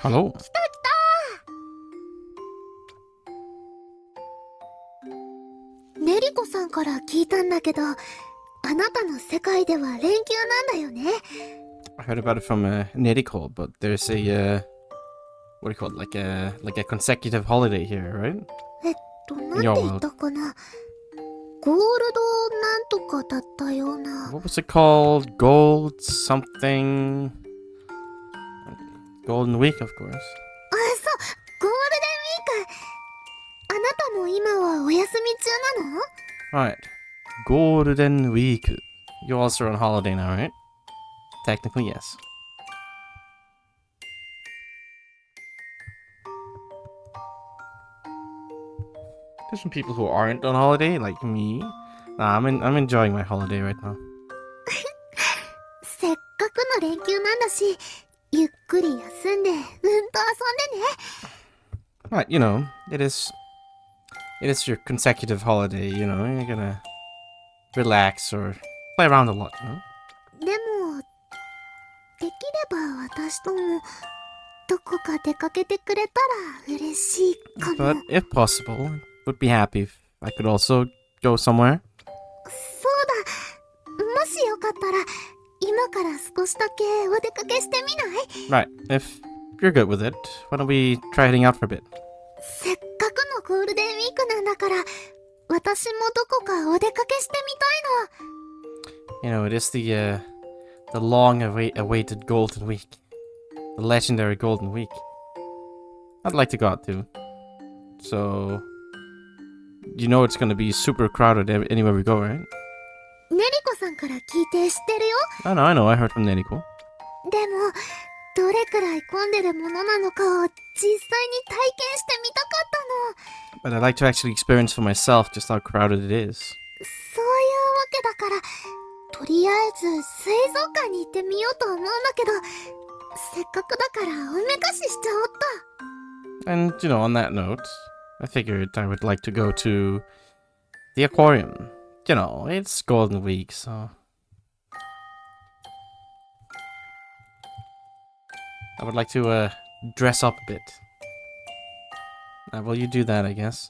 Hello. 来た来た。ねりこさんから聞いたんだけど、あなたの世界では連休なんだよね。I heard about it from Neriko, but there's a what do you call it? Like a consecutive holiday here, right? なんて言ったかな。ゴールドなんとかだったような。What was it called? Gold something. Golden Week, of course. あ、そう、ゴールデンウィーク。あなたも今はお休み中なの？ Right. Golden Week. You're also on holiday now, right? Technically, yes. There's some people who aren't on holiday, like me. Nah, I'm enjoying my holiday right now. せっかくの連休なんだし、ゆっくり休んで、うんと遊んでね。Right, you know, it is your consecutive holiday, you know, you're gonna relax or play around a lot, you know? でも、できれば私ともどこか出かけてくれたら嬉しいかも。 But if possible, would be happy if I could also go somewhere. そうだ、もしよかったら今から少しだけお出かけしてみない？ Right, if you're good with it, why don't we try heading out for a bit? せっかくのゴールデンウィークなんだから、私もどこかお出かけしてみたいの。 You know, it is the long-awaited Golden Week. The legendary Golden Week. I'd like to go out too. So, you know it's gonna be super crowded anywhere we go, right? ねりこさんから聞いて知ってるよ。 I know, I heard from Neriko. でも、どれくらい混んでるものなのかを実際に体験してみたかったの。 But I'd like to actually experience for myself just how crowded it is. そういうわけだから、とりあえず水族館に行ってみようと思うんだけど、せっかくだからおめかししちゃおっ And, you know, on that note, I figured I would like to go to the aquarium. You know, it's Golden Week, so... I would like to, dress up a bit. Well, you do that, I guess.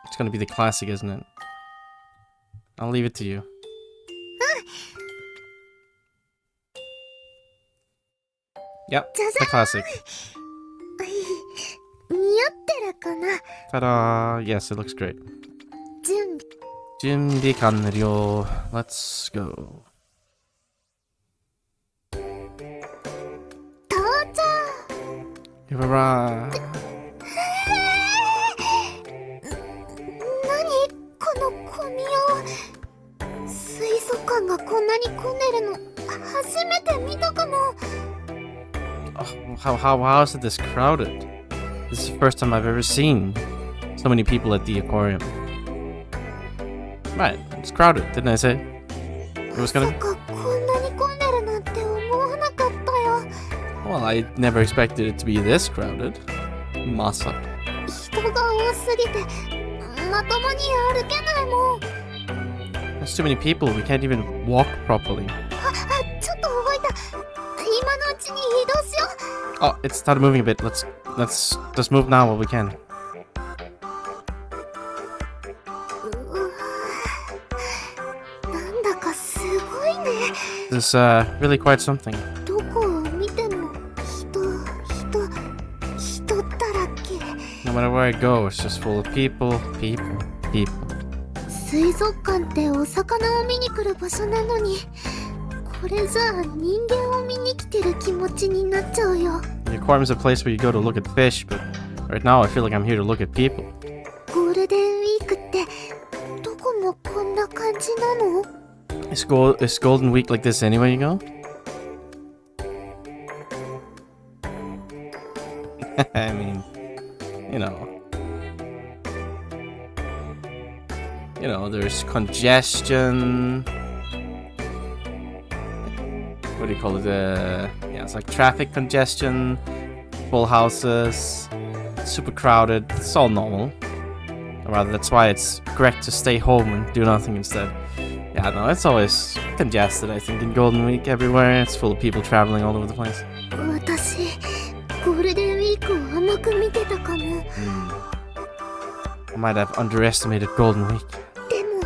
It's gonna be the classic, isn't it? I'll leave it to you. Yep, the classic. た。似合ってるかな？ Ta-da! Yes, it looks great. 準備。 준비 완료. Let's go. 到着。 You've arrived. 何この混みよう。水族館がこんなに混んでるの初めて見たかも。 Oh, how is it this crowded? This is the first time I've ever seen so many people at the aquarium. Right, it's crowded, didn't I say? It was ま gonna さかこんなに混んでるなんて思わなかったよ。 Well, I never expected it to be this crowded. Masa. 人が多すぎてまともに歩けないもん。 There's too many people, we can't even walk properly. ちょっと動いた。今のうちに移動しよ Oh, it started moving a bit. Let's move now while we can. う。なんだかすごいね。 This is really quite something. どこを見ても人だらけ。 No matter where I go, it's just full of people. 水族館ってお魚を見に来る場所なのに、これじゃあ人間を見に来てる気持ちになっちゃうよ。 The aquarium is a place where you go to look at fish, but right now I feel like I'm here to look at people. ゴールデンウィークってどこもこんな感じなの？ Is Golden Week like this anywhere you go? I mean, you know, there's congestion. What do you call it? Yeah, it's like traffic congestion, full houses, super crowded. It's all normal. Or rather, that's why it's correct to stay home and do nothing instead. Yeah, no, it's always congested, I think, in Golden Week everywhere. It's full of people traveling all over the place. 私、ゴールデンウィークを甘く見てたかも。I might have underestimated Golden Week. でも、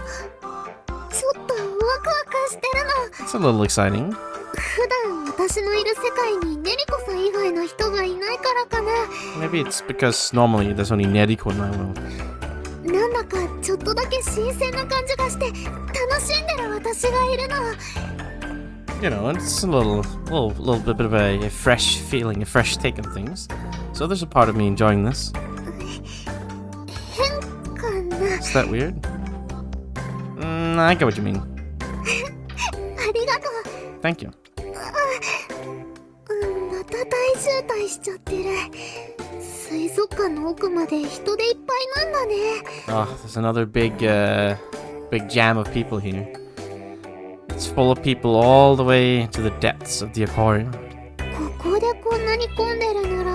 ちょっとワクワクしてるの。It's a little exciting. 普段私のいる世界にネリコさん以外の人がいないからかな。Maybe it's because normally there's only Neriko in my world. なんだかちょっとだけ新鮮な感じがして楽しんでる私がいるの。You know, it's a little bit of a fresh feeling, a fresh take on things. So there's a part of me enjoying this. 変かな。Is that weird? I get what you mean. ありがとう。 Thank you. また大渋滞しちゃってる。水族館の奥まで人でいっぱいなんだね。Oh, there's another big jam of people here. It's full of people all the way to the depths of the aquarium. ここでこんなに混んでるなら、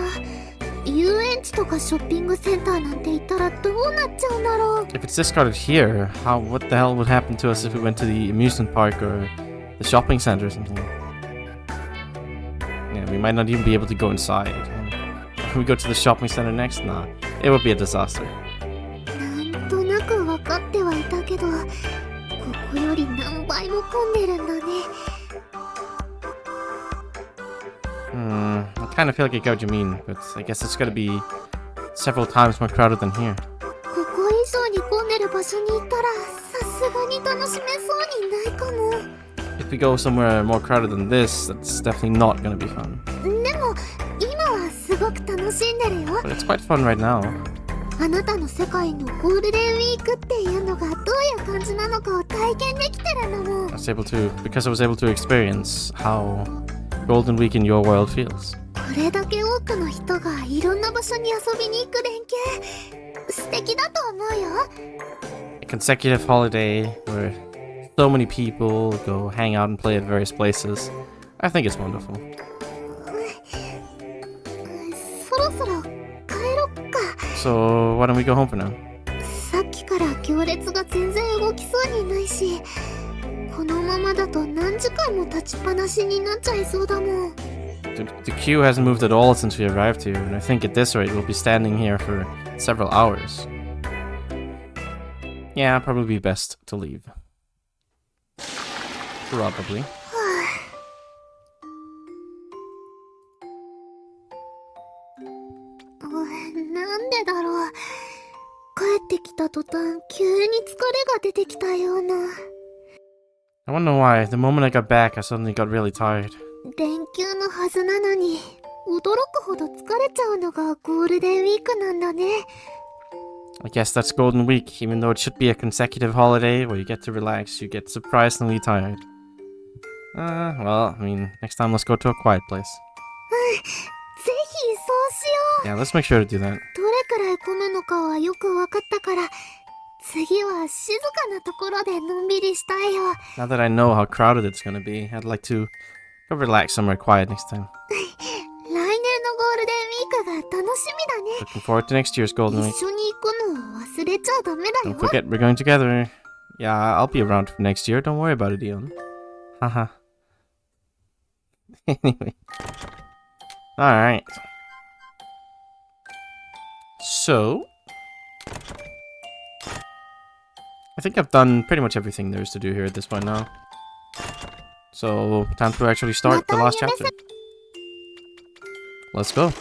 遊園地とかショッピングセンターなんて行ったらどうなっちゃうんだろう。 If it's discarded here, what the hell would happen to us if we went to the amusement park or the shopping center or something? Yeah, we might not even be able to go inside. If we go to the shopping center next, nah, it would be a disaster. なんとなく分かってはいたけど、ここより何倍も混んでるんだね。I kind of feel like I get what you mean, but I guess it's gotta be several times more crowded than here. ここ以上に混んでる場所に行ったら、さすがに楽しめそうにないかも。If we go somewhere more crowded than this, that's definitely not gonna be fun. でも、今はすごく楽しんでるよ。 But it's quite fun right now. あなたの世界のゴールデンウィークっていうのがどういう感じなのかを体験できてるのも。Because I was able to experience how Golden Week in your world feels. これだけ多くの人がいろんな場所に遊びに行く連携、素敵だと思うよ。A consecutive holiday where so many people go hang out and play at various places. I think it's wonderful. そろそろ帰ろっか。 So why don't we go home for now? さっきから行列が全然動きそうにないし、このままだと何時間も立ちっぱなしになっちゃいそうだもん。The queue hasn't moved at all since we arrived here, and I think at this rate we'll be standing here for several hours. Yeah, probably be best to leave. Probably. なんでだろう。帰ってきた途端、急に疲れが出てきたような。I wonder why. The moment I got back, I suddenly got really tired. 連休のはずなのに、驚くほど疲れちゃうのがゴールデンウィークなんだね。I guess that's Golden Week. Even though it should be a consecutive holiday where you get to relax, you get surprisingly tired. Well, I mean, next time let's go to a quiet place. ぜひそうしよ Yeah, let's make sure to do that. う。どれくらい混むのかはよくわかったから、次は静かなところでのんびりしたいよ。 Now that I know how crowded it's gonna be, I'd like to go relax somewhere quiet next time. 来年のゴールデンウィークが楽しみだね。 Looking forward to next year's Golden Week. 一緒に行くのを忘れちゃダメだよ。 Don't forget, we're going together. Yeah, I'll be around for next year. Don't worry about it, Ian. Haha. Anyway. Alright. So, I think I've done pretty much everything there is to do here at this point now. So, time to actually start the last chapter. Let's go.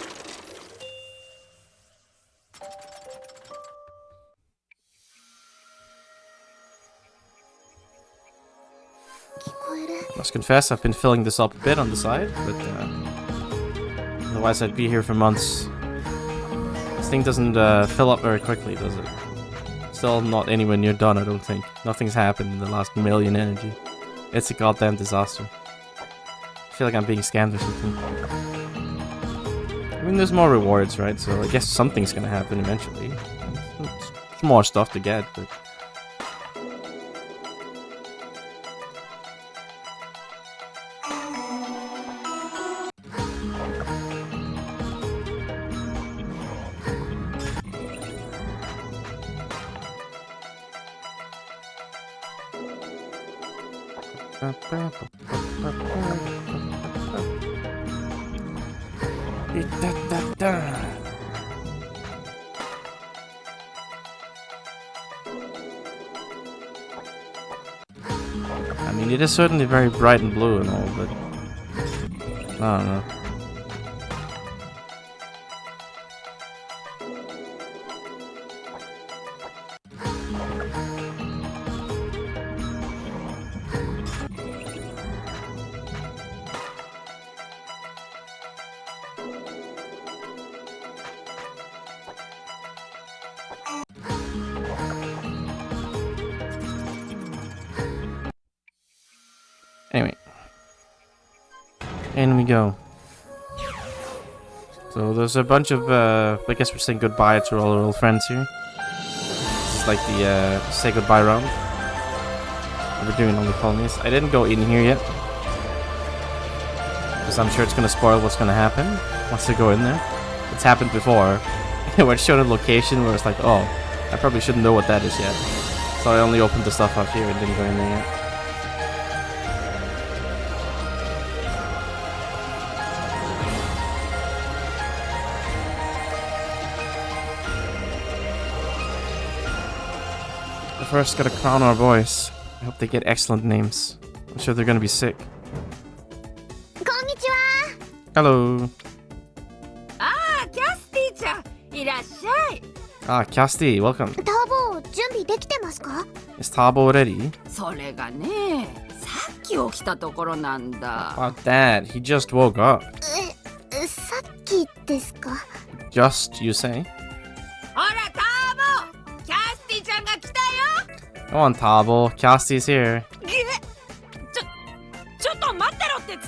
Must confess, I've been filling this up a bit on the side, but otherwise I'd be here for months. This thing doesn't fill up very quickly, does it? Still not anywhere near done, I don't think. Nothing's happened in the last million energy. It's a goddamn disaster. I feel like I'm being scammed or something. I mean, there's more rewards, right? So I guess something's gonna happen eventually. It's more stuff to get, but... I mean, it is certainly very bright and blue and all, but I don't know. Anyway, in we go. So there's a bunch of, I guess we're saying goodbye to all our old friends here. This is like the say goodbye round. We're doing all the colonies. I didn't go in here yet, because I'm sure it's going to spoil what's going to happen once I go in there. It's happened before, where it's shown a location where it's like, oh, I probably shouldn't know what that is yet. So I only opened the stuff up here and didn't go in there yet. First, gotta crown our boys. I hope they get excellent names. I'm sure they're gonna be sick. Konnichiwa! Hello. Ah, Kirsty-chan! Irashai! Ah, Kirsty, welcome. ターボ準備できてますか？ Is Tabo ready? それがね、さっき起きたところなんだ。 About that, he just woke up. さっきですか？ Just, you say? ほら、ターボ！キャスティちゃんが来たよ！ Go on, Tabo. Kirsty's here. ちょっと待ってろって伝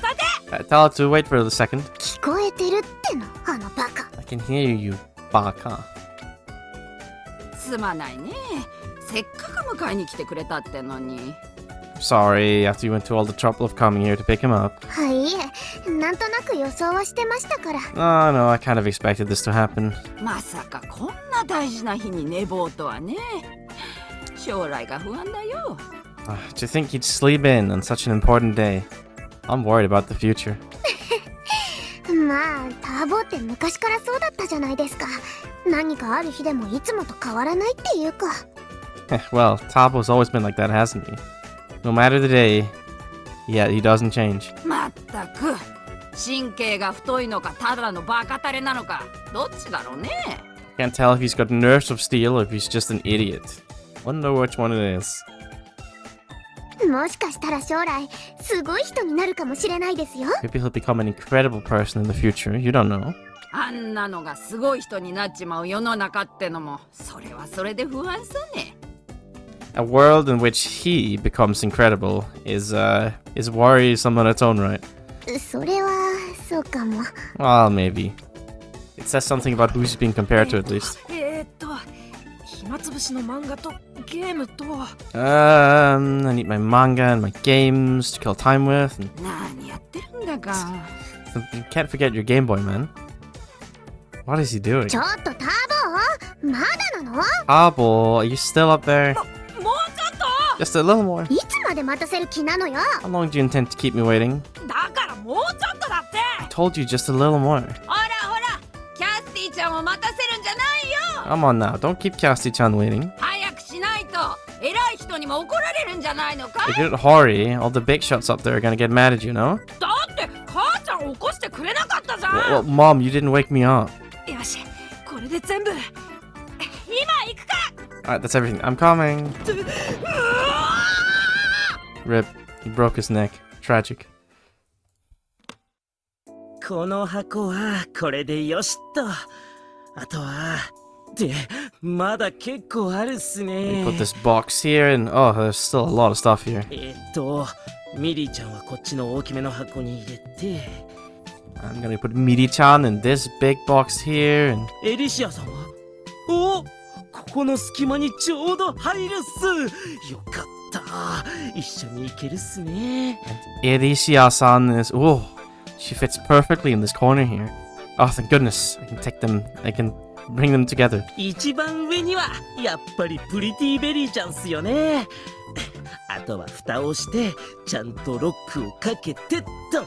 えて！ Tell her to wait for a second. 聞こえてるっての、あのバカ。 I can hear you, baka. すまないね。せっかく迎えに来てくれたってのに。 Sorry, after you went to all the trouble of coming here to pick him up. はいいえ、なんとなく予想はしてましたから。Oh, no, I kind of expected this to happen. まさかこんな大事な日に寝坊とはね。将来が不安だよ。 Do you think he'd sleep in on such an important day? I'm worried about the future. まあ、ターボって昔からそうだったじゃないですか。何かある日でもいつもと変わらないっていうか。Well, Tabo's always been like that, hasn't he? No matter the day, yeah, he doesn't change. まったく神経が太いのかただのバカタレなのかどっちだろうね。 Can't tell if he's got nerves of steel or if he's just an idiot. Wonder which one it is. もしかしたら将来すごい人になるかもしれないですよ。 Maybe he'll become an incredible person in the future. You don't know. あんなのがすごい人になっちまう世の中ってのもそれはそれで不安さね。 A world in which he becomes incredible is worrisome on its own right. それはそうかも。 Well, maybe. It says something about who he's being compared to, at least. 暇つぶしの漫画とゲームと I need my manga and my games to kill time with. And 何やってるんだか。 you can't forget your Game Boy, man. What is he doing? ちょっとターボまだなの？ Tabo, are you still up there? もうちょっと Just a little more. いつまで待たせる気なのよ。 How long do you intend to keep me waiting? だからもうちょっとだって。 I told you just a little more. ほらほらキャスティちゃんを待たせるんじゃないよ。 Come on now, don't keep Kirsty-chan waiting. 早くしないと偉い人にも怒られるんじゃないのか If you don't hurry, all the big shots up there are gonna get mad at you, no? だって母ちゃん起こしてくれなかったじゃん。 Well, Mom, you didn't wake me up. よしこれで全部今行くか。 Alright, that's everything. I'm coming. Rip, he broke his neck. Tragic. この箱はこれでよしっと。あとはってまだ結構あるっす We ね。 put this box here, and oh, there's still a lot of stuff here. ミリーちゃんはこっちの大きめの箱に入れて、 I'm gonna put Miri-chan in this big box here, and エリシアさんはお、ここの隙間にちょうど入るっす。よかった。一緒に行けるっすね。 Irishia-san is... Oh, she fits perfectly in this corner here. Oh, thank goodness. I can bring them together. 一番上にはやっぱりプリティベリーちゃんっすよね。あとは蓋をしてちゃんとロックをかけてっと。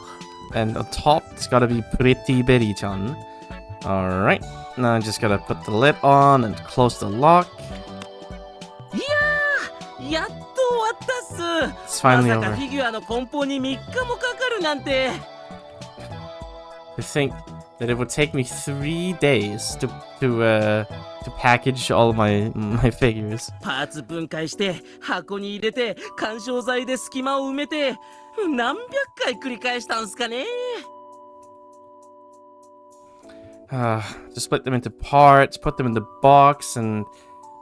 And on top, it's gotta be Pretty Berry-chan. Alright. Now I just gotta put the lid on and close the lock. やっと終わったっす。 It's finally まさか over. フィギュアの梱包に3日もかかるなんて。 To think that it would take me 3 days to package all my figures. パーツ分解して箱に入れて緩衝材で隙間を埋めて何百回繰り返したんすかね。 To split them into parts, put them in the box, and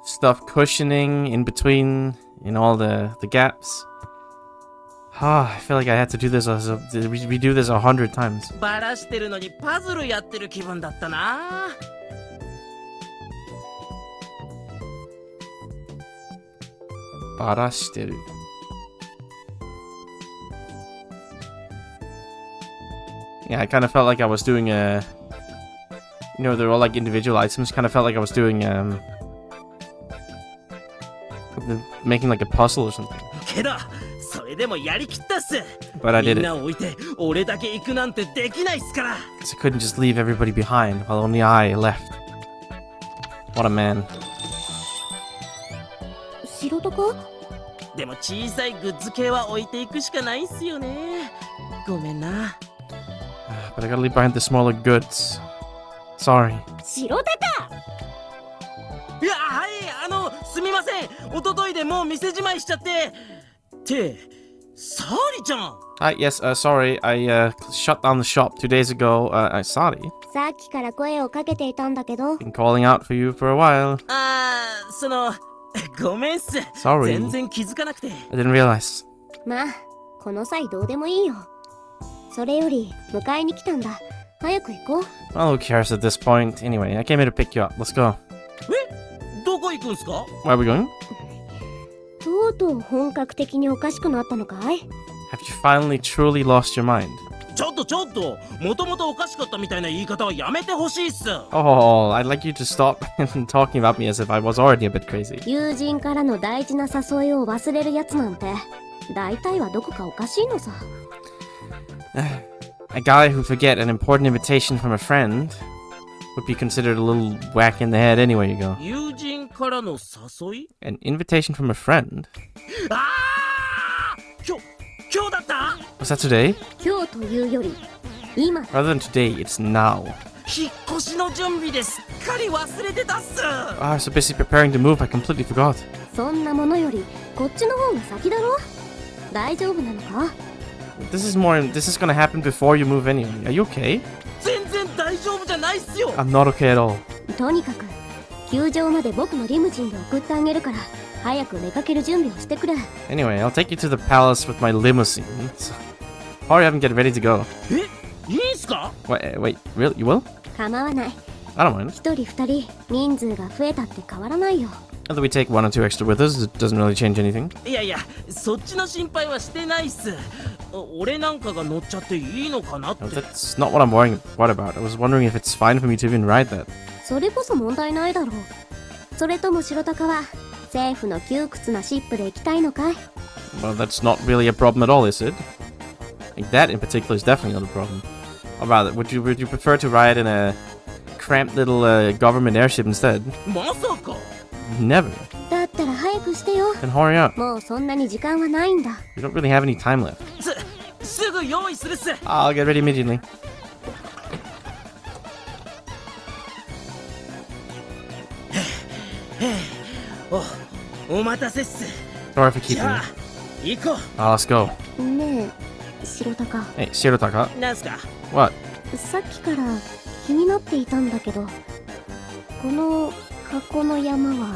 stuff cushioning in between in all the gaps. I feel like I had to do this redo this 100 times. バラしてるのにパズルやってる気分だったな。 Barashiteru. Yeah, I kind of felt like I was doing a... You know, they're all like individual items. Kind of felt like I was doing making like a puzzle or something. けどそれでもやりきったっす。 But I み did ん it. な置いて俺だけ行くなんてできないっすから。 Because I couldn't just leave everybody behind while only I left. What a man. 白タカ？でも小さいグッズ系は置いていくしかないっすよね。ごめんな。 But I gotta leave behind the smaller goods. Sorry. 白タカ！いや、はい、すみません。一昨日でもう店じまいしちゃって。って、サーリちゃん。 Yes, sorry. I shut down the shop 2 days ago. Sorry. さっきから声をかけていたんだけど。 Been calling out for you for a while. ごめんっす。 Sorry. 全然気づかなくて。 I didn't realize. まあ、この際どうでもいいよ。それより、迎えに来たんだ。早く行こう。 Well, who cares at this point? Anyway, I came here to pick you up. Let's go. どこ行くんすか？ Where are we going? とうとう本格的におかしくなったのかい？ Have you finally truly lost your mind? ちょっと、もともとおかしかったみたいな言い方はやめてほしいっす。 Oh, I'd like you to stop talking about me as if I was already a bit crazy. 友人からの大事な誘いを忘れるやつなんて、大体はどこかおかしいのさ。A guy who'd forget an important invitation from a friend would be considered a little whack in the head anywhere you go. 友人からの誘い？ An invitation from a friend? ああ！今日だった？ Was that today? 今日というより、今だ。 Rather than today, it's now. 引っ越しの準備ですっかり忘れてたっす。 I was so busy preparing to move, I completely forgot. そんなものより、こっちの方が先だろ？大丈夫なのか？ This is gonna happen before you move anyway. Are you okay? 全然大丈夫じゃないっすよ。 I'm not okay at all. とにかく、球場まで僕のリムジンで送ってあげるから、早く出かける準備をしてくれ。Anyway, I'll take you to the palace with my limousine. So, hurry up and get ready to go. いいんすか？ Wait, really? You will? 構わない。 I don't mind. 一人二人、人数が増えたって変わらないよ。Whether we take 1 or 2 extra with us, it doesn't really change anything. いや、そっちの心配はしてないっす。俺なんかが乗っちゃっていいのかなって。 No, that's not what I'm worrying about. I was wondering if it's fine for me to even ride that. それこそ問題ないだろう。それとも白タカは、政府の窮屈なシップで行きたいのかい？ Well, that's not really a problem at all, is it? Like, that in particular is definitely not a problem. Or rather, would you prefer to ride in a cramped little government airship instead? まさか。 Never. だったら早くしてよ。 Then hurry up. もうそんなに時間はないんだ。 We don't really have any time left. すぐ用意するっす。 I'll get ready immediately. お待たせっす。 Sorry for じ keeping ゃあ you. 行こ Let's go. ねえ、白タカ。 Hey, Shirotaka. う。なんすか？ What? さっきから気になっていたんだけど、この箱の山は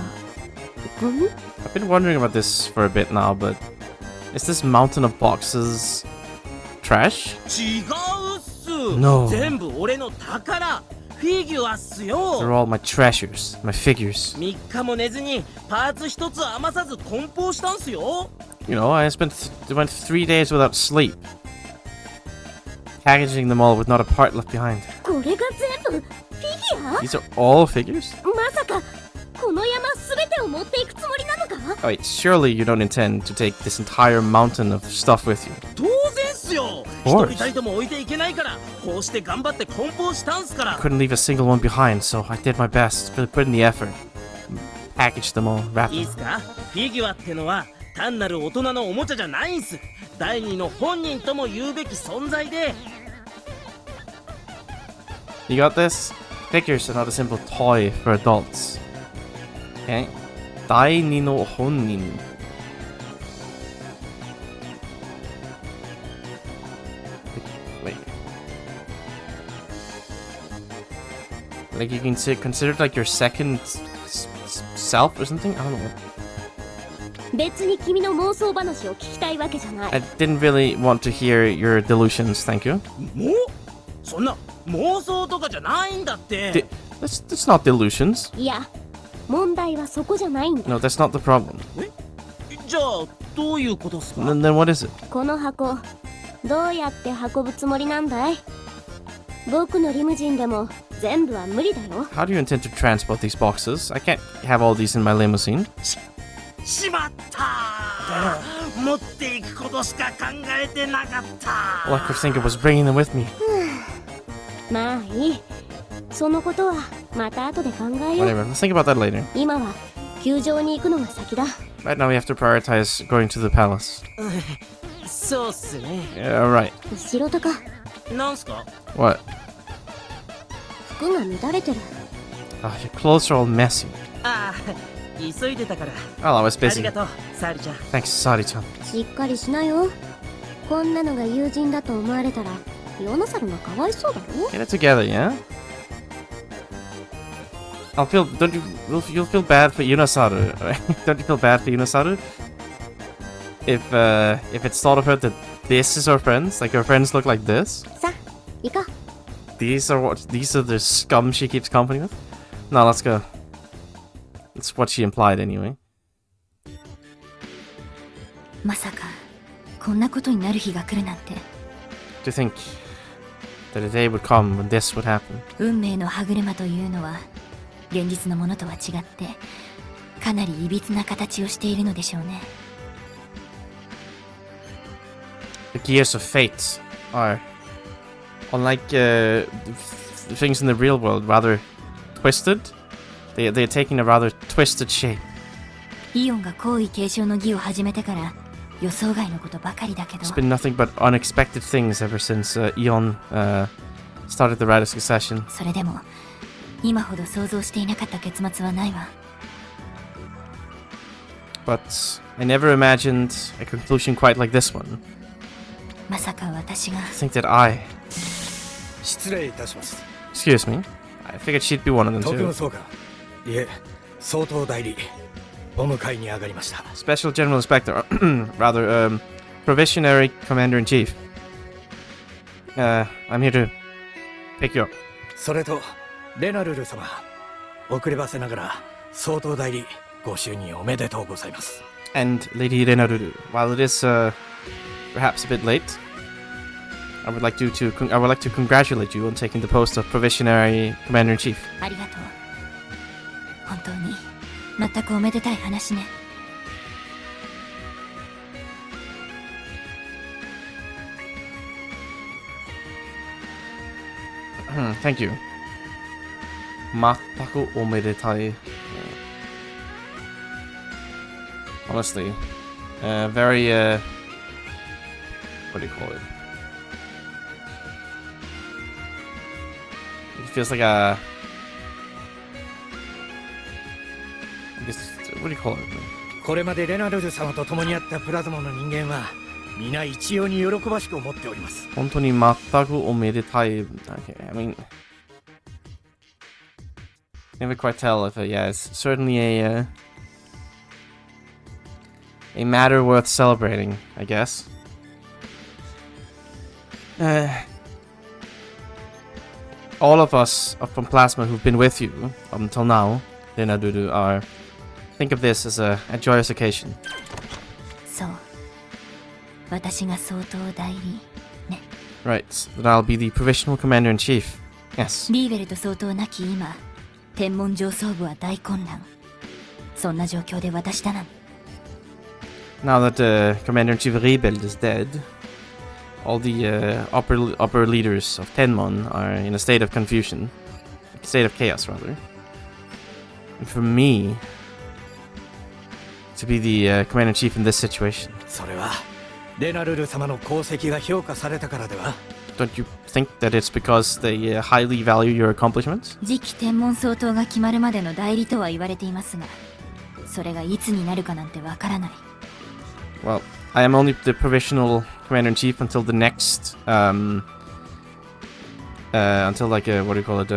ゴミ？ I've been wondering about this for a bit now, but is this mountain of boxes trash? 違うっす。 No. 全部俺の宝。フィギュアっす They're よ。 all my treasures, my figures. 3日も寝ずにパーツ一つ余さず梱包したんすよ。 You know, I went 3 days without sleep, packaging them all with not a part left behind. これが全部フィギュア？ These are all figures? まさかこの山すべてを持っていくつもりなのか？ Oh, wait, surely you don't intend to take this entire mountain of stuff with you. 当然っすすよ。 course. 一人たりとも置いていけないから、こうして頑張って梱包したんすから。 Couldn't leave a single one behind, so I did my best. Really put in the effort. Packaged them all, wrapped いい them. っすか？フィギュアってのは単なる大人のおもちゃじゃないんす。第二の本人とも言うべき存在で。 You got this? Figures are not a simple toy for adults. Okay. Daini no honnin. Wait. Like you can consider it like your second self or something? I don't know. 別に君の妄想話を聞きたいわけじゃない。 I didn't really want to hear your delusions, thank you. もうそんな妄想とかじゃないんだって。 That's not delusions. いや、問題はそこじゃないんだ。 No, that's not the problem. じゃあどういうことっすか？ Then what is it? この箱、どうやって運ぶつもりなんだい？僕のリムジンでも全部は無理だよ。 How do you intend to transport these boxes? I can't have all these in my limousine. しまったー。持っていくことしか考えてなかった。 All I could think of was bringing them with me. まあいい。そのことはまた後で考えよう。 Whatever, let's think about that later. 今は球場に行くのが先だ。 Right now we have to prioritize going to the palace. そうっすね。 Yeah, alright. 後ろとかなんすか？ What? 服が乱れてる。 Oh, your clothes are all messy. ああ、急いでたから。 Oh, I was あり busy. がとう、サリちゃん。 Thanks, Sari-chan. しっかりしなよ。こんなのが友人だと思われたらヨナサルがかわいそうだろ。 Get it together, yeah? You'll feel bad for Yunosaru, right? Don't you feel bad for Yunosaru? If it's thought of her that this is her friends, like her friends look like this? さ、行こう。 These are the scum she keeps company with? No, let's go. That's what she implied anyway. まさかこんなことになる日が来るなんて。 To think that a day would come when this would happen. 運命の歯車というのは現実のものとは違ってかなりいびつな形をしているのでしょうね。 The gears of fate are, unlike things in the real world, rather twisted. They're taking a rather twisted shape. イオンが皇位継承の儀を始めてから予想外のことばかりだけど。 It's been nothing but unexpected things ever since Eon started the Rite of Succession. それでも今ほど想像していなかった結末はないわ。 But I never imagined a conclusion quite like this one. まさか私が I think that I... 失礼いたします。 Excuse me. I figured she'd be one of them 徳 too. の総監、いえ、総統代理、お迎えに上がりました。 Special General Inspector, rather, Provisionary Commander-in-Chief. I'm here to pick you up. それと、レナルル様、遅ればせながら、総統代理、ご就任おめでとうございます。 And Lady Renaruru, while it is perhaps a bit late, I would like to congratulate you on taking the post of Provisionary Commander-in-Chief. ありがとう。本当に全くおめでたい話ね。 Thank you. 全くおめでたい. Honestly, very what do you call it? It feels like a, I guess, what do you call it? これまでレナルル様と共にあったプラズマの人間は、皆一様に喜ばしく思っております。本当に全くおめでたい. Okay, I mean, never quite tell if yeah, it's certainly a matter worth celebrating, I guess. All of us from Plasma who've been with you up until now, Renadudu, think of this as a joyous occasion. そう。私が総統代理ね。 Right, that I'll be the provisional commander-in-chief. Yes. リーベルト総統なき今、天文上層部は大混乱。そんな状況で私だなん。 Now that Commander-in-Chief Rebeld is dead, all the upper leaders of Tenmon are in a state of confusion, a state of chaos rather. And for me to be the commander-in-chief in this situation, それはレナルル様の功績が評価されたからでは？ don't you think that it's because they highly value your accomplishments? 次期天文総統が決まるまでの代理とは言われていますが、それがいつになるかなんてわからない。 Well, I am only the provisional commander-in-chief until the next, until like what do you call it?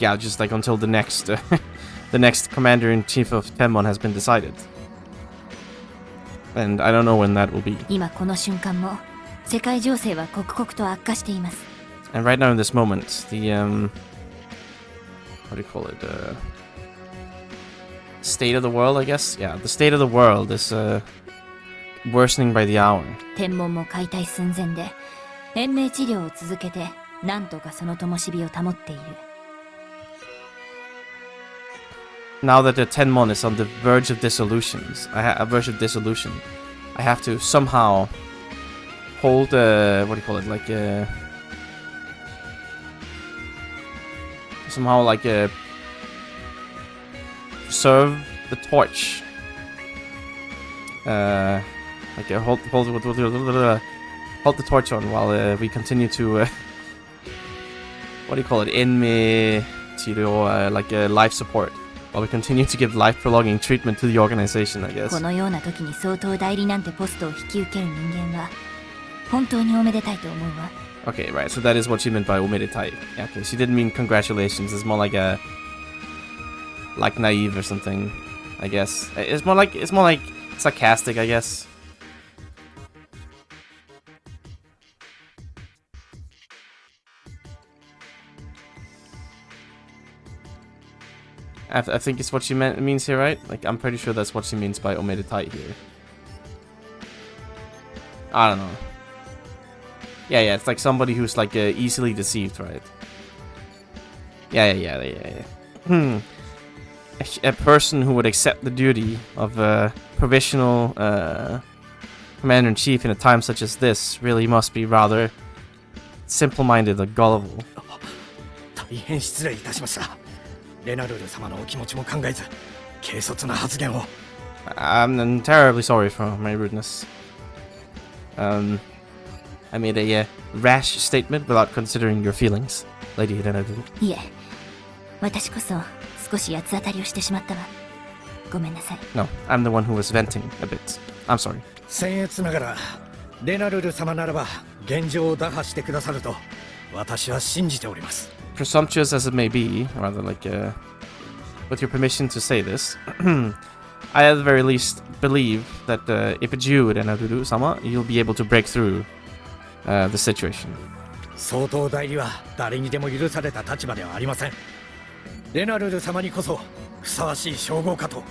Yeah, just like until the next, the next commander-in-chief of Tenmon has been decided. And I don't know when that will be. 今この瞬間も世界情勢は刻々と悪化しています。 And right now in this moment, the what do you call it? State of the world, I guess. Yeah, the state of the world is worsening by the hour. 天文も解体寸前で延命治療を続けてなんとかその灯火を保っている。 Now that the Tenmon is on the verge of dissolution, I have to somehow hold what do you call it? Like somehow like serve the torch. Like hold the torch on while we continue to what do you call it? Like life support. While we continue to give life-prolonging treatment to the organization, I guess. このような時に総統代理なんてポストを引き受ける人間は本当におめでたいと思うわ。 Okay, right. So that is what she meant by omedetai. Yeah, okay, she didn't mean congratulations. It's more like naive or something, I guess. It's more like sarcastic, I guess. I think it's what she means here, right? Like, I'm pretty sure that's what she means by omedetai here. I don't know. Yeah, it's like somebody who's like easily deceived, right? Yeah. A person who would accept the duty of a provisional commander-in-chief in a time such as this really must be rather simple-minded or gullible. 大変失礼いたしました。レナルル様のお気持ちも考えず、軽率な発言を。I'm terribly sorry for my rudeness. I made a rash statement without considering your feelings, Lady Renadu. いえ、私こそ少し八つ当たりをしてしまったわ。ごめんなさい。 No, I'm the one who was venting a bit. I'm sorry. 僭越ながら、レナルル様ならば現状を打破してくださると私は信じております。 Presumptuous as it may be, rather like, with your permission to say this, I at the very least believe that if it's you, Renadu-sama, you'll be able to break through the situation. 総統代理は誰にでも許された立場ではありません。レナルル様にこそふさわしい称号かと。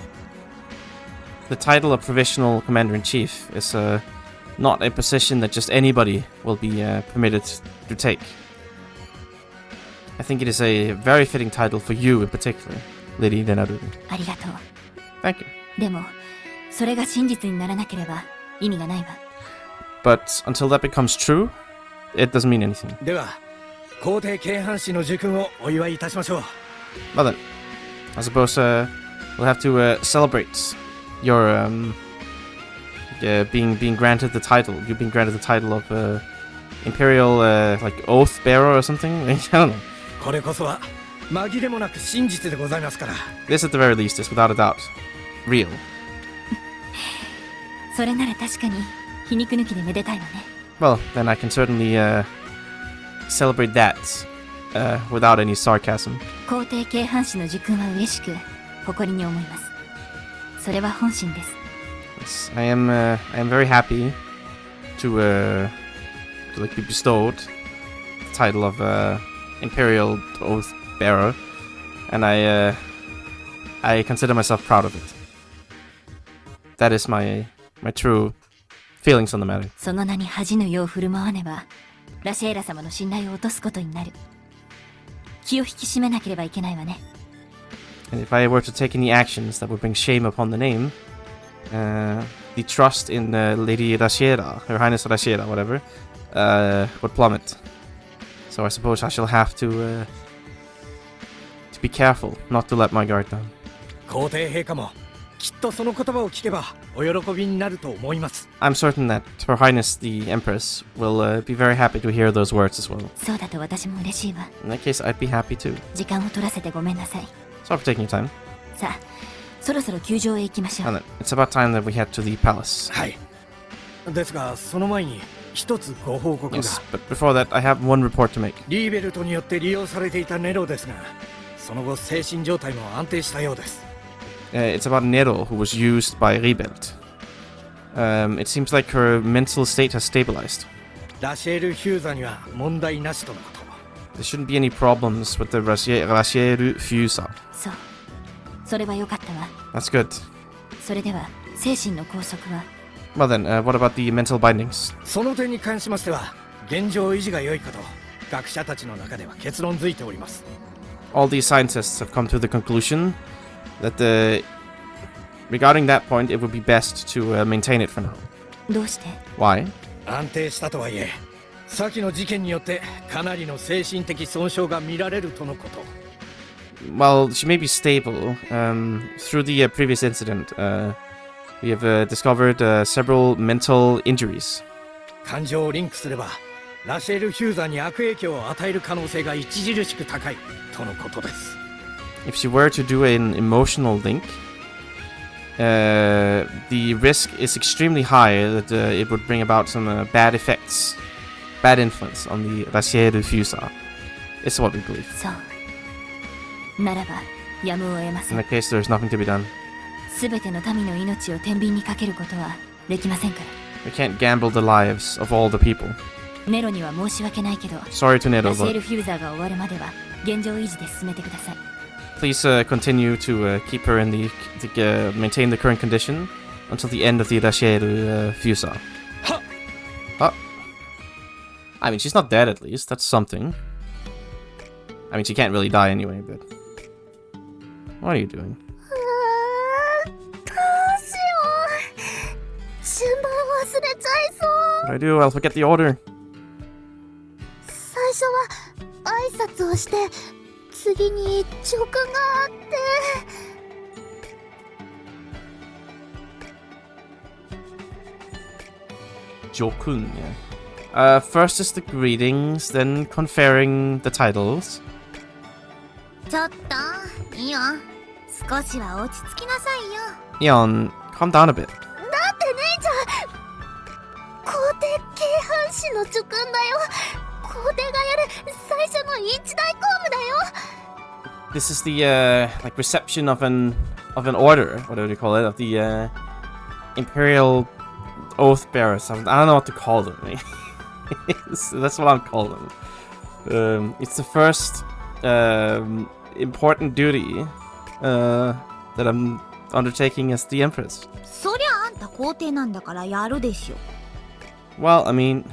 The title of Provisional Commander-in-Chief is not a position that just anybody will be permitted to take. I think it is a very fitting title for you in particular, Lady Renadu. ありがとう。 Thank you. でも、それが真実にならなければ意味がないわ。But until that becomes true, it doesn't mean anything. では、皇帝京阪氏の受勲をお祝いいたしましょう。 Well then, I suppose we'll have to celebrate your being granted the title. You being granted the title of Imperial like Oath Bearer or something. I don't know. これこそは紛れもなく真実でございますから。 This at the very least is without a doubt real. それなら確かに皮肉抜きでめでたいわね。 Well, then I can certainly celebrate that without any sarcasm. 皇帝京阪氏の受勲は嬉しく誇りに思います。それは本心です。 Yes, I am very happy to like be bestowed the title of Imperial Oath Bearer, and I consider myself proud of it. That is my true feelings on the matter. その名に恥じぬよう振る舞わねば、ラシェーラ様の信頼を落とすことになる。気を引き締めなければいけないわね。 And if I were to take any actions that would bring shame upon the name, the trust in Lady Rashiera, Her Highness Rashiera, whatever, would plummet. So I suppose I shall have to be careful not to let my guard down. 皇帝陛下もきっとその言葉を聞けばお喜びになると思います。 I'm certain that Her Highness the Empress will be very happy to hear those words as well. そうだと私も嬉しいわ。 In that case, I'd be happy too. 時間を取らせてごめんなさい。 Sorry for taking your time. さあ、そろそろ球場へ行きましょう。 And it's about time that we head to the palace. はい。ですがその前に一つご報告が。 Yes, but before that, I have one report to make. リーベルトによって利用されていたネロですが、その後精神状態も安定したようです。 It's about Nero, who was used by Rebelt. It seems like her mental state has stabilized. ラシェール・ヒューザには問題なしとのこと。 There shouldn't be any problems with the Rashieru Fusa. そう。それは良かったわ。 That's good. それでは、精神の拘束は Well then, what about the mental bindings? その点に関しましては、現状維持が良いかと学者たちの中では結論づいております。 All these scientists have come to the conclusion that regarding that point, it would be best to maintain it for now. どうして Why? 安定したとはいえ、先の事件によってかなりの精神的損傷が見られるとのこと。 Well, she may be stable. Through the previous incident, we have discovered several mental injuries. 感情をリンクすれば、ラシェール・ヒューザに悪影響を与える可能性が著しく高いとのことです。 If she were to do an emotional link, the risk is extremely high that it would bring about some bad effects, bad influence on the Rashieru Fusa. It's what we believe. そう。ならば、やむを得ませ In ん。 that case, there's nothing to be done. すべての民の命を天秤にかけることはできませんから。 We can't gamble the lives of all the people. ネロには申し訳ないけど、 Sorry to Nero, ラシエ but ルフューザーが終わるまでは現状維持で進めてください。 please continue to keep her in maintain the current condition until the end of the Rashieru Fusa. Ha! I mean, she's not dead at least. That's something. I mean, she can't really die anyway, but... What are you doing? どうしよう。順番忘れちゃいそう。 What do I do? I'll forget the order. 最初は挨拶をして、次に叙勲があって。Jokun, yeah. First is the greetings, then conferring the titles. ちょっといいよ、少しは落ち着きなさいよ。 Eon, calm down a bit. だって姉ちゃん、皇帝京阪市の叙勲だよ。皇帝がやる最初の一大公務だよ。 This is the like reception of an order, whatever you call it, of the imperial oath bearers. I don't know what to call them. That's what I'm calling them. It's the first important duty that I'm undertaking as the empress. そりゃあんた皇帝なんだからやるでしょ。 Well, I mean,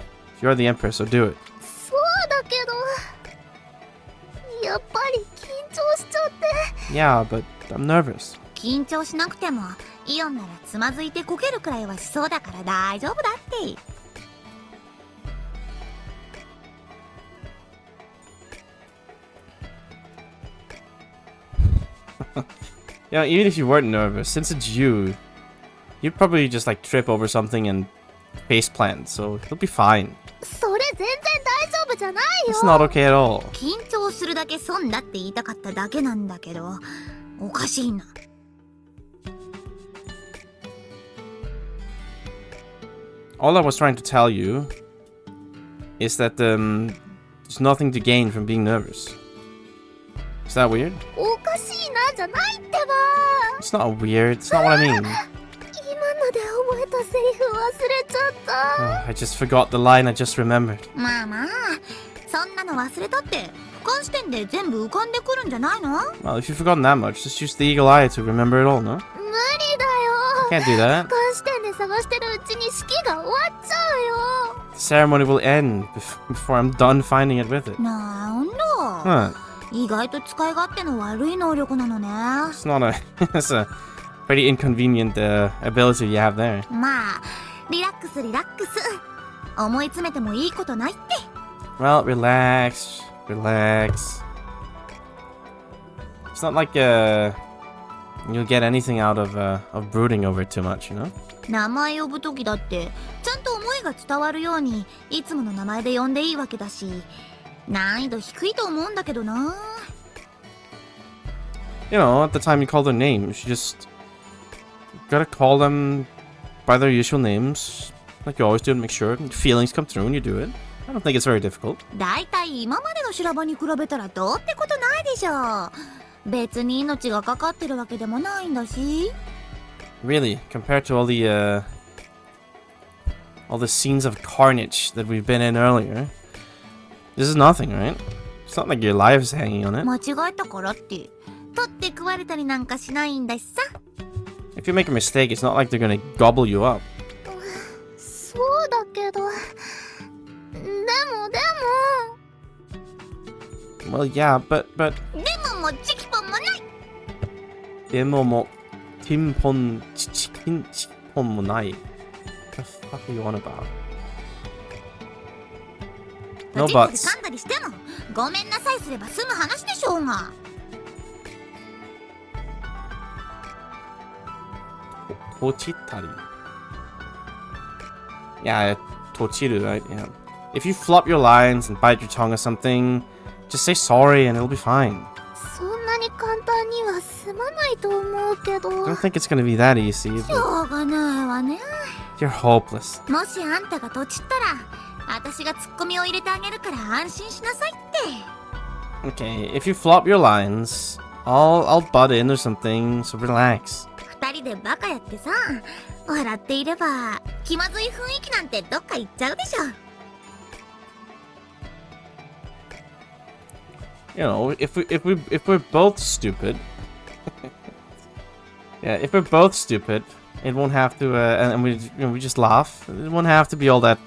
you're the empress, so do it. そうだけど、やっぱり緊張しちゃって。 Yeah, but I'm nervous. 緊張しなくてもイオンならつまずいてこけるくらいはしそうだから大丈夫だって。 Yeah, even if you weren't nervous, since it's you, you'd probably just like trip over something and face plant, so you'll be fine. それ全然大丈夫じゃないよ。 It's not okay at all. 緊張するだけ損だって言いたかっただけなんだけど、おかしいな。 All I was trying to tell you is that there's nothing to gain from being nervous. Is that weird? おかしいなじゃないってば。 It's not weird. It's not what I mean. 今ので覚えたセリフ忘れちゃった。 I just forgot the line I just remembered. まあまあ、そんなの忘れたって俯瞰視点で全部浮かんでくるんじゃないの？ Well, if you've forgotten that much, just use the eagle eye to remember it all, no? 無理だよ。 Can't do that. 俯瞰視点で探してるうちに式が終わっちゃうよ。 The ceremony will end before I'm done finding it with it. なんだ。 Huh. 意外と使い勝手の悪い能力なのね。 It's not a... It's pretty inconvenient ability you have there. まあリラックスリラックス。思い詰めてもいいことないって。 Well, relax. Relax. It's not like you'll get anything out of brooding over it too much, you know? 名前呼ぶときだってちゃんと思いが伝わるようにいつもの名前で呼んでいいわけだし、難易度低いと思うんだけどな。 You know, at the time you call their names, you just gotta call them by their usual names, like you always do, to make sure feelings come through when you do it. I don't think it's very difficult. だいたい今までの修羅場に比べたらどうってことないでしょ。別に命がかかってるわけでもないんだし。 Really, compared to all the scenes of carnage that we've been in earlier, this is nothing, right? It's not like your life's hanging on it. 間違えたからって取って食われたりなんかしないんだしさ。 If you make a mistake, it's not like they're gonna gobble you up. そうだけど、でも Well, yeah, but でももチキポンもない。 demo timpon chicken mo nai. What the fuck are you on about? No チッ buts. 噛んだりしてもごめんなさいすれば済む話でしょうが。 Tochitari. Yeah, tochiru, right? Yeah. If you flop your lines and bite your tongue or something, just say sorry and it'll be fine. そんなに簡単には済まないと思うけど。 I don't think it's gonna be that easy. し But ょうがないわね。 you're hopeless. もしあんたがとちったら私がツッコミを入れてあげるから安心しなさいって。 Okay, if you flop your lines, I'll butt in or something, so relax. 二人でバカやってさ、笑っていれば気まずい雰囲気なんてどっか行っちゃうでしょ。 You know, if we're both stupid, yeah, if we're both stupid, it won't have to, and we just laugh. It won't have to be all that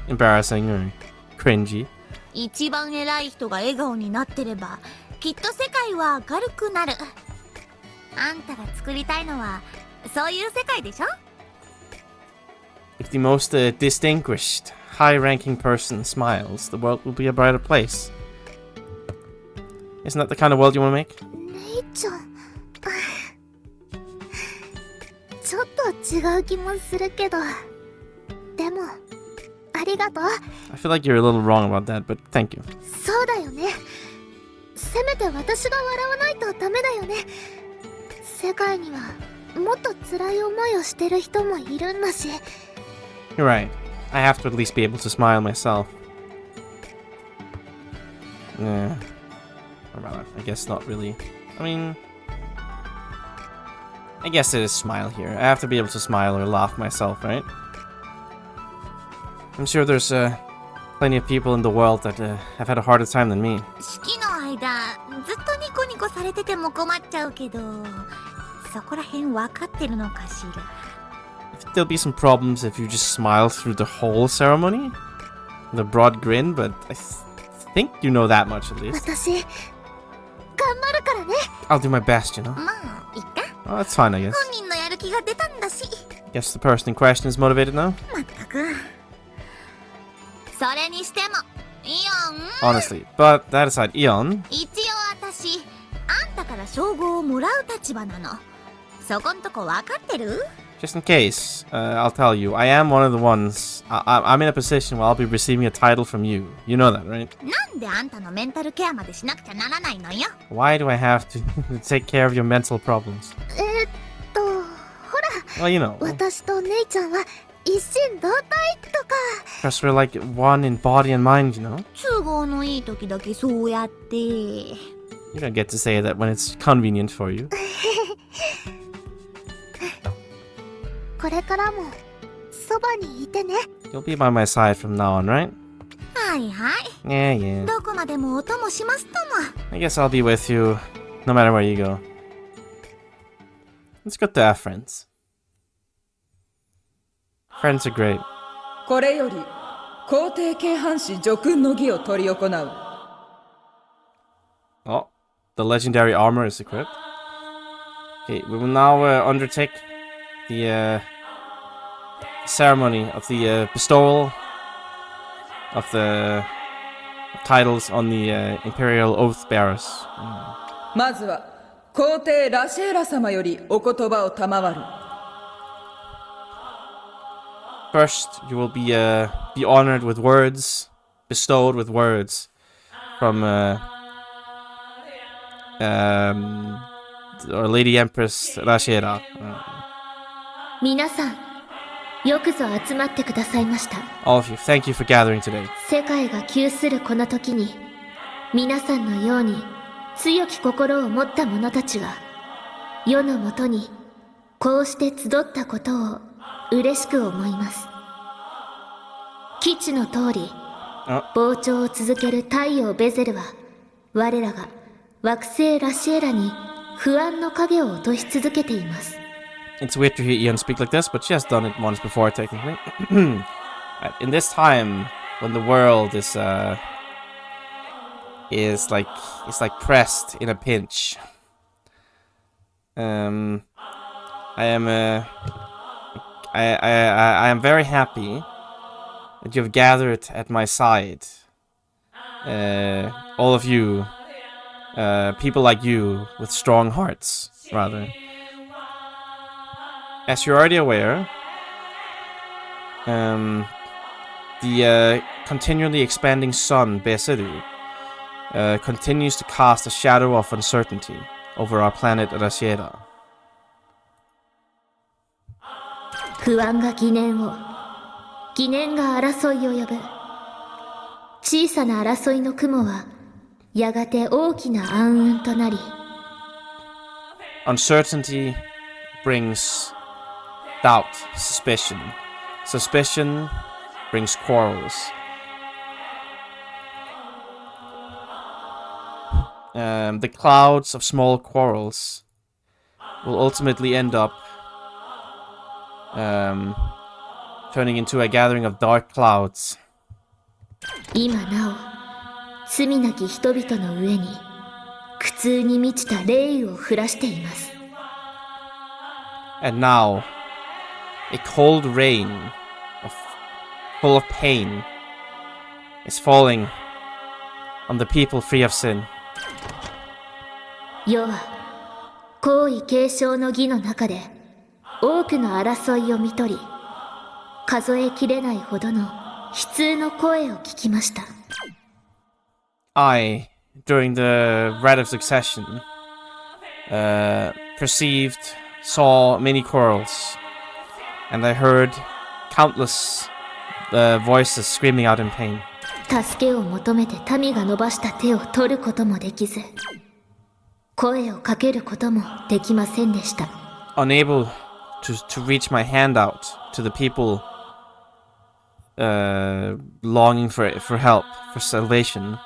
embarrassing or cringy. 一番偉い人が笑顔になってればきっと世界は明るくなる。あんたが作りたいのはそういう世界でしょ。 If the most distinguished, high-ranking person smiles, the world will be a brighter place. Isn't that the kind of world you want to make? 姉ちゃんちょっと違う気もするけど、でもありがとう。 I feel like you're a little wrong about that, but thank you. そうだよね。せめて私が笑わないとダメだよね。世界にはもっと辛い思いをしてる人もいるんだし。 You're right. I have to at least be able to smile myself. Yeah. Or rather, I guess not really. I mean, I guess it is smile here. I have to be able to smile or laugh myself, right? I'm sure there's plenty of people in the world that have had a harder time than me. 式の間ずっとニコニコされてても困っちゃうけど、そこら辺分かってるのかしら。 There'll be some problems if you just smile through the whole ceremony. The broad grin, but I think you know that much at least. 私頑張るからね。 I'll do my best, you know. まあいいか。 Oh, that's fine, I guess. 本人のやる気が出たんだし。 Guess the person in question is motivated now? まったく。それにしてもイオン。 Honestly. But that aside, Eon, 一応私あんたから称号をもらう立場なの。そこんとこ分かってる？ just in case, I'll tell you, I am one of the ones. I'm in a position where I'll be receiving a title from you. You know that, right? なんであんたのメンタルケアまでしなくちゃならないのよ。 Why do I have to take care of your mental problems? ほら、 Well, you know, 私と姉ちゃんは一心同体とか。 because we're like one in body and mind, you know? 都合のいい時だけそうやって。 You don't get to say that when it's convenient for you. これからもそばにいてね。 You'll be by my side from now on, right? はいはい。 Yeah, yeah. どこまでもお供しますとも。 I guess I'll be with you no matter where you go. Let's go to our friends. Friends are great. これより皇帝継範使叙勲の儀を執り行う。 Oh, the legendary armor is equipped. Okay, we will now undertake the ceremony of the bestowal of the titles on the Imperial Oath Bearers. まずは皇帝ラシェーラ様よりお言葉を賜る。 First, you will be honored with words, bestowed with words from Our Lady Empress Rashiera. 皆さん、よくぞ集まってくださいました。 All of you, thank you for gathering today. 世界が窮するこの時に、皆さんのように強き心を持った者たちが、世のもとにこうして集ったことを嬉しく思います。基地の通り、膨張を続ける太陽ベゼルは、我らが惑星ラシエラに不安の影を落とし続けています。 It's weird to hear Ian speak like this, but she has done it once before, technically. In this time, when the world is like pressed in a pinch, I am very happy that you have gathered at my side. All of you, people like you with strong hearts, rather. As you're already aware, the continually expanding sun, Beseru, continues to cast a shadow of uncertainty over our planet Rashiera. 不安が疑念を、疑念が争いを呼ぶ。小さな争いの雲は、やがて大きな暗雲となり、 Uncertainty brings doubt, suspicion. Suspicion brings quarrels. The clouds of small quarrels will ultimately end up turning into a gathering of dark clouds. 今なお、罪なき人々の上に、苦痛に満ちた霊雨を降らしています。 And now, a cold rain full of pain is falling on the people free of sin. 世は、皇位継承の儀の中で、多くの争いを見取り、数えきれないほどの悲痛の声を聞きました。 I, during the Rite of Succession, saw many quarrels, and I heard countless voices screaming out in pain. 助けを求めて民が伸ばした手を取ることもできず、声をかけることもできませんでした。 Unable to reach my hand out to the people longing for help, for salvation.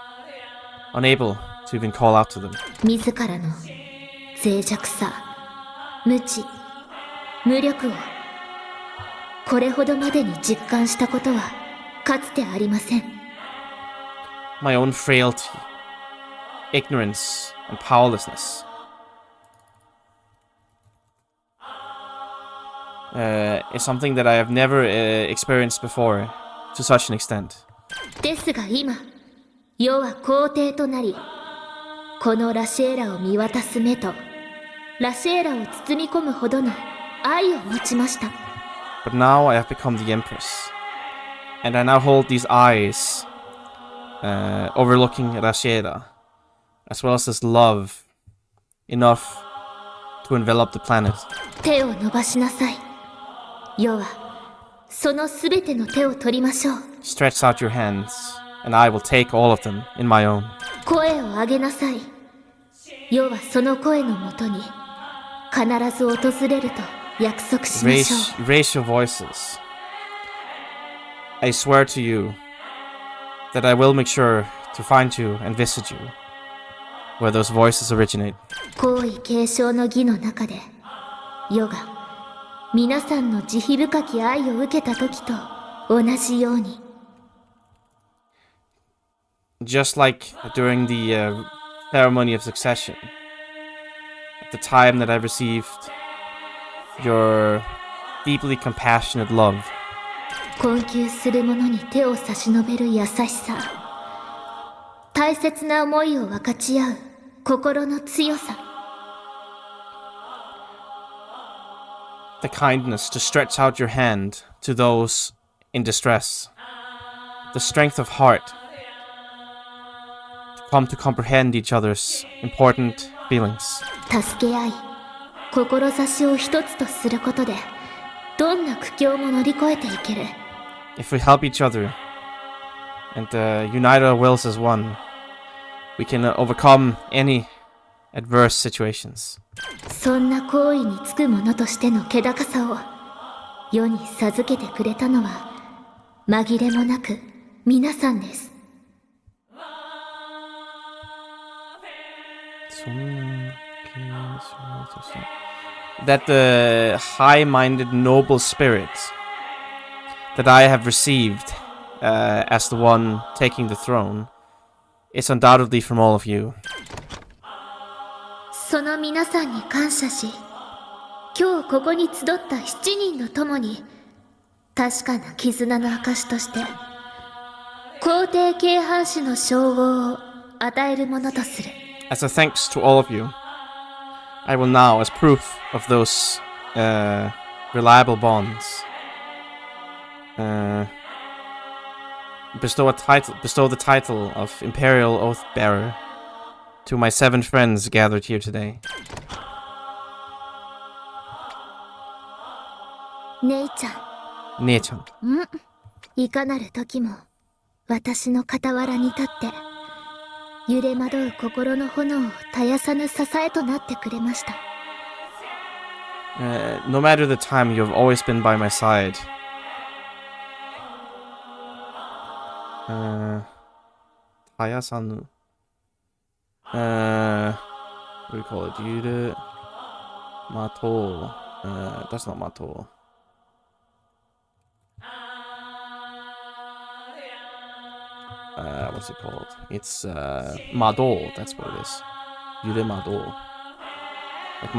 Unable to even call out to them. 自らの脆弱さ、無知、無力をこれほどまでに実感したことはかつてありません。 My own frailty, ignorance, and powerlessness. Is something that I have never experienced before to such an extent. ですが今、世は皇帝となり、このラシエラを見渡す目と、ラシエラを包み込むほどの愛を持ちました。 But now I have become the Empress, and I now hold these eyes overlooking Rashiera, as well as this love enough to envelop the planet. 手を伸ばしなさい。世は、そのすべての手を取りましょう。 Stretch out your hands, and I will take all of them in my own. 声を上げなさい。世はその声のもとに、必ず訪れると約束しましょう。 Raise your voices. I swear to you that I will make sure to find you and visit you where those voices originate. 皇位継承の儀の中で、世が皆さんの慈悲深き愛を受けた時と同じように。 Just like during the ceremony of succession, the time that I received your deeply compassionate love. 困窮する者に手を差し伸べる優しさ、大切な思いを分かち合う心の強さ。The kindness to stretch out your hand to those in distress. The strength of heart to come to comprehend each other's important feelings. 助け合い、志を一つとすることで、どんな苦境も乗り越えていける。If we help each other and unite our wills as one, we can overcome any adverse situations. そんな行為につく者としての気高さを世に授けてくれたのは紛れもなく皆さんです。That the high-minded noble spirit that I have received as the one taking the throne is undoubtedly from all of you. その皆さんに感謝し、今日ここに集った7人の友に確かな絆の証として皇帝軽藩士の称号を与えるものとする。As a thanks to all of you, I will now, as proof of those reliable bonds, bestow the title of Imperial Oath Bearer to my 7 friends gathered here today. 姉ちゃん。姉ちゃん。いかなる時も私の傍らに立って揺れ惑う心の炎を絶やさぬ支えとなってくれました。No matter the time, you have always been by my side. 絶やさぬ。what do you call it? 揺れまとう。that's not まとう。what's it called? It's Mado, that's what it is. Yure Mado. Like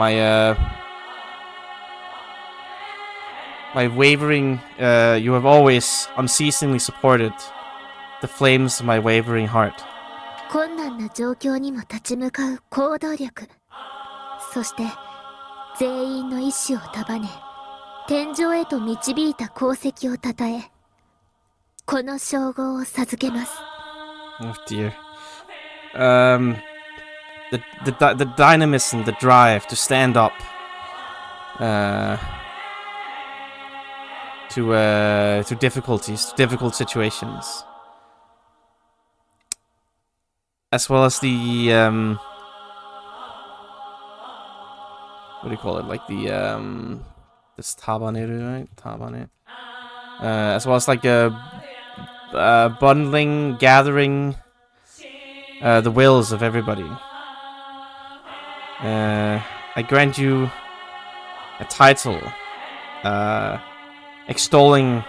my wavering, you have always unceasingly supported the flames of my wavering heart. 困難な状況にも立ち向かう行動力、そして全員の意志を束ね天井へと導いた功績をたたえ、この称号を授けます。Oh dear. The dynamism, the drive to stand up to difficulties, to difficult situations, as well as the what do you call it? Like the this tabaneru, right? Tabane. As well as like bundling, gathering the wills of everybody. I grant you a title, extolling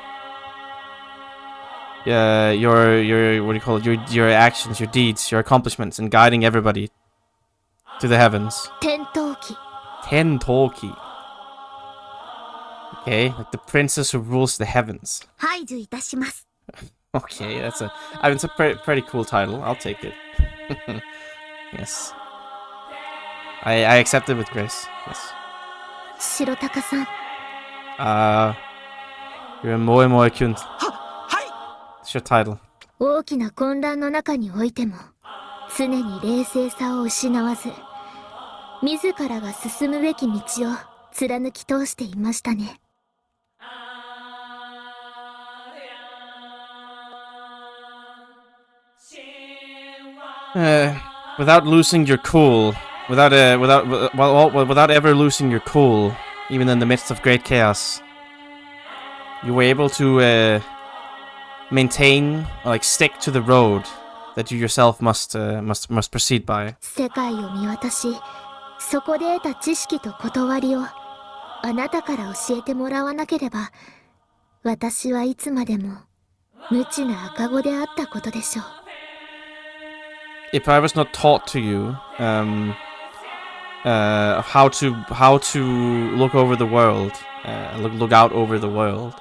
your what do you call it? Your actions, your deeds, your accomplishments, and guiding everybody to the heavens. Tentoki. Okay, like the princess who rules the heavens. Okay, it's a pretty cool title. I'll take it. Yes. I accept it with grace. Yes. Shirotaka-san. You're a Moe Kyun. It's your title. 大きな混乱の中においても常に冷静さを失わず、自らが進むべき道を貫き通していましたね。Without losing your cool, without ever losing your cool, even in the midst of great chaos, you were able to maintain, or like stick to the road that you yourself must proceed by. 世界を見渡し、そこで得た知識と断りをあなたから教えてもらわなければ、私はいつまでも無知な赤子であったことでしょう。If I was not taught to you, how to look over the world, look out over the world.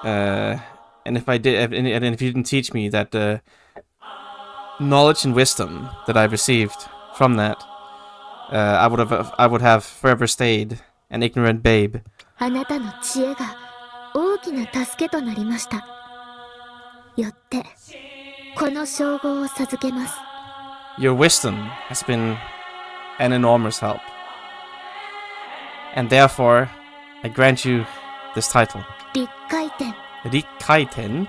And if I did, and if you didn't teach me that knowledge and wisdom that I've received from that, I would have forever stayed an ignorant babe. あなたの知恵が大きな助けとなりました。よってこの称号を授けます。 Your wisdom has been an enormous help, and therefore I grant you this title. 立回転 Rikkaiten.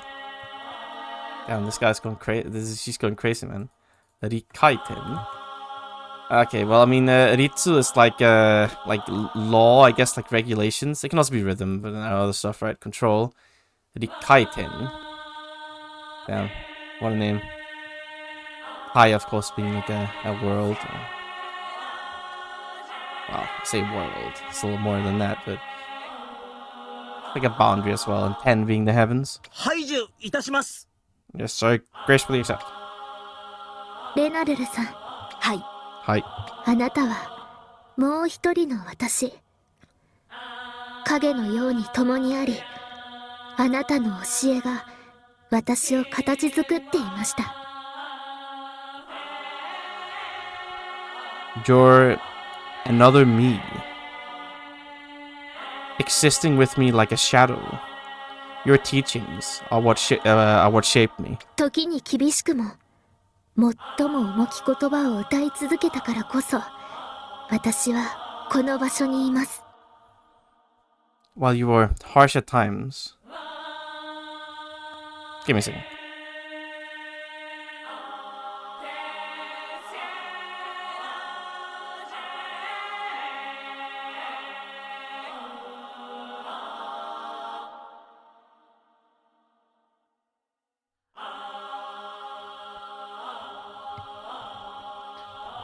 Damn, this guy's going crazy. She's going crazy, man. Rikkaiten. Okay, well, I mean, Ritsu is like law, I guess, like regulations. It can also be rhythm, but other stuff, right? Control. Rikkaiten. Damn, what a name. Kai, of course, being like a world. Well, I say world. It's a little more than that, but like a boundary as well, and 10 being the heavens. 排除いたします。 Yes, sir. Gracefully accept. レナルルさん、はい。はい。あなたはもう一人の私。影のように共にあり、あなたの教えが私を形作っていました。 You're another me, existing with me like a shadow. Your teachings are what shaped me. 時に厳しくも、最も重き言葉を歌い続けたからこそ、私はこの場所にいます。 While you were harsh at times. Give me a second.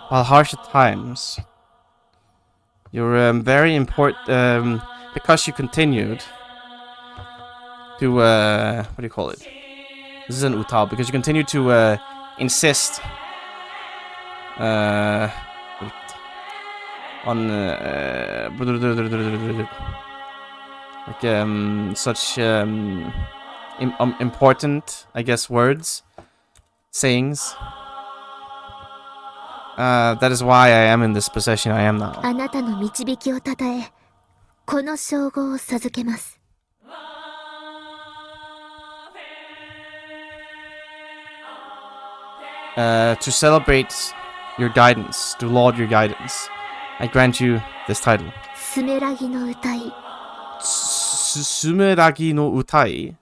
While harsh at times, you're very important because you continued to what do you call it? This is an utao because you continued to insist on like such important, I guess, words, sayings. That is why I am in this position I am now. あなたの導きをたたえ、この称号を授けます。 To celebrate your guidance, to laud your guidance, I grant you this title. スメラギの歌い。 Sumeragi no utai.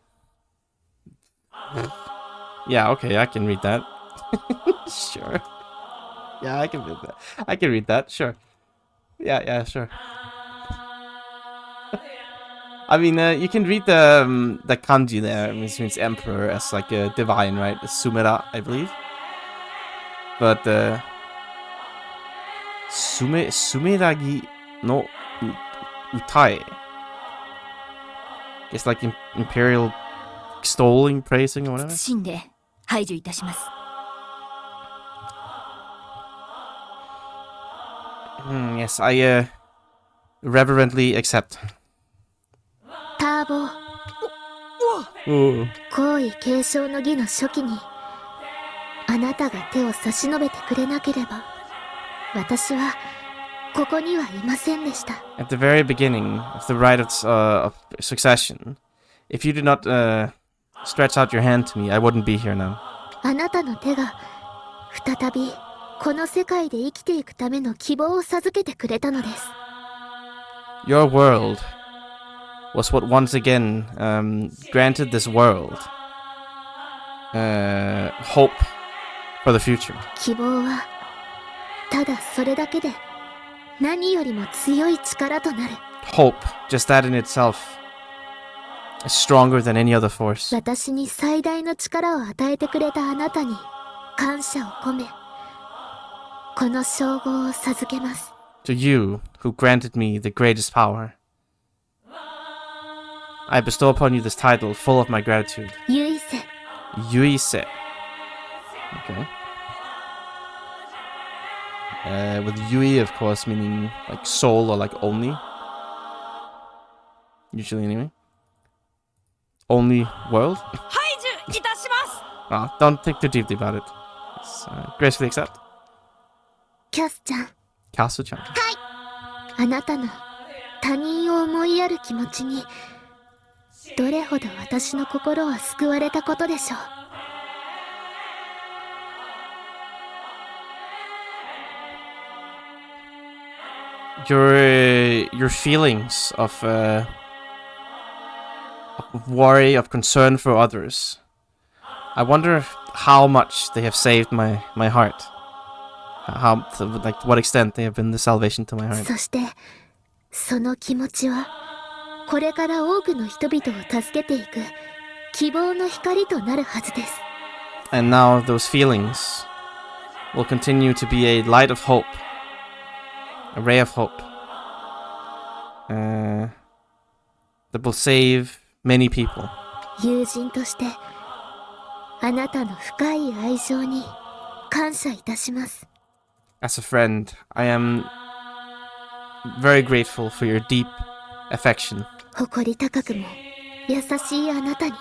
Yeah, okay, I can read that. Sure. Yeah, I can read that. I can read that, sure. Yeah, sure. I mean, you can read the kanji there, which means emperor, as like a divine, right? Sumera, I believe. But Sumeragi no utai. It's like imperial extolling, praising, or whatever. 謹んで排除いたします。 Yes, I reverently accept. ターボー。皇位継承の儀の初期に、あなたが手を差し伸べてくれなければ、私はここにはいませんでした。 At the very beginning of the rite of succession, if you did not stretch out your hand to me, I wouldn't be here now. あなたの手が再びこの世界で生きていくための希望を授けてくれたのです。 Your world was what once again granted this world hope for the future. 希望はただそれだけで何よりも強い力となる。 Hope, just that in itself, is stronger than any other force. 私に最大の力を与えてくれたあなたに感謝を込め、この称号を授けます。 To you, who granted me the greatest power, I bestow upon you this title full of my gratitude. ユイセ。 Yuise. Okay. With Yui, of course, meaning like soul or like only. Usually, anyway. Only world. Don't think too deeply about it. Just, gracefully accept. キャスちゃん、 Kasu-chan. あなたの他人を思いやる気持ちにどれほど私の心は救われたことでしょう。 Your feelings of worry, of concern for others. I wonder how much they have saved my heart. How, like, to what extent they have been the salvation to my heart. そしてその気持ちはこれから多くの人々を助けていく希望の光となるはずです。 And now those feelings will continue to be a light of hope, a ray of hope, that will save many people. 友人としてあなたの深い愛情に感謝いたします。 As a friend, I am very grateful for your deep affection. 誇り高くも優しいあなたに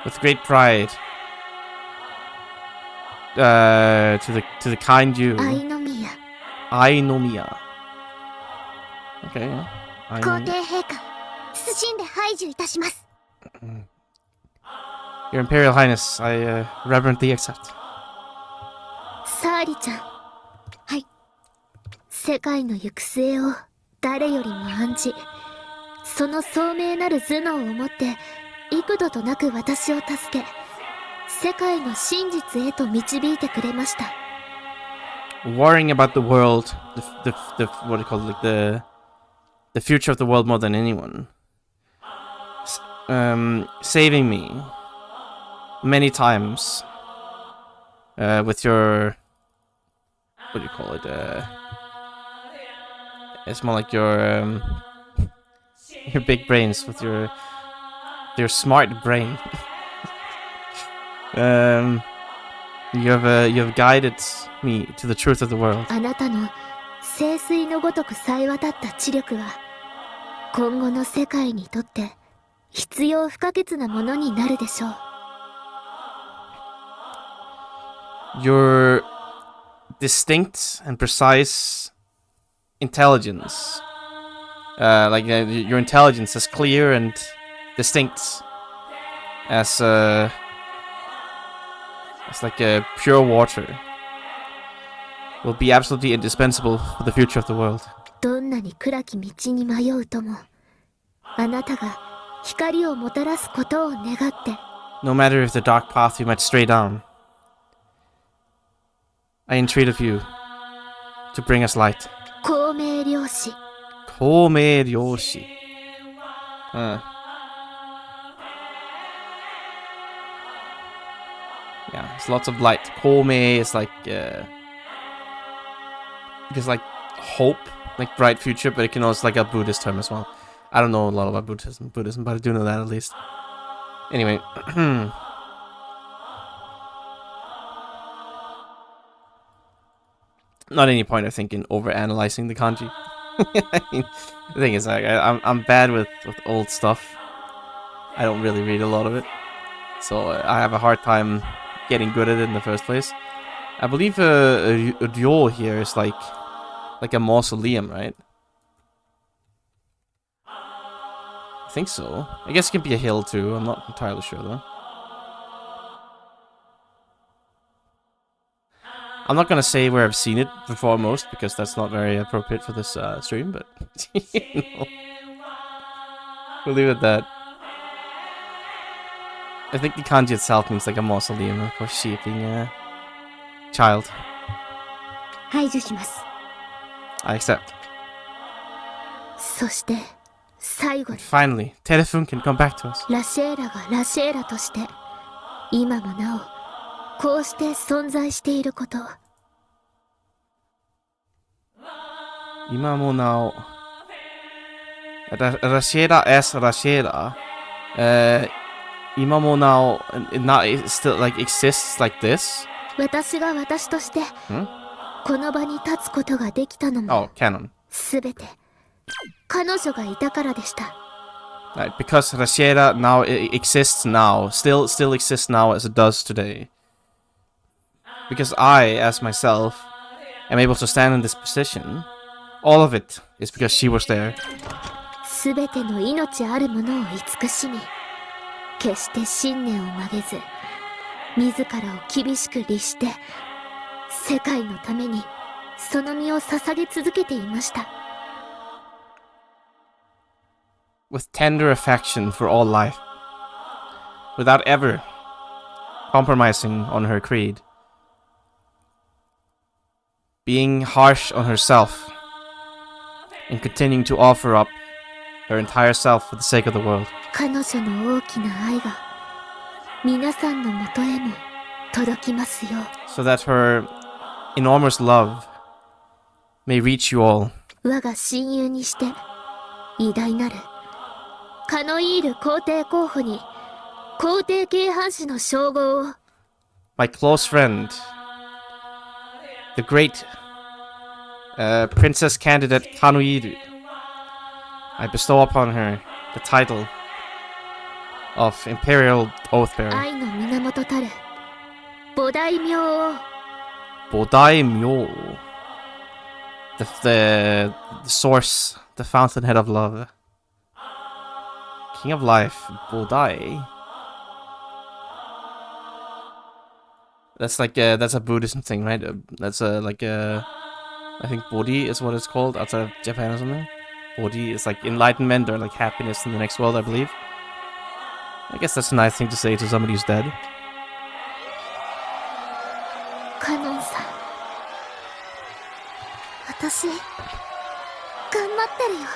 With great pride, to the kind you, 愛の宮 Ainomiya. Okay, yeah. 皇帝陛下謹んで拝受いたします。 Your Imperial Highness, I reverently accept. サーリちゃん、はい。世界の行く末を誰よりも案じ、その聡明なる頭脳をもって幾度となく私を助け、世界の真実へと導いてくれました。 Worrying about the world, the what do you call it, like the future of the world more than anyone. Saving me many times with your, what do you call it? It's more like your big brains, with your smart brain. You have guided me to the truth of the world. あなたの聖水のごとく冴え渡った知力は今後の世界にとって必要不可欠なものになるでしょう。 Your distinct and precise intelligence, your intelligence is clear and distinct as like a pure water, will be absolutely indispensable for the future of the world. どんなに暗き道に迷うとも、あなたが光をもたらすことを願って。 No matter if the dark path you might stray down, I entreat of you to bring us light. 光明良師。光明良師。Yeah, there's lots of light. Kome is like, it's like hope, like bright future, but it can also like a Buddhist term as well. I don't know a lot about Buddhism, but I do know that at least. Anyway. Not any point, I think, in over-analyzing the kanji. I mean, the thing is, like, I'm bad with old stuff. I don't really read a lot of it. So I have a hard time getting good at it in the first place. I believe a ryo here is like a mausoleum, right? I think so. I guess it can be a hill too. I'm not entirely sure though. I'm not gonna say where I've seen it before most, because that's not very appropriate for this stream, but you know, we'll leave it at that. I think the kanji itself means like a mausoleum, of course, shaping a child. 排除します。 I accept. そして最後に Finally, Telefun can come back to us. ラシェーラがラシェーラとして今もなおこうして存在していること。 今もなお Rasheda es Rasheda. 今もなお it still like exists like this. 私が私としてこの場に立つことができたの Oh, も canon. すべて彼女がいたからでした。 Right, because Rashiera now exists now, still exists now as it does today. Because I, as myself, am able to stand in this position. All of it is because she was there. すべての命あるものを慈しみ、決して信念を曲げず、自らを厳しく律して、世界のためにその身を捧げ続けていました。With tender affection for all life, without ever compromising on her creed, being harsh on herself, and continuing to offer up her entire self for the sake of the world. 彼女の大きな愛が皆さんのもとへも届きますよう。 So that her enormous love may reach you all. 我が親友にして偉大なるカノイール皇帝候補に皇帝継反士の称号を My close friend, the great princess candidate Kanuiru, I bestow upon her the title of Imperial Oathbearer. 愛の源たる菩提名を Bodaimyo, the source, the fountainhead of love. King of life, Bodai. That's like that's a Buddhism thing, right? That's I think Bodhi is what it's called outside of Japan or something. Bodhi is like enlightenment or like happiness in the next world, I believe. I guess that's a nice thing to say to somebody who's dead. カノンさん、私頑張ってるよ。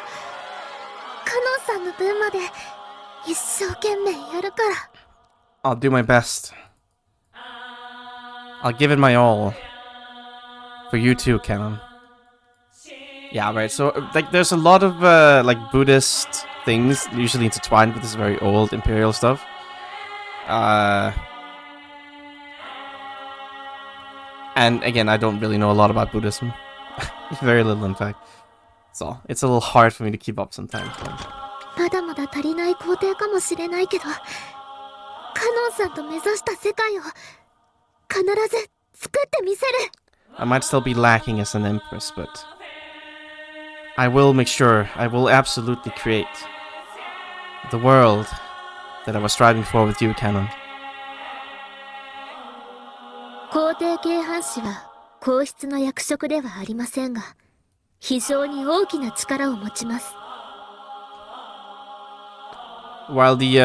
カノンさんの分まで一生懸命やるから。 I'll do my best. I'll give it my all. For you too, Canon. Yeah, right. So, like, there's a lot of, like, Buddhist things usually intertwined with this very old imperial stuff. And again, I don't really know a lot about Buddhism. Very little, in fact. So, it's a little hard for me to keep up sometimes. まだまだ足りない皇帝かもしれないけど、カノンさんと目指した世界を必ず作ってみせる。 I might still be lacking as an empress, but I will make sure, I will absolutely create the world that I was striving for with you, Canon. 皇帝継反士は皇室の役職ではありませんが、非常に大きな力を持ちます。 While the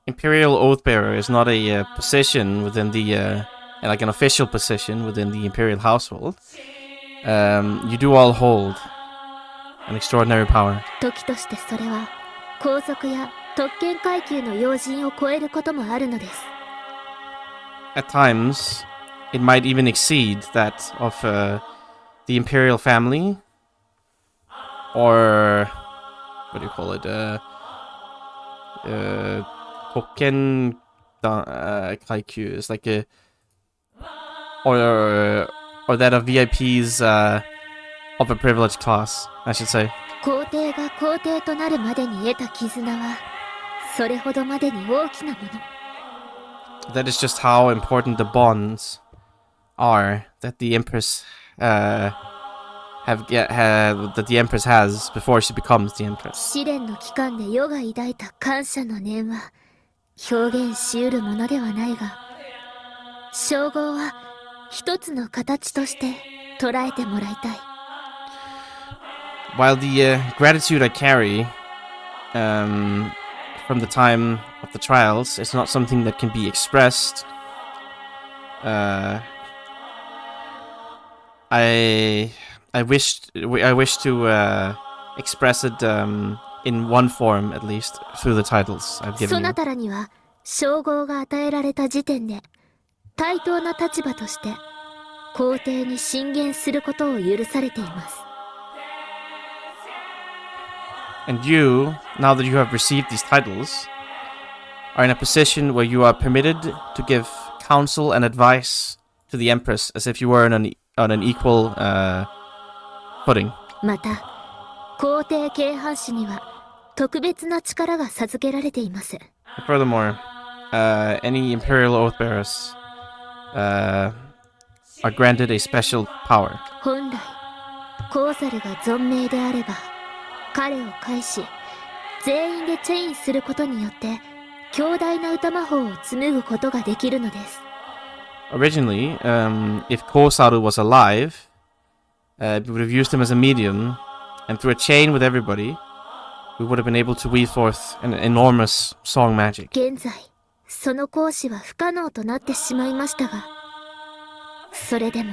Imperial Oathbearer is not a position within the like an official position within the Imperial household, you do all hold an extraordinary power. 時としてそれは皇族や特権階級の要人を超えることもあるのです。 At times, it might even exceed that of the Imperial family, or what do you call it? Token Kaikyu is like a or that of VIPs of a privileged class, I should say. 皇帝が皇帝となるまでに得た絆はそれほどまでに大きなもの。 That is just how important the bonds are that the Empress that the Empress has before she becomes the Empress. 試練の期間で世が抱いた感謝の念は表現し得るものではないが、称号は一つの形として捉えてもらいたい。 While the gratitude I carry from the time of the trials is not something that can be expressed, I wish to express it in one form at least through the titles I've given そ you. なたらには称号が与えられた時点で対等な立場として皇帝に進言することを許されています。 And you, now that you have received these titles, are in a position where you are permitted to give counsel and advice to the Empress as if you were on an equal footing. また皇帝軽藩士には特別な力が授けられています。 Furthermore, any Imperial Oath Bearers are granted a special power. 本来コーザルが存命であれば彼を介し全員でチェインすることによって強大な歌魔法を紡ぐことができるのです。 Originally, if Kosaru was alive, we would have used him as a medium, and through a chain with everybody, we would have been able to weave forth an enormous song magic. 現在その行使は不可能となってしまいましたが、それでも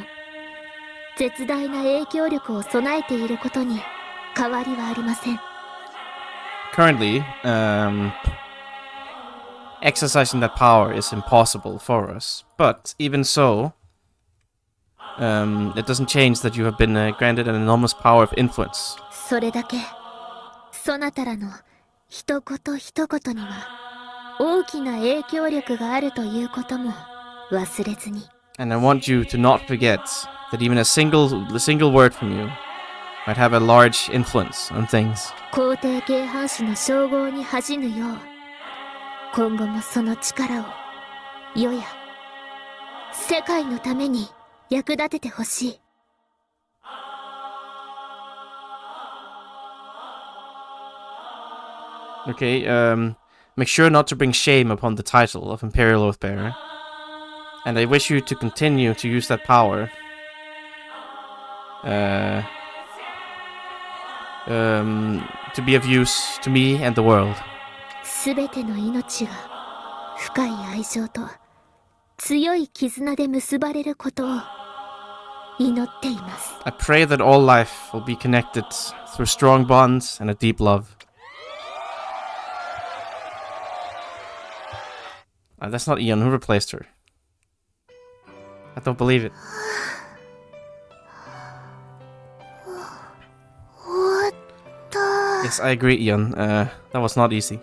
絶大な影響力を備えていることに変わりはありません。 Currently, exercising that power is impossible for us, but even so, it doesn't change that you have been granted an enormous power of influence. それだけそなたらの一言一言には大きな影響力があるということも忘れずに。 And I want you to not forget that even a single word from you might have a large influence on things. 皇帝軽藩士の称号に恥じぬよう、今後もその力を世や世界のために役立ててほしい。 Okay, make sure not to bring shame upon the title of Imperial Oathbearer. And I wish you to continue to use that power. To be of use to me and the world. すべての命が深い愛情と強い絆で結ばれることを祈っています。 I pray that all life will be connected through strong bonds and a deep love. That's not Ian. Who replaced her? I don't believe it. Yes, I agree, Ian. That was not easy.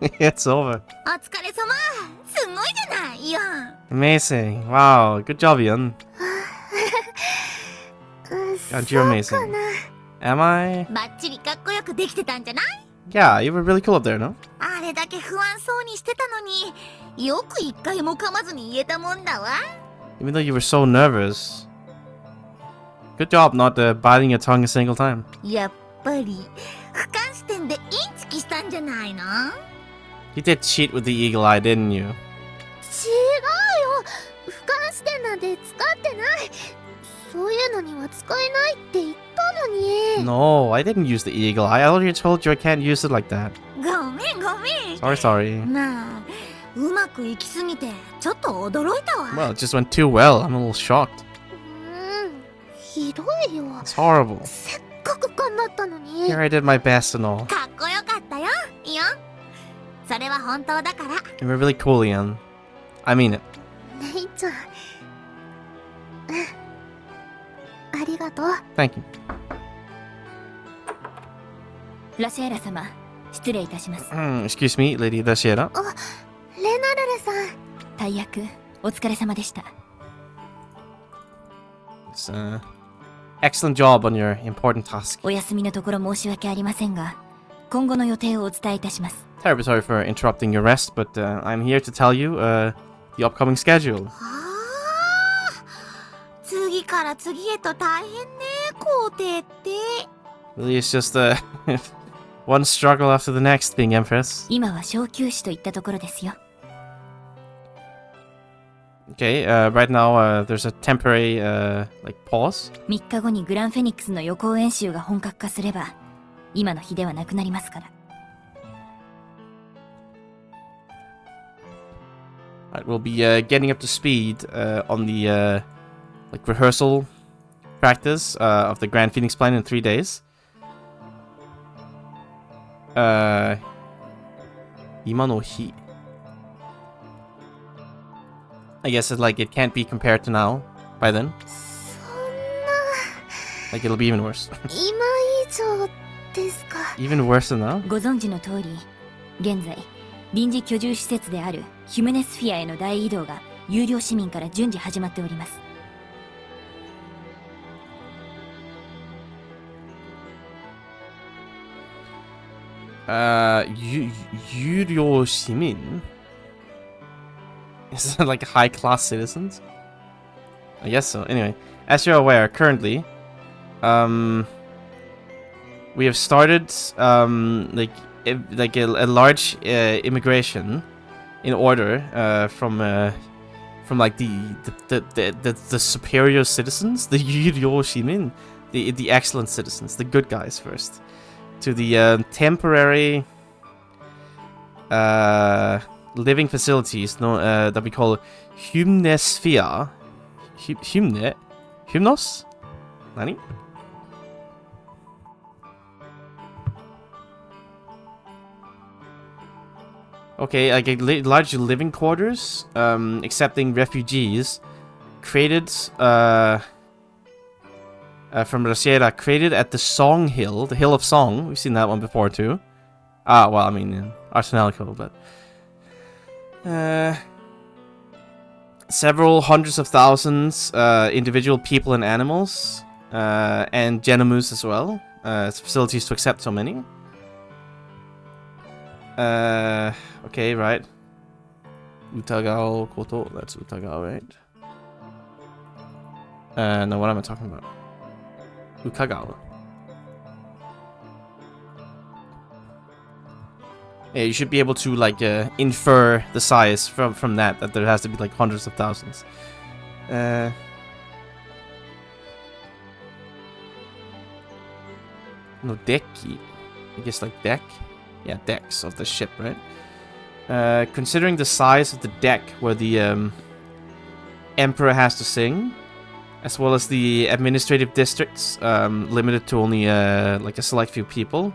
It's over. お疲れ様。すごいじゃない、イオン。 Amazing. Wow. Good job, Ian. And you're amazing. Am I? バッチリかっこよくできてたんじゃない？ Yeah, you were really cool up there, no? あれだけ不安そうにしてたのによく一回も噛まずに言えたもんだわ。 Even though you were so nervous. Good job not biting your tongue a single time. やっぱり俯瞰視点でインチキしたんじゃないの？ You did cheat with the eagle eye, didn't you? 違うよ、俯瞰視点なんて使ってない。そういうのには使えないって言ったのに。 No, I didn't use the eagle eye. I already told you I can't use it like that. ごめんごめん。 Sorry. まあうまくいきすぎてちょっと驚いたわ。 Well, it just went too well. I'm a little shocked. ひどいよ。 It's horrible. せっかく頑張ったのに。 Here I did my best and all. かっこよかったよ、イオン。それは本当だから。 You were really cool, Ian. I mean it. レイちゃん、ありがとう。 Thank you. ラシェーラ様、失礼いたします。 Excuse me, Lady Dashiera. レナルルさん。大役お疲れ様でした。 It's, excellent job on your important task. お休みのところ申し訳ありませんが、今後の予定をお伝えいたします。 Terribly sorry for interrupting your rest, but I'm here to tell you the upcoming schedule. 次から次へと大変ね、皇帝って。 Really, it's just one struggle after the next being Empress. 今は小休止といったところですよ。 Okay, right now there's a temporary like pause. 3日後にグランフェニックスの予行演習が本格化すれば、今の日ではなくなりますから。 Right, we'll be getting up to speed on the like rehearsal practice of the Grand Phoenix Plan in 3 days. 今の日 I guess it can't be compared to now by then. そんな。 Like it'll be even worse. 今以上ですか。 Even worse than now? ご存知の通り、現在臨時居住施設であるヒュメネスフィアへの大移動が有料市民から順次始まっております。有料市民? Is that like high-class citizens? I guess so. Anyway, as you're aware, currently, we have started like a large immigration in order from like the superior citizens, the Yuryo Shimin, the excellent citizens, the good guys first, to the temporary living facilities that we call Hymnosphere. Hymnos? Nani? Okay, like large living quarters, accepting refugees, created from Rasiera, created at the Song Hill, the Hill of Song. We've seen that one before too. Well, I mean, Arsenalico, but several hundreds of thousands individual people and animals, and Genomus as well. Facilities to accept so many. Okay, right. Utagao Koto, that's Utagao, right? No, what am I talking about? Ukagao. Yeah, you should be able to, like, infer the size from that there has to be, like, hundreds of thousands. No, deki. I guess, like, deck? Yeah, decks of the ship, right? Considering the size of the deck where the Emperor has to sing, as well as the administrative districts, limited to only like a select few people,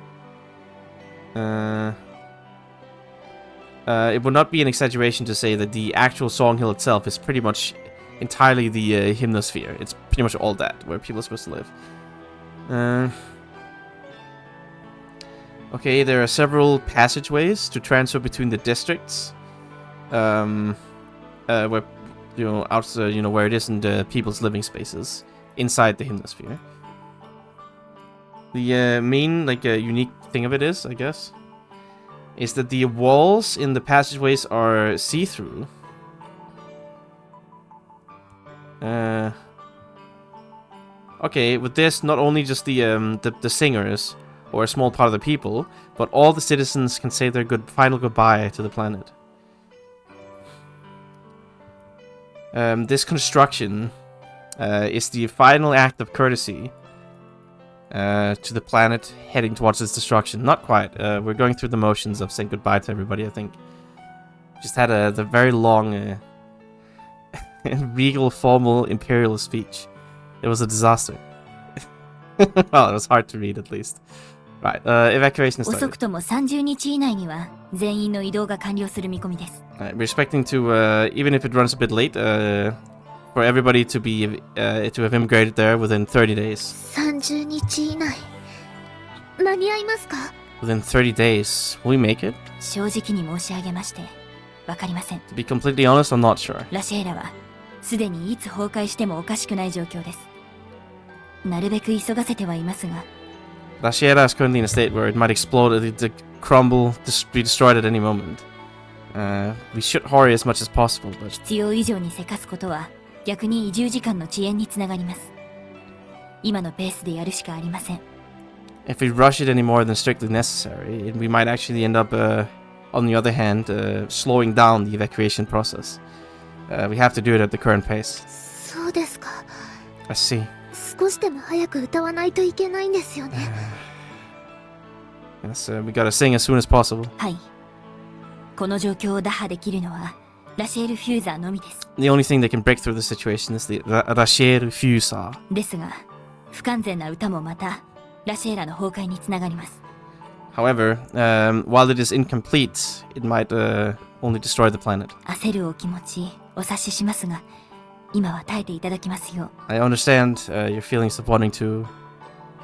it would not be an exaggeration to say that the actual Song Hill itself is pretty much entirely the Hymnosphere. It's pretty much all that, where people are supposed to live. Okay, there are several passageways to transfer between the districts, where outside, where it isn't people's living spaces inside the Hymnosphere. The main, like, unique thing of it is, I guess, is that the walls in the passageways are see-through. Okay, with this, not only just the singers or a small part of the people, but all the citizens can say their final goodbye to the planet. This construction is the final act of courtesy to the planet heading towards its destruction. Not quite. We're going through the motions of saying goodbye to everybody, I think. Just had the very long, regal, formal, imperialist speech. It was a disaster. Well, it was hard to read, at least. Right, evacuation is started. 遅くとも30日以内には全員の移動が完了する見込みです。We're expecting to, even if it runs a bit late, for everybody to have immigrated there within 30 days. 30日以内間に合いますか？ Within 30 days, will we make it? 正直に申し上げましてわかりません。 To be completely honest, I'm not sure. ラシェーラはすでにいつ崩壊してもおかしくない状況です。なるべく急がせてはいますが。La Sierra is currently in a state where it might explode, crumble, be destroyed at any moment. We should hurry as much as possible, but... 必要以上にせかすことは逆に移住時間の遅延につながります。今のペースでやるしかありません。If we rush it any more than strictly necessary, we might actually end up, on the other hand, slowing down the evacuation process. We have to do it at the current pace. そうですか。I see. 少しでも早く歌わないといけないんですよね。Yes, we gotta sing as soon as possible. はい。この状況を打破できるのはラシェール・フューザーのみです。The only thing that can break through the situation is the Rachel Fusa. ですが、不完全な歌もまたラシェーラの崩壊につながります。However, while it is incomplete, it might only destroy the planet. 焦るお気持ちお察ししますが、今は耐えていただきますよ。I understand your feelings of wanting to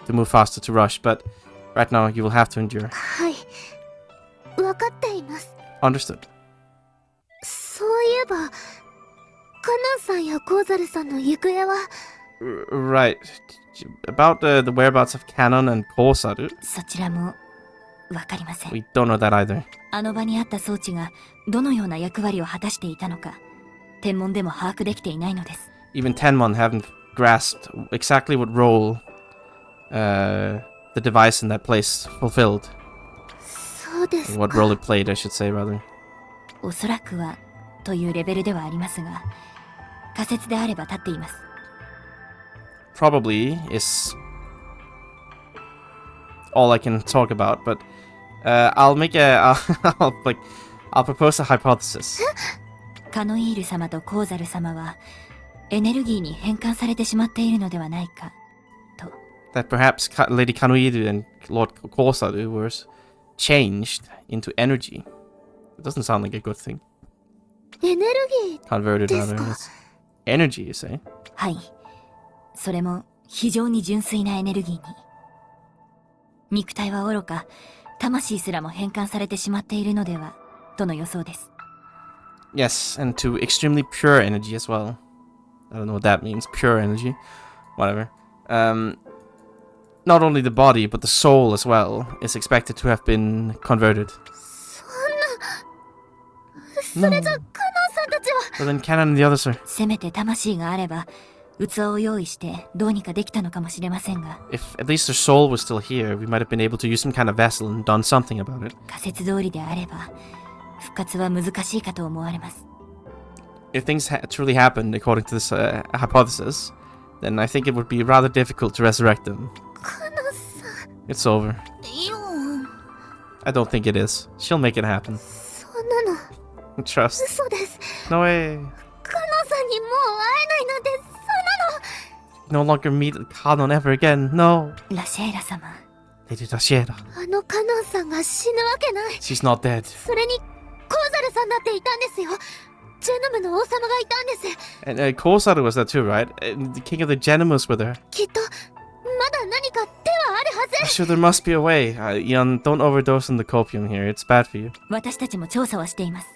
move faster, to rush, but right now you will have to endure. はい、分かっています。Understood. そういえばカナンさんやコウザルさんの行方は Right. About the whereabouts of Canon and Kosaru? そちらもわかりません。 We don't know that either. あの場にあった装置がどのような役割を果たしていたのか、天文でも把握できていないのです。Even Tenmon haven't grasped exactly what role the device in that place fulfilled. そうです What か role it played, I should say, rather. おそらくはというレベルではありますが、仮説であれば立っています。Probably is all I can talk about, but I'll make I'll propose a hypothesis. カノイール様とコウザル様はエネルギーに変換されてしまっているのではないかと。 That perhaps Lady Kanoiru and Lord Kosaru were changed into energy. It doesn't sound like a good thing. エネルギー Converted, です rather. か Yes. Energy, you say? はい。それも非常に純粋なエネルギーに。肉体は愚か、魂すらも変換されてしまっているのではとの予想です。 Yes, and to extremely pure energy as well. I don't know what that means. Pure energy. Whatever. Not only the body, but the soul as well is expected to have been converted. それじゃカナンさんたちは But then Canon and the others are... せめて魂があれば器を用意してどうにかできたのかもしれませんが、 If at least their soul was still here, we might have been able to use some kind of vessel and done something about it. 仮説通りであれば復活は難しいかと思われます。 If things truly happened according to this hypothesis, then I think it would be rather difficult to resurrect them. カナンさん It's over. よ I don't think it is. She'll make it happen. そんなの Trust. 嘘です。 No way. カナンさんにもう会えないなんてそんなの No longer meet Canon ever again. No. ラシェイラ様、 Lady Dashiera. あのカナンさんが死ぬわけない。 She's not dead. それにコウザルさんだっていたんですよ。ジェノムの王様がいたんです。 And Kosaru was there too, right? The king of the Genimus were there. きっとまだ何か手はあるはず。 Sure, there must be a way. Ian, don't overdose on the copium here. It's bad for you. 私たちも調査はしています。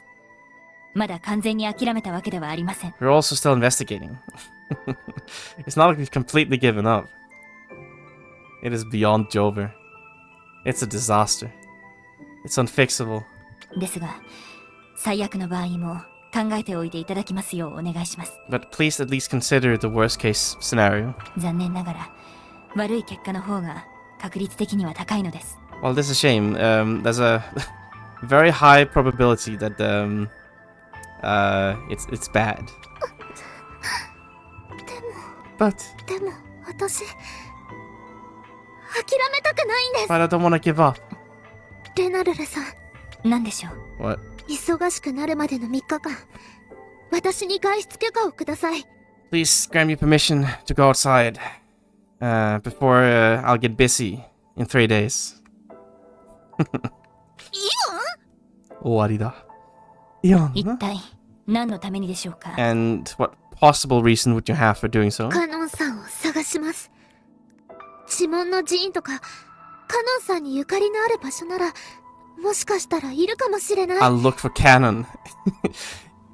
まだ完全に諦めたわけではありません。 We're also still investigating. It's not like we've completely given up. It is beyond Jover. It's a disaster. It's unfixable. ですが、最悪の場合も考えておいていただきますようお願いします。 But please at least consider the worst case scenario. 残念ながら悪い結果の方が確率的には高いのです。 Well, this is a shame. There's a very high probability that it's bad. But でも私諦めたくないんです。 I don't want to give up. レナルルさん、何でしょう。 What? 忙しくなるまでの3日間、私に外出許可をください。 Please grant me permission to go outside before I'll get busy in 3 days. 終わりだ。Ian? 一体何のためにでしょうか。 And what possible reason would you have for doing so? カノンさんを探します。指紋の寺院とか、カノンさんにゆかりのある場所なら、もしかしたらいるかもしれない。 I'll look for Canon.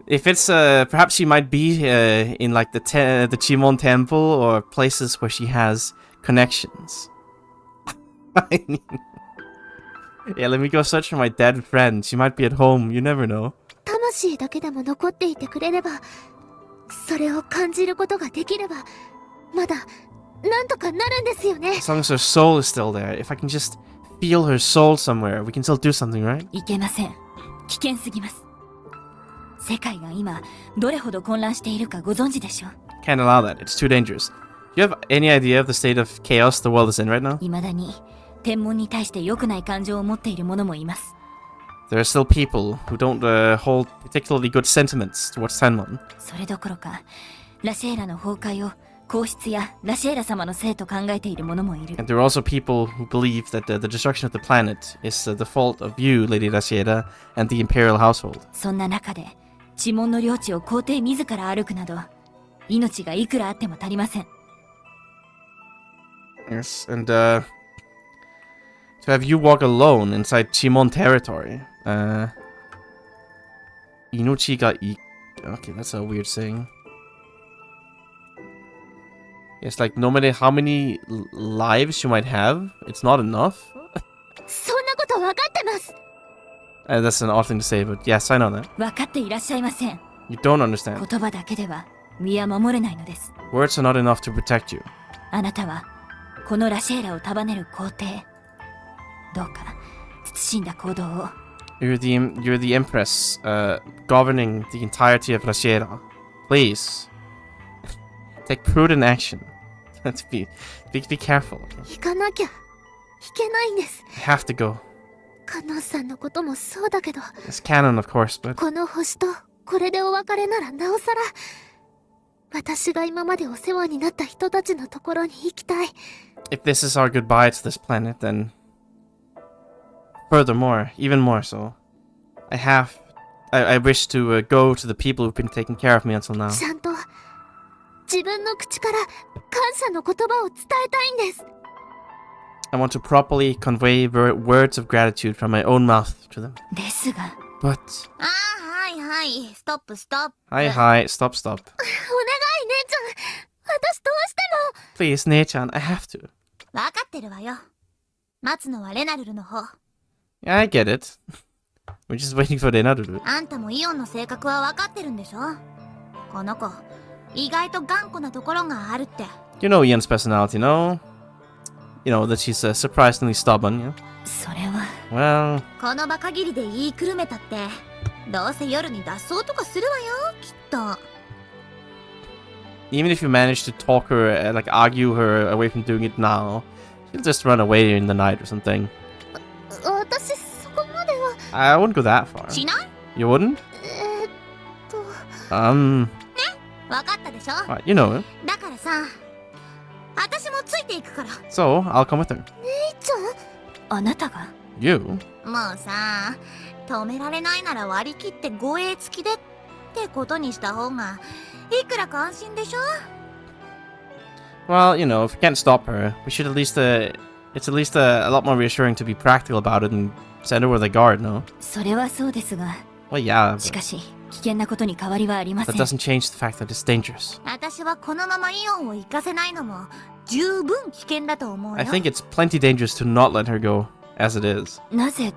If it's perhaps she might be in like the Chimon temple or places where she has connections. I mean, yeah, let me go search for my dead friend. She might be at home. You never know. 魂だけでも残っていてくれれば、それを感じることができれば、まだなんとかなるんですよね。 As long as her soul is still there, if I can just feel her soul somewhere, we can still do something, right? いけません。危険すぎます。世界が今どれほど混乱しているかご存知でしょう。 Can't allow that. It's too dangerous. Do you have any idea of the state of chaos the world is in right now? 未だに天文に対して良くない感情を持っている者もいます。 There are still people who don't hold particularly good sentiments towards Tenmon. それどころか、ラシェーラの崩壊を皇室やラシェーラ様のせいと考えている者もいる。 And there are also people who believe that the destruction of the planet is the fault of you, Lady Rashieda, and the imperial household. そんな中で、地門の領地を皇帝自ら歩くなど、命がいくらあっても足りません。 Yes, and to have you walk alone inside Chimon territory. Inochi ga I... Okay, that's a weird saying. It's like no matter how many lives you might have, it's not enough. そんなこと分かってます。 That's an odd thing to say, but yes, I know that. 分かっていらっしゃいません。 You don't understand. 言葉だけでは身は守れないのです。 Words are not enough to protect you. あなたはこのラシェーラを束ねる皇帝。どうか慎んだ行動を。 You're the empress, governing the entirety of La Sierra. Please, take prudent action. be careful. 行かなきゃいけないんです。 I have to go. カノンさんのこともそうだけど、 It's canon, of course, but この星とこれでお別れならなおさら、私が今までお世話になった人たちのところに行きたい。 if this is our goodbye to this planet, then furthermore, even more so, I wish to go to the people who've been taking care of me until now. ちゃんと自分の口から感謝の言葉を伝えたいんです。 I want to properly convey words of gratitude from my own mouth to them. ですが But ああ、はいはい。ストップストップ。hi, stop. お願い姉ちゃん、私どうしても。 Please, Nechan, I have to. わかってるわよ。待つのはレナルルの方。 Yeah, I get it. We're just waiting for Renaruru. あんたもイオンの性格はわかってるんでしょ。この子、意外と頑固なところがあるって。 You know Ian's personality, no? You know that she's surprisingly stubborn, yeah? それは Well, この場限りで言いくるめたって、どうせ夜に脱走とかするわよ、きっと。 even if you manage to talk her, like argue her away from doing it now, she'll just run away in the night or something. 私そこまでは。 I wouldn't go that far. しない？ You wouldn't? わかったでしょ。 Right, you know it. だからさ、私もついていくから。 So, I'll come with her. 姉ちゃん、あなたが You? もうさ、止められないなら割り切って護衛付きでってことにした方がいくらか安心でしょ。 Well, you know, if we can't stop her, we should at least, it's at least a lot more reassuring to be practical about it and send her with a guard, no? それはそうですが Well, yeah, し but かし危険なことに変わりはありませ that ん。 doesn't change the fact that it's dangerous. 私はこのままイオンを行かせないのも十分危険だと思うよ。 I think it's plenty dangerous to not let her go, as it is. なぜ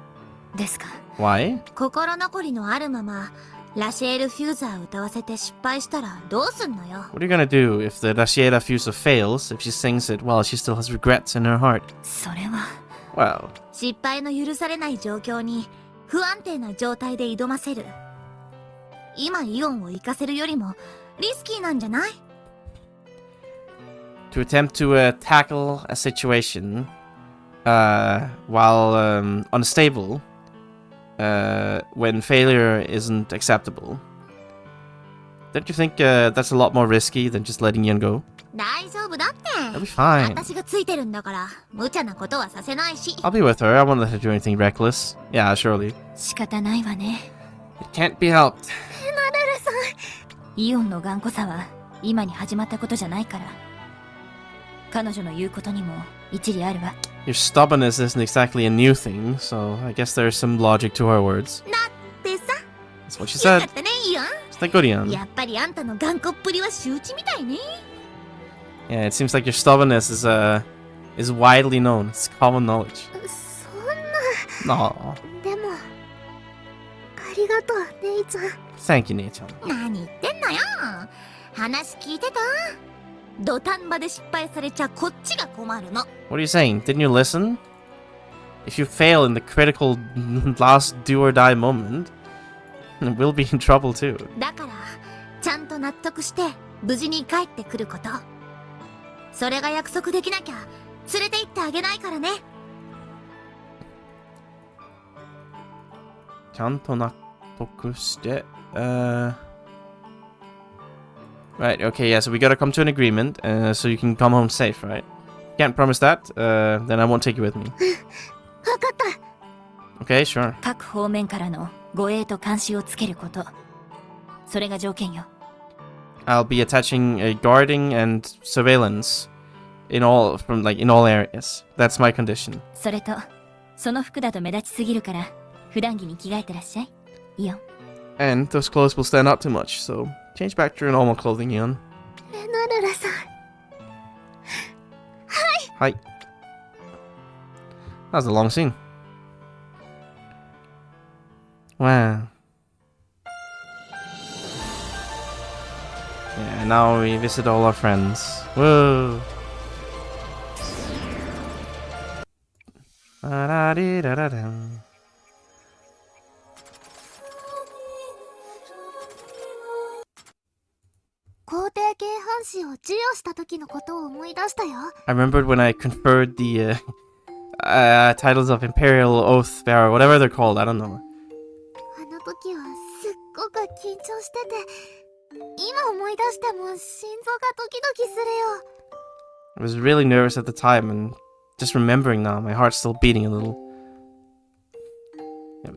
ですか？ Why? 心残りのあるままラシェールフューザー歌わせて失敗したらどうすんのよ。 What are you gonna do if the Rashiera Fusa fails, if she sings it while she still has regrets in her heart? それは Well, 失敗の許されない状況に不安定な状態で挑ませる。今イオンを行かせるよりもリスキーなんじゃない？ to attempt to tackle a situation while unstable, when failure isn't acceptable. Don't you think that's a lot more risky than just letting Ian go? 大丈夫だって。 I'll be fine. 私がついてるんだから無茶なことはさせないし。 I'll be with her. I won't let her do anything reckless. Yeah, surely. 仕方ないわね。 It can't be helped. イオンの頑固さは今に始まったことじゃないから。彼女の言うことにも一理あるわ。 Your stubbornness isn't exactly a new thing, so I guess there's some logic to her words. だってさ、 That's what she よ said. かったねイオン。 It's like good, Ian. やっぱりあんたの頑固っぷりは周知みたいね。 Yeah, it seems like your stubbornness is widely known. It's common knowledge. そんな。 No. でもありがとう姉ちゃん。 Thank you, Nechan. 何言ってんのよ。話聞いてた？土壇場で失敗されちゃこっちが困るの。 What are you saying? Didn't you listen? If you fail in the critical last do or die moment, we'll be in trouble too. だからちゃんと納得して無事に帰ってくること。それが約束できなきゃ連れて行ってあげないからね。ちゃんと納得して、Right, okay, yeah, so we gotta come to an agreement, so you can come home safe, right? Can't promise that, then I won't take you with me. わかった。 Okay, sure. 各方面からの護衛と監視をつけること。それが条件よ。 I'll be attaching a guarding and surveillance in all areas. That's my condition. それと、その服だと目立ちすぎるから、普段着に着替えてらっしゃい。イオン。 And those clothes will stand out too much, so change back to your normal clothing, Ian. レナルラさん、Hi. That was a long scene. Wow. Yeah, now we visit all our friends. Whoa. Da-da-dee-da-da-dum. 皇帝系藩士を授与した時のことを思い出したよ。 I remembered when I conferred the titles of Imperial Oath Bearer, whatever they're called, I don't know. あの時はすっごく緊張してて、今思い出しても心臓がドキドキするよ。 I was really nervous at the time, and just remembering now, my heart's still beating a little.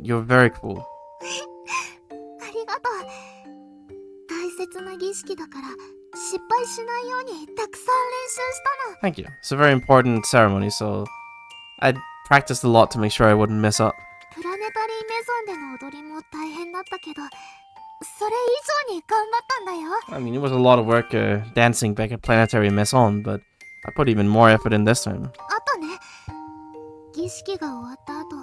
You're very cool. ありがとう。大切な儀式だから失敗しないようにたくさん練習したの。 Thank you. It's a very important ceremony, so I practiced a lot to make sure I wouldn't mess up. プラネタリーメゾンでの踊りも大変だったけど、それ以上に頑張ったんだよ。 I mean, it was a lot of work dancing back at Planetary Maison, but I put even more effort in this time. あとね、儀式が終わった後、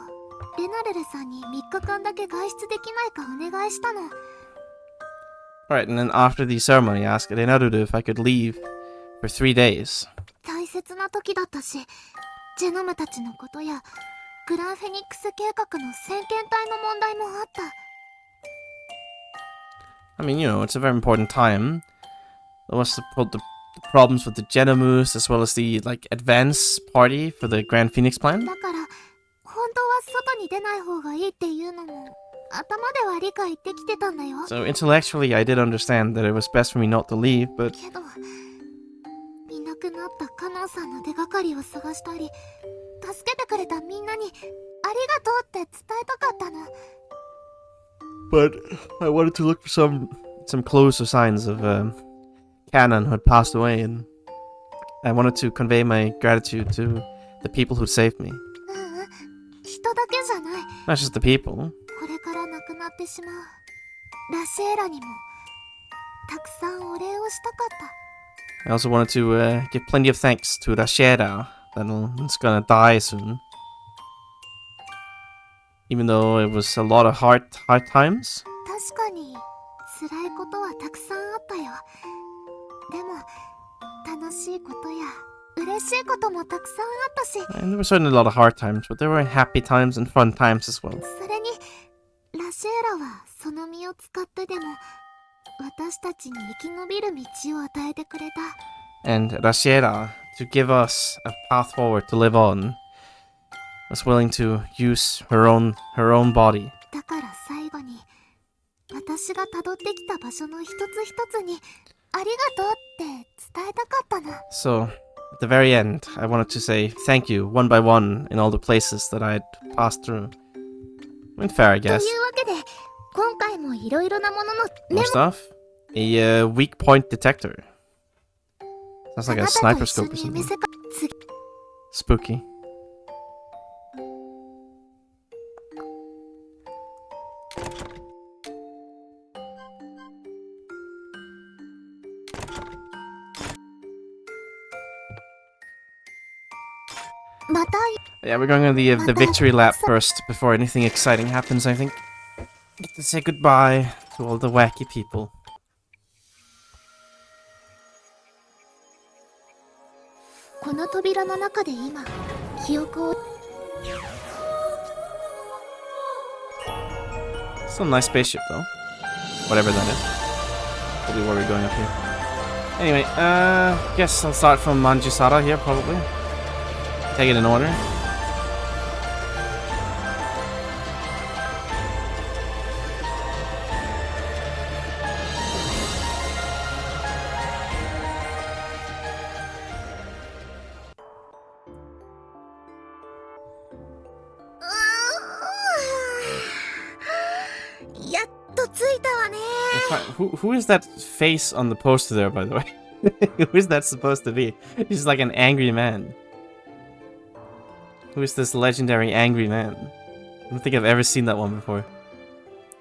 レナレルさんに3日間だけ外出できないかお願いしたの。 Alright, and then after the ceremony, I asked Renarudu if I could leave for 3 days. 大切な時だったし、ジェノムたちのことやグランフェニックス計画の先遣隊の問題もあった。 I mean, you know, it's a very important time. There was the problems with the Genomus, as well as the, like, advance party for the Grand Phoenix plan. だから本当は外に出ない方がいいっていうのも頭では理解できてたんだよ。 So intellectually, I did understand that it was best for me not to leave, but けどいなくなったカノンさんの手がかりを探したり、助けてくれたみんなにありがとうって伝えたかったの。 but I wanted to look for some closer signs of Canon who had passed away, and I wanted to convey my gratitude to the people who saved me. 人だけじゃない。 Not just the people. これから亡くなってしまうラシエラにもたくさんお礼をしたかった。 I also wanted to give plenty of thanks to Rasheda, that's gonna die soon. Even though it was a lot of hard times. 確かに辛いことはたくさんあったよ。でも楽しいことや嬉しいこともたくさんあったし、 And there were certainly a lot of hard times, but there were happy times and fun times as well. それにラシエラはその身を使ってでも私たちに生き延びる道を与えてくれた。 And Rasheda, to give us a path forward to live on, was willing to use her own body. だから最後に私が辿ってきた場所の一つ一つにありがとうって伝えたかったの。 So, at the very end, I wanted to say thank you one by one in all the places that I had passed through. I mean, fair, I と guess. いうわけで今回もいろいろなものの More stuff? A weak point detector. Sounds like a あなたと sniper 一緒 scope or に見 something. せか次 Spooky. Yeah, we're going on the victory lap first before anything exciting happens, I think. Get to say goodbye to all the wacky people. この扉の中で今記憶を Still a nice spaceship, though. Whatever that is. Probably where we're going up here. Anyway, guess I'll start from Manjusara here, probably. Take it in order. Who is that face on the poster there, by the way? Who is that supposed to be? He's like an angry man. Who is this legendary angry man? I don't think I've ever seen that one before.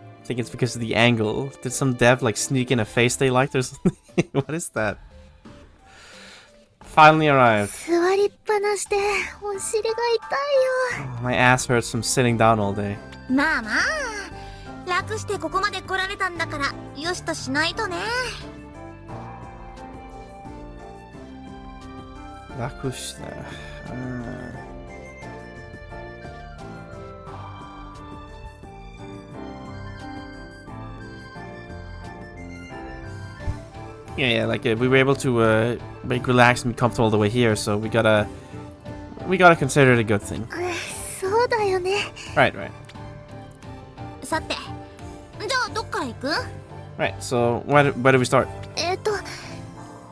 I think it's because of the angle. Did some dev like sneak in a face they liked or something? What is that? finally arrived. 座りっぱなしてお尻が痛いよ。 My ass hurts from sitting down all day. まあまあ楽してここまで来られたんだからよしとしないとね。楽して。Yeah, like we were able to make relaxed and be comfortable all the way here, so we gotta consider it a good thing. そうだよね。 Right, right. さてじゃあどっから行く？ Right, so where do we start?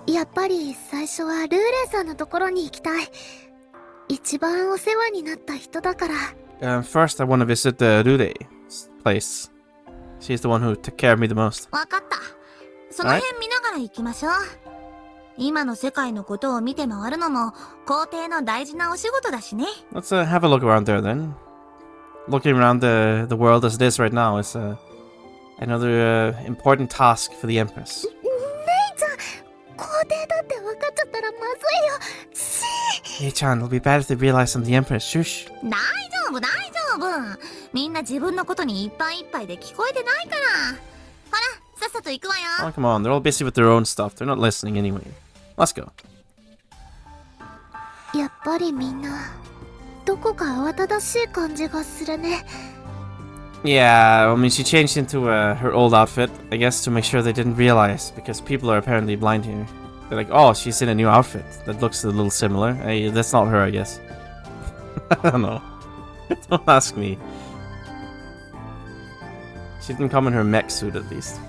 やっぱり最初はルーレイさんのところに行きたい。一番お世話になった人だから。First, I want to visit Rude's place. She's the one who took care of me the most. わかった。その辺見ながら行きましょう。今の世界のことを見て回るのも皇帝の大事なお仕事だしね。Let's have a look around there then. Looking around the world as it is right now is another important task for the Empress. 姉ちゃん、皇帝だって分かっちゃったらまずいよ。Hey-chan, it'll be bad if they realize I'm the Empress. Shush. 大丈夫大丈夫。みんな自分のことにいっぱいいっぱいで聞こえてないから。ほら、さっさと行くわよ。 Oh, come on. They're all busy with their own stuff. They're not listening anyway. Let's go. やっぱりみんなどこか慌ただしい感じがするね。 Yeah, I mean, she changed into her old outfit, I guess, to make sure they didn't realize, because people are apparently blind here. They're like, oh, she's in a new outfit. That looks a little similar. Hey, that's not her, I guess. I don't know. Don't ask me. She didn't come in her mech suit, at least.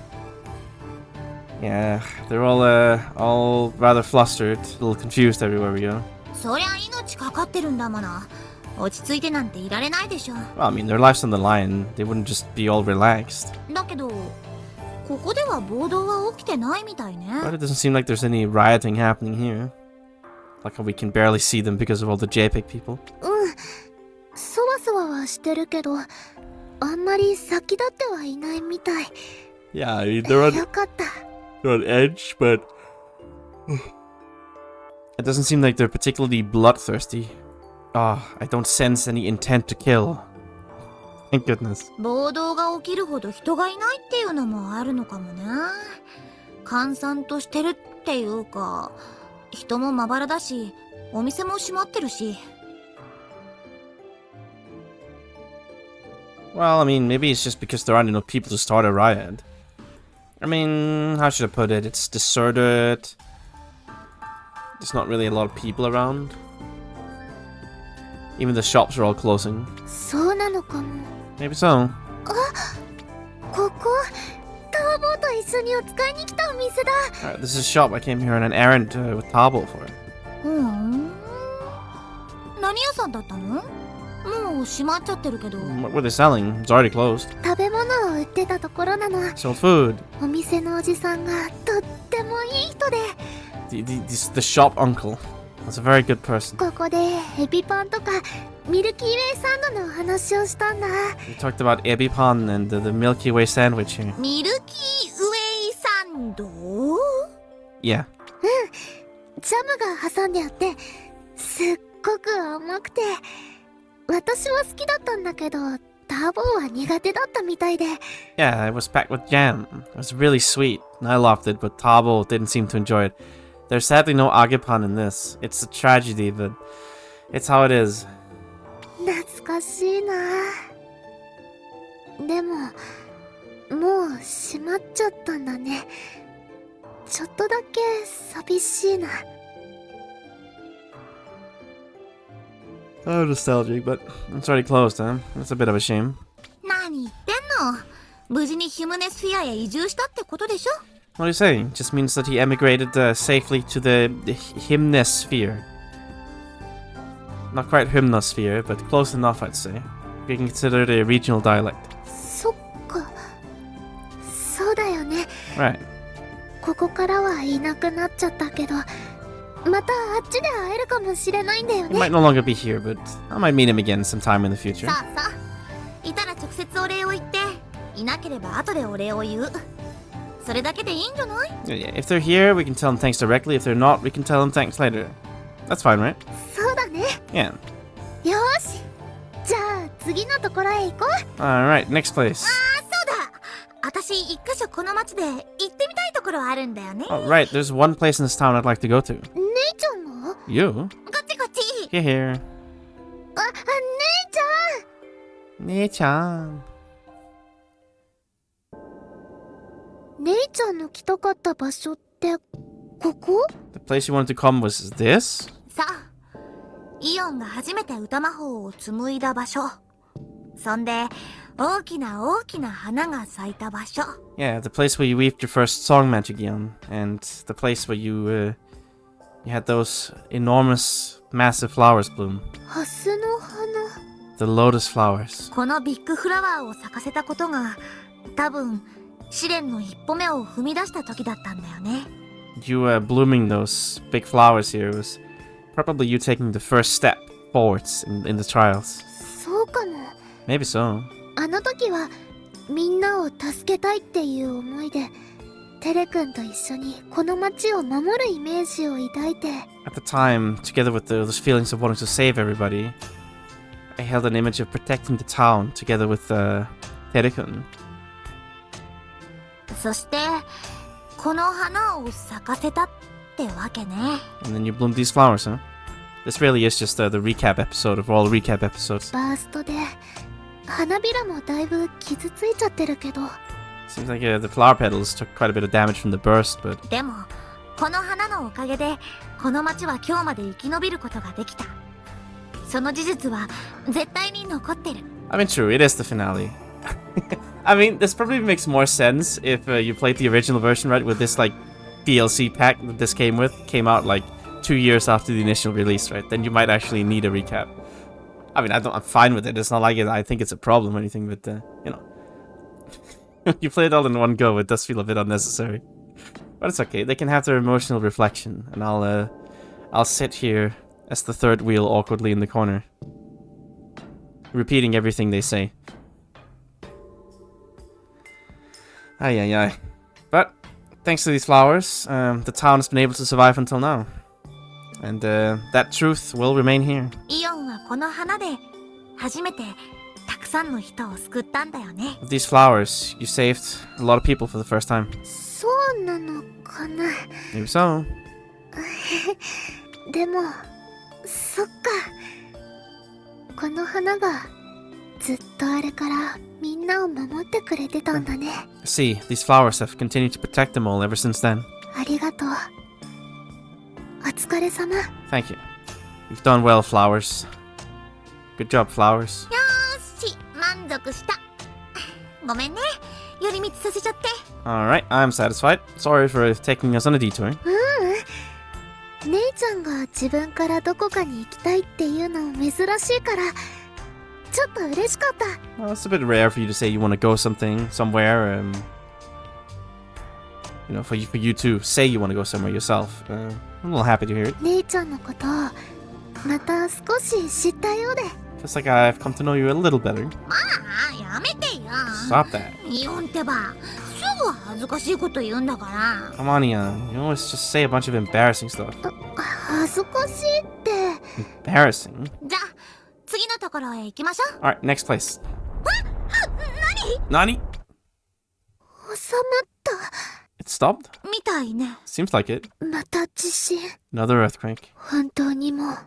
Yeah, they're all rather flustered, a little confused everywhere we go. そりゃ命かかってるんだもの。落ち着いてなんていられないでしょ。 Well, I mean, their life's on the line. They wouldn't just be all relaxed. だけど、ここでは暴動は起きてないみたいね。 But it doesn't seem like there's any rioting happening here. Like how we can barely see them because of all the JPEG people. そわそわはしてるけど、あんまり先立ってはいないみたい。 Yeah, I mean, they're よかった。 on edge, but it doesn't seem like they're particularly bloodthirsty. Ah, I don't sense any intent to kill. Thank goodness. 暴動が起きるほど人がいないっていうのもあるのかもね。閑散としてるっていうか、人もまばらだし、お店も閉まってるし。 Well, I mean, maybe it's just because there aren't enough people to start a riot. I mean, how should I put it? It's deserted. There's not really a lot of people around. Even the shops are all closing. そうなのかも。 Maybe so. ここ、ターボと一緒にお使いに来たお店だ。Alright, this is a shop. I came here on an errand with Tabo for it. 何屋さんだったの？もう閉まっちゃってるけど。 What were they selling? It's already closed. 食べ物を売ってたところなの。 Sold food. お店のおじさんがとってもいい人で。The shop uncle was a very good person. ここでエビパンとかミルキーウェイサンドのお話をしたんだ。 We talked about ebipan and the Milky Way sandwich here. ミルキーウェイサンド？ Yeah. ジャムが挟んであってすっごく甘くて私は好きだったんだけどターボーは苦手だったみたいで。 Yeah, it was packed with jam. It was really sweet, and I loved it, but Tabo didn't seem to enjoy it. There's sadly no agepan in this. It's a tragedy, but it's how it is. 懐かしいな。でももう閉まっちゃったんだね。ちょっとだけ寂しいな。 Oh, nostalgic, but it's already closed, huh? That's a bit of a shame. 何言ってんの？無事にヒムネスフィアへ移住したってことでしょ？ What are you saying? Just means that he emigrated safely to the Hymnosphere. Not quite Hymnosphere, but close enough, I'd say. We can consider it a regional dialect. そっか。そうだよね。 Right. ここからはいなくなっちゃったけど、またあっちで会えるかもしれないんだよ He ね。 might no longer be here, but I might meet him again sometime in the future. さあさあ、いたら直接お礼を言って、いなければ後でお礼を言う。それだけでいいんじゃない？ Yeah, if they're here, we can tell them thanks directly. If they're not, we can tell them thanks later. That's fine, right? そうだね。 Yeah. よーし。じゃあ次のところへ行こう。 Alright, next place. そうだ。私一箇所この町で行ってみたいところあるんだよね。 Oh, right, there's one place in this town I'd like to go to. 姉ちゃんが You? こっちこっち。 Here, here. 姉ちゃん。 Nei-chan. 姉ちゃんの来たかった場所ってここ？ The place you wanted to come was this? さあ、イオンが初めて歌魔法を紡いだ場所。そんで、大きな大きな花が咲いた場所。 Yeah, the place where you weaved your first song magic yarn, and the place where you had those enormous, massive flowers bloom. ハスの花。 The lotus flowers. このビッグフラワーを咲かせたことが、多分、試練の一歩目を踏み出した時だったんだよね。You blooming those big flowers here was probably you taking the first step forwards in the trials. そうかも。 Maybe so. あの時はみんなを助けたいっていう思いでテレ君と一緒にこの町を守るイメージを抱いて。 At the time, together with those feelings of wanting to save everybody, I held an image of protecting the town together with Terikun. そしてこの花を咲かせたってわけね。 And then you bloomed these flowers, huh? This really is just the recap episode of all recap episodes. バーストで花びらもだいぶ傷ついちゃってるけど。 Seems like the flower petals took quite a bit of damage from the burst, but でもこの花のおかげでこの町は今日まで生き延びることができた。その事実は絶対に残ってる。 I mean, true, it is the finale. I mean, this probably makes more sense if you played the original version, right? With this like DLC pack that this came came out like 2 years after the initial release, right? Then you might actually need a recap. I mean, I'm fine with it. It's not like I think it's a problem or anything, but you know, you play it all in one go. It does feel a bit unnecessary, but it's okay. They can have their emotional reflection, and I'll sit here as the third wheel awkwardly in the corner, repeating everything they say. Ay, ay, ay. But thanks to these flowers, the town has been able to survive until now. And that truth will remain here. イオンはこの花で初めてたくさんの人を救ったんだよね。 With these flowers, you saved a lot of people for the first time. そうなのかな。 Maybe so. でもそっか。この花がずっとあれからみんなを守ってくれてたんだね。 See, these flowers have continued to protect them all ever since then. ありがとう。お疲れ様。 Thank you. You've done well, flowers. Good job, flowers. よーし、満足した。ごめんね、寄り道させちゃって。 Alright, I'm satisfied. Sorry for taking us on a detour. 姉ちゃんが自分からどこかに行きたいっていうの珍しいからちょっと嬉しかった。 Well, it's a bit rare for you to say you want to go somewhere. You know, for you to say you want to go somewhere yourself. I'm a little happy to hear it. 姉ちゃんのことをまた少し知ったようで。 Feels like I've come to know you a little better. まあ、やめてよ。 Stop that. イオンってば、すぐ恥ずかしいこと言うんだから。 Come on, Ian. You always just say a bunch of embarrassing stuff. 恥ずかしいって。 Embarrassing? じゃあ、次のところへ行きましょう。 Alright, next place. Nani? 収まった。 It stopped? みたいね。 Seems like it. また地震。 Another earthquake. 本当にもう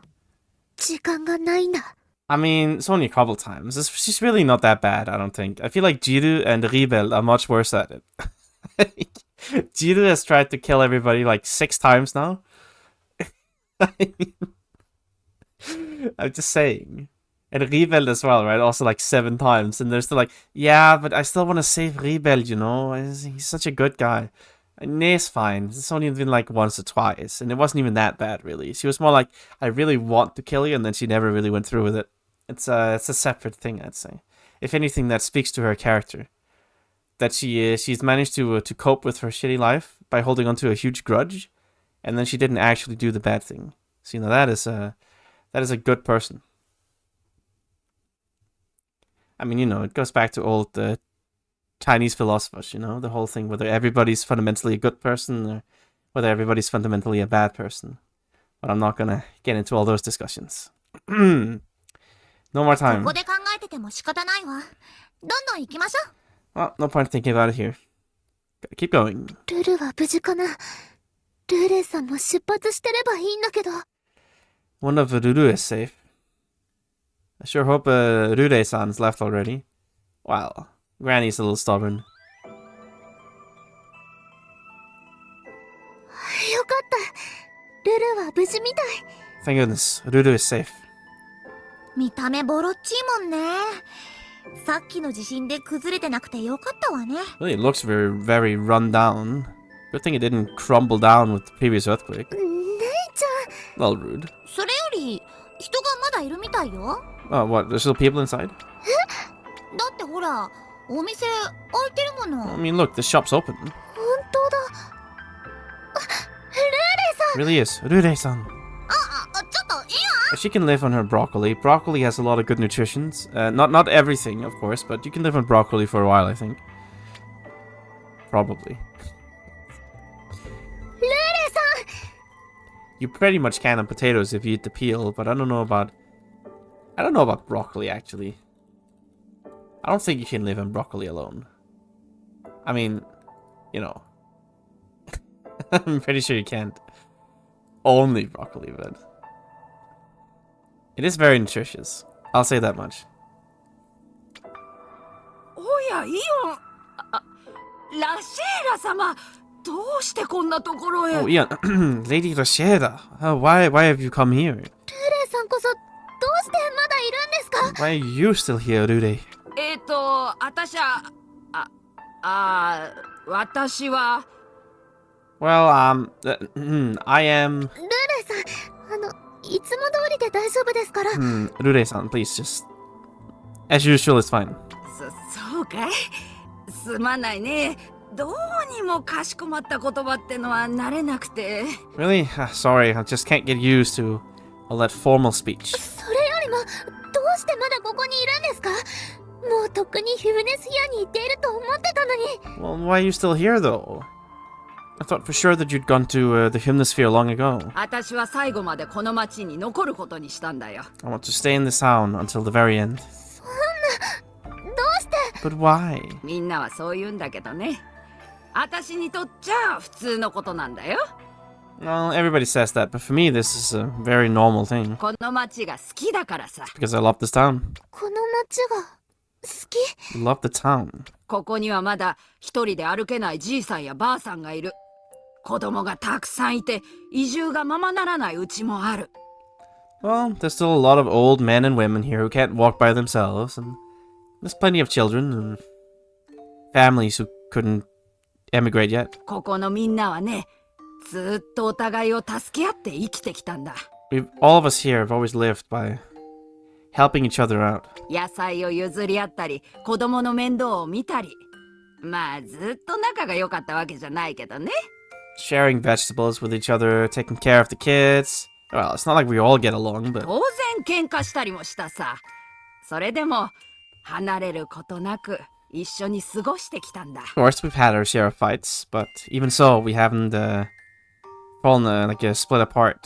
時間がないんだ。 I mean, it's only a couple times. She's really not that bad, I don't think. I feel like Jiru and Ribel are much worse at it. Jiru has tried to kill everybody like 6 times now. I'm just saying. And Ribel as well, right? Also like 7 times. And they're still like, yeah, but I still want to save Ribel, you know? He's such a good guy. And it's fine. It's only been like once or twice. And it wasn't even that bad, really. She was more like, I really want to kill you. And then she never really went through with it. It's a separate thing, I'd say. If anything, that speaks to her character. That she's managed to cope with her shitty life by holding on to a huge grudge. And then she didn't actually do the bad thing. So, you know, that is a good person. I mean, you know, it goes back to old Chinese philosophers, you know, the whole thing, whether everybody's fundamentally a good person or whether everybody's fundamentally a bad person. But I'm not gonna get into all those discussions. No more こ time. こで考えてても仕方ないわ。どんどん行きましょう。 Well, no point thinking about it here. Gotta keep going. ルルは無事かな。ルーレイさんも出発してればいいんだけど。 One of Ruru is safe. I sure hope Rure-san's left already. Wow, Granny's a little stubborn. よかった。ルルは無事みたい。 Thank goodness, Ruru is safe. 見た目ボロっちいもんね。さっきの地震で崩れてなくてよかったわね。 Really, it looks very, very run down. Good thing it didn't crumble down with the previous earthquake. 姉ちゃん。 Well, rude. それより人がまだいるみたいよ。 Oh, what? There's still people inside? だってほら、お店開いてるも I の。 mean, look, the shop's open. 本当だ。あ、ルーレイさん。 It really is. Rure-san. ちょっといいわ。 She can live on her broccoli. Broccoli has a lot of good nutritions. Not everything, of course, but you can live on broccoli for a while, I think. Probably. ルーレイさん。 You pretty much can on potatoes if you eat the peel, but I don't know about broccoli, actually. I don't think you can live on broccoli alone. I mean, you know. I'm pretty sure you can't. Only broccoli, but it is very nutritious. I'll say that much. おやイオン、ラシェーラ様、どうしてこんなところへ。 Oh, Ian, Lady Rosheda, why have you come here? ルーレイさんこそどうしてまだいるんですか。 Why are you still here, Rude? 私は。 Well, I am. ルーレイさん、いつも通りで大丈夫ですから。Rude-san, please just. As usual, it's fine. そうかい。すまないね。どうにもかしこまった言葉ってのは慣れなくて。 Really? Sorry, I just can't get used to all that formal speech. それよりも、どうしてまだここにいるんですか。もうとっくにヒューネスヒアに行っていると思ってたのに。 Well, why are you still here, though? I thought for sure that you'd gone to the Hymnosphere long ago. 私は最後までこの町に残ることにしたんだよ。 I want to stay in this town until the very end. どうして。 But why? みんなはそう言うんだけどね。私にとっちゃ普通のことなんだよ。 Well, everybody says that, but for me, this is a very normal thing. この町が好きだからさ。 Because I love this town. この街が好き。 I love the town. ここにはまだ一人で歩けないじいさんやばあさんがいる。子供がたくさんいて、移住がままならないうちもある。 Well, there's still a lot of old men and women here who can't walk by themselves, and there's plenty of children and families who couldn't emigrate yet. ここのみんなはね、ずっとお互いを助け合って生きてきたんだ。All of us here have always lived by helping each other out. 野菜を譲り合ったり、子供の面倒を見たり。まあ、ずっと仲が良かったわけじゃないけどね。Sharing vegetables with each other, taking care of the kids. Well, it's not like we all get along, but 当然喧嘩したりもしたさ。それでも、離れることなく一緒に過ごしてきたんだ。of course we've had our share of fights. But even so, we haven't fallen split apart.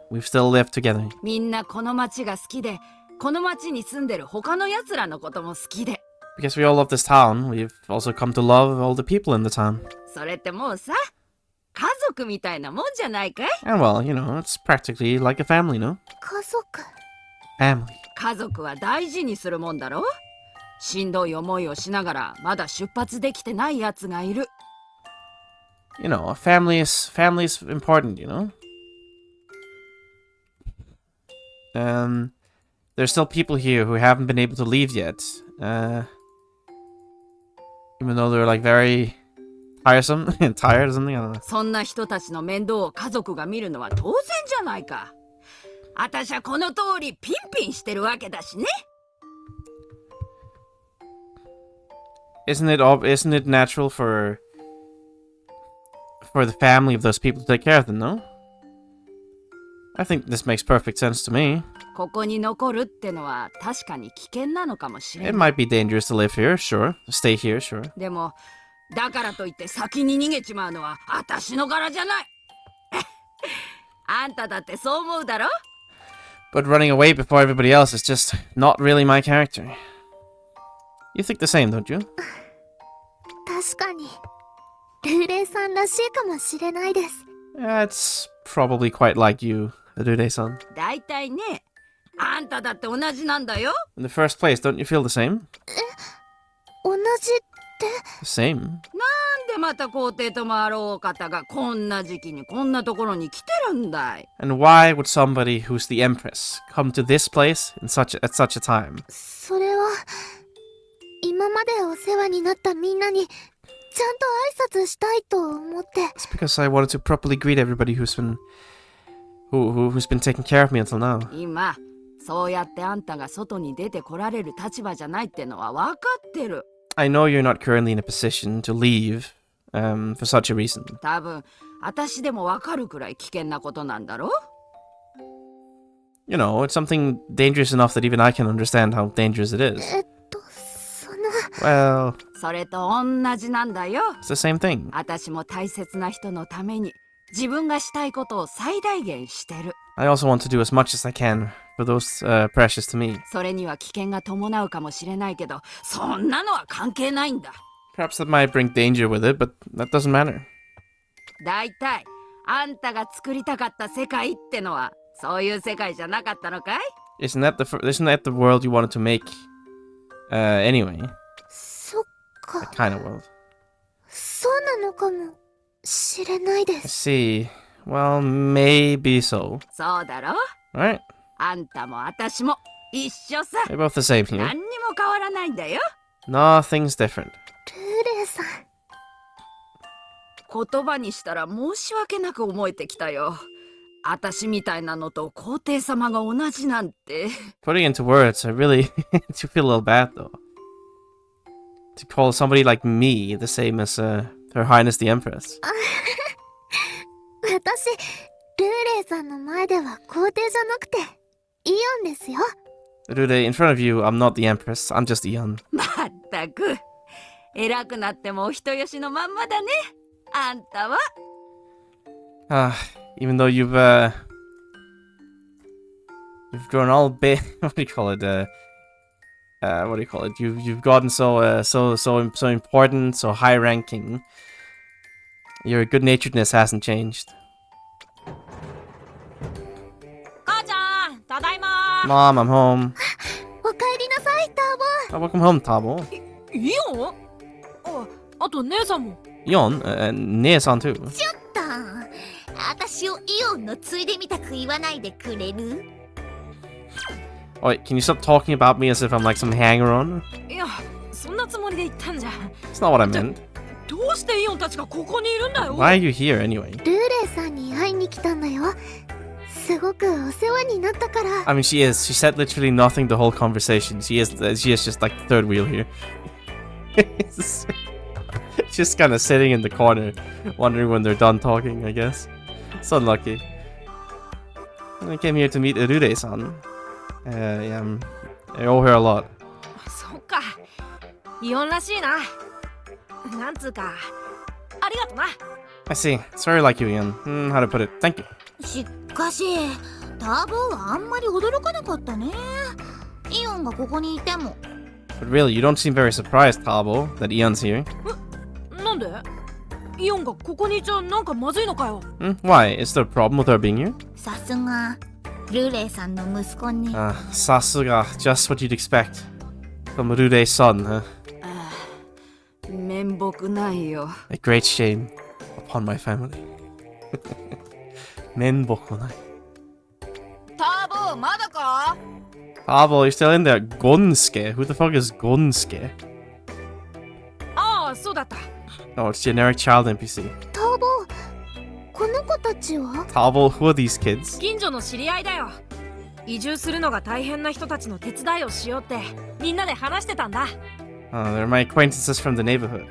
We've still lived together. みんなこの町が好きで、この町に住んでる他の奴らのことも好きで。Because we all love this town, we've also come to love all the people in the town. それってもうさ、家族みたいなもんじゃないかい？ And well, you know, it's practically like a family, no? 家族。 Family. 家族は大事にするもんだろ？しんどい思いをしながらまだ出発できてない奴がいる。You know, family is important, you know? There's still people here who haven't been able to leave yet. Even though they're like very tiresome and tired or something, I don't know. そんな人たちの面倒を家族が見るのは当然じゃないか。あたしはこの通りピンピンしてるわけだしね。Isn't it natural for the family of those people to take care of them, no? I think this makes perfect sense to me. ここに残るってのは確かに危険なのかもしれ It ない。 might be dangerous to live here, sure. Stay here, sure. でも、だからといって先に逃げちまうのはあたしの柄じゃない。あんただってそう思うだろ？ But running away before everybody else is just not really my character. You think the same, don't you? 確かにルーレイさんらしいかもしれないです。 Yeah, it's probably quite like you, Arude-san. だいたいね、あんただって同じなんだよ。 In the first place, don't you feel the same? 同じって The same? なんでまた皇帝ともあろうお方がこんな時期にこんなところに来てるんだい。 And why would somebody who's the Empress come to this place at such a time? それは今までお世話になったみんなにちゃんと挨拶したいと思って。 It's because I wanted to properly greet everybody who's been taking care of me until now. 今そうやってあんたが外に出てこられる立場じゃないってのは分かってる。 I know you're not currently in a position to leave for such a reason. 多分私でも分かるくらい危険なことなんだろ？ You know, it's something dangerous enough that even I can understand how dangerous it is. その Well, それと同じなんだよ。 it's the same thing. 私も大切な人のために自分がしたいことを最大限してる。 I also want to do as much as I can for those precious to me. それには危険が伴うかもしれないけど、そんなのは関係ないんだ。 Perhaps that might bring danger with it, but that doesn't matter. だいたいあんたが作りたかった世界ってのはそういう世界じゃなかったのかい？ Isn't that the world you wanted to make? Anyway, そっか that kind of world. そうなのかもしれないで I す。 see. Well, maybe so. そうだろ？ Alright, あんたも私も一緒さ。 they're both the same here. 何にも変わらないんだよ。 Nothing's different. ルーレイさん言葉にしたら申し訳なく思えてきたよ。私みたいなのと皇帝様が同じなんて。 Putting into words, I really do feel a little bad though. To call somebody like me the same as Her Highness the Empress. 私ルーレイさんの前では皇帝じゃなくてイオンですよ。 Rude, in front of you, I'm not the Empress. I'm just Eon. まったく偉くなってもお人よしのまんまだね。あんたは Even though you've grown all big. What do you call it? What do you call it? You've gotten so important, so high ranking. Your good-naturedness hasn't changed. 母ちゃん、ただいま。 Mom, I'm home. おかえりなさいターボ。 Welcome home, Tabo. イオン？あと姉さんも。 Eon, Nia-san too. ちょっと私をイオンのついでみたく言わないでくれる？ Oh, wait, can you stop talking about me as if I'm like some hanger-on? いや、そんなつもりで言ったんじゃ。 That's not what I meant. どうしてイオンたちがここにいるんだよ。 Why are you here anyway? ルーレイさんに会いに来たんだよ。すごくお世話になったから。 I mean, she is. She said literally nothing the whole conversation. She is just like the third wheel here. Just kind of sitting in the corner, wondering when they're done talking, I guess. So unlucky. I came here to meet Arude-san. Yeah, I owe her a lot. そっか。イオンらしいな。なんつうか、ありがとな。 I see. It's very like you, Ian. How to put it? Thank you. しかしターボーはあんまり驚かなかったね。イオンがここにいても。 But really, you don't seem very surprised, Tabo, that Eon's here. なんで？イオンがここにいちゃなんかまずいのかよ。Why? Is there a problem with her being here? さすがルーレイさんの息子に。Sasuga, just what you'd expect. From Rude's son, huh? 面目ないよ。 A great shame upon my family. Menbokonai. ターボまだか？ Tabo, you're still in there. Gonsuke? Who the fuck is Gonsuke? ああ、そうだった。 Oh, it's generic child NPC. ターボこの子たちは？ Tabo, who are these kids? 近所の知り合いだよ。移住するのが大変な人たちの手伝いをしようってみんなで話してたんだ。They're my acquaintances from the neighborhood.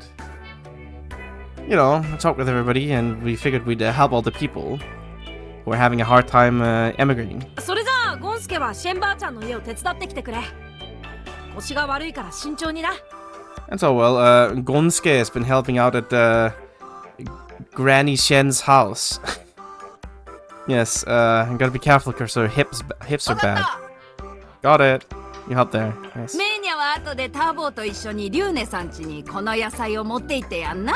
You know, I talked with everybody and we figured we'd help all the people who are having a hard time emigrating. それじゃあゴンスケはシェンばあちゃんの家を手伝ってきてくれ。腰が悪いから慎重にな。 And so, well, Gonsuke has been helping out at Granny Shen's house. Yes, you gotta be careful because her hips are bad. Got it. You help there. Yes. メーニャは後でターボーと一緒にリューネさん家にこの野菜を持って行ってやんな。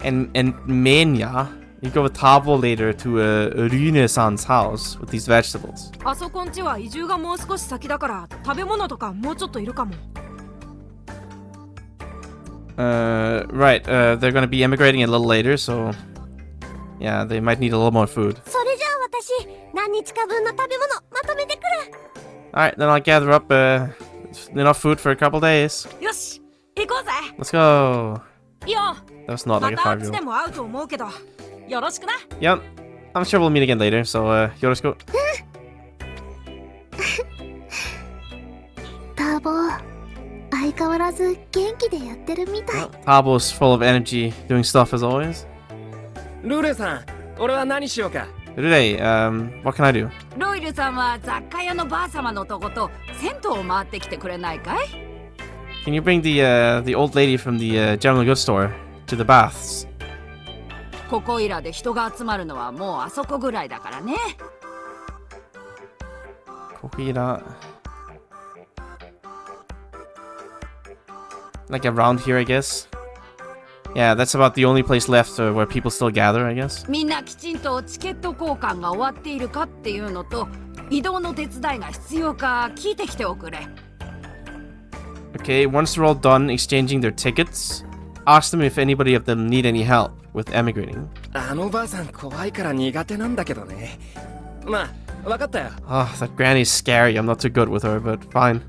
And Mania, you go with Tabo later to Rune-san's house with these vegetables. あそこんちは移住がもう少し先だから食べ物とかもうちょっといるかも。Right, they're gonna be immigrating a little later, so yeah, they might need a little more food. それじゃあ私何日か分の食べ物まとめてくる。 Alright, then I'll gather up enough food for a couple days. よし行こうぜ。 Let's go. いいよ。 That was not ま like a たあっちで 5-year-old. も会うと思うけどよろしくな。 Yep, I'm sure we'll meet again later, so yoroshiku. ターボ相変わらず元気でやってるみたい。 Tabo's full of energy, doing stuff as always. ルーレさん、俺は何しようか。 Today, what can I do? ロイルさんは雑貨屋のばあ様のとこと銭湯を回ってきてくれないかい？ Can you bring the old lady from the general goods store to the baths? ここいらで人が集まるのはもうあそこぐらいだからね。 Kokira. Like around here, I guess. Yeah, that's about the only place left where people still gather, I guess. みんなきちんとチケット交換が終わっているかっていうのと移動の手伝いが必要か聞いてきておくれ。 Okay, once they're all done exchanging their tickets, ask them if anybody of them need any help with emigrating. あのばあさん怖いから苦手なんだけどね。まあ、わかったよ。 Oh, that granny's scary. I'm not too good with her, but fine.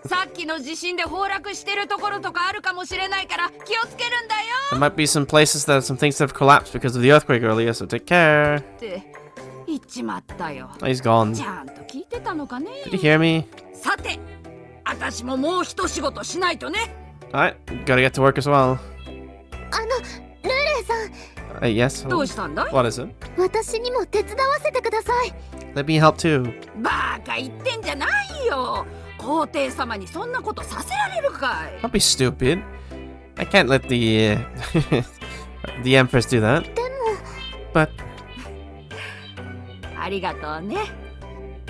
さっきの地震で崩落してるところとかあるかもしれないから気をつけるんだよ There might be some places some things that have collapsed because of the earthquake earlier, so take care. って言っちまったよ。 Oh, he's gone. ちゃんと聞いてたのかね。 Did you hear me? さて、私ももう一仕事しないとね。 Alright, gotta get to work as well. ルーレさん Yes? どうしたんだい？ What is it? 私にも手伝わせてください。 Let me help too. バカ言ってんじゃないよ。皇帝様にそんなことさせられるかい？ Don't be stupid. I can't let the the Empress do that. But ありがとうね。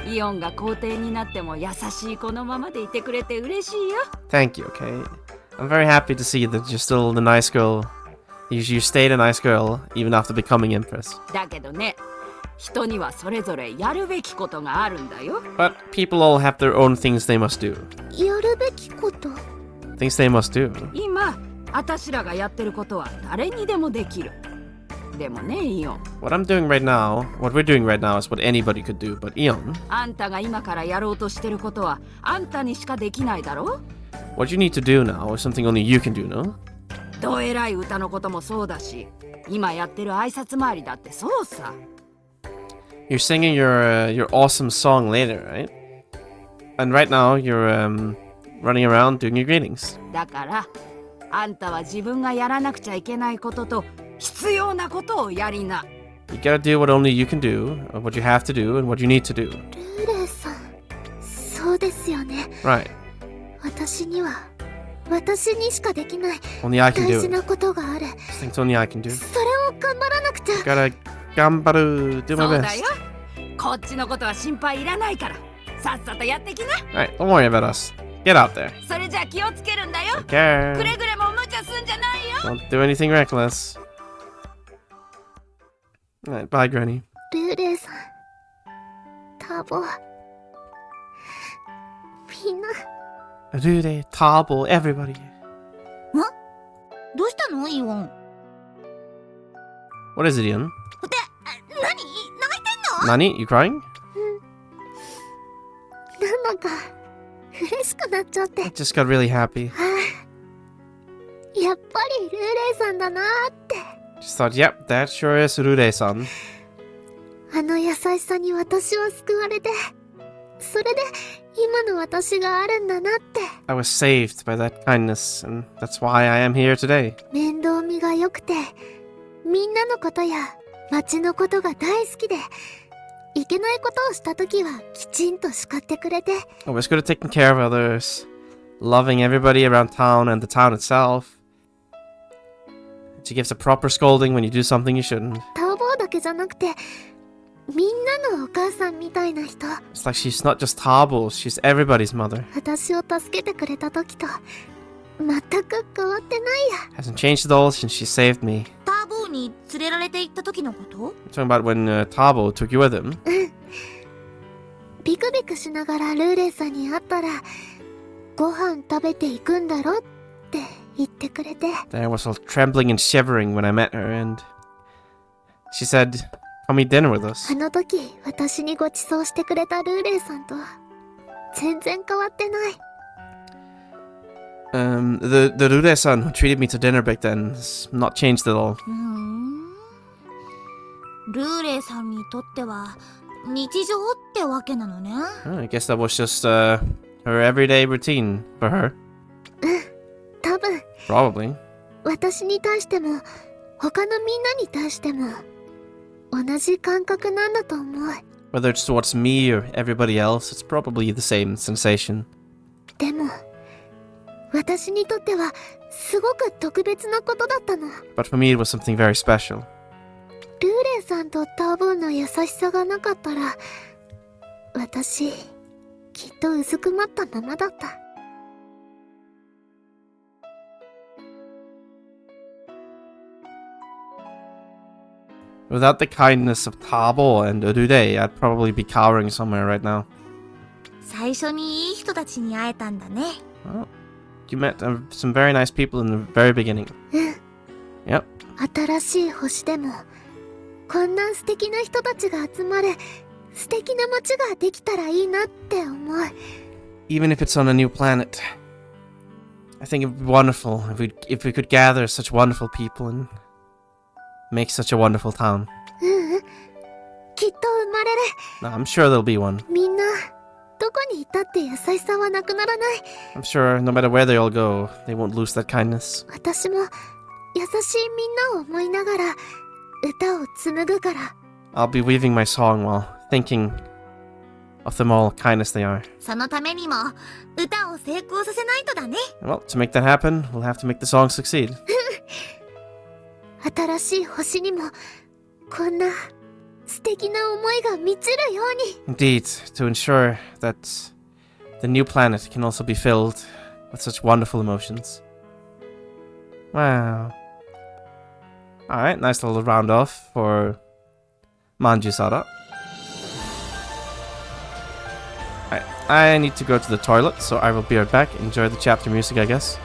イオンが皇帝になっても優しい子のままでいてくれて嬉しいよ。 thank you, okay? I'm very happy to see that you're still the nice girl. You stayed a nice girl even after becoming Empress. だけどね、人にはそれぞれやるべきことがあるんだよ。 But people all have their own things they must do. やるべきこと。 Things they must do. 今、私らがやってることは誰にでもできる。でもね、イオン。 What I'm doing right now, what we're doing right now is what anybody could do, but Eon, あんたが今からやろうとしてることはあんたにしかできないだろ？ what you need to do now is something only you can do, no? どえらい歌のこともそうだし、今やってる挨拶回りだってそうさ。You're singing your awesome song later, right? And right now you're running around doing your greetings. だから、あんたは自分がやらなくちゃいけないことと必要なことをやりな。You gotta do what only you can do, what you have to do, and what you need to do. ルーレさん、そうですよね。 Right. 私には、私にしかできない Only I can 大 do 事 it. なことがある。 Things only I can do. それを頑張らなくちゃ。 Gotta gambaru, do そ my うだ best. よ。こっちのことは心配いらないから。さっさとやってきな。 Alright, don't worry about us. Get out there. それじゃあ気をつけるんだよ。 Take care. くれぐれも無茶すんじゃないよ。 Don't do anything reckless. Alright, bye, Granny. ルーレさん、タボ、みんな、 Rude, Tabo, everybody. どうしたのイオン？ What is it, Ian? 何？泣いてんの？ Nani, you crying? なんか、嬉しくなっちゃって。 I just got really happy. やっぱりルーレさんだなーって。 Just thought, yep, that sure is Rude-san. あの優しさに私は救われて、それで今の私があるんだなって。 I was saved by that kindness, and that's why I am here today. 面倒見が良くて、みんなのことや街のことが大好きで、いけないことをしたときはきちんと叱ってくれて。 Always good at taking care of others, loving everybody around town and the town itself. She gives a proper scolding when you do something you shouldn't. ターボーだけじゃなくて、みんなのお母さんみたいな人。 It's like she's not just Tabo, she's everybody's mother. 私を助けてくれた時と全く変わってないや。 Hasn't changed at all since she saved me. ターボーに連れられて行った時のこと？ You're talking about when Tabo took you with him? ビクビクしながらルーレイさんに会ったら、ご飯食べていくんだろって言ってくれて。 Then I was all trembling and shivering when I met her, and she said, "Come eat dinner with us." あの時私にご馳走してくれたルーレイさんと全然変わってない。 The Rure-san who treated me to dinner back then has not changed at all. ルーレイさんにとっては日常ってわけなのね。I guess that was just her everyday routine for her. 多分 Probably. 私に対しても他のみんなに対しても同じ感覚なんだと思う。 Whether it's towards me or everybody else, it's probably the same sensation. でも私にとってはすごく特別なことだったの。 But for me, it was something very special. ルーレイさんとターボーの優しさがなかったら、私きっとうずくまったままだった。 Without the kindness of Tabo and Urude, I'd probably be cowering somewhere right now. 最初にいい人たちに会えたんだね。 Well, you met some very nice people in the very beginning. Yep. 新しい星でもこんな素敵な人たちが集まる素敵な街ができたらいいなって思う。 Even if it's on a new planet, I think it would be wonderful if we could gather such wonderful people and make such a wonderful town. きっと生まれる。 No, I'm sure there'll be one. みんなどこにいたって優しさはなくならない。 I'm sure no matter where they all go, they won't lose that kindness. 私も優しいみんなを思いながら歌を紡ぐから。 I'll be weaving my song while thinking of them all kindness they are. そのためにも歌を成功させないとだね。 Well, to make that happen, we'll have to make the song succeed. 新しい星にもこんな素敵な思いが満ちるように。 Indeed, to ensure that the new planet can also be filled with such wonderful emotions. Wow. Alright, nice little round off for Manjusara. Alright, I need to go to the toilet, so I will be right back. Enjoy the chapter music, I guess.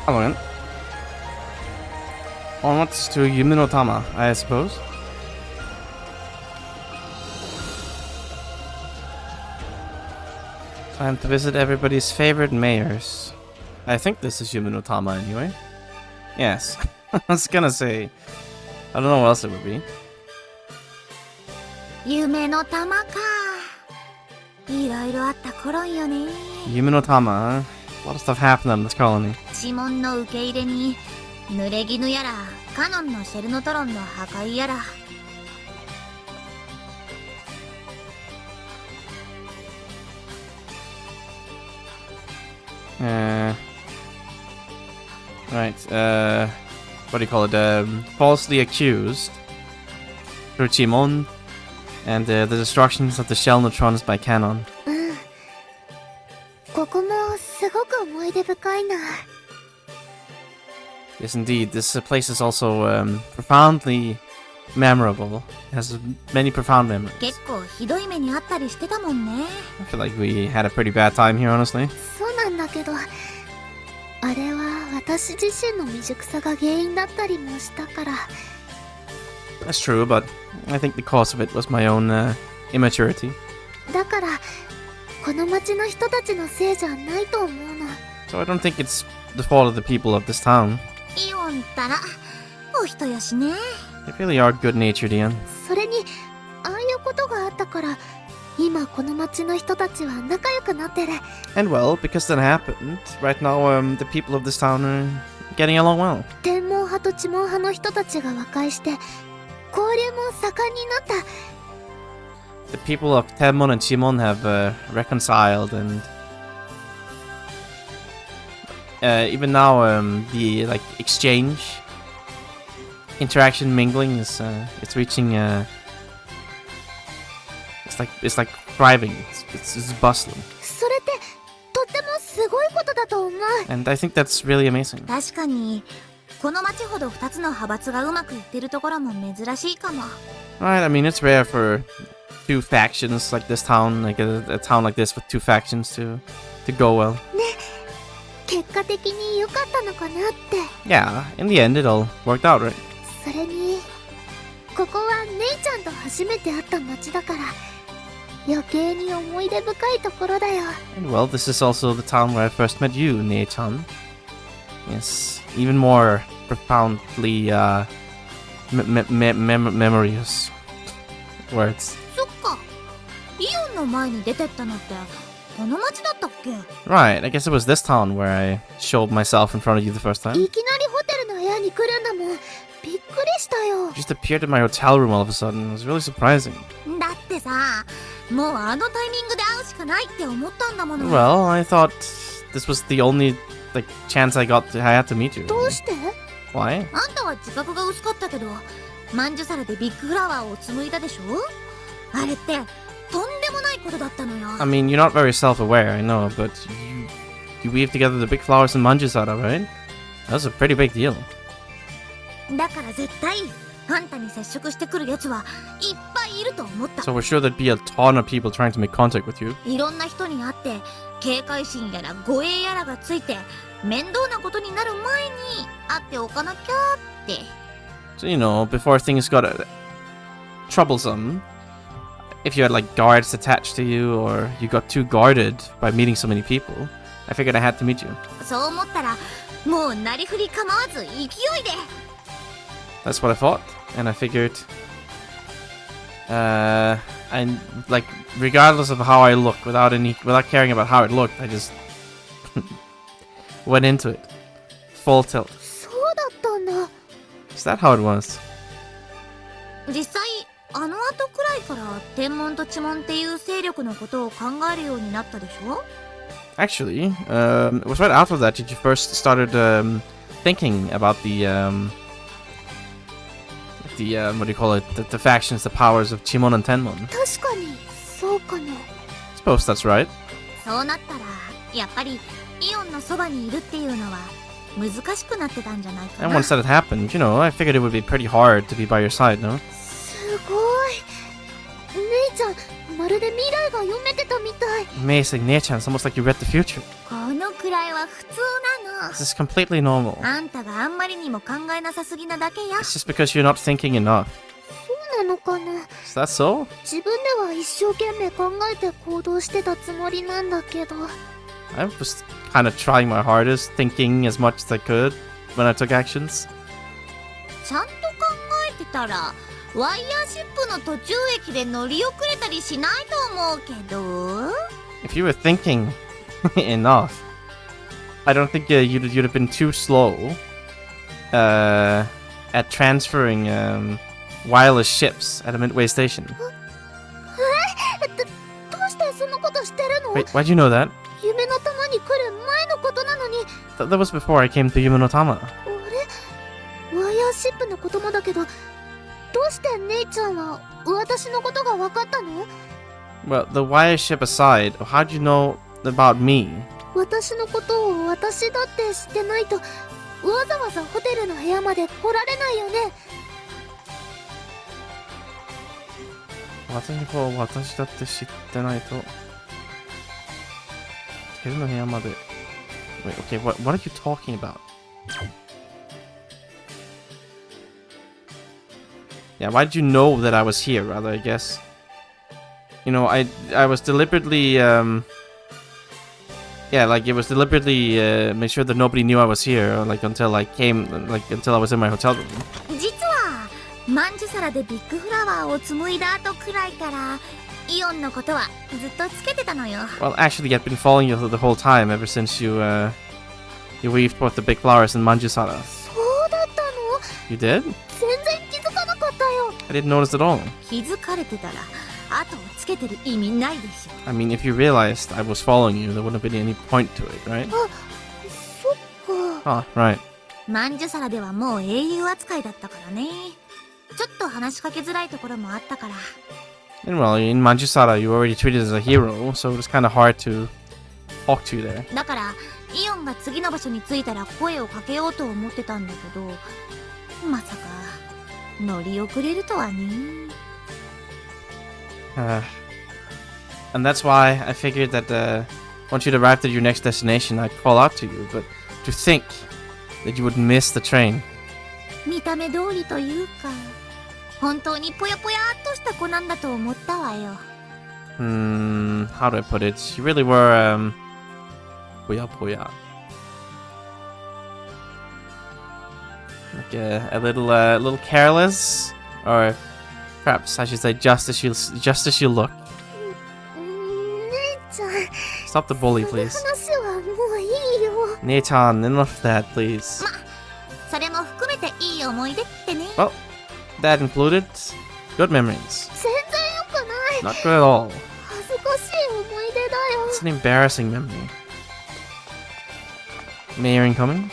Hello then. Onwards to Yuminotama, I suppose. Time to visit everybody's favorite mayors. I think this is Yuminotama anyway. Yes. I was gonna say. I don't know what else it would be. 夢の玉か。いろいろあった頃よね。 Yuminotama, huh? A lot of stuff happened in this colony. 指紋の受け入れに、濡れ衣やら、カノンのシェルノトロンの破壊やら。Right, what do you call it? Falsely accused through Chimon and the destructions of the shell neutrons by Canon. ここもすごく思い出深いな。 Yes, indeed. This place is also profoundly memorable. It has many profound memories. 結構ひどい目にあったりしてたもんね。 I feel like we had a pretty bad time here, honestly. そうなんだけど、あれは私自身の未熟さが原因だったりもしたから。 That's true, but I think the cause of it was my own immaturity. だから、この町の人たちのせいじゃないと思うの。 So I don't think it's the fault of the people of this town. イオンったら、お人よしね。 They really are good-natured, Ian. それに、ああいうことがあったから、今この町の人たちは仲良くなってる。 And well, because that happened, right now the people of this town are getting along well. 天文派と地文派の人たちが和解して、交流も盛んになった。 The people of Tenmon and Chimon have reconciled, and even now the exchange, interaction, mingling is it's reaching it's like thriving. It's bustling. それってとってもすごいことだと思う。 And I think that's really amazing. 確かに、この町ほど2つの派閥がうまくいってるところも珍しいかも。 Right, I mean it's rare for two factions like this town, like a town like this with two factions to go well. ね、結結果的に良かったのかなって。 Yeah, in the end it all worked out, right? それにここは姉ちゃんと初めて会った街だから余計に思い出深いところだよ。 And well, this is also the town where I first met you, Nei-chan. Yes, even more profoundly memorious words. そっか、イオンの前に出てったのってこの街だったっけ？ Right, I guess it was this town where I showed myself in front of you the first い time. きなりホテルの部屋に来るんだもん。びっくりしたよ。 You just appeared in my hotel room all of a sudden. It was really surprising. だってさ、もうあのタイミングで会うしかないって思ったんだもの。 Well, I thought this was the only chance I had to meet you. どうして？ Why? あんたは自覚が薄かったけど、まんじゅ皿でビッグフラワーを紡いだでしょ？あれってとんでもないことだったのよ。 I mean, you're not very self-aware, I know, but you weave together the big flowers in Manjusara, right? That's a pretty big deal. だから絶対あんたに接触してくるやつはいっぱいいると思った。 So we're sure there'd be a ton of people trying to make contact with you. いろんな人に会って警戒心やら護衛やらがついて面倒なことになる前に会っておかなきゃって。 So, you know, before things got troublesome, if you had guards attached to you or you got too guarded by meeting so many people, I figured I had to meet you. そう思ったらもうなりふり構わず勢いで。 That's what I thought, and I figured, regardless of how I look, without caring about how it looked, I just went into it, full tilt. そうだったんだ。 Is that how it was? 実際あの後くらいから天文と地紋っていう勢力のことを考えるようになったでしょ？ Actually, it was right after that you first started thinking about the what do you call it? The factions, the powers of Chimon and Tenmon. 確かにそうかも。 Suppose that's right. そうなったらやっぱりイオンのそばにいるっていうのは難しくなってたんじゃないか And な。 once that had happened, you know, I figured it would be pretty hard to be by your side, no? すごい。姉ちゃんまるで未来が読めてたみたい。 Amazing, Nei-chan, it's almost like you read the future. このくらいは普通なの。 This is completely normal. あんたがあんまりにも考えなさすぎなだけや。 It's just because you're not thinking enough. そうなのかな。 Is that so? 自分では一生懸命考えて行動してたつもりなんだけど。 I was kind of trying my hardest, thinking as much as I could when I took actions. ちゃんと考えてたらワイヤーシップの途中駅で乗り遅れたりしないと思うけど。 If you were thinking enough, I don't think you'd have been too slow at transferring wireless ships at a midway station. どうしてそのことしてるの？ Wait, why'd you know that? 夢の玉に来る前のことなのに。 That was before I came to Yumenotama. あれ？ワイヤーシップのこともだけど、どうして姉ちゃんは私のことが分かったの？ Well, the wire ship aside, how'd you know about me? 私のことを私だって知ってないと、わざわざホテルの部屋まで来られないよね。私だって知ってないと。ホテルの部屋まで。Wait, okay, what are you talking about? Yeah, why did you know that I was here, rather, I guess? You know, I was deliberately, yeah, it was deliberately, make sure that nobody knew I was here, until I was in my hotel room. 実はまんじゅ皿でビッグフラワーを紡いだ後くらいからイオンのことはずっとつけてたのよ。 Well, actually, I've been following you the whole time, ever since you weaved both the big flowers in Manjusara. そうだったの？ You did? 全然気づかなかったよ。 I didn't notice at all. 気づかれてたら後をつけてる意味ないでしょ。 I mean, if you realized I was following you, there wouldn't have been any point to it, right? そっか。 Ah, right. まんじゅ皿ではもう英雄扱いだったからね。ちょっと話しかけづらいところもあったから。 And well, in Manjusara, you were already treated as a hero, so it was kind of hard to talk to you there. だからイオンが次の場所に着いたら声をかけようと思ってたんだけど、まさか乗り遅れるとはね。And that's why I figured that once you'd arrived at your next destination, I'd call out to you, but to think that you would miss the train. 見た目通りというか、本当にぽやぽやっとした子なんだと思ったわよ。How do I put it? You really were, poya poya. Like a little careless, or perhaps I should say just as you look. 姉ちゃん、 Stop the bully, please. 話はもういいよ。 Neitan, enough of that, please. それも含めていい思い出ってね。 Well, that included good memories. 全然良くない。 Not good at all. 恥ずかしい思い出だよ。 It's an embarrassing memory. Mayor incoming?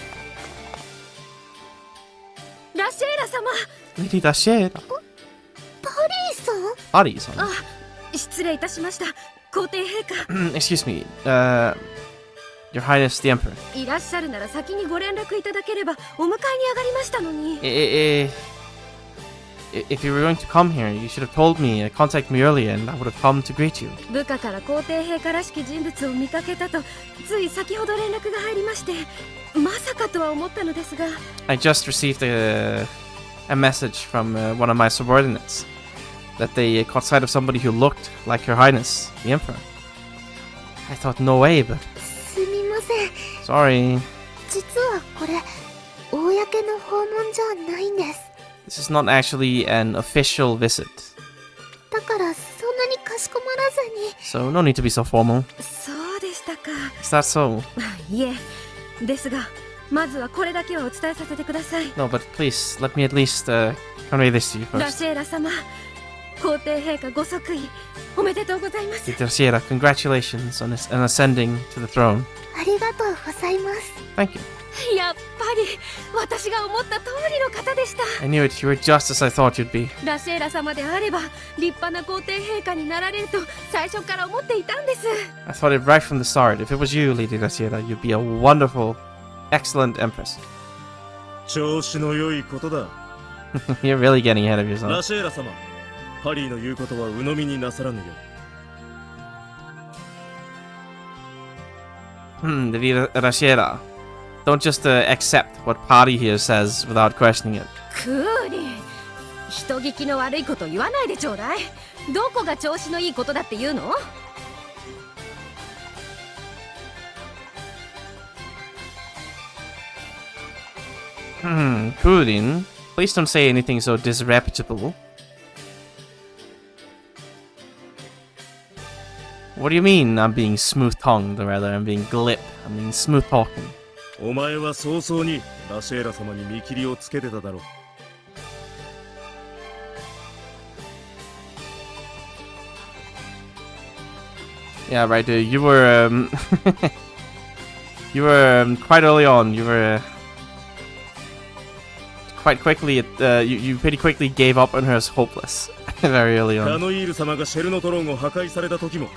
ラシエラ様 Lady Dashiera. パリーさん？ Body, son. 失礼いたしました。皇帝陛下 Excuse me. Your Highness the Emperor. いらっしゃるなら先にご連絡いただければお迎えに上がりましたのに。 If you were going to come here, you should have told me, contact me earlier, and I would have come to greet you. 部下から皇帝陛下らしき人物を見かけたとつい先ほど連絡が入りまして、まさかとは思ったのですが。 I just received a message from one of my subordinates that they caught sight of somebody who looked like Your Highness the Emperor. I thought, no way, but すみません。 sorry. 実はこれ、公の訪問じゃないんです。 This is not actually an official visit, だからそんなにかしこまらずに。 so no need to be so formal. そうでしたか。 Is that so? いえ、ですがまずはこれだけはお伝えさせてください。 No, but please, let me at least convey this to you ラ first. シエラ様、皇帝陛下ご即位おめでとうございます。 Lady Dashiera, congratulations on ascending to the throne. ありがとうございます。 Thank you. やっぱり私が思った通りの方でした。 I knew it. You were just as I thought you'd be. ラシエラ様であれば立派な皇帝陛下になられると最初から思っていたんです。 I thought it right from the start. If it was you, Lady Dashiera, you'd be a wonderful, excellent empress. 調子の良いことだ。 You're really getting ahead of ラ yourself. シエラ様、ハリーの言うことは鵜呑みになさらぬよ。 Lady Dashiera, don't just accept what Party here says without questioning it. クーリン、人聞きの悪いこと言わないでちょうだい。どこが調子のいいことだって言うの？ Kurin, please don't say anything so disreputable. What do you mean I'm being smooth-tongued, or rather I'm being glib? I'm being smooth-talking. お前は早々にラシエラ様に見切りをつけてただろう。 Yeah, right, you were, you were, quite early on, you were, quite quickly, you pretty quickly gave up on her as hopeless. Very early カ on. ノイール様がシェルノトロンを破壊された時も、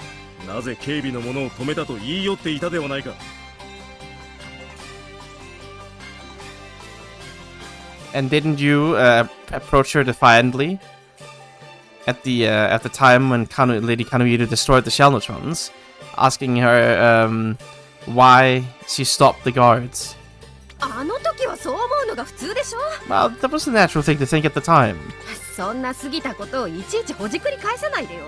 なぜ警備の者を止めたと言い寄っていたではないか。 And didn't you approach her defiantly at the time when Lady Kanuiru destroyed the Shelnotrons, asking her why she stopped the guards? あの時はそう思うのが普通でしょ。 Well, that was a natural thing to think at the time. そんな過ぎたことをいちいちほじくり返さないでよ。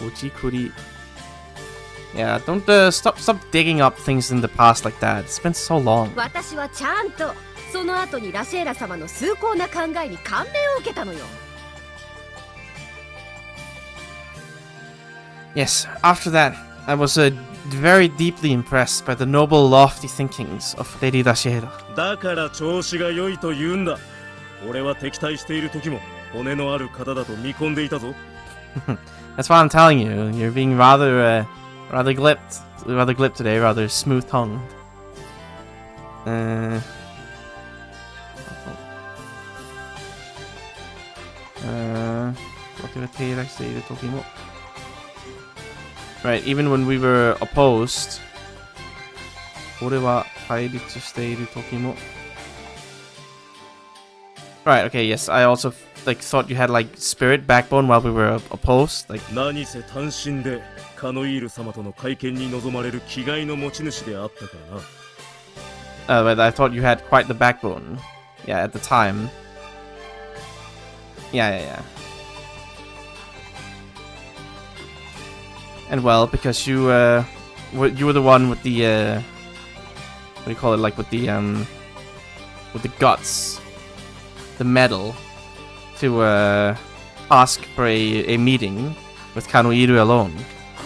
Ojikuri. Yeah, don't stop digging up things in the past like that. It's been so long. 私はちゃんとその後にラシエラ様の崇高な考えに感銘を受けたのよ。 Yes, after that, I was very deeply impressed by the noble, lofty thinkings of Lady Dashiera. だから調子が良いと言うんだ。俺は敵対している時も骨のある方だと見込んでいたぞ。 That's why I'm telling you, you're being rather glib today, rather smooth-tongued. Right, even when we were opposed, 俺は対立している時も Right, okay, yes, I also like thought you had like spirit backbone while we were opposed. Like 何せ単身でカノイール様との会見に臨まれる気概の持ち主であったからな。but I thought you had quite the backbone. Yeah, at the time. Yeah. And well, because you you were the one with the what do you call it? Like with the guts, the metal, to ask for a meeting with Kanoiru alone.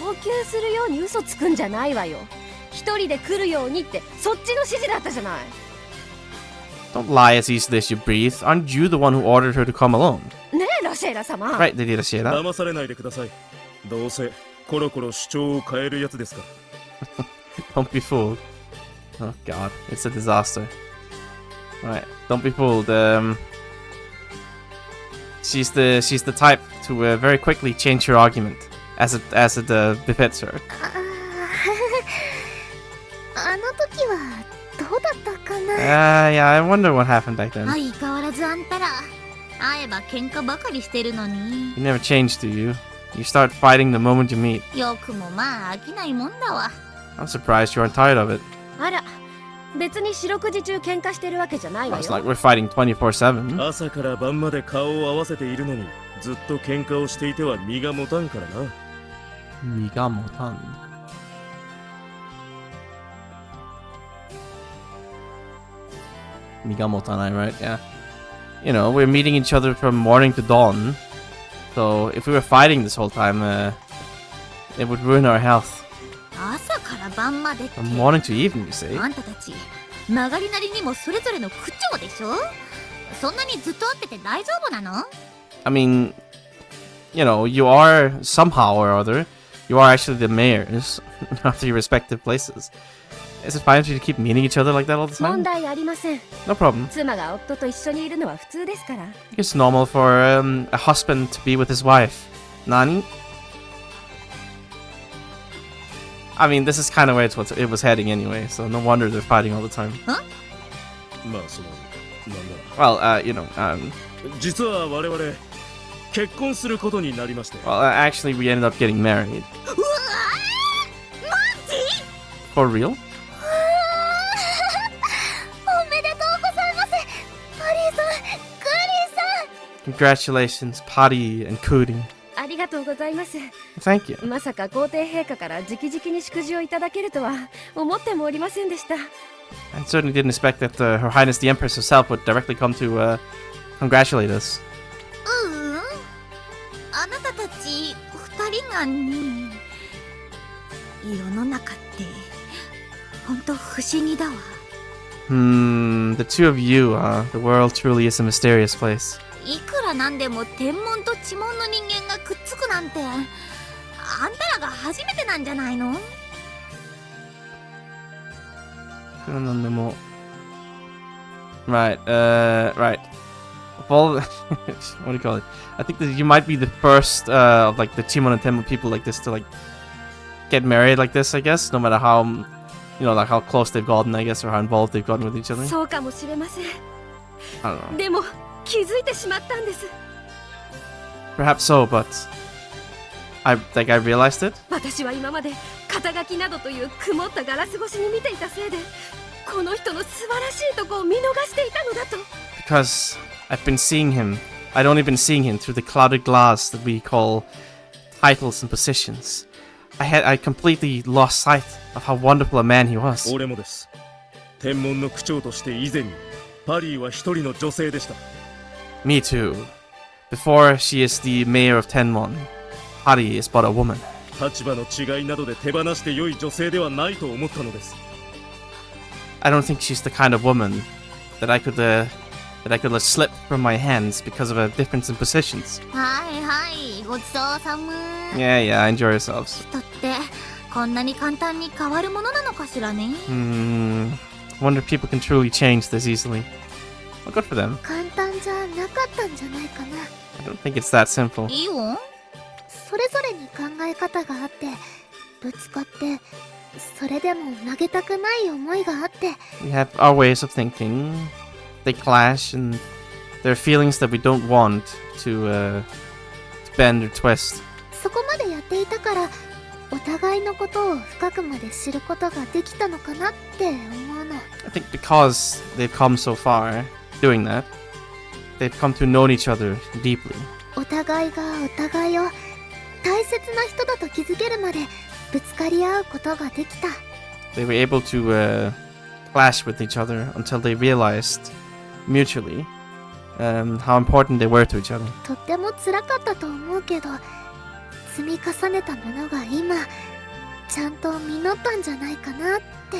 高級するように嘘つくんじゃないわよ。一人で来るようにってそっちの指示だったじゃない。Don't lie as easily as you breathe. Aren't you the one who ordered her to come alone? ねえラシェラ様。Right, Lady Rashida. 騙されないでください。どうせコロコロ主張を変えるやつですから。Don't be fooled. Oh god, it's a disaster. Alright, don't be fooled. She's the type to very quickly change her argument as it befits her. あの時はどうだったかな。Yeah, I wonder what happened back then. 相変わらずあんたら会えば喧嘩ばかりしてるのに。 You never change, do you? You start fighting the moment you meet. よくもまあ飽きないもんだわ。 I'm surprised you aren't tired of it. あら、別に四六時中喧嘩してるわけじゃないわよ。 It's like we're fighting 24/7. 朝から晩まで顔を合わせているのにずっと喧嘩をしていては身が持たんからな。 Migamotan. Migamotanai, right? Yeah. You know, we're meeting each other from morning to dawn. So if we were fighting this whole time, it would ruin our health. 朝から晩までって。 From morning to evening, you say? あんたたち曲がりなりにもそれぞれの区長でしょ。そんなにずっと会ってて大丈夫なの？ I mean, you know, you are somehow or other, you are actually the mayors of your respective places. Is it fine for you to keep meeting each other like that all the 問 time? 題ありません。 No problem. 妻が夫と一緒にいるのは普通ですから。 It's normal for a husband to be with his wife. Nani? I mean, this is kind of where it was heading anyway, so no wonder they're fighting all the time. まあそのなんだ。 Well, you know, 実は我々結婚することになりまして。 well, actually, we ended up getting married. うわー、マジ？ For real? おめでとうございます。パリーさん、クーリーさん。 Congratulations, Patty and Cootie. ありがとうございます。 Thank you. まさか皇帝陛下から直々に祝辞をいただけるとは思ってもおりませんでした。 I certainly didn't expect that Her Highness the Empress herself would directly come to congratulate us. あなたたち二人がね、世の中って本当不思議だわ。 The two of you, the world truly is a mysterious place. いくらなんでも天文と地文の人間がくっつくなんて、あんたらが初めてなんじゃないの？ Right, right. Well, what do you call it? I think that you might be the first of like the Chimon and Tenmon people like this to like get married like this, I guess, no matter how, you know, like how close they've gotten, I guess, or how involved they've gotten with each other. そうかもしれません。 I don't know. でも気づいてしまったんです。 Perhaps so, but I realized it. 私は今まで肩書きなどという曇ったガラス越しに見ていたせいで、この人の素晴らしいとこを見逃していたのだと。 Because I've been seeing him. I'd only been seeing him through the clouded glass that we call titles and positions. I completely lost sight of how wonderful a man he was. 俺もです。天文の区長として以前にパリーは一人の女性でした。 Me too. Before she is the mayor of Tenmon, Hari is but a woman. 立場の違いなどで手放して良い女性ではないと思ったのです。 I don't think she's the kind of woman that I could let slip from my hands because of a difference in positions. はいはい、ごちそうさま。 Yeah, enjoy yourselves. 人ってこんなに簡単に変わるものなのかしらね。Wonder if people can truly change this easily. Well, good for them. 簡単じゃなかったんじゃないかな。 I don't think it's that simple. いいよ。それぞれに考え方があって、ぶつかって、それでも投げたくない思いがあって。 We have our ways of thinking. They clash, and There are feelings that we don't want to bend or twist. そこまでやっていたからお互いのことを深くまで知ることができたのかなって思うの。 I think because they've come so far doing that, they've come to know each other deeply. お互いがお互いを大切な人だと気づけるまでぶつかり合うことができた。 They were able to clash with each other until they realized mutually how important they were to each other. とっても辛かったと思うけど積み重ねたものが今ちゃんと実ったんじゃないかなって。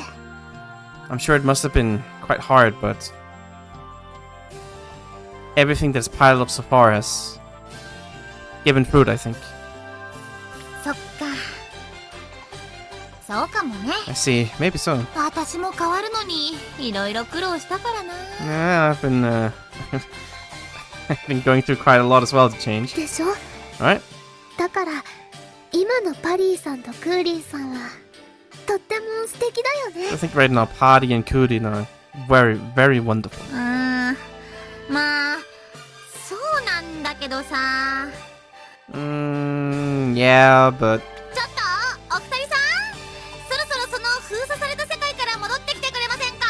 I'm sure it must have been quite hard, but everything that's piled up so far has given fruit, I think. そっか。そうかもね。 I see. Maybe so. 私も変わるのにいろいろ苦労したからな。 Yeah, I've been I've been going through quite a lot as well to change. でしょ。 Right? だから今のパリーさんとクーリンさんはとっても素敵だよ I ね。 think right now, Party and Kudin are very, very wonderful. まあそうなんだけどさ。 Yeah, but ちょっとお二人さん、そろそろその封鎖された世界から戻ってきてくれませんか？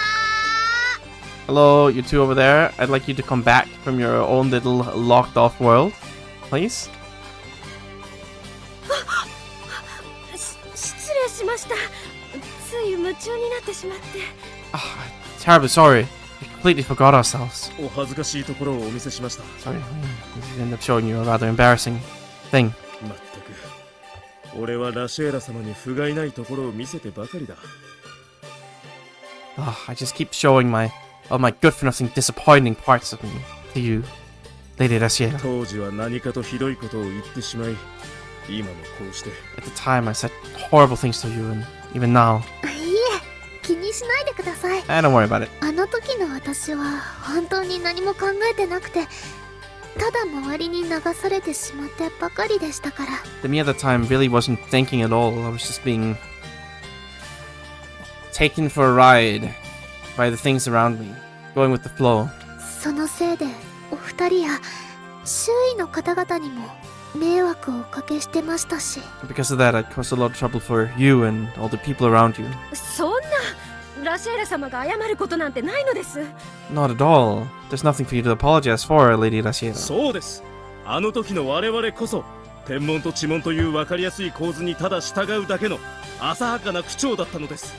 hello, you two over there. I'd like you to come back from your own little locked off world, please. 失礼しました。つい夢中になってしまって。 Oh, terribly sorry. We completely forgot ourselves. お恥ずかしいところをお見せしました。 Sorry, we ended up showing you a rather embarrassing thing. まったく俺はラシェーラ様に不甲斐ないところを見せてばかりだ。 Oh, I just keep showing all my good for nothing disappointing parts of me to you, Lady Raciera. 当時は何かとひどいことを言ってしまい、今もこうして。 At the time, I said horrible things to you, and even now. いいえ、気にしないでください。 Don't worry about it. あの時の私は本当に何も考えてなくてただ周りに流されてしまってばかりでしたから。 Me at the time really wasn't thinking at all. I was just being taken for a ride by the things around me, going with the flow. そのせいでお二人や周囲の方々にも迷惑をおかけしてましたし。 Because of that, I caused a lot of trouble for you and all the people around you. そんなラシェーラ様が謝ることなんてないのです。 Not at all. There's nothing for you to apologize for, Lady Raciera. そうです。あの時の我々こそ天文と地紋という分かりやすい構図にただ従うだけの浅はかな口調だったのです。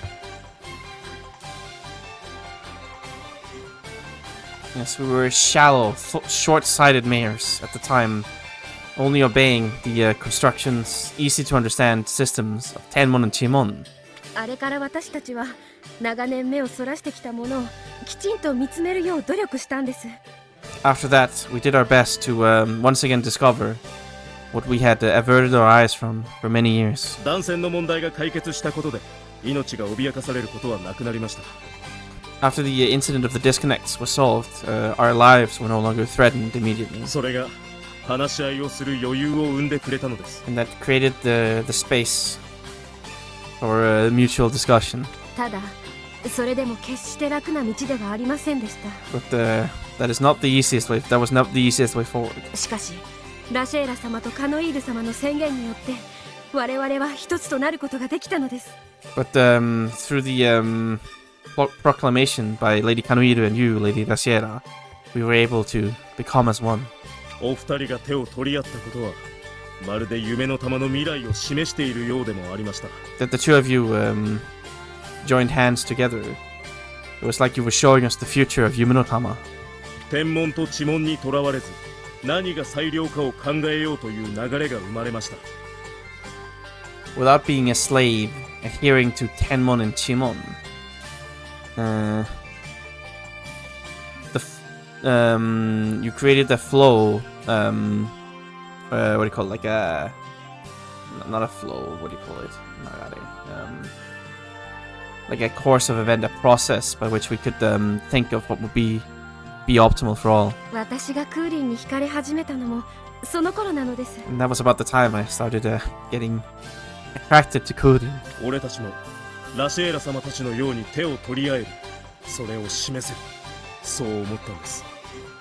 Yes, we were shallow, short-sighted mayors at the time, only obeying the construction's easy-to-understand systems of Tenmon and Chimon. あれから私たちは長年目をそらしてきたものをきちんと見つめるよう努力したんです。 After that, we did our best to once again discover what we had averted our eyes from for many years. 断線の問題が解決したことで命が脅かされることはなくなりました。 After the incident of the disconnects was solved, our lives were no longer threatened immediately. それが話し合いをする余裕を生んでくれたのです。 And that created the space for mutual discussion. ただそれでも決して楽な道ではありませんでした。 But that is not the easiest way. That was not the easiest way forward. しかしラシェーラ様とカノイール様の宣言によって我々は一つとなることができたのです。 But through the proclamation by Lady Kanoiru and you, Lady Raciera, we were able to become as one. お二人が手を取り合ったことはまるで夢の玉の未来を示しているようでもありました。 That the two of you joined hands together. It was like you were showing us the future of Yumenotama. 天文と地紋にとらわれず何が最良かを考えようという流れが生まれました。 Without being a slave, adhering to Tenmon and Chimon. You created a flow. What do you call it? Like a, not a flow. What do you call it? Like a course of event, a process by which we could think of what would be optimal for all. 私がクーリンに惹かれ始めたのもその頃なのです。 And that was about the time I started getting attracted to Kudin. 俺たちもラシェーラ様たちのように手を取り合える、それを示せる、そう思ったんです。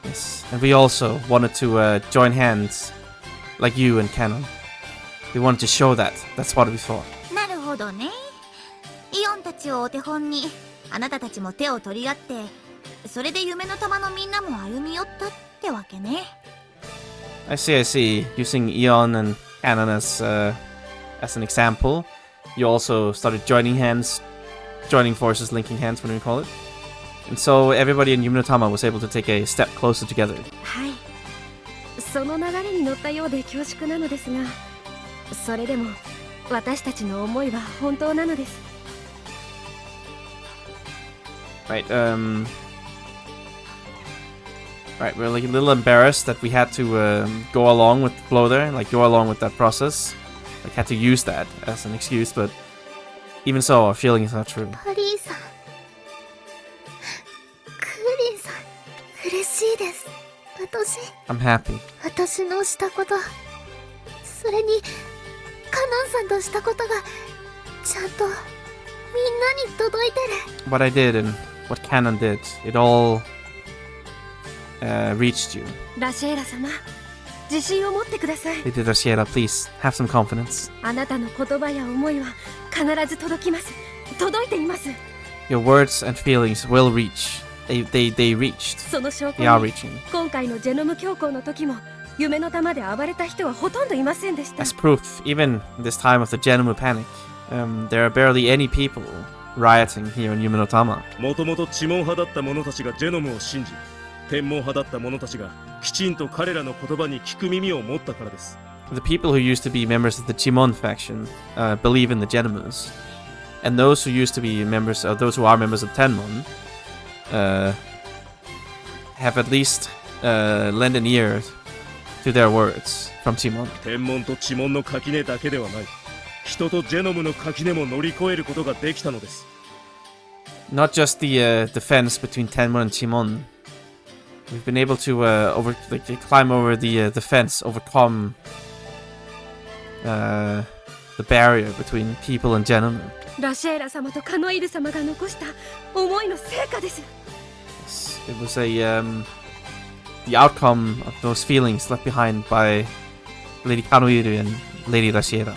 Yes, and we also wanted to join hands, like you and Canon. We wanted to show that. That's what we thought. なるほどね。イオンたちをお手本にあなたたちも手を取り合って、それで夢の玉のみんなも歩み寄ったってわけね。I see, I see. Using Eon and Canon as an example, you also started joining hands, joining forces, linking hands, what do you call it? And so everybody in Yuminotama was able to take a step closer together. はい。その流れに乗ったようで恐縮なのですが、それでも私たちの思いは本当なのです。Right, right, we're like a little embarrassed that we had to go along with the flow there, like go along with that process. Like had to use that as an excuse, but even so, our feeling is not true. パリーさん、クーリンさん、嬉しいです。I'm happy. 私のしたこと、それにカノンさんとしたことがちゃんとみんなに届いてる。What I did and what Canon did, it all reached you. ラシェーラ様、自信を持ってください。Lady Rashiera, please have some confidence. あなたの言葉や思いは必ず届きます。届いています。Your words and feelings will reach. They reached. その証拠 They are に reaching. 今回のジェノム教皇の時も夢の玉で暴れた人はほとんどいませんでした。 As proof, even this time of the Genomu panic, there are barely any people rioting here in Yuminotama. もともと知門派だった者たちがジェノムを信じ、天文派だった者たちがきちんと彼らの言葉に聞く耳を持ったからです。The people who used to be members of the Chimon faction believe in the Genomus, and those who used to be members, those who are members of Tenmon, have at least lent an ear to their words from Chimon. 天文と知門の垣根だけではない、人とジェノムの垣根も乗り越えることができたのです。Not just the fence between Tenmon and Chimon. We've been able to climb over the fence, overcome the barrier between people and Genomu. ラシェーラ様とカノイル様が残した思いの成果です。It was the outcome of those feelings left behind by Lady Kanoiru and Lady Rashiera.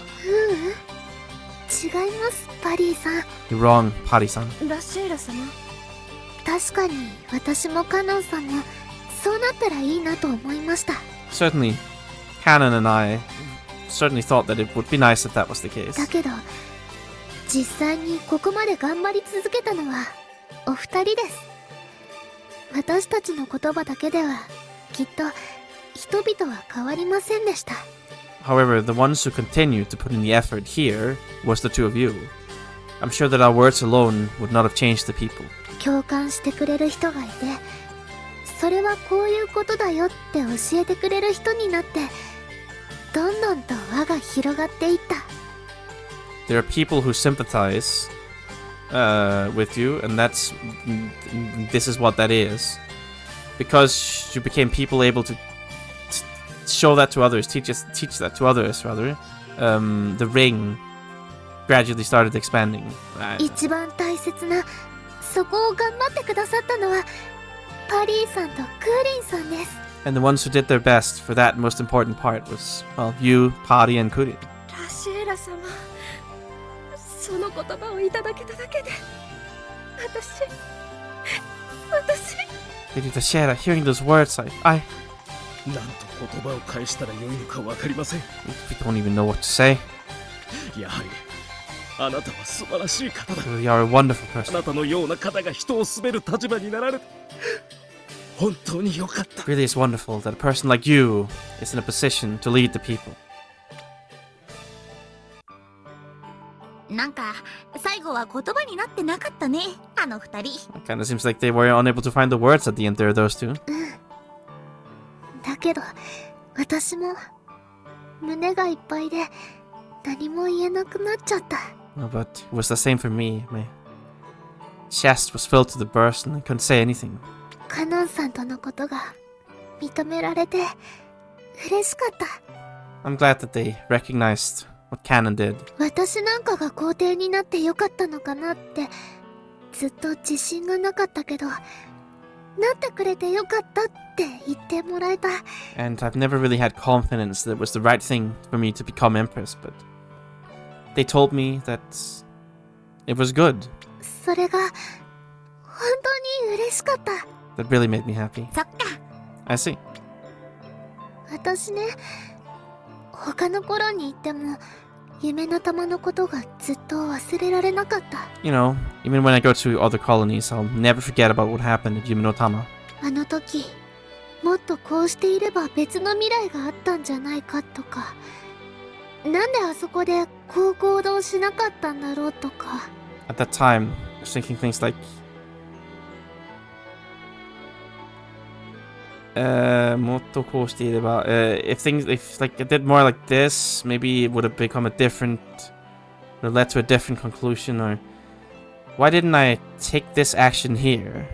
違います、パリーさん。 You're wrong, Pari-san. ラシェーラ様、確かに私もカノンさんもそうなったらいいなと思いました。 Certainly, Canon and I certainly thought that it would be nice if that was the case. だけど実際にここまで頑張り続けたのはお二人です。私たちの言葉だけではきっと人々は変わりませんでした。 However, the ones who continued to put in the effort here was the two of you. I'm sure that our words alone would not have changed the people. 共感してくれる人がいて、それはこういうことだよって教えてくれる人になって、どんどんと輪が広がっていった。 There are people who sympathize with you, and this is what that is. Because you became people able to show that to others, teach that to others rather. The ring gradually started expanding. 一番大切なそこを頑張ってくださったのはパリーさんとクーリンさんです。 And the ones who did their best for that most important part was, well, you, Pari, and Kurin. ラシェーラ様、その言葉をいただけただけで私 Lady Tashera, hearing those words, I なんと言葉を返したらよいのか分かりません。 we don't even know what to say. やはりあなたは素晴らしい方だ。 You are a wonderful あ person. なたのような方が人を滑る立場になられて本当に良かった。 It really is wonderful that a person like you is in a position to lead the people. なんか最後は言葉になってなかったね、あの二人。 It kind of seems like they were unable to find the words at the end there, those two. だけど私も胸がいっぱいで何も言えなくなっちゃった。 No, but it was the same for me. My chest was filled to the burst and I couldn't say anything. カノンさんとのことが認められて嬉しかった。 I'm glad that they recognized what Canon did. 私なんかが皇帝になってよかったのかなってずっと自信がなかったけど、なってくれてよかったって言ってもらえた。 And I've never really had confidence that it was the right thing for me to become Empress, but they told me that it was good. それが本当に嬉しかった。 That really made me happy. そっか。 I see. 私ね、他の頃に行っても夢の玉のことがずっと忘れられなかった。 You know, even when I go to other colonies, I'll never forget about what happened at Yume no Tama. あの時もっとこうしていれば別の未来があったんじゃないかとか、なんであそこでこう行動しなかったんだろうとか。 At that time, I was thinking things like, もっとこうしていれば, if like I did more like this, maybe it would have become a different, or led to a different conclusion, or why didn't I take this action here?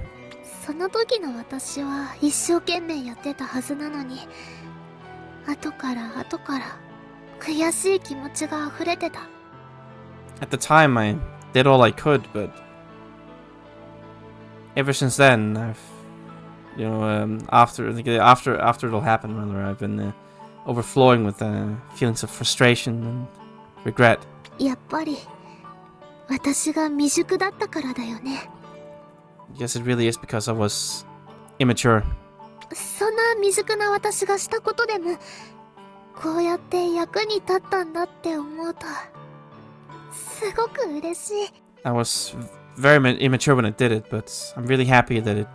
その時の私は一生懸命やってたはずなのに、後から悔しい気持ちが溢れてた。 At the time, I did all I could, but ever since then, I've, you know, after it all happened, rather, I've been overflowing with feelings of frustration and regret. やっぱり私が未熟だったからだよね。 Yes, it really is because I was immature. そんな未熟な私がしたことでもこうやって役に立ったんだって思うとすごく嬉しい。 I was very immature when I did it, but I'm really happy that it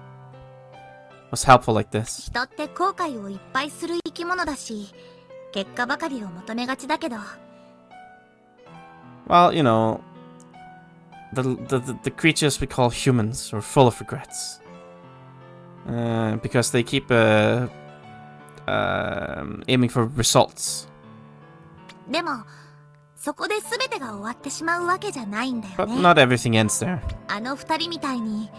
was helpful like this. 人って後悔をいっぱいする生き物だし、結果ばかりを求めがちだけど。 Well, you know, the creatures we call humans are full of regrets. Because they keep aiming for results. でも、そこで全てが終わってしまうわけじゃないんだよ But ね。 not everything ends there. あの二人みたいに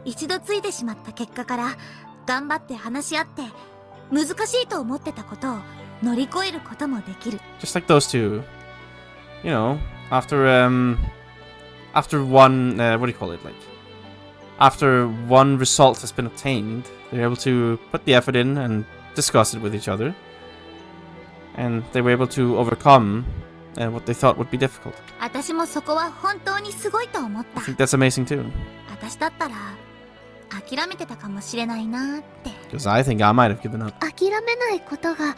一度ついてしまった結果から頑張って話し合って難しいと思ってたことを乗り越えることもできる。 Just like those two. You know, after one, what do you call it? Like, after one result has been obtained, they're able to put the effort in and discuss it with each other. And they were able to overcome what they thought would be difficult. 私もそこは本当にすごいと思った。 I think that's amazing too. 私だったら諦めてたかもしれないなって。 Because I think I might have given up. 諦めないことが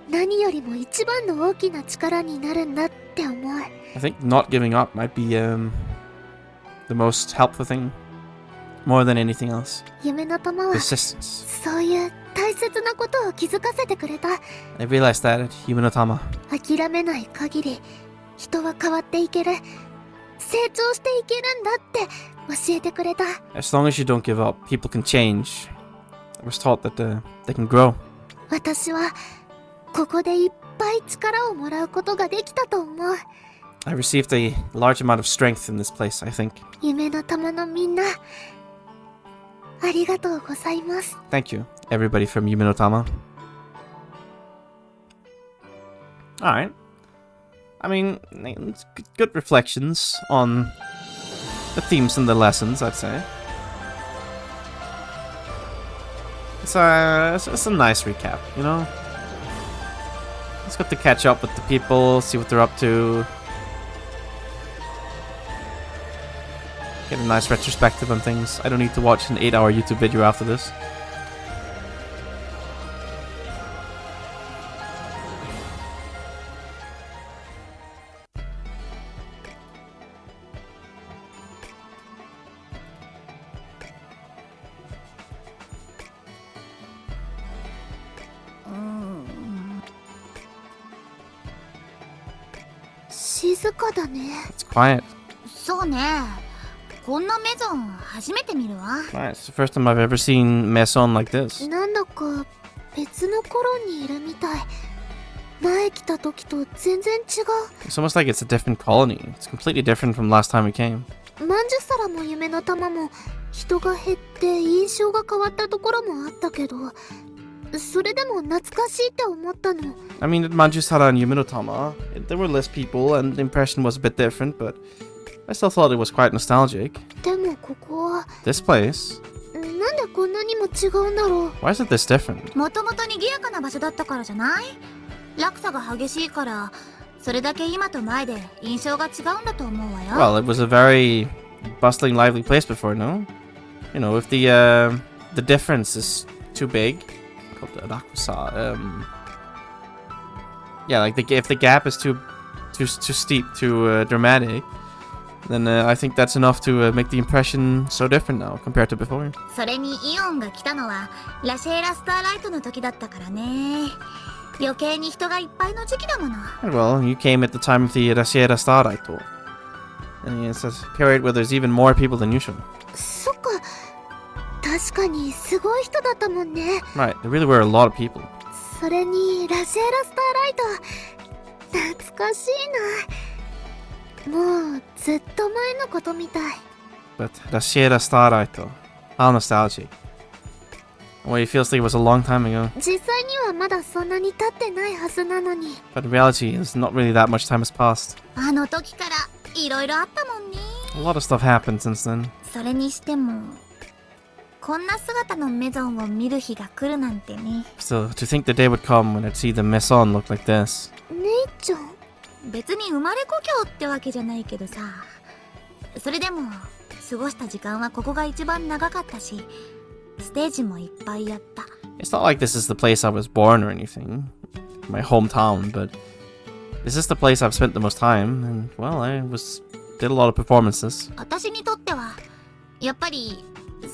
何よりも一番の大きな力になるんだって思う。 I think not giving up might be the most helpful thing, more than anything else. 夢の玉は Persistence. そういう大切なことを気づかせてくれた。 I realized that at Yume no Tama. 諦めない限り人は変わっていける、成長していけるんだって教えてくれた。 As long as you don't give up, people can change. I was taught that they can grow. 私はここでいっぱい力をもらうことができたと思う。 I received a large amount of strength in this place, I think. 夢の玉のみんな、ありがとうございます。 Thank you, everybody from Yume no Tama. Alright. I mean, it's good reflections on the themes and the lessons, I'd say. It's a nice recap, you know? It's good to catch up with the people, see what they're up to. Get a nice retrospective on things. I don't need to watch an 8-hour YouTube video after this.静かだね。 It's quiet. そうね。こんなメゾン初めて見るわ。 It's the first time I've ever seen Maison like this. なんだか別の頃にいるみたい。前来た時と全然違う。 It's almost like it's a different colony. It's completely different from last time we came. まんじゅ皿も夢の玉も人が減って印象が変わったところもあったけど、それでも懐かしいって思ったの。 I mean, at Manjusara and Yume no Tama, there were less people and the impression was a bit different, but I still thought it was quite nostalgic. でもここは This place, なんでこんなにも違うんだろう。 Why is it this different? もともと賑やかな場所だったからじゃない？落差が激しいから、それだけ今と前で印象が違うんだと思うわよ。Well, it was a very bustling, lively place before, no? You know, if the difference is too big, called the Rakusa, yeah, like if the gap is too steep, too dramatic, then I think that's enough to make the impression so different now compared to before. それにイオンが来たのはラシェーラスターライトの時だったからね。余計に人がいっぱいの時期だもの。And well, you came at the time of the Rashiera Starlight, and it's a period where there's even more people than usual. そっか、確かにすごい人だったもんね。 Right, there really were a lot of people. それにラシェーラスターライト、懐かしいな。もうずっと前のことみたい。 But Rashiera Starlight, how nostalgic. Well, it feels like it was a long time ago. 実際にはまだそんなに経ってないはずなのに。 But in reality, it's not really that much time has passed. あの時からいろいろあったもんね。 A lot of stuff happened since then. それにしてもこんな姿のメゾンを見る日が来るなんてね。 Still, to think the day would come when I'd see the Maison look like this. 姉ちゃん、別に生まれ故郷ってわけじゃないけどさ、それでも過ごした時間はここが一番長かったし、ステージもいっぱいやった。 It's not like this is the place I was born or anything, my hometown, but this is the place I've spent the most time, and well, did a lot of performances. 私にとってはやっぱり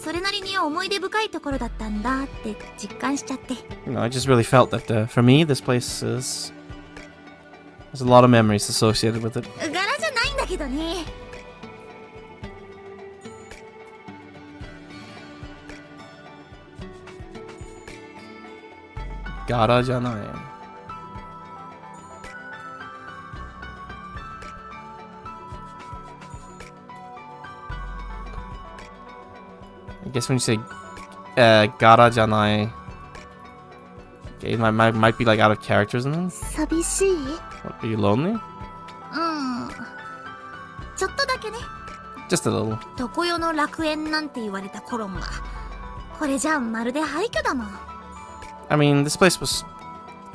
それなりに思い出深いところだったんだって実感しちゃって。 You know, I just really felt that for me, this place there's a lot of memories associated with it. 柄じゃないんだけどね。Gara janai. I guess when you say gara janai, okay, it might be like out of character or something. 寂しい？ What, are you lonely? ちょっとだけね。 Just a little. 常世の楽園なんて言われた頃が、これじゃまるで廃墟だもん。 I mean, this place was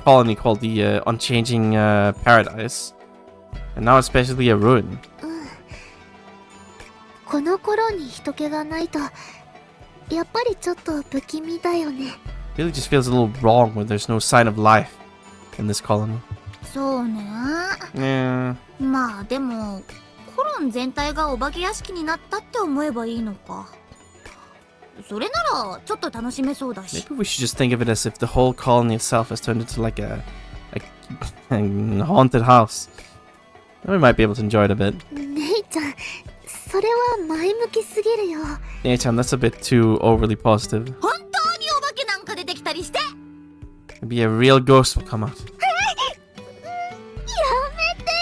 colony called the Unchanging Paradise, and now it's basically a ruin. この頃に人気がないと、やっぱりちょっと不気味だよね。 It really just feels a little wrong when there's no sign of life in this colony. そうね。 Yeah. まあでもコロン全体がお化け屋敷になったって思えばいいのか。それならちょっと楽しめそうだし。 Maybe we should just think of it as if the whole colony itself has turned into like a haunted house. Then we might be able to enjoy it a bit. 姉ちゃん、それは前向きすぎるよ。 Nei-chan, that's a bit too overly positive. 本当にお化けなんか出てきたりして。 Maybe a real ghost will come out. やめてよ。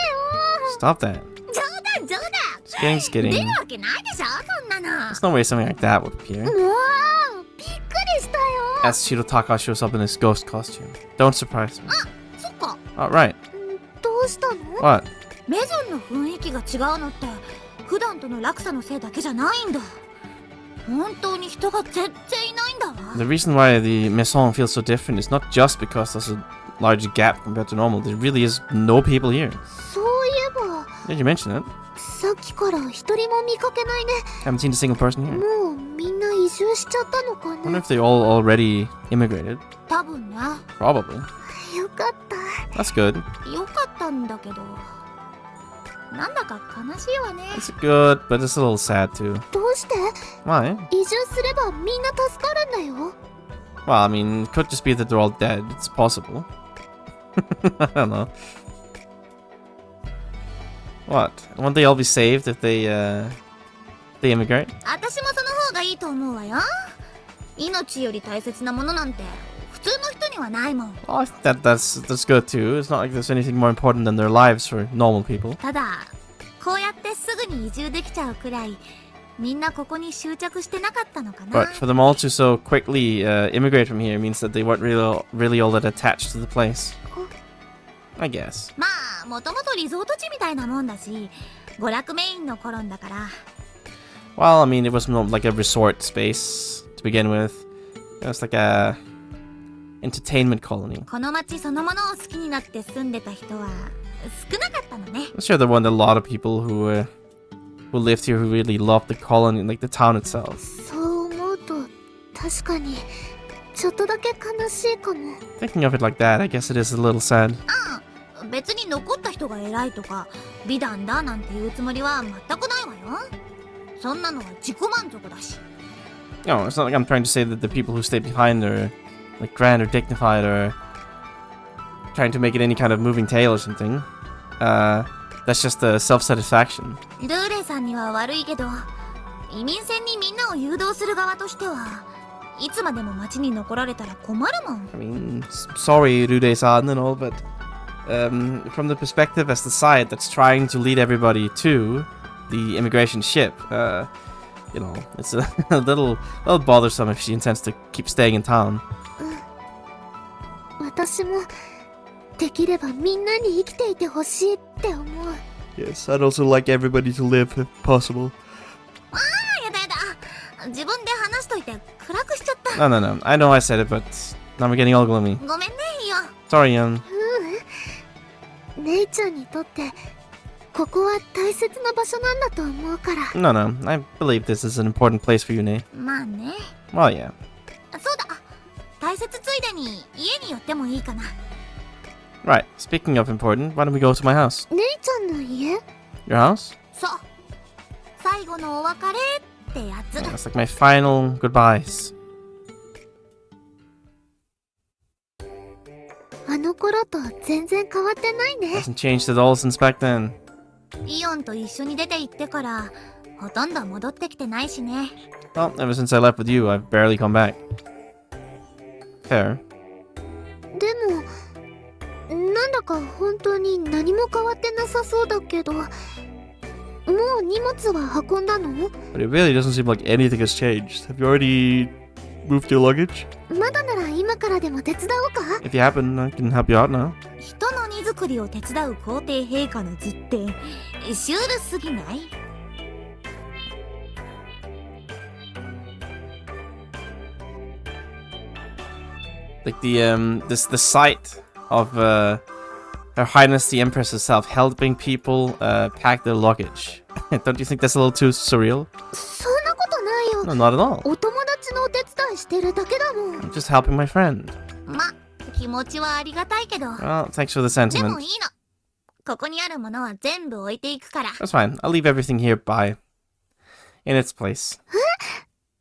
Stop that. 冗談冗談。 Just kidding. 出るわけないでしょそんなの。 There's no way something like that would appear. もうびっくりしたよ。 As Shirotaka shows up in his ghost costume. Don't surprise me. そっか。 Alright. どうしたの？ What? メゾンの雰囲気が違うのって普段との落差のせいだけじゃないんだ。本当に人が全然いないんだわ。 The reason why the Maison feels so different is not just because there's a large gap compared to normal. There really is no people here. そういえば、 Did you mention it? さっきから一人も見かけないね。 Haven't seen a single person here. もうみんな移住しちゃったのか I wonder な。 if they all already immigrated. 多分ね。 Probably. よかった。 That's good. よかったんだけど、なんだか悲しいわね。 It's good, but it's a little sad too. どうして？ Why? 移住すればみんな助かるんだよ。 Well, I mean, it could just be that they're all dead. It's possible. I don't know. What? Won't they all be saved if they immigrate? 私もその方がいいと思うわよ。命より大切なものなんて普通の人にはないもん。 Well, I think that's good too. It's not like there's anything more important than their lives for normal people. ただ、こうやってすぐに移住できちゃうくらい、みんなここに執着してなかったのかな。 But for them all to so quickly immigrate from here means that they weren't really all that attached to the place. I guess. まあ、もともとリゾート地みたいなもんだし、娯楽メインのコロンだから。 Well, I mean, it was more like a resort space, to begin with. It was like a entertainment colony. この町そのものを好きになって住んでた人は少なかったのね。 I'm sure there weren't a lot of people who lived here who really loved the colony, like the town itself. そう思うと確かにちょっとだけ悲しいかも。 Thinking of it like that, I guess it is a little sad. 別に残った人が偉いとか美談だなんていうつもりは全くないわよ。そんなのは自己満足だし。 No, it's not like I'm trying to say that the people who stayed behind are like grand or dignified or trying to make it any kind of moving tale or something. That's just the self-satisfaction. ルーレさんには悪いけど、移民船にみんなを誘導する側としてはいつまでも町に残られたら困るもん。 I mean, sorry, Rude-san and all, but from the perspective as the side that's trying to lead everybody to the immigration ship, you know, it's a little bothersome if she intends to keep staying in town. 私もできればみんなに生きていてほしいって思う。 Yes, I'd also like everybody to live if possible. やだやだ、自分で話しといて暗くしちゃった。 No. I know I said it, but now we're getting all gloomy. ごめんね、イオン。 Sorry, 姉ちゃんにとってここは大切な場所なんだと思うから。 No, I believe this is an important place for you, Ne. まあね。 Well, yeah. そうだ、大切ついでに家に寄ってもいいかな。 Right, speaking of important, why don't we go to my house? 姉ちゃんの家？ Your house? そう、最後のお別れってやつ。 Yeah, it's like my final goodbyes. あの頃と全然変わってないね。 Hasn't changed at all since back then. イオンと一緒に出て行ってからほとんど戻ってきてないしね。 Well, ever since I left with you, I've barely come back. Fair. でもなんだか本当に何も変わってなさそうだけど、もう荷物は運んだの？ But it really doesn't seem like anything has changed. Have you already moved your luggage? まだなら今からでも手伝おうか？ If you happen, I can help you out now. 人の荷造りを手伝う皇帝陛下の図ってシュールすぎない？ Like the sight of Her Highness the Empress herself helping people pack their luggage. Don't you think that's a little too surreal? そんなことないよ。 No, not at all. お友達のお手伝いしてるだけだもん。 I'm just helping my friend. ま、気持ちはありがたいけど。 Well, thanks for the で sentiment. もいいの。ここにあるものは全部置いていくから。 That's fine. I'll leave everything here in its place.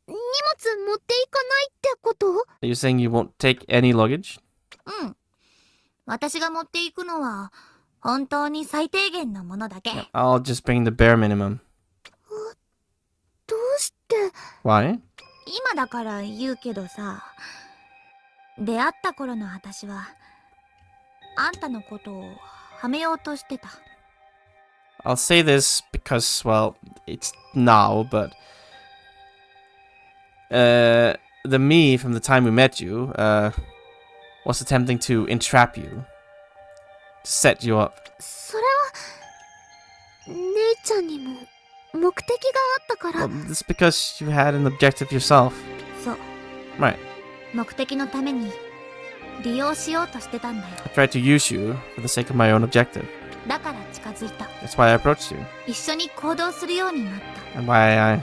荷物持っていかないってこと？ Are you saying you won't take any luggage? うん。私が持っていくのは本当に最低限のものだけ。 I'll just bring the bare minimum. どうして？ Why? 今だから言うけどさ、出会った頃の私はあんたのことをはめようとしてた。 I'll say this because, well, it's now, but the me from the time we met you was attempting to entrap you, to set you up. それは姉ちゃんにも目的があったから。 Well, this is because you had an objective yourself. そう。 Right. 目的のために利用しようとしてたんだよ。 I tried to use you for the sake of my own objective. だから近づいた。 That's why I approached you, 一緒に行動するようになった。 and why I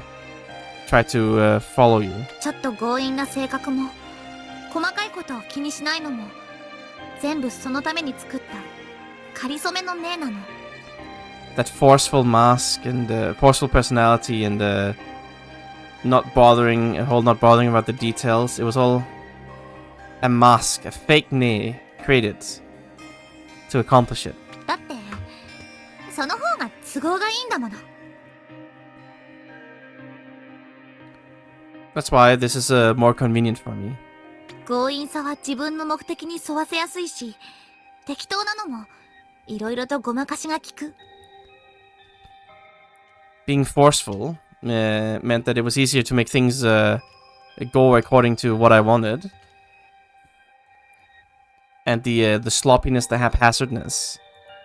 tried to follow you. ちょっと強引な性格も細かいことを気にしないのも全部そのために作った仮初めの姉なの。 That forceful mask and forceful personality and not bothering about the details. It was all a mask, a fake knee created to accomplish it. だってその方が都合がいいんだもの。 That's why this is more convenient for me. 強引さは自分の目的に沿わせやすいし、適当なのもいろいろとごまかしが効く。 Being forceful meant that it was easier to make things go according to what I wanted. And the sloppiness, the haphazardness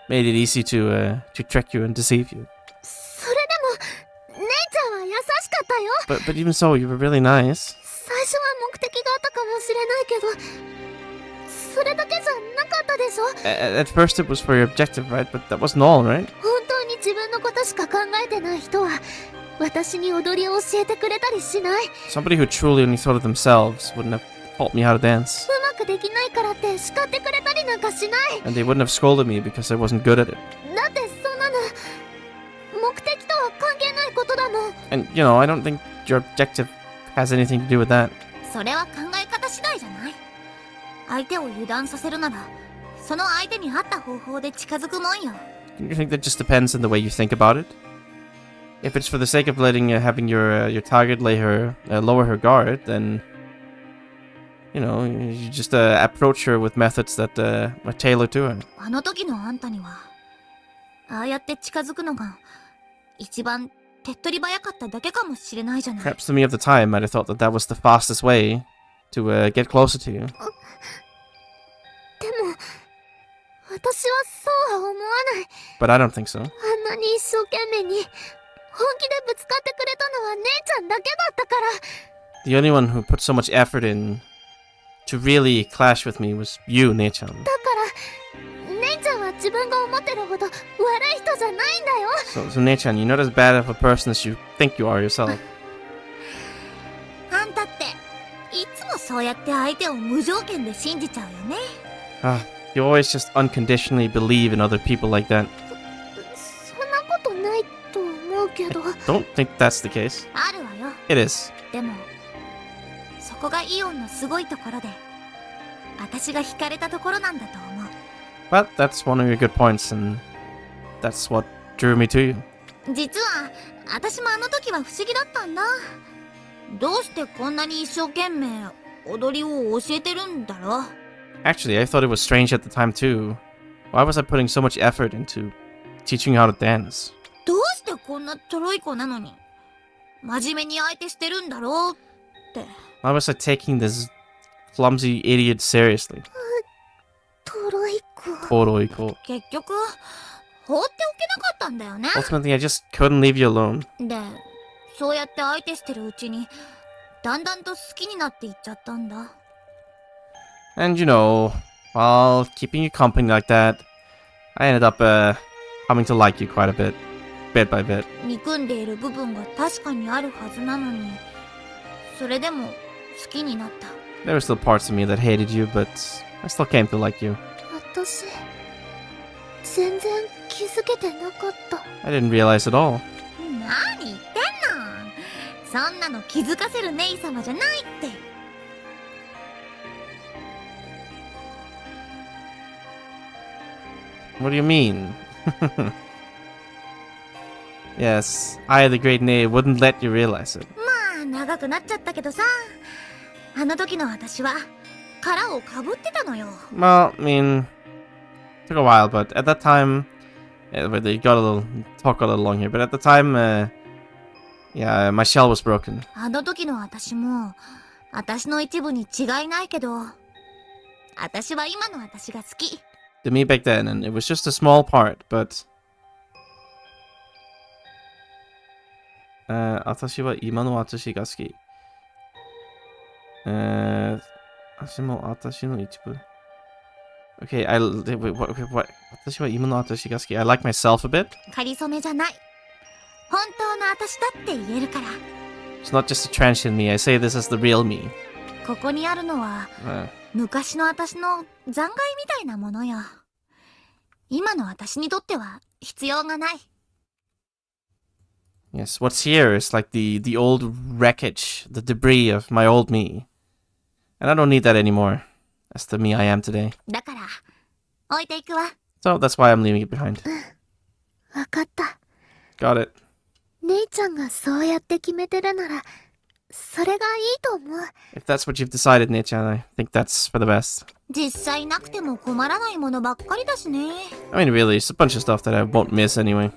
made it easy to trick you and deceive you. それでも姉ちゃんは優しかったよ。 But even so, you were really nice. そ最初は目的があったかもしれないけど、それだけじゃなかったでしょ。 At first it was for your objective, right? But that wasn't all, right? 本当に自分のことしか考えてない人は私に踊りを教えてくれたりしない。 Somebody who truly only thought of themselves wouldn't have taught me how to dance. うまくできないからって叱ってくれたりなんかしない。 And they wouldn't have scolded me because I wasn't good at it. だってそんなの目的とは関係ないことだもん。 And, you know, I don't think your objective has anything to do with that. それは考え方次第じゃない。相手を油断させるなら、その相手に合った方法で近づくもんよ。 You think that just depends on the way you think about it? If it's for the sake of having your target lower her guard, then you know you just approach her with methods that are tailored to her. あの時のあんたには、ああやって近づくのが一番手っ取り早かっただけかもしれないじゃない。 Perhaps to me at the time, I'd have thought that that was the fastest way to get closer to you. でも私はそうは思わない。 But I don't think so. あんなに一生懸命に本気でぶつかってくれたのは姉ちゃんだけだったから。 The only one who put so much effort in to really clash with me was you, Nechan. だから姉ちゃんは自分が思ってるほど悪い人じゃないんだよ。 So Nechan, you're not as bad of a person as you think you are yourself. あんたっていつもそうやって相手を無条件で信じちゃうよね。You always just unconditionally believe in other people like that. そんなことないと思うけど。 Don't think that's the case. あるわよ。 It is. でもそこがイオンのすごいところで、私が惹かれたところなんだと思う。 But that's one of your good points, and that's what drew me to you. 実は私もあの時は不思議だったんだ。どうしてこんなに一生懸命踊りを教えてるんだろう。 Actually, I thought it was strange at the time too. Why was I putting so much effort into teaching you how to dance? どうしてこんなちょろい子なのに真面目に相手してるんだろうって。 Why was I taking this clumsy idiot seriously? トロイコ。 Toroiko. 結局放っておけなかったんだよね。 Ultimately, I just couldn't leave you alone. で、そうやって相手してるうちにだんだんと好きになっていっちゃったんだ。 And you know, while keeping you company like that, I ended up coming to like you quite a bit by bit. 憎んでいる部分が確かにあるはずなのに、それでも好きになった。 There were still parts of me that hated you, but I still came to like you. 私全然気づけてなかった。 I didn't realize at all. 何言ってんの。そんなの気づかせる姉様じゃないって。 What do you mean? Yes, I, the great Nay, wouldn't let you realize it. まあ長くなっちゃったけどさ、あの時の私は殻をかぶってたのよ。 Well, I mean, took a while, but at that time, they got a little long here, but at the time, yeah, my shell was broken. あの時の私も私の一部に違いないけど、私は今の私が好き。 To me back then, and it was just a small part, but 私は今の私が好き。私も私の一部。Okay, what? 私は今の私が好き。I like myself a bit. 仮初めじゃない。本当の私だって言えるから。 It's not just a transient me. I say this as the real me. ここにあるのは、昔の私の残骸みたいなものよ。今の私にとっては必要がない。 Yes, what's here is like the old wreckage, the debris of my old me. And I don't need that anymore. That's the me I am today. だから、置いていくわ。 So that's why I'm leaving it behind. わかった。 Got it. 姉ちゃんがそうやって決めてるなら、それがいいと思う。 If that's what you've decided, Nechan, I think that's for the best. 実際なくても困らないものばっかりだしね。I mean, really, it's a bunch of stuff that I won't miss anyway.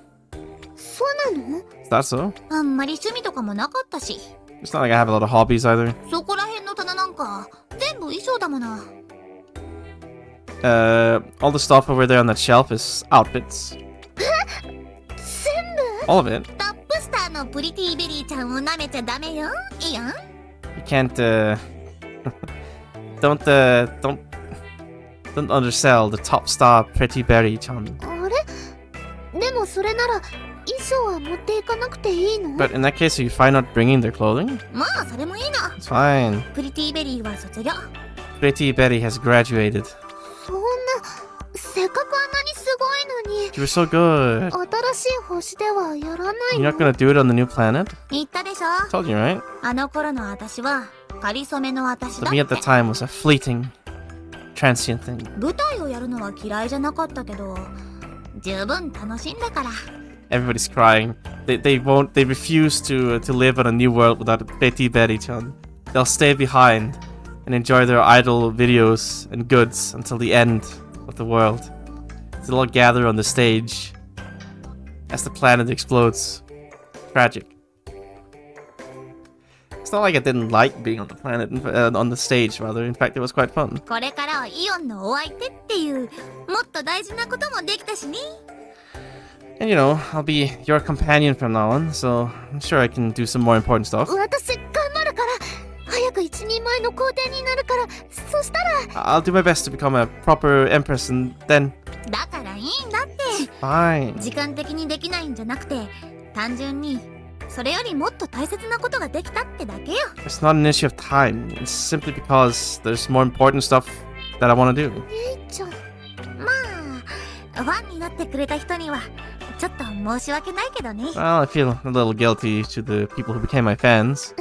そうなの？ Is that so? あんまり趣味とかもなかったし。 It's not like I have a lot of hobbies either. そこら辺の棚なんか全部衣装だもの。All the stuff over there on that shelf is outfits. 全部？ All of it. トップスターのプリティベリーちゃんを舐めちゃダメよ。いいやん。You can't, don't undersell the top star Pretty Berry-chan. あれでもそれなら衣装は持っていかなくていいの？ But in that case, are you fine not bringing their clothing? まあそれもいいな。 It's fine. プリティベリーは卒業。 Pretty Berry has graduated. そんな、せっかくあんなにすごいのに。 You were so good. 新しい星ではやらない You're の？ not gonna do it on the new planet? 言ったでしょ。 Told you, right? あの頃の私はかりそめの私 But だっ me at the て。 time was a fleeting, transient thing. 舞台をやるのは嫌いじゃなかったけど、十分楽しんだから。 Everybody's crying. They refuse to live on a new world without Betty Berry-chan. They'll stay behind and enjoy their idol videos and goods until the end of the world. They'll all gather on the stage as the planet explodes. Tragic. It's not like I didn't like being on the planet, on the stage rather. In fact, it was quite fun. これからはイオンのお相手っていうもっと大事なこともできたしね。 And you know, I'll be your companion from now on, so I'm sure I can do some more important stuff. 私頑張るから早く一人前の皇帝になるから。そしたら I'll do my best to become a proper empress and then... だからいいんだって。 Fine. 時間的にできないんじゃなくて、単純にそれよりもっと大切なことができたってだけよ。 It's not an issue of time. It's simply because there's more important stuff that I want to do. 姉ちゃん。まあファンになってくれた人にはちょっと申し訳ないけどね。 Well, I feel a little guilty to the people who became my fans.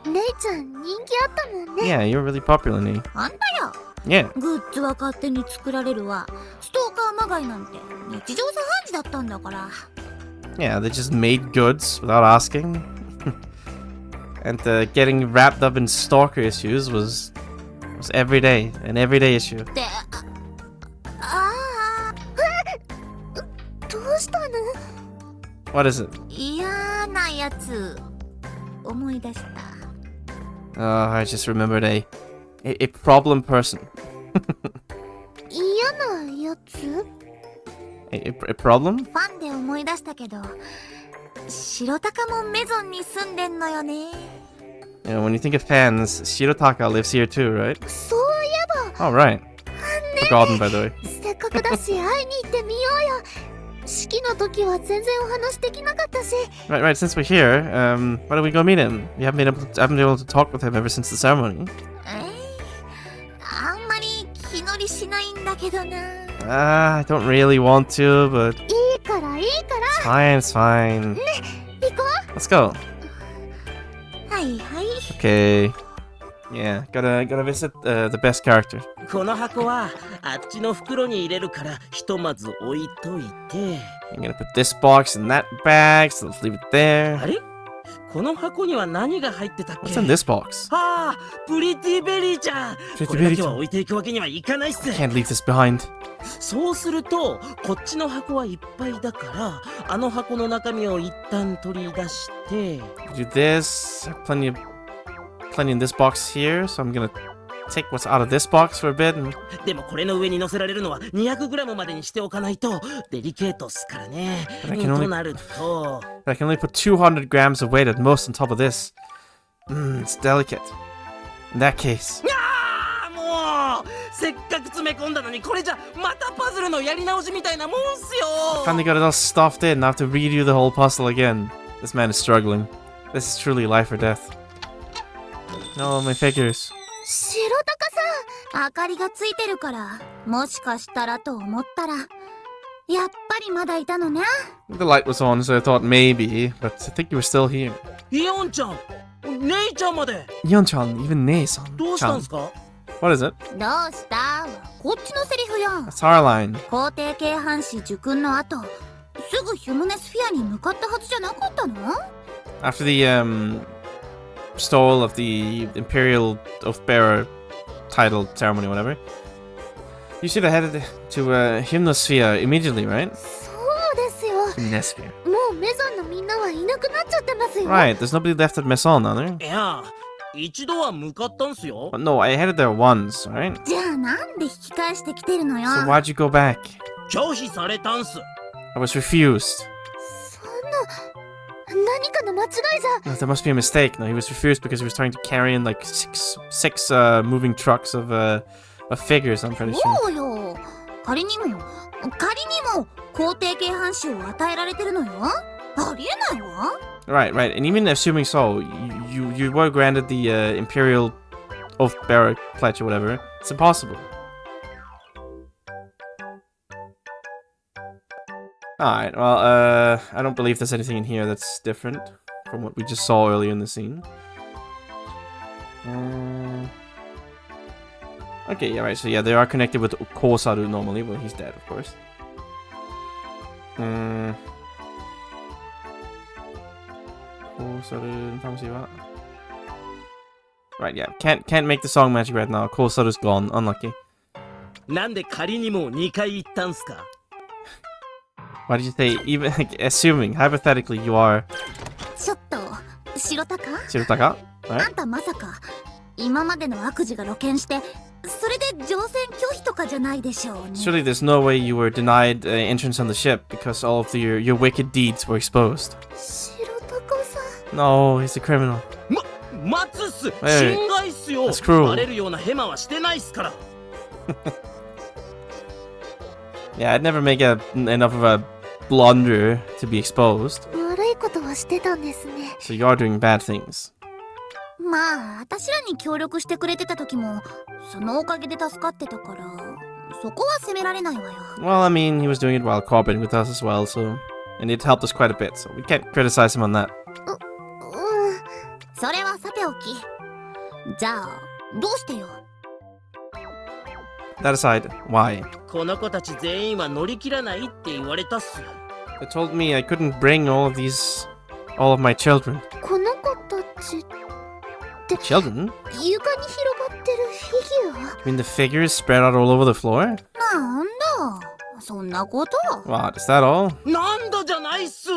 姉ちゃん人気あったもんね。 Yeah, you're really popular, Nee. あんたよ。 Yeah. グッズは勝手に作られるわ。ストーカーまがいなんて日常茶飯事だったんだから。 Yeah, they just made goods without asking. And getting wrapped up in stalker issues was every day, an everyday issue. で、ああ、どうしたの？ What is it? 嫌なやつ思い出した。 Oh, I just remembered a problem person. 嫌なやつ？ A problem? ファンで思い出したけど、白鷹もメゾンに住んでんのよね。 You know, when you think of fans, Shirotaka lives here too, right? そういえば。 Oh, right. Forgotten, by the way. せっかくだし会いに行ってみようよ。式の時は全然お話できなかったし。 Right. Since we're here, why don't we go meet him? I haven't been able to talk with him ever since the ceremony. あんまり気乗りしないんだけどな。I don't really want to, but いいからいいから。 it's fine. ね、行こ Let's go. はいはい。 Okay. Yeah, gotta visit the best character. この箱はあっちの袋に入れるからひとまず置いといて。 I'm gonna put this box in that bag, so let's leave it there. あれこの箱には何が入ってたっけ？ What's in this box? ああ、プリティベリーちゃん。 Pretty これだけ Berry は置いていくわけにはいかないっす。 Can't leave this behind. そうするとこっちの箱はいっぱいだからあの箱の中身を一旦取り出して Do this. Plenty in this box here, so I'm gonna take what's out of this box for a bit. And でもこれの上に乗せられるのは 200g までにしておかないとデリケートっすからね。 But I can only- となると I can only put 200 grams of weight at most on top of this. It's delicate. In that case, あーもうせっかく詰め込んだのにこれじゃまたパズルのやり直しみたいなもんすよ。 finally got it all stuffed in. I have to redo the whole puzzle again. This man is struggling. This is truly life or death. Oh, my figures. 白鷹さん。明かりがついてるからもしかしたらと思ったらやっぱりまだいたのね。 The light was on, so I thought maybe, but I think you were still here. イオンちゃん姉ちゃんまで Yeon-chan, even Nei-san. どうしたん Chan. すか？ What is it? どうしたはこっちのセリフやん。 That's our line. 皇帝系藩士受訓の後すぐヒュムネスフィアに向かったはずじゃなかったの？ After the bestowal of the Imperial Oathbearer title ceremony, whatever, you should have headed to Hymnosphere immediately, right? そうですよ。 Hymnosphere. もうメゾンのみんなはいなくなっちゃってますよ。 Right, there's nobody left at Maison, are there? いや一度は向かったんすよ。 But no, I headed there once, alright? じゃあなんで引き返してきてるのよ。 So why'd you go back? 拒否されたんす。 I was refused. そんな、何かの間違いじゃ。 No, there must be a mistake. No, he was refused because he was trying to carry in like six moving trucks of figures, I'm pretty sure. そうよ。仮にも皇帝系半紙を与えられてるのよ。ありえないわ。 Right, right. And even assuming so, you were granted the Imperial Oath Bearer Pledge or whatever. It's impossible. Alright, well, I don't believe there's anything in here that's different from what we just saw earlier in the scene. Okay, yeah, right, so yeah, they are connected with Kosaru normally. Well, he's dead, of course. Kosaru, right, yeah, can't make the song magic right now. Kosaru's gone, unlucky. なんで仮にも2回言ったんすか？ Why did you say, even, assuming, hypothetically, you are... ちょっと、白鷹？ Shirotaka? あ Right? んたまさか、今までの悪事が露見して、それで乗船拒否とかじゃないでしょうね。 Surely there's no way you were denied entrance on the ship because all of your wicked deeds were exposed. 白鷹さん。 No, he's a criminal. 待つっす。 Wait, 侵害っすよ。 that's cruel. バレるようなヘマはしてないっすから。 Yeah, I'd never make enough of a blunder to be exposed. 悪いことはしてたんですね。 So you're doing bad things. まあ、私らに協力してくれてた時も、そのおかげで助かってたから、そこは責められないわよ。 Well, I mean, he was doing it while cooperating with us as well, so... And it helped us quite a bit, so we can't criticize him on that. それはさておき。じゃあ、どうしてよ。 That aside, why? この子たち全員は乗り切らないって言われたっすよ。 They told me I couldn't bring all of my children. この子たちって Children? 床に広がってるフィギュア？ I mean the figures spread out all over the floor? なんだ、そんなこと？ What, is that all? なんだじゃないっす。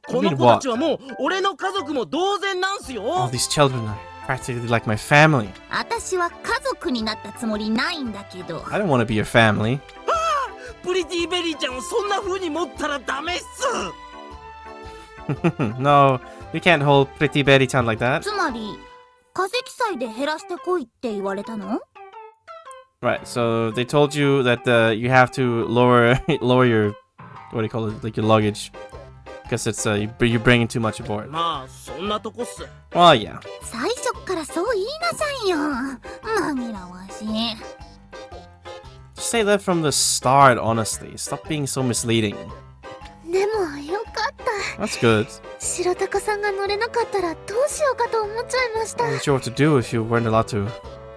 この子たちはもう俺の家族も同然なんすよ。 All these children are practically like my family. 私は家族になったつもりないんだけど。 I don't want to be your family. プリティベリーちゃんをそんな風に持ったらダメっす。 No, we can't hold Pretty Betty-chan like that. つまり、化石祭で減らしてこいって言われたの？ Right, so they told you that you have to lower your, what do you call it, like your luggage. Because it's, you're bringing too much aboard. まあそんなとこっす。 Well, yeah. 最初っからそう言いなさいよ。紛らわしい。 Just say that from the start, honestly. Stop being so misleading. でもよかった。 That's good. 白鷹さんが乗れなかったらどうしようかと思っちゃいました。 I'm not sure what to do if you weren't allowed to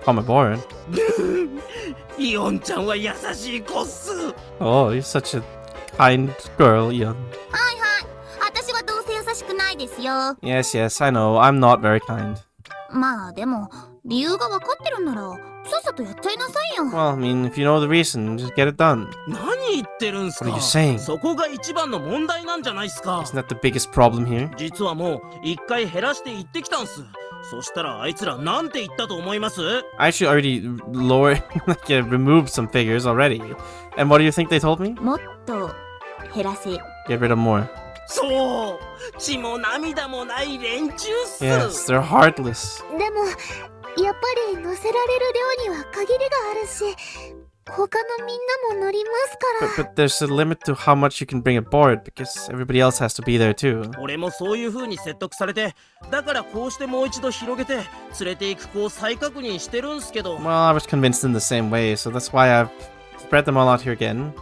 come aboard. イオンちゃんは優しい子っす。 Oh, you're such a kind girl, Ian. はいはい。私はどうせ優しくないですよ。 Yes, yes, I know. I'm not very kind. まあでも、理由が分かってるんなら、さっさとやっちゃいなさいよ。 Well, I mean, if you know the reason, just get it done. 何言ってるんすか。 What are you saying? そこが一番の問題なんじゃないっすか。 Isn't that the biggest problem here? 実はもう一回減らして行ってきたんす。そしたらあいつらなんて言ったと思います？ I actually already removed some figures already. And what do you think they told me? もっと減らせ。 Get rid of more. そう、血も涙もない連中っす。 Yes, they're heartless. でもやっぱり乗せられる量には限りがあるし、他のみんなも乗りますから。 But there's a limit to how much you can bring aboard because everybody else has to be there too. 俺もそういう風に説得されて、だからこうしてもう一度広げて連れて行く子を再確認してるんすけど。 Well, I was convinced in the same way, so that's why I've spread them all out here again,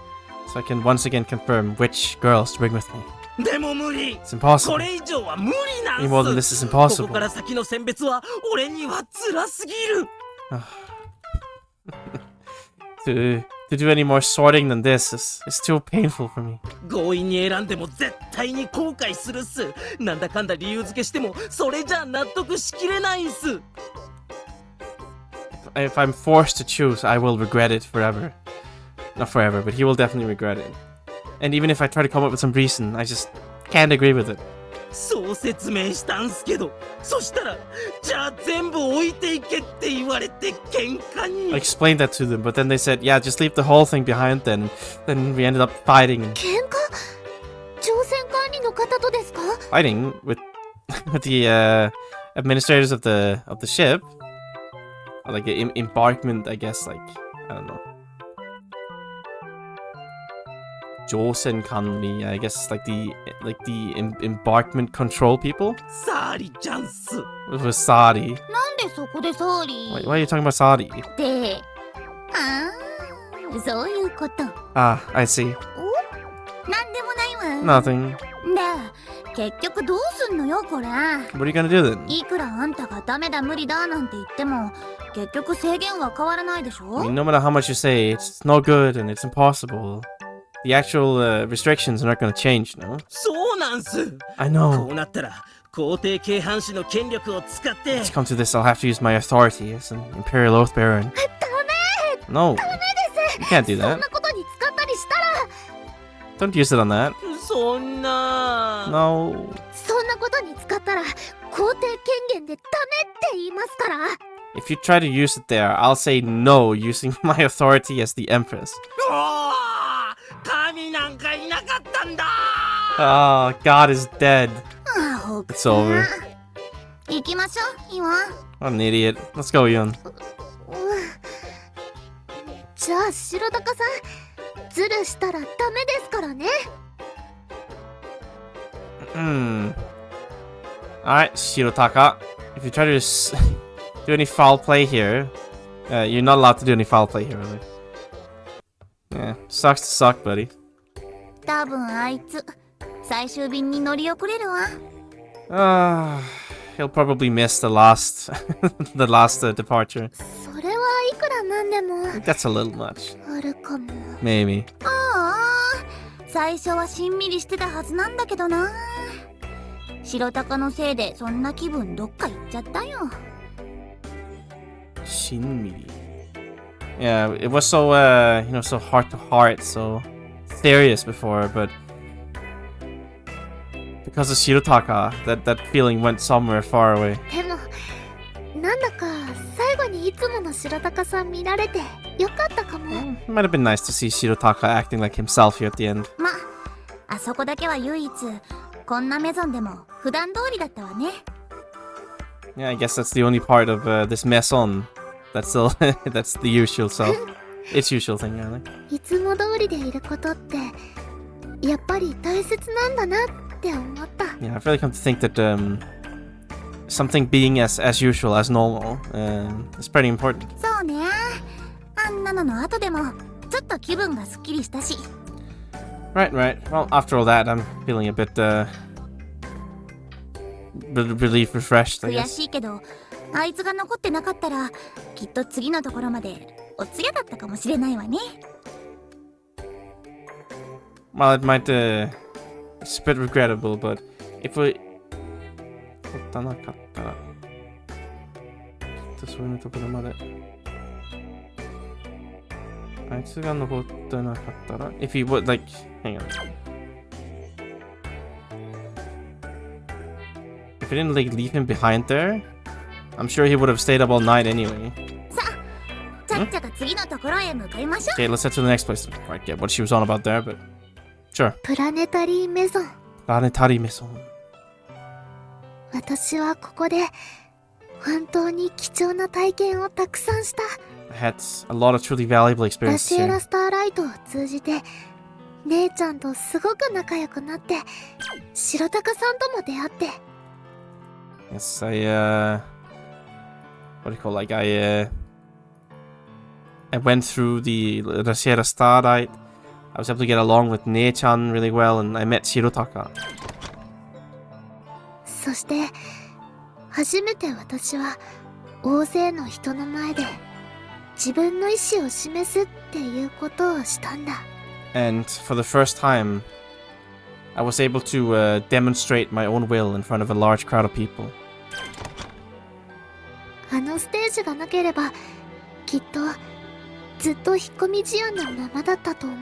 so I can once again confirm which girls to bring with me. でも無理。 It's impossible. これ以上は無理なん Any more than す。 this is こ impossible. こから先の選別は俺には辛すぎる。To do any more sorting than this is too painful for me. 強引に選んでも絶対に後悔するっす。なんだかんだ理由付けしてもそれじゃ納得しきれないんす。 If I'm forced to choose, I will regret it forever. Not forever, but he will definitely regret it. And even if I try to come up with some reason, I just can't agree with it. そう説明したんすけど、そしたらじゃあ全部置いていけって言われて喧嘩に。 I explained that to them, but then they said, yeah, just leave the whole thing behind then. Then we ended up fighting. 喧嘩？乗船管理の方とですか？ Fighting with with the administrators of the ship. Or like embarkment, I guess, like I don't know. Josen Kanri, I guess like the embarkment control people. サーリちゃんっす。 With Sadi. なんでそこでサーリ Why ー are you talking about Sadi? ってああそういうこと。 Ah, I see. なんでもないわ。 Nothing. で結局どうすんのよこれ。 What are you gonna do then? いくらあんたがダメだ無理だなんて言っても結局制限は変わらないでしょ。 I mean, no matter how much you say, it's no good and it's impossible. The actual restrictions are not gonna change, no? そうなんす。 I こ know. うなったら皇帝軽藩士の権力を使って。 Let's come to this, I'll have to use my authority as an Imperial Oath Bearer. No. You can't do そん that. なことに使ったりしたら Don't use it on that. そんな。 No. そんなことに使ったら皇帝権限でダメって言いますから。 If you try to use it there, I'll say no using my authority as the Empress. おー神なんかいなかったんだ。 Oh, God is dead. あほく It's over. 行きましょうイワン。 What an idiot. Let's go, Yun. じゃあ白鷹さんズルしたらダメですからね。 Alright, Shirotaka. If you try to do any foul play here, you're not allowed to do any foul play here, really. Yeah, sucks to suck, buddy. 多分あいつ最終便に乗り遅れるわ。 He'll probably miss the last departure. それはいくらなんでも That's a little much. あるかも。 Maybe. ああ最初はしんみりしてたはずなんだけどな。白鷹のせいでそんな気分どっか行っちゃったよ。 Shinmiri. Yeah, it was so, so heart to heart, so serious before, but because of Shirotaka, that feeling went somewhere far away. でもなんだか最後にいつもの白鷹さん見られてよかったかも。 It might have been nice to see Shirotaka acting like himself here at the end. まあそこだけは唯一こんなメゾンでも普段通りだったわね。 Yeah, I guess that's the only part of this maison that's still that's the usual self. It's usual thing, I think. いつも通りでいることってやっぱり大切なんだなって思った。 Yeah, I've really come to think that something being as usual, as normal, is pretty important. そうね。あんなのの後でもちょっと気分がすっきりしたし。 Right. Well, after all that, I'm feeling a bit relief, refreshed, I 悔 guess. しいけどあいつが残ってなかったらきっと次のところまでお通夜だったかもしれないわね。 Well, it might, it's a bit regrettable, but if we... 残ったなかったら、きっとそういうところまで。あいつが残ってなかったら、if he would, like, hang on. If we didn't, like, leave him behind there, I'm sure he would have stayed up all night anyway. さあちゃっちゃか次のところへ向かいましょう。 Okay, let's head to the next place. I get what she was on about there, but sure. プラネタリーメゾン。 Planetary Maison. 私はここで本当に貴重な体験をたくさんした。 I had a lot of truly valuable ラ experiences シエ here. ラスターライトを通じて姉ちゃんとすごく仲良くなって白鷹さんとも出会って。 Yes, I what do you call, like, I went through the Sierra Starlight. I was able to get along with Ne-chan really well, and I met Shirotaka. そして初めて私は大勢の人の前で自分の意思を示すっていうことをしたんだ。 And for the first time, I was able to demonstrate my own will in front of a large crowd of people. あのステージがなければきっとずっと引っ込み思案のままだったと思う。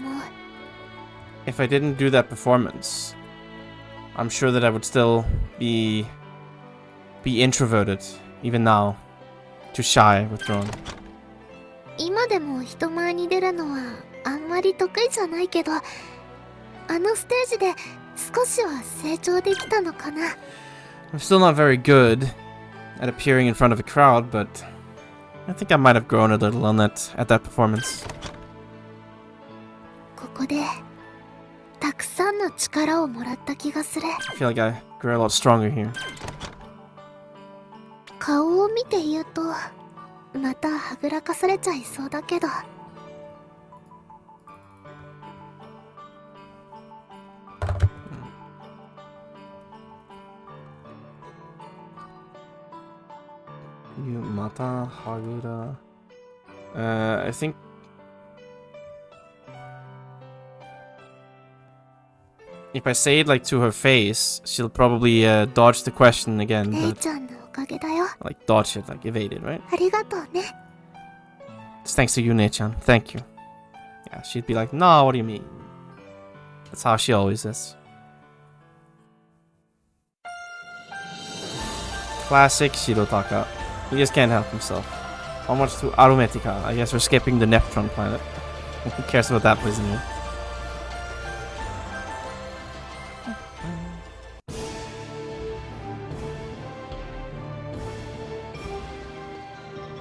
If I didn't do that performance, I'm sure that I would still be introverted, even now, too shy, withdrawn. 今でも人前に出るのはあんまり得意じゃないけど、あのステージで少しは成長できたのかな。 I'm still not very good at appearing in front of a crowd, but I think I might have grown a little on that at that performance. ここでたくさんの力をもらった気がする。 I feel like I grew a lot stronger here. 顔を見て言うとまたはぐらかされちゃいそうだけど。Mata Hagura. I think if I say it like to her face, she'll probably dodge the question again. 姉 But ちゃんのおかげだよ。 like dodge it, like evade it, right? ありがとうね。 It's thanks to you, Nechan. Thank you. Yeah, she'd be like, no, what do you mean? That's how she always is. Classic Shirotaka. He just can't help himself. How much to Arometica? I guess we're skipping the Neptune planet. Who cares about that place anyway?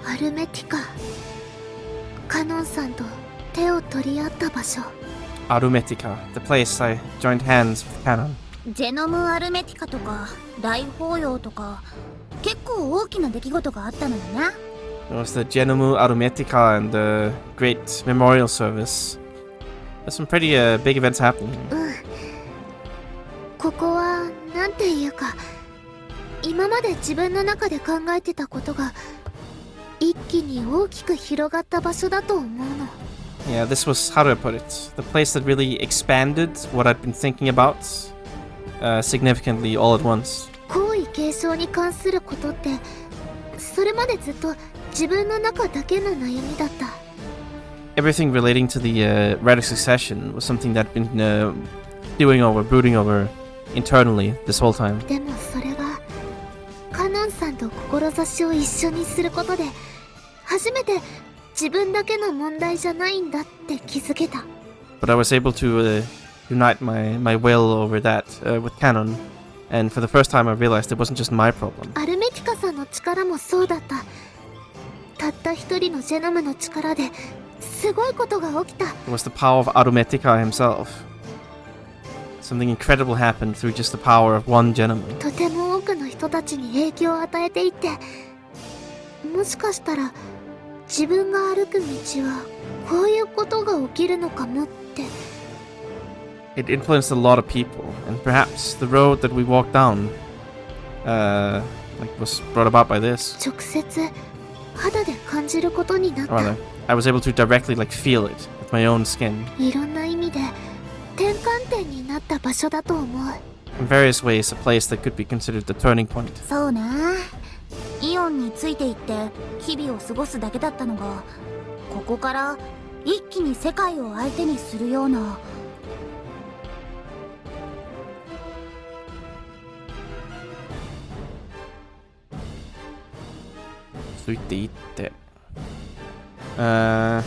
アルメティカ。カノンさんと手を取り合った場所。 Arometica, the place I joined hands with Canon. ジェノムアルメティカとか大法要とか結構大きな出来事があったのよね。 There was the Genomu Arometica and the Great Memorial Service. There's some pretty big events happening here. うん。ここはなんていうか、今まで自分の中で考えてたことが一気に大きく広がった場所だと思うの。 Yeah, this was, how do I put it? The place that really expanded what I'd been thinking about significantly all at once. 皇位継承に関することってそれまでずっと自分の中だけの悩みだった。 Everything relating to the Radic succession was something that I'd been brooding over internally this whole time. でもそれがカノンさんと志を一緒にすることで初めて自分だけの問題じゃないんだって気づけた。 But I was able to unite my will over that with Canon, and for the first time I realized it wasn't just my problem. アルメティカさんの力もそうだった。たった一人のジェノムの力ですごいことが起きた。 It was the power of Arometica himself. Something incredible happened through just the power of one gentleman. とても多くの人たちに影響を与えていって、もしかしたら自分が歩く道はこういうことが起きるのかもって。 It influenced a lot of people, and perhaps the road that we walked down was brought about by this. 直接肌で感じることになっ Or た。 rather, I was able to directly feel it with my own skin. いろんな意味で転換点になった場所だと思う。 In various ways, a place that could be considered the turning point. そうね。イオンについていって日々を過ごすだけだったのが、ここから一気に世界を相手にするような。ついていって。I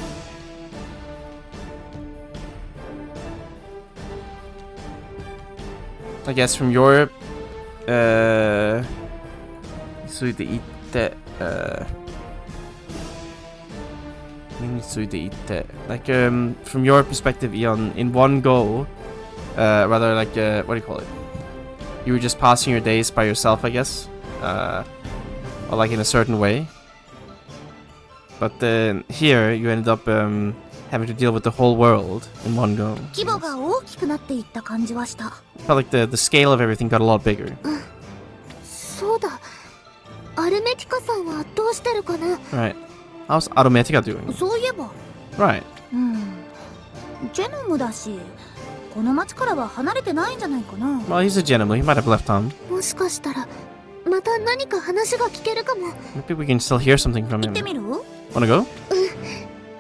guess from your ついていって、についていって。Like from your perspective, Eon, in one go, rather what do you call it? You were just passing your days by yourself, I guess, or in a certain way. But then here you ended up having to deal with the whole world in one go. 規模が大きくなっていった感じはした。 Felt like the scale of everything got a lot bigger. そうだ。アルメティカさんはどうしてるかな。 Right. How's Arometica doing? そういえば。Right. ジェノムだし、この町からは離れてないんじゃないかな。 Well, he's a gentleman. He might have left town. もしかしたらまた何か話が聞けるかも。 Maybe we can still hear something from 行っ him. てみる？ Wanna go?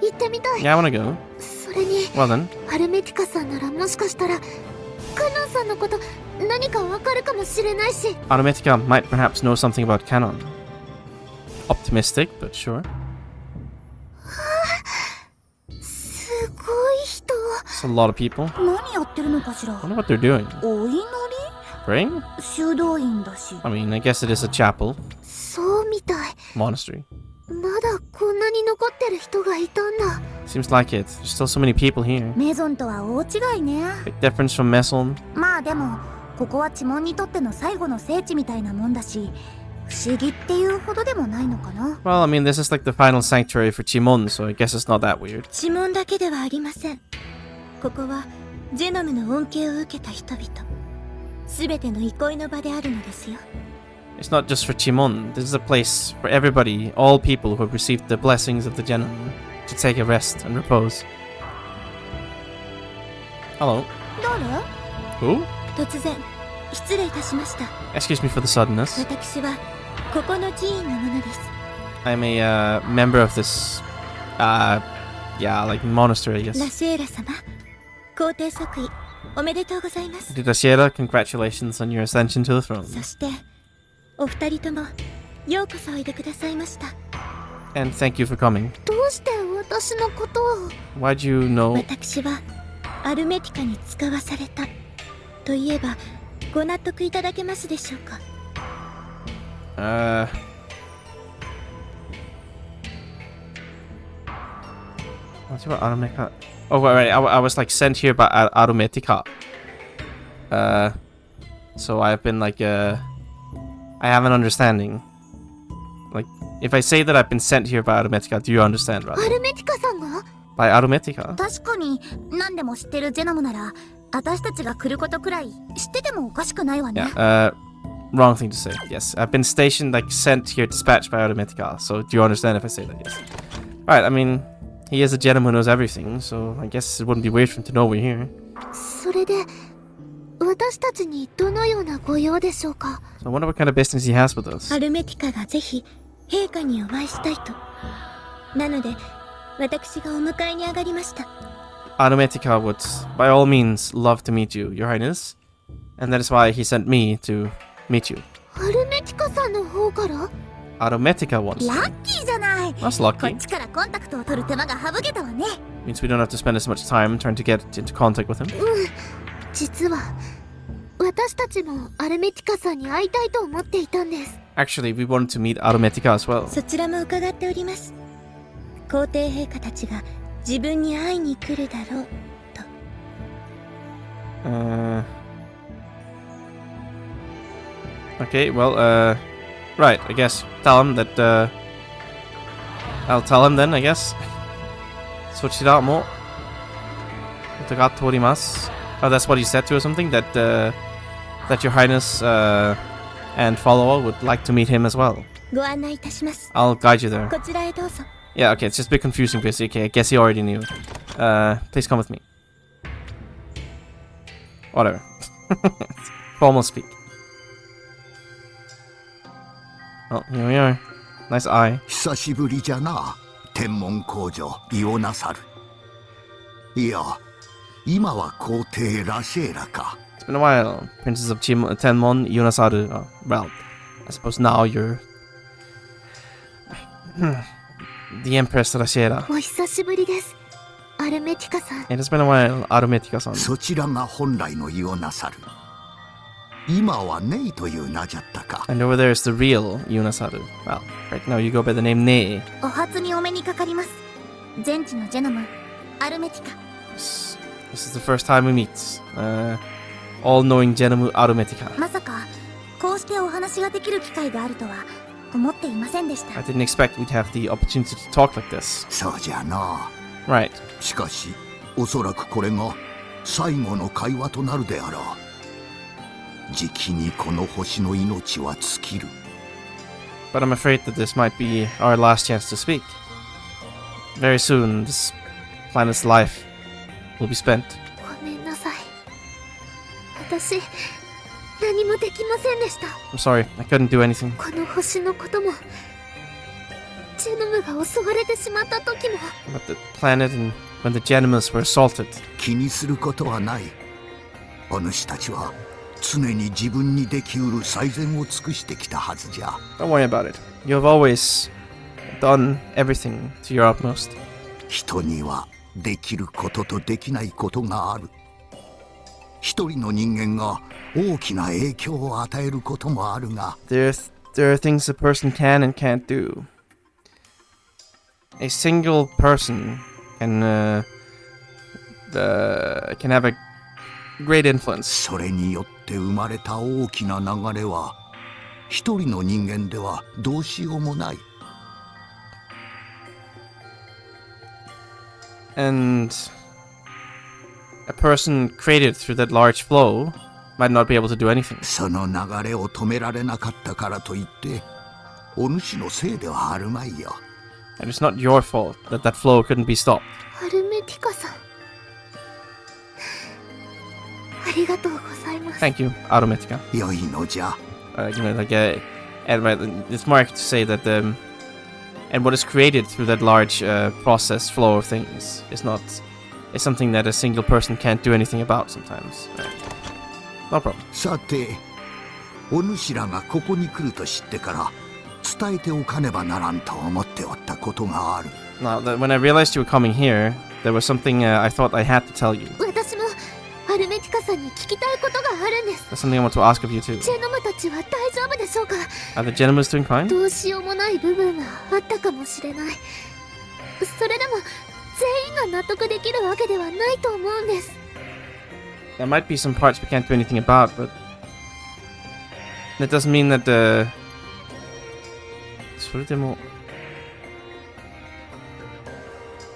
行ってみたい。 Yeah, I wanna go. それに Well then. アルメティカさんならもしかしたらカノンさんのこと何かわかるかもしれないし。 Arometica might perhaps know something about Canon. Optimistic, but sure. すごい人。It's a lot of people. 何やってるのかしら。 I wonder what they're doing. お祈り？ Praying? 修道院だし。 I mean, I guess it is a chapel, そうみたい。 monastery. まだこんなに残ってる人がいたんだ。 Seems like it. There's still so many people here. メゾンとは大違いね。 Big difference from Messon. まあでもここはチモンにとっての最後の聖地みたいなもんだし、不思議っていうほどでもないのかな。 Well, I mean, this is like the final sanctuary for Chimon, so I guess it's not that weird. 指紋だけではありません。ここはジェノムの恩恵を受けた人々、すべての憩いの場であるのですよ。 It's not just for Chimon. This is a place for everybody, all people who have received the blessings of the Genom, to take a rest and repose. Hello. 誰？ Who? 突然失礼いたしました。 Excuse me for the suddenness. 私はここの寺院の者です。 I'm a member of this, yeah, like monastery, I ラ guess. シエラ様、皇帝即位おめでとうございます。 Didashira, congratulations on your ascension to the throne. そしてお二人ともようこそおいでくださいました。 And thank you for coming. どうして私のことを？ Why'd you know? 私はアルメティカに使わされたと言えばご納得いただけますでしょうか。 What's about Arometica? Oh, right. I was like sent here by Arometica. So I've been like, I have an understanding. Like, if I say that I've been sent here by Arometica, do you understand, ア rather? ルメティカさんが？ By Arometica? 確かに何でも知ってるジェノムなら私たちが来ることくらい知っててもおかしくないわね。 Yeah, wrong thing to say. Yes, I've been stationed, like, sent here, dispatched by Arometica. So do you understand if I say that? Yes. Alright, I mean, he is a gentleman who knows everything, so I guess it wouldn't be weird for him to know we're here. それで私たちにどのようなご用でしょうか。 So I wonder what kind of business he has with us. アルメティカがぜひ陛下にお会いしたいと。なので私がお迎えに上がりました。 Arometica would, by all means, love to meet you, Your Highness. And that is why he sent me to meet you. アルメティカさんの方から？ Arometica wants ラ to. ッキーじゃない。 That's こっ lucky. ちからコンタクトを取る手間が省けたわね。 Means we don't have to spend as much time trying to get into contact with him. 実は私たちもアルメティカさんに会いたいと思っていたんです。 Actually, we wanted to meet Arometica as well. そちらも伺っております。皇帝陛下たちが自分に会いに来るだろうと。Okay, well, right, I guess. Tell him that, I'll tell him then, I guess. そちらも伺っております. Oh, that's what he said to or something? That, that Your Highness, and follower would like to meet him as well. ご案内いたします。 I'll guide you there. こちらへどうぞ。 Yeah, okay, it's just a bit confusing, basically. Okay, I guess he already knew. Please come with me. Whatever. Formal speak. Oh, here we are. Nice eye. 久しぶりじゃな、天文工女イオナサル。いや、今は皇帝ラシェーラか。 It's been a while. Princess of Tenmon, Yunasaru. Well, I suppose now you're... the Empress Rashera. お久しぶりです。アルメティカさん。 It has been a while, Arometica-san. そちらが本来のイオナサル。今はネイという名じゃったか。 And over there is the real Yunasaru. Well, right now you go by the name Nei. お初にお目にかかります。全知のジェノム、アルメティカ。 This is the first time we meet. All-knowing Genomu Arometica. まさかこうしてお話ができる機会があるとは思っていませんでした。 I didn't expect we'd have the opportunity to talk like this. そうじゃな。 Right. しかし、おそらくこれが最後の会話となるであろう。じきにこの星の命は尽きる。 But I'm afraid that this might be our last chance to speak. Very soon, this planet's life will be spent. ごめんなさい。私、何もできませんでした。 I'm sorry, I couldn't do anything. この星のことも、ジェノムが襲われてしまった時も。 But the planet and when the Genomus were assaulted. 気にすることはない。お主たちは常に自分にできうる最善を尽くしてきたはずじゃ。 Don't worry about it. You have always done everything to your utmost. 人にはできることとできないことがある。一人の人間が大きな影響を与えることもあるが、 There are things a person can and can't do. A single person can have a great influence. それによって生まれた大きな流れは一人の人間ではどうしようもない。 And a person created through that large flow might not be able to do anything. その流れを止められなかったからといってお主のせいではあるまいよ。 And it's not your fault that that flow couldn't be stopped. アルメティカさん、ありがとうございます。 Thank you, Automatica. 良いのじゃ。 It's more to say that and what is created through that large process flow of things is something that a single person can't do anything about sometimes. No problem. さて、お主らがここに来ると知ってから伝えておかねばならんと思っておったことがある。 Now, when I realized you were coming here, there was something I thought I had to tell you. 私もアルメティカさんに聞きたいことがあるんです。 There's something I want to ask of you too. ジェノムたちは大丈夫でしょうか？ Are the Genomas doing fine? どうしようもない部分があったかもしれない。それでも全員が納得できるわけではないと思うんです。 There might be some parts we can't do anything about, but that doesn't mean that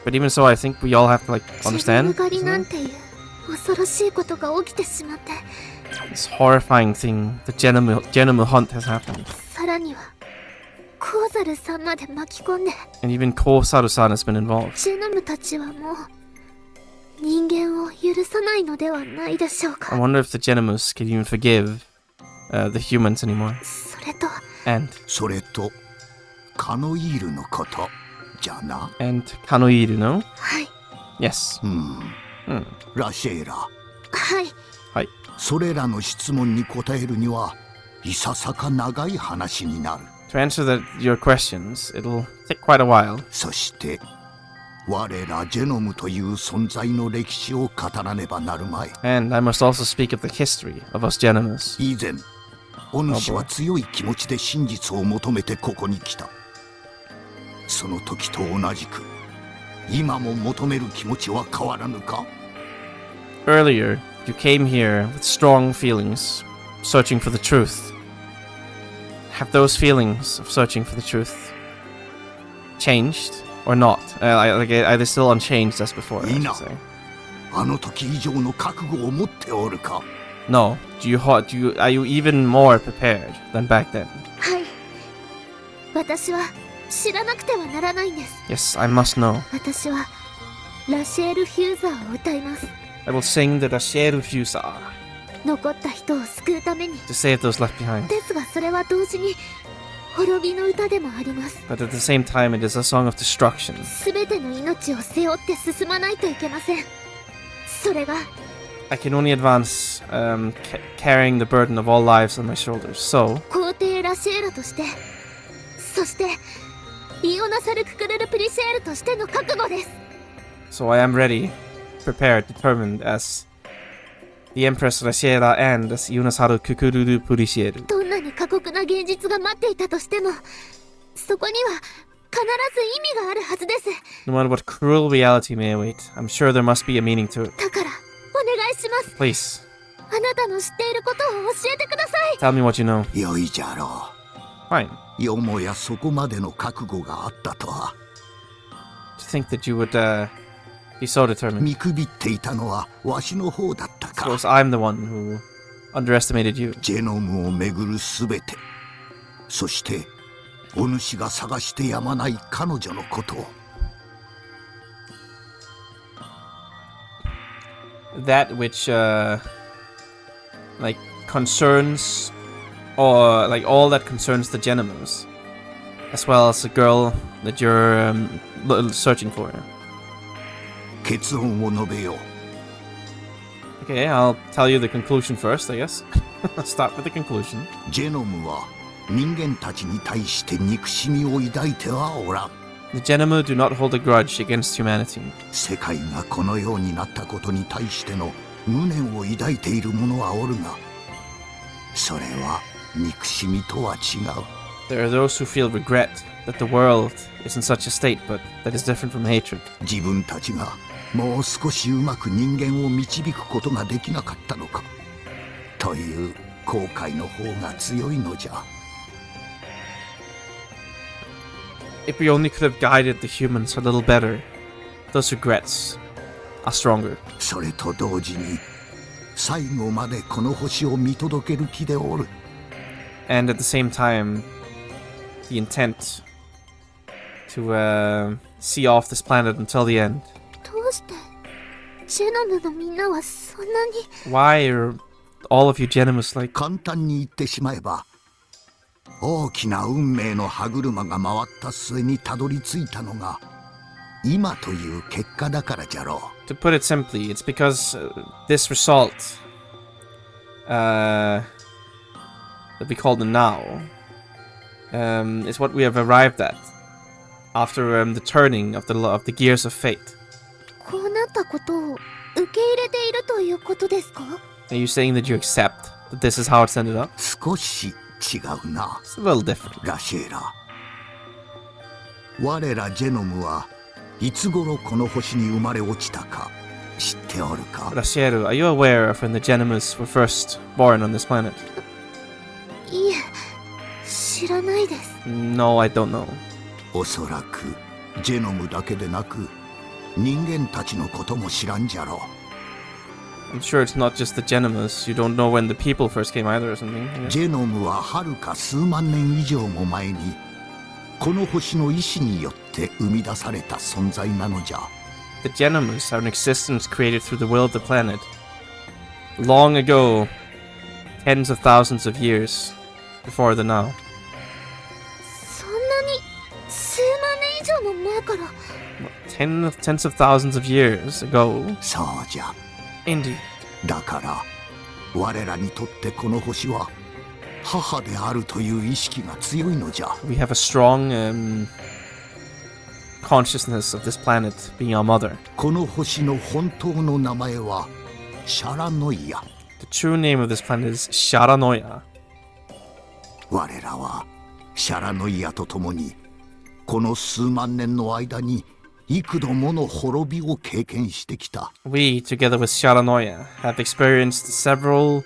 But even so, I think we all have to understand. ジェノム狩りなんていう恐ろしいことが起きてしまって、 This horrifying thing, the Genoma hunt has happened. さらにはコーザルさんまで巻き込んで、 And even Kosaru-san has been involved. ジェノムたちはもう人間を許さないのではないでしょう I か。 wonder if the Genomas can even forgive the humans anymore. それと And それとカノイールのことじゃな。 Kanoiru, no? はい Yes. ラシェーラ、はい。それらの質問に答えるにはいささか長い話になる。 To answer your questions, it'll take quite a while. そして我らジェノムという存在の歴史を語らねばなるまい。 And I must also speak of the history of us Genomas. 以前お主は強い気持ちで真実を求めてここに来た。その時と同じく今も求める気持ちは変わらぬか？ Earlier, you came here with strong feelings, searching for the truth. Have those feelings of searching for the truth changed or not? Are they still unchanged as before? I should say. あの時以上の覚悟を持っておるか？ No. Are you even more prepared than back then? はい。私は知らなくてはならないんです。 Yes, I must know. 私はラシェール・フューザーを歌います。 I will sing the Rasheru Fusa 残った人を救うために。 to save those left behind. ですがそれは同時に滅びの歌でもあります。 But at the same time, it is a song of destruction. すべての命を背負って進まないといけません。それが I can only advance carrying the burden of all lives on my shoulders. So, 皇帝ラシェーラとして、そしてイオナサル・ククルル・プリシェールとしての覚悟です。 so I am ready, prepared, determined as the Empress Rashiera and as Yunasaru Kukururu Purishieru. どんなに過酷な現実が待っていたとしても、そこには必ず意味があるはずです。 No matter what cruel reality may await, I'm sure there must be a meaning to it. だからお願いします。 Please, あなたの知っていることを教えてください。 tell me what you know. 良いじゃろ Fine. う。よもやそこまでの覚悟があったとは。 To think that you would be so determined. 見くびっていたのはわしの方だったか。 Suppose I'm the one who underestimated you. ジェノムをめぐるすべて、そしてお主が探してやまない彼女のことを。 That which concerns, or all that concerns the Genomas, as well as the girl that you're searching for. 結論を述べよう。 Okay, I'll tell you the conclusion first, I guess. Let's start with the conclusion. ジェノムは人間たちに対して憎しみを抱いてはおらん。The Genomu do not hold a grudge against humanity. 世界がこのようになったことに対しての無念を抱いている者はおるが、それは憎しみとは違う。 There are those who feel regret that the world is in such a state, but that is different from hatred. 自分たちがもう少しうまく人間を導くことができなかったのかという後悔の方が強いのじゃ。 If we only could have guided the humans a little better, those regrets are stronger. それと同時に最後までこの星を見届ける気でおる。 And at the same time, the intent to see off this planet until the end. どうしてジェノムのみんなはそんなに。 Why are all of you Genomus like? 簡単に言ってしまえば、大きな運命の歯車が回った末にたどり着いたのが今という結果だからじゃろう。 To put it simply, it's because this result that we call the now is what we have arrived at after the turning of the gears of fate. こうなったことを受け入れているということですか？ Are you saying that you accept that this is how it's ended up? 少し違うな。 It's a little different. ラシエラ、我らジェノムはいつ頃この星に生まれ落ちたか知っておるか？ Rasieru, are you aware of when the Genomus were first born on this planet? いえ、知らないです。 No, I don't know. おそらくジェノムだけでなく人間たちのことも知らんじゃろう。 I'm sure it's not just the Genomus. You don't know when the people first came either or something. I guess. ジェノムははるか数万年以上も前にこの星の意志によって生み出された存在なのじゃ。 The Genomus are an existence created through the will of the planet. Long ago, tens of thousands of years before the now. そんなに数万年以上も前から。 Tens of thousands of years ago. そうじゃ。 Indeed. だから我らにとってこの星は母であるという意識が強いのじゃ。 We have a strong consciousness of this planet being our mother. この星の本当の名前はシャラノイア。 The true name of this planet is Sharanoia. 我らはシャラノイアと共にこの数万年の間に幾度もの滅びを経験してきた。 We, together with Sharanoia, have experienced several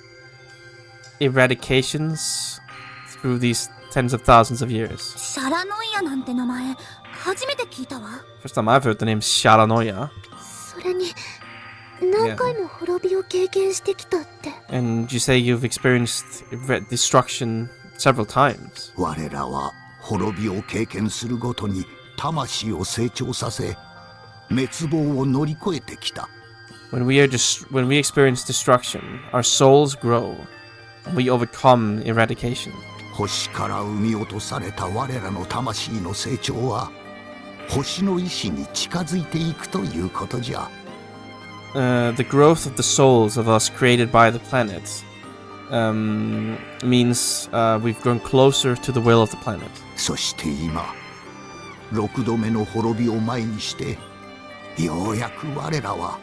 eradications through these tens of thousands of years. シャラノイアなんて名前初めて聞いたわ。 First time I've heard the name Sharanoia. それに何回も滅びを経験してきたって。 And you say you've experienced destruction several times. 我らは滅びを経験するごとに魂を成長させ滅亡を乗り越えてきた。 When we experience destruction, our souls grow, and we overcome eradication. 星から生み落とされた我らの魂の成長は星の意志に近づいていくということじゃ。The growth of the souls of us created by the planet means we've grown closer to the will of the planet. そして今6度目の滅びを前にしてようやく我らは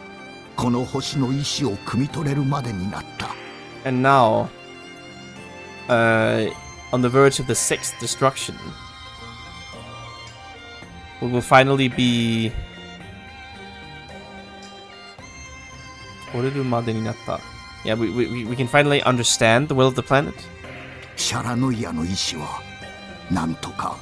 この星の意志を汲み取れるまでになった。 And now, on the verge of the sixth destruction, we will finally be... Yeah, we can finally understand the will of the planet. シャラノイアの意志はなんとか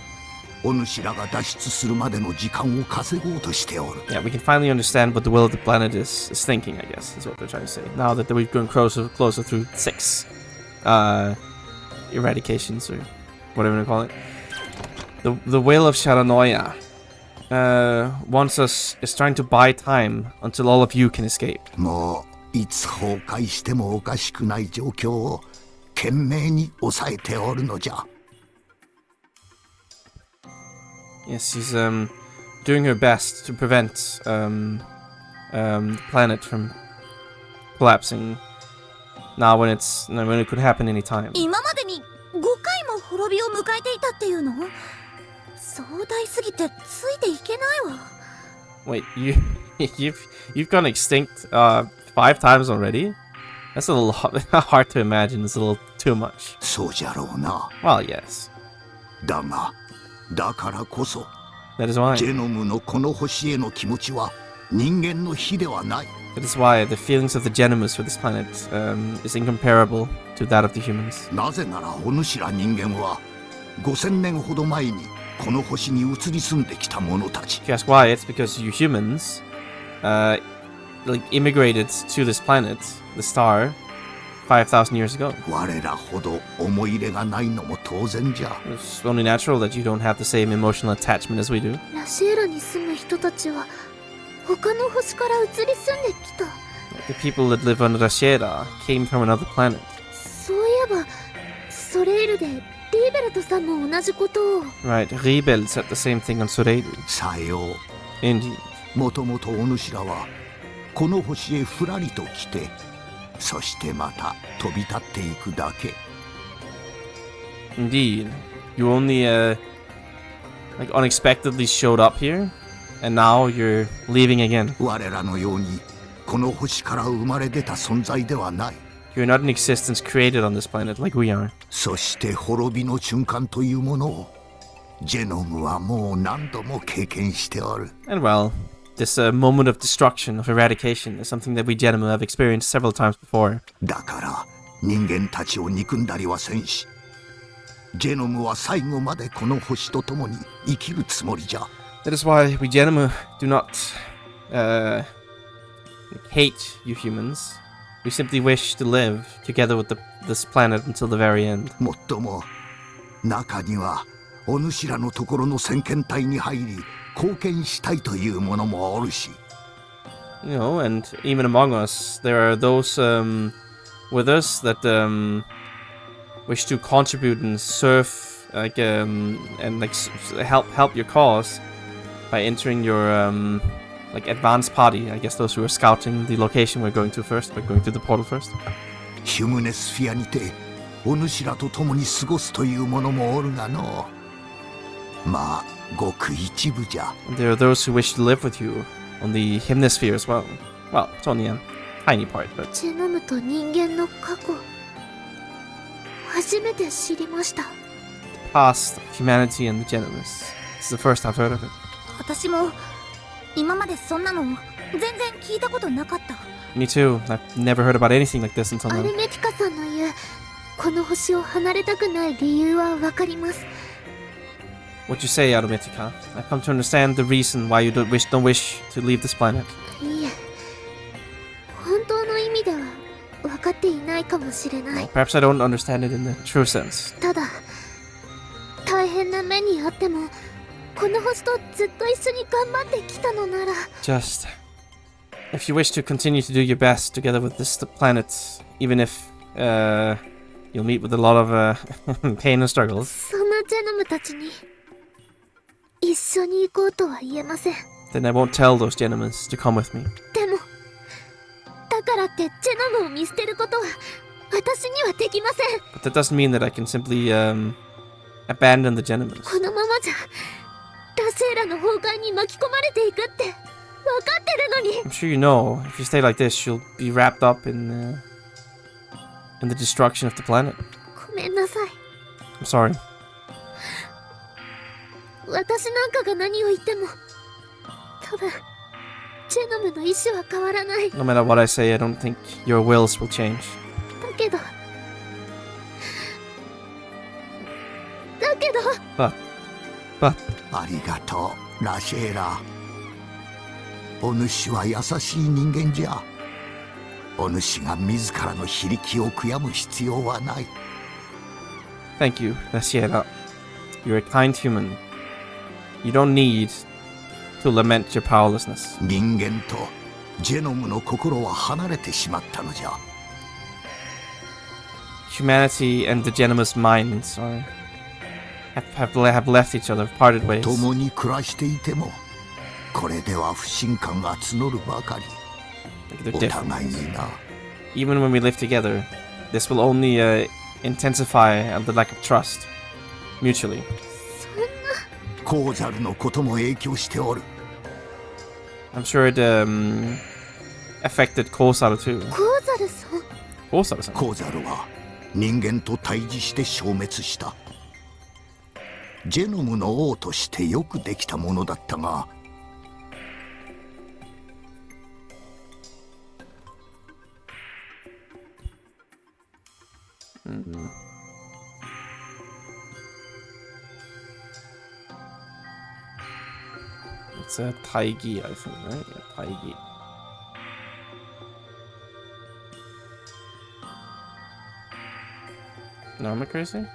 お主らが脱出するまでの時間を稼ごうとしておる。 Yeah, we can finally understand what the will of the planet is thinking, I guess, is what they're trying to say. Now that we've grown closer through 6 eradications, or whatever you call it. The will of Sharanoia is trying to buy time until all of you can escape. もういつ崩壊してもおかしくない状況を懸命に抑えておるのじゃ。 Yes, she's doing her best to prevent the planet from collapsing. Now, when it could happen any time. 今までに5回も滅びを迎えていたっていうの？壮大すぎてついていけないわ。 Wait, you've gone extinct 5 times already? That's a little hard to imagine. It's a little too much. そうじゃろうな。 Well, yes. だが、だからこそ That is why. ジェノムのこの星への気持ちは人間の比ではない。 That is why the feelings of the Genomus for this planet is incomparable to that of the humans. なぜならお主ら人間は5000年ほど前にこの星に移り住んできた者たち。 If you ask why, it's because you humans like immigrated to this planet, the star, 5,000 years ago. 我らほど思い入れがないのも当然じゃ。 It's only natural that you don't have the same emotional attachment as we do. ラシエラに住む人たちは他の星から移り住んできた。 The people that live on Rashiera came from another planet. そういえばソレイルでリーベルトさんも同じことを。 Right, Rebel said the same thing on Soreiru. さよう。 Indeed. もともとお主らはこの星へふらりと来て、そしてまた飛び立っていくだけ。 Indeed. You only like unexpectedly showed up here, and now you're leaving again. 我らのようにこの星から生まれ出た存在ではない。 You're not an existence created on this planet like we are. そして滅びの瞬間というものをジェノムはもう何度も経験しておる。 And well, this moment of destruction, of eradication, is something that we gentlemen have experienced several times before. だから人間たちを憎んだりはせんし、ジェノムは最後までこの星と共に生きるつもりじゃ。 That is why we gentlemen do not hate you humans. We simply wish to live together with this planet until the very end. もっとも中にはお主らのところの先遣隊に入り貢献したいというものもおるし。 You know, and even among us, there are those with us that wish to contribute and serve, like and like help your cause by entering your like advanced party. I guess those who are scouting the location we're going to first, by going through the portal first. ヒュムネスフィアにてお主らと共に過ごすというものもおるがの。まあごく一部じゃ。 And there are those who wish to live with you on the hemisphere as well. Well, it's only a tiny part, but ジェノムと人間の過去初めて知りました。 the past of humanity and the Genomus. This is the first I've heard of it. 私も今までそんなの全然聞いたことなかった。 Me too. I've never heard about anything like this until ア now. ルメティカさんの言うこの星を離れたくない理由はわかります。 What you say, Arometica? I've come to understand the reason why you don't wish to leave this planet. いいえ、本当の意味では分かっていないかもしれない。 Well, perhaps I don't understand it in the true sense. ただ大変な目にあってもこの星とずっと一緒に頑張ってきたのなら。 Just, if you wish to continue to do your best together with this planet, even if you'll meet with a lot of pain and struggles. そんなジェノムたちに一緒に行こうとは言えません。 Then I won't tell those gentlemen to come with me. でもだからってジェノムを見捨てることは私にはできません。 But that doesn't mean that I can simply abandon the gentlemen. このままじゃラシエラの崩壊に巻き込まれていくって分かってるのに。 I'm sure you know, if you stay like this, you'll be wrapped up in the destruction of the planet. ごめんなさい。 I'm sorry. 私なんかが何を言っても多分ジェノムの意志は変わらない。 No matter what I say, I don't think your wills will change. だけど But ありがとうラシェーラ。お主は優しい人間じゃ。お主が自らの非力を悔やむ必要はない。 thank you, Nasiera. You're a kind human. You don't need to lament your powerlessness. 人間とジェノムの心は離れてしまったのじゃ。 Humanity and the Genomus minds have left each other, parted ways. 共に暮らしていてもこれでは不信感が募るばかり。 Like they're お different. 互いにな。 Even when we live together, this will only intensify the lack of trust mutually. そんな。コウザルのことも影響しておる。 I'm sure it affected Kosaru too. コウザルさん。Kosaru-san. コウザルは人間と対峙して消滅した。ジェノムの王としてよくできたものだったが、It's a Taigi, I think, right? Yeah, Taigi. No, am I crazy?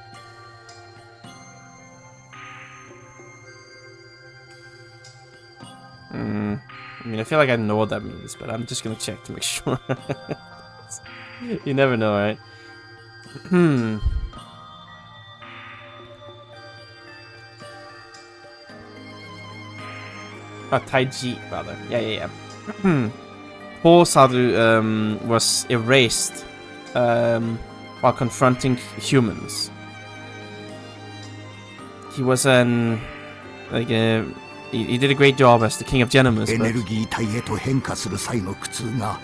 I mean, I feel like I know what that means, but I'm just gonna check to make sure. You never know, right? Oh, Taiji, rather. Yeah. Kosaru was erased while confronting humans. He was he did a great job as the king of Genomus. エネルギー体へと変化する際の苦痛が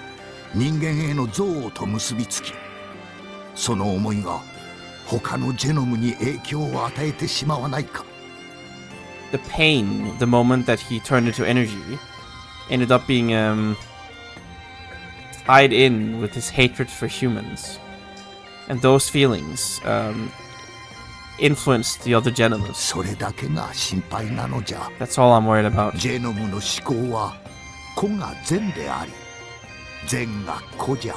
人間への憎悪と結びつき、その思いが他のジェノムに影響を与えてしまわないか。 The pain, the moment that he turned into energy, ended up being tied in with his hatred for humans. And those feelings influenced the other Genomus. それだけが心配なのじゃ。 That's all I'm worried about. ジェノムの思考は個が善であり、善が個じゃ。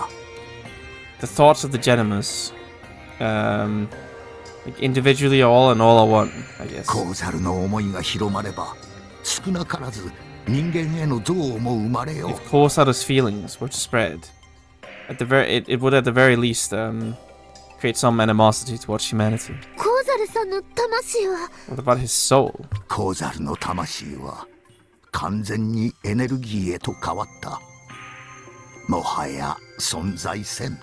The thoughts of the Genomus, like individually all and all are one, I guess. コウザルの思いが広まれば、少なからず人間への憎悪も生まれよう。 If Kosaru's feelings were to spread, it would at the very least create some animosity towards humanity. コウザルさんの魂は。 What about his soul? コウザルの魂は完全にエネルギーへと変わった。もはや存在せん。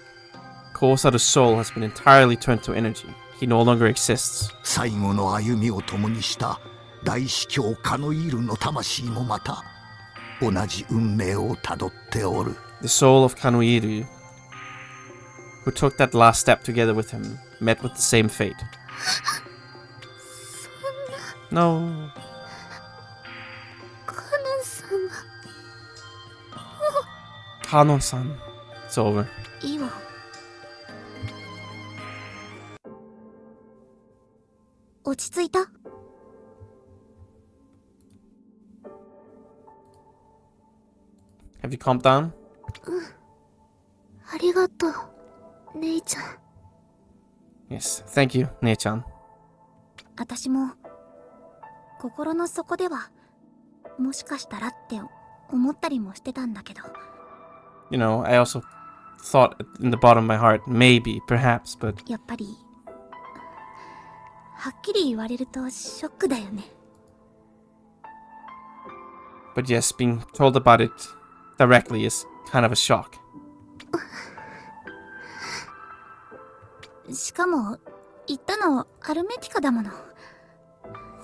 Kosaru's soul has been entirely turned to energy. He no longer exists. 最後の歩みを共にした大司教カノイールの魂もまた同じ運命をたどっておる。 The soul of Kanuiru, who took that last step together with him, met with the same fate. No. カノンさんが。 Kanon-san. It's over. いいわ。 落ち着いた？ Have you calmed down? ありがとう、姉ちゃん。 Yes. Thank you, Nee-chan. 私も心の底ではもしかしたらって思ったりもしてたんだけど。 You know, I also thought in the bottom of my heart, maybe, perhaps, but やっぱりはっきり言われるとショックだよね。 but yes, being told about it directly is kind of a shock. しかも言ったのアルメティカだもの。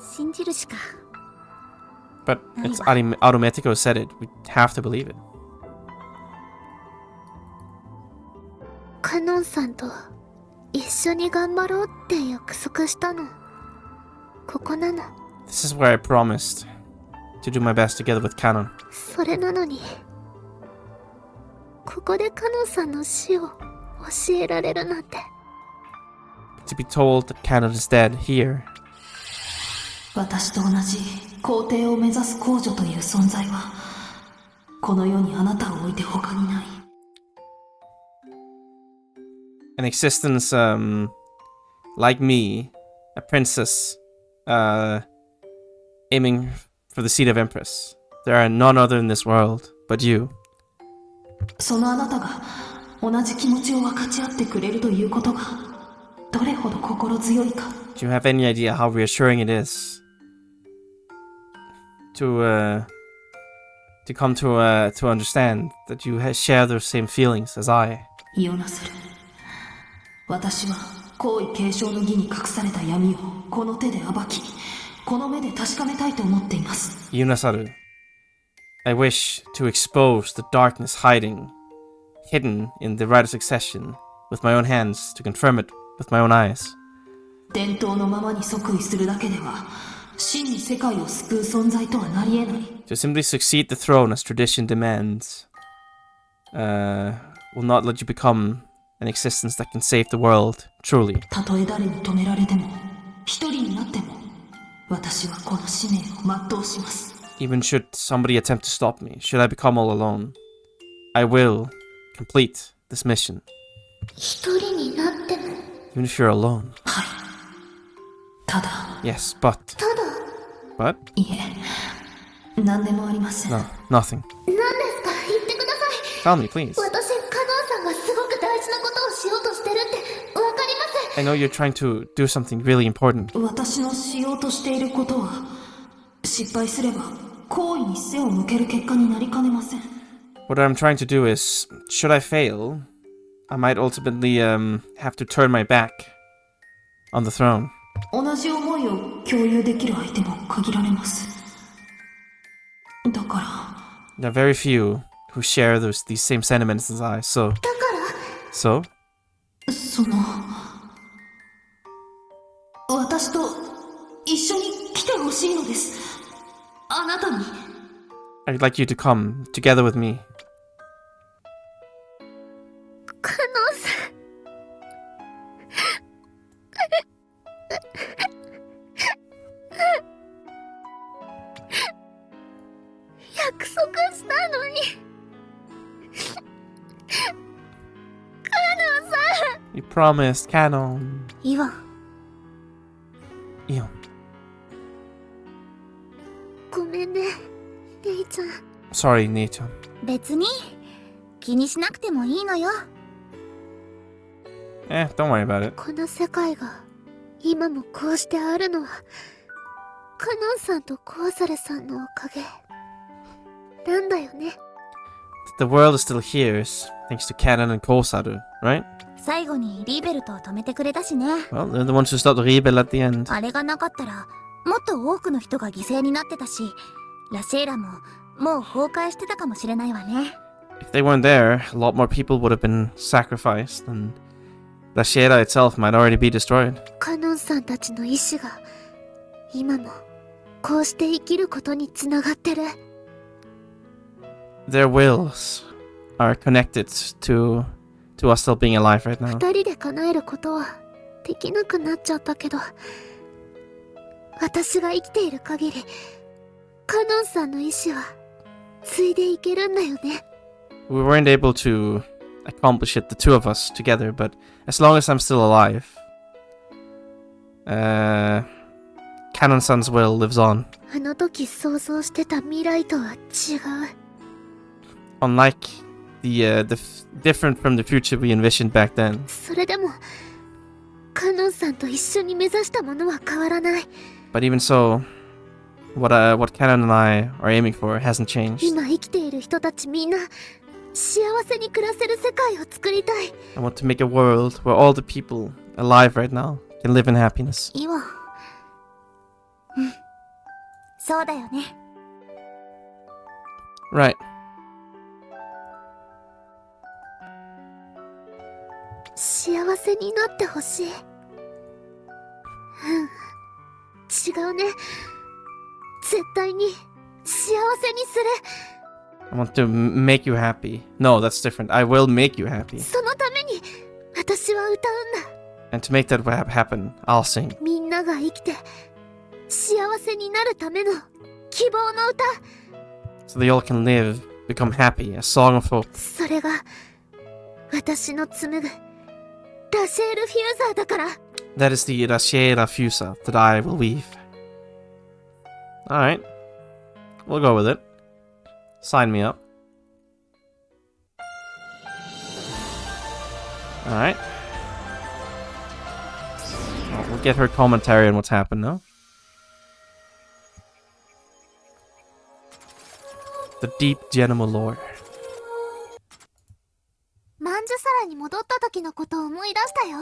信じるしか。 But it's Automatico said it. We have to believe it. カノンさんと一緒に頑張ろうって約束したの。ここなの。 This is where I promised to do my best together with Canon. それなのに、ここでカノンさんの死を教えられるなんて。 To be told that Canon is dead here. 私と同じ皇帝を目指す公女という存在はこの世にあなたを置いて他にない。 An existence like me, a princess aiming for the seat of Empress. There are none other in this world but you. そのあなたが同じ気持ちを分かち合ってくれるということがどれほど心強いか。 Do you have any idea how reassuring it is to come to understand that you share those same feelings as I? イオナスル、私は皇位継承の儀に隠された闇をこの手で暴き、この目で確かめたいと思っています。 Yunasaru, I wish to expose the darkness hidden in the rite of succession with my own hands, to confirm it with my own eyes. 伝統のままに即位するだけでは真に世界を救う存在とはなり得ない。 To simply succeed the throne as tradition demands will not let you become an existence that can save the world, truly. たとえ誰に止められても一人になっても私はこの使命を全うします。 Even should somebody attempt to stop me, should I become all alone, I will complete this mission. 一人になっても Even if you're alone. はい。ただ。 Yes, but. ただ But? いえ、何でもありません。 No, nothing. 何ですか？言ってください。 Tell me, please. 私、カノンさんがすごく大事なことをしようとしてるってわかります。 I know you're trying to do something really important. 私のしようとしていることは失敗すれば行為に背を向ける結果になりかねません。 What I'm trying to do is, should I fail, I might ultimately have to turn my back on the throne. 同じ思いを共有できる相手も限られます。だから There are very few who share these same sentiments as I, so... だから So? その私と一緒に来てほしいのです。あなたに。 I'd like you to come together with me. カノンさん約束したのにカノンさん You promised, Canon. イワン、 Eon. ごめんね、レイちゃん。 Sorry, Nato. 別に気にしなくてもいいのよ。 Don't worry about it. この世界が今もこうしてあるのはカノンさんとコーサルさんのおかげなんだよね。 The world is still here thanks to Canon and Kosaru, right? 最後にリーベルトを止めてくれたしね。 Well, they're the ones who stopped the rebel at the end. あれがなかったらもっと多くの人が犠牲になってたし、ラシェーラももう崩壊してたかもしれないわね。 If they weren't there, a lot more people would have been sacrificed, and La Sierra itself might already be destroyed. カノンさんたちの意志が今もこうして生きることにつながってる。 Their wills are connected to us still being alive right now. 二人で叶えることはできなくなっちゃったけど、私が生きている限りカノンさんの意志は継いでいけるんだよね。 We weren't able to accomplish it, the two of us together, but as long as I'm still alive, Canon-san's will lives on. あの時想像してた未来とは違う。 Unlike different from the future we envisioned back then. それでもカノンさんと一緒に目指したものは変わらない。 But even so, what Canon and I are aiming for hasn't changed. 今生きている人たちみんな幸せに暮らせる世界を作りたい。 I want to make a world where all the people alive right now can live in happiness. イワン、そうだよね。 Right. 幸せになってほしい。違うね。絶対に幸せにする。 I want to make you happy. No, that's different. I will make you happy. そのために私は歌うんだ。 And to make that happen, I'll sing. みんなが生きて幸せになるための希望の歌。 So they all can live, become happy, a song of hope. それが私の紡ぐラシェールフューザーだから。 That is the Rashiera Fusa that I will weave. Alright. We'll go with it. Sign me up. Alright. Well, we'll get her commentary on what's happened now. The deep Genoma lore. マンジュサラに戻った時のことを思い出したよ。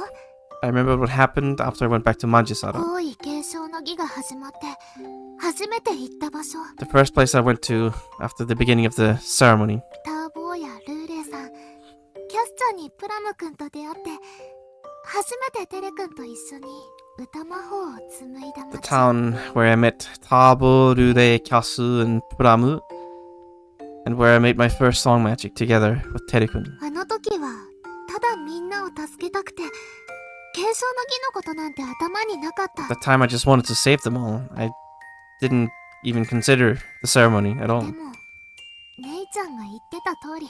I remember what happened after I went back to Manjisara. 王位継承の儀が始まって初めて行った場所。 The first place I went to after the beginning of the ceremony. ターボーやルーレイさん、キャスちゃんにプラム君と出会って初めてテレ君と一緒に歌魔法を紡いだ The 街。 town where I met Tabo, Rude, Kasu, and Puramu, and where I made my first song magic together with Terikun. あの時はただみんなを助けたくて継承の儀のことなんて頭になかった。 At that time, I just wanted to save them all. I didn't even consider the ceremony at で all. も姉ちゃんが言ってた通り、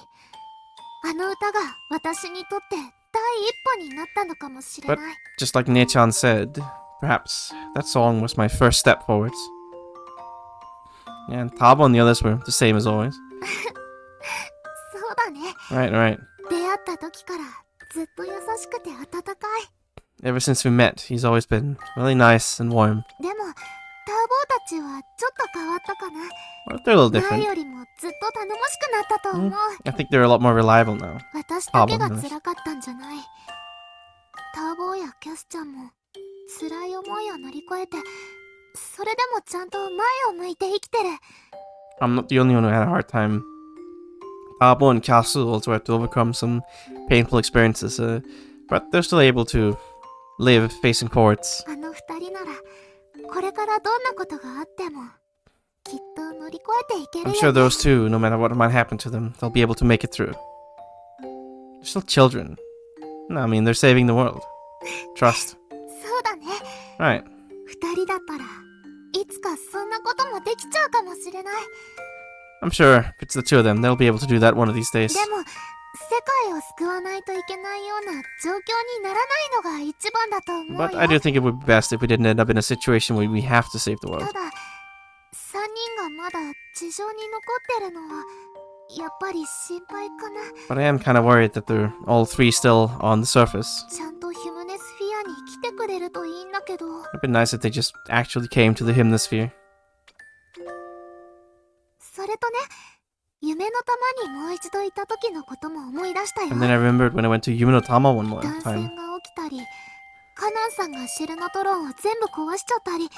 あの歌が私にとって第一歩になったのかもしれ But ない。 just like Nechan said, perhaps that song was my first step forwards. Yeah, and Tabo and the others were the same as always. そうだね。 Right, right. 出会った時からずっと優しくて温かい。 Ever since we met, he's always been really nice and warm. でもターボーたちはちょっと変わったかな。 Well, they're a little 前 different. よりもずっと頼もしくなったと思う。 I think they're a lot more reliable now. 私だけが辛かったんじゃない。ターボーやキャスちゃんも辛い思いを乗り越えて、それでもちゃんと前を向いて生きてる。 I'm not the only one who had a hard time. Tabo and Kasu also had to overcome some painful experiences, but they're still able to live facing forwards. あの二人ならこれからどんなことがあってもきっと乗り越えていける I'm よ sure ね。 those two, no matter what might happen to them, they'll be able to make it through. They're still children. No, I mean, they're saving the world. Trust. そうだね。 Right. 二人だったらいつかそんなこともできちゃうかもしれない。 I'm sure if it's the two of them, they'll be able to do that one of these days. でも世界を救わないといけないような状況にならないのが一番だと思うよ。 But I do think it would be best if we didn't end up in a situation where we have to save the た world. だ3人がまだ地上に残ってるのはやっぱり心配かな。 But I am kind of worried that they're all three still on the surface. ちゃんとヒムネスフィアに来てくれるといいんだけど。 It'd been nice if they just actually came to the Hymnosphere. それとね、夢の玉にもう一度いた時のことも思い出したよ。 And then I remembered when I went to Yuminotama one more 断 time. 線が起きたり、カナンさんがシェルノトロンを全部壊しちゃったり、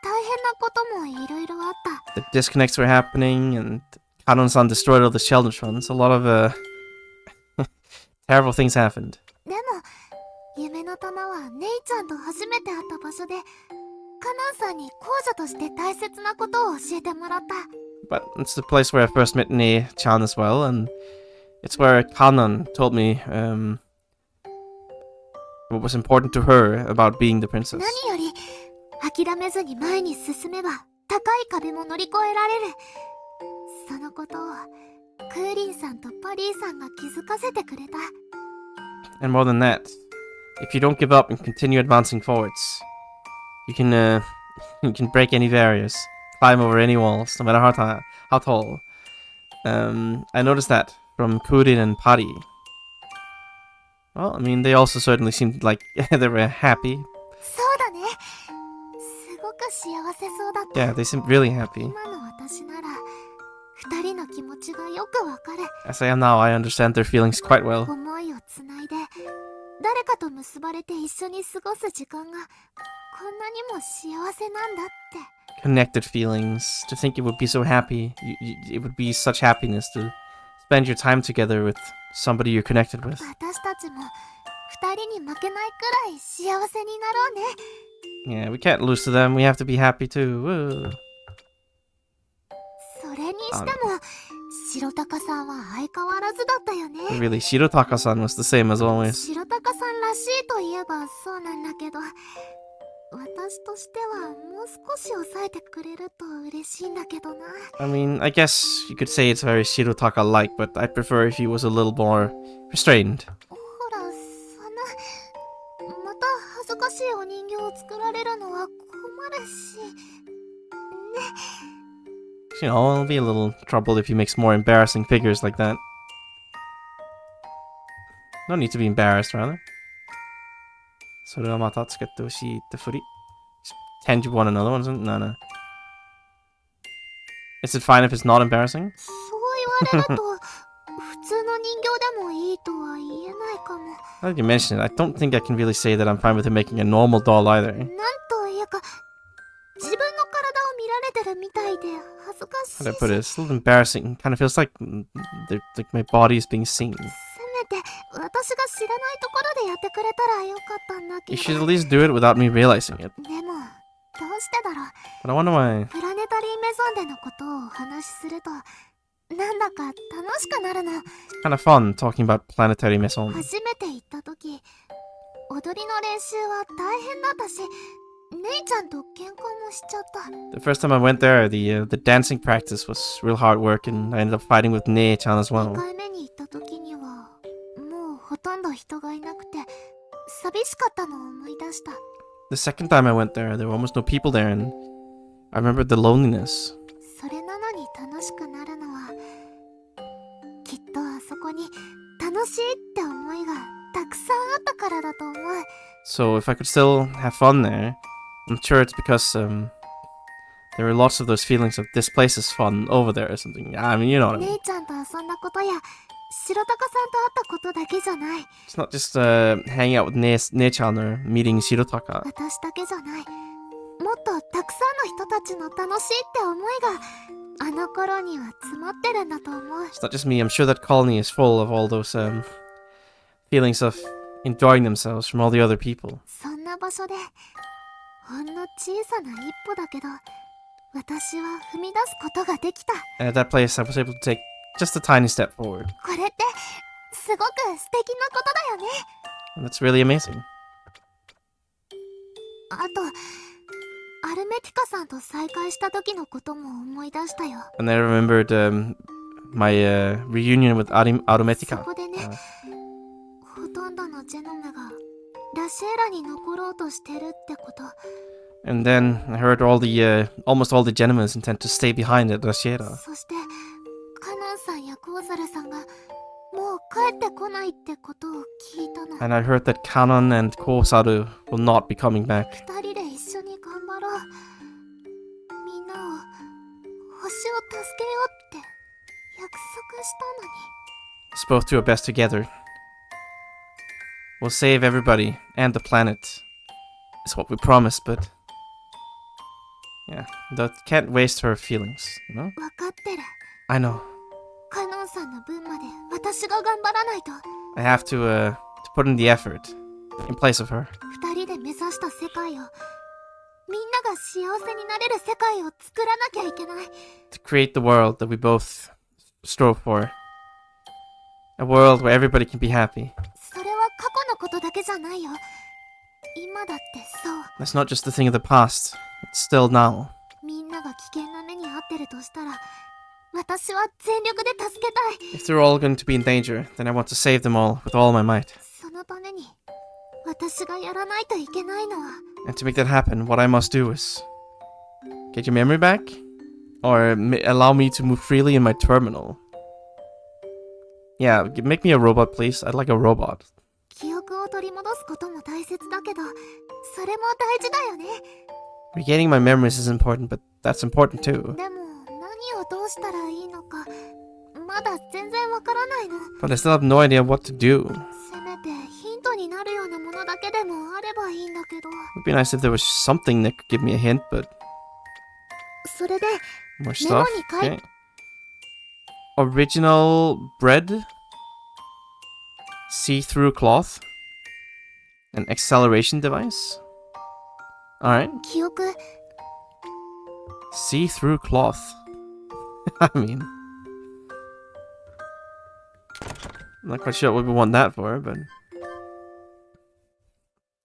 大変なこともいろいろあった。 The disconnects were happening, and Kanon-san destroyed all the Sheldotrons. A lot of terrible things happened. でも夢の玉はネイちゃんと初めて会った場所で、カナンさんに公女として大切なことを教えてもらった。 But it's the place where I first met Ne-chan as well, and it's where Kanon told me what was important to her about being the princess. 何より諦めずに前に進めば高い壁も乗り越えられる。そのことをクーリンさんとパリーさんが気づかせてくれた。 And more than that, if you don't give up and continue advancing forwards, you can you can break any barriers, climb over any walls, no matter how tall. I noticed that from Kurin and Pari. Well, I mean, they also certainly seemed like they were happy. そうだね。すごく幸せそうだった。 Yeah, they seemed really happy. 今の私なら二人の気持ちがよくわかる。 As I am now, I understand their feelings quite well. 思いをつないで誰かと結ばれて一緒に過ごす時間がこんなにも幸せなんだって。 Connected feelings. To think it would be so happy. It would be such happiness to spend your time together with somebody you're connected with. 私たちも二人に負けないくらい幸せになろうね。 Yeah, we can't lose to them. We have to be happy too. Woo. それにしても白鷹さんは相変わらずだったよね。 Really, Shirotaka-san was the same as always. 白鷹さんらしいといえばそうなんだけど、私としてはもう少し抑えてくれると嬉しいんだけどな。 I mean, I guess you could say it's very Shirotaka-like, but I'd prefer if he was a little more restrained. ほら、また恥ずかしいお人形を作られるのは困るし。ね。 You know, it'll be a little trouble if he makes more embarrassing figures like that. No need to be embarrassed, rather. それはまたつけてほしいってふり. Tend you want another one? No, no. Is it fine if it's not embarrassing? そう言われると普通の人形でもいいとは言えないかも。 Now that you mention it, I don't think I can really say that I'm fine with him making a normal doll either. なんというか自分の体を見られてるみたいで恥ずかしいし。 How do I put it? It's a little embarrassing. Kind of feels like my body is being seen. せめて私が知らないところでやってくれたらよかったんだけ You ど。 should at least do it without me realizing it. でもどうしてだろう。 But I wonder why. プラネタリーメゾンでのことをお話しするとなんだか楽しくなるの。 It's kind of fun talking about planetary maison. 初めて行った時踊りの練習は大変だったし、姉ちゃんと喧嘩もしちゃった。 The first time I went there, the dancing practice was real hard work, and I ended up fighting with Nee-chan as 2 well. 回目に行った時にはもうほとんど人がいなくて寂しかったのを思い出した。 The second time I went there, there were almost no people there, and I remembered the loneliness. それなのに楽しくなるのはきっとあそこに楽しいって思いがたくさんあったからだと思う。 So if I could still have fun there, I'm sure it's because there were lots of those feelings of this place is fun over there or something. I mean, you know what I mean. 姉ちゃんと遊んだことや白鷹さんと会ったことだけじゃない。 It's not just hanging out with Nee-chan or meeting Shirotaka. 私だけじゃない。もっとたくさんの人たちの楽しいって思いがあの頃には詰まってるんだと思う。 It's not just me. I'm sure that colony is full of all those feelings of enjoying themselves from all the other people. そんな場所でほんの小さな一歩だけど私は踏み出すことができた。 And at that place, I was able to take just a tiny step forward. これってすごく素敵なことだよね。 And that's really amazing. あとアルメティカさんと再会した時のことも思い出したよ。 And I remembered my reunion with そ Arumetica. こでね、ほとんどのジェノメがラシエラに残ろうとしてるってこと。 And then I heard almost all the gentlemen intend to stay behind at Rashiera. そしてカノンさんやコーザルさんがもう帰ってこないってことを聞いたの。 And I heard that Kanon and Kosaru will not be coming back. 二人で一緒に頑張ろう。みんなを星を助けようって約束したのに。 Let's both do our best together. We'll save everybody and the planet. It's what we promised, but yeah, that can't waste her feelings, you know? わかってる。 I know. カノンさんの分まで私が頑張らないと。 I have to put in the effort in place of her. 二人で目指した世界をみんなが幸せになれる世界を作らなきゃいけない。 To create the world that we both strove for. A world where everybody can be happy. それは過去のことだけじゃないよ。今だってそう。 That's not just the thing of the past. It's still now. みんなが危険な目に遭ってるとしたら私は全力で助けたい。 If they're all going to be in danger, then I want to save them all with all my might. そのために私がやらないといけないのは And to make that happen, what I must do is get your memory back, or allow me to move freely in my terminal. Yeah, make me a robot, please. I'd like a robot. 記憶を取り戻すことも大切だけどそれも大事だよね。 Regaining my memories is important, but that's important too. でも何をどうしたらいいのかまだ全然わからないの。 But I still have no idea what to do. せめてヒントになるようなものだけでもあればいいんだけど。 It'd be nice if there was something that could give me a hint, but それで more メモ stuff. に書い Okay. Original bread, see-through cloth, an acceleration device. Alright. 記憶 See-through cloth. I mean, I'm not quite sure what we want that for, but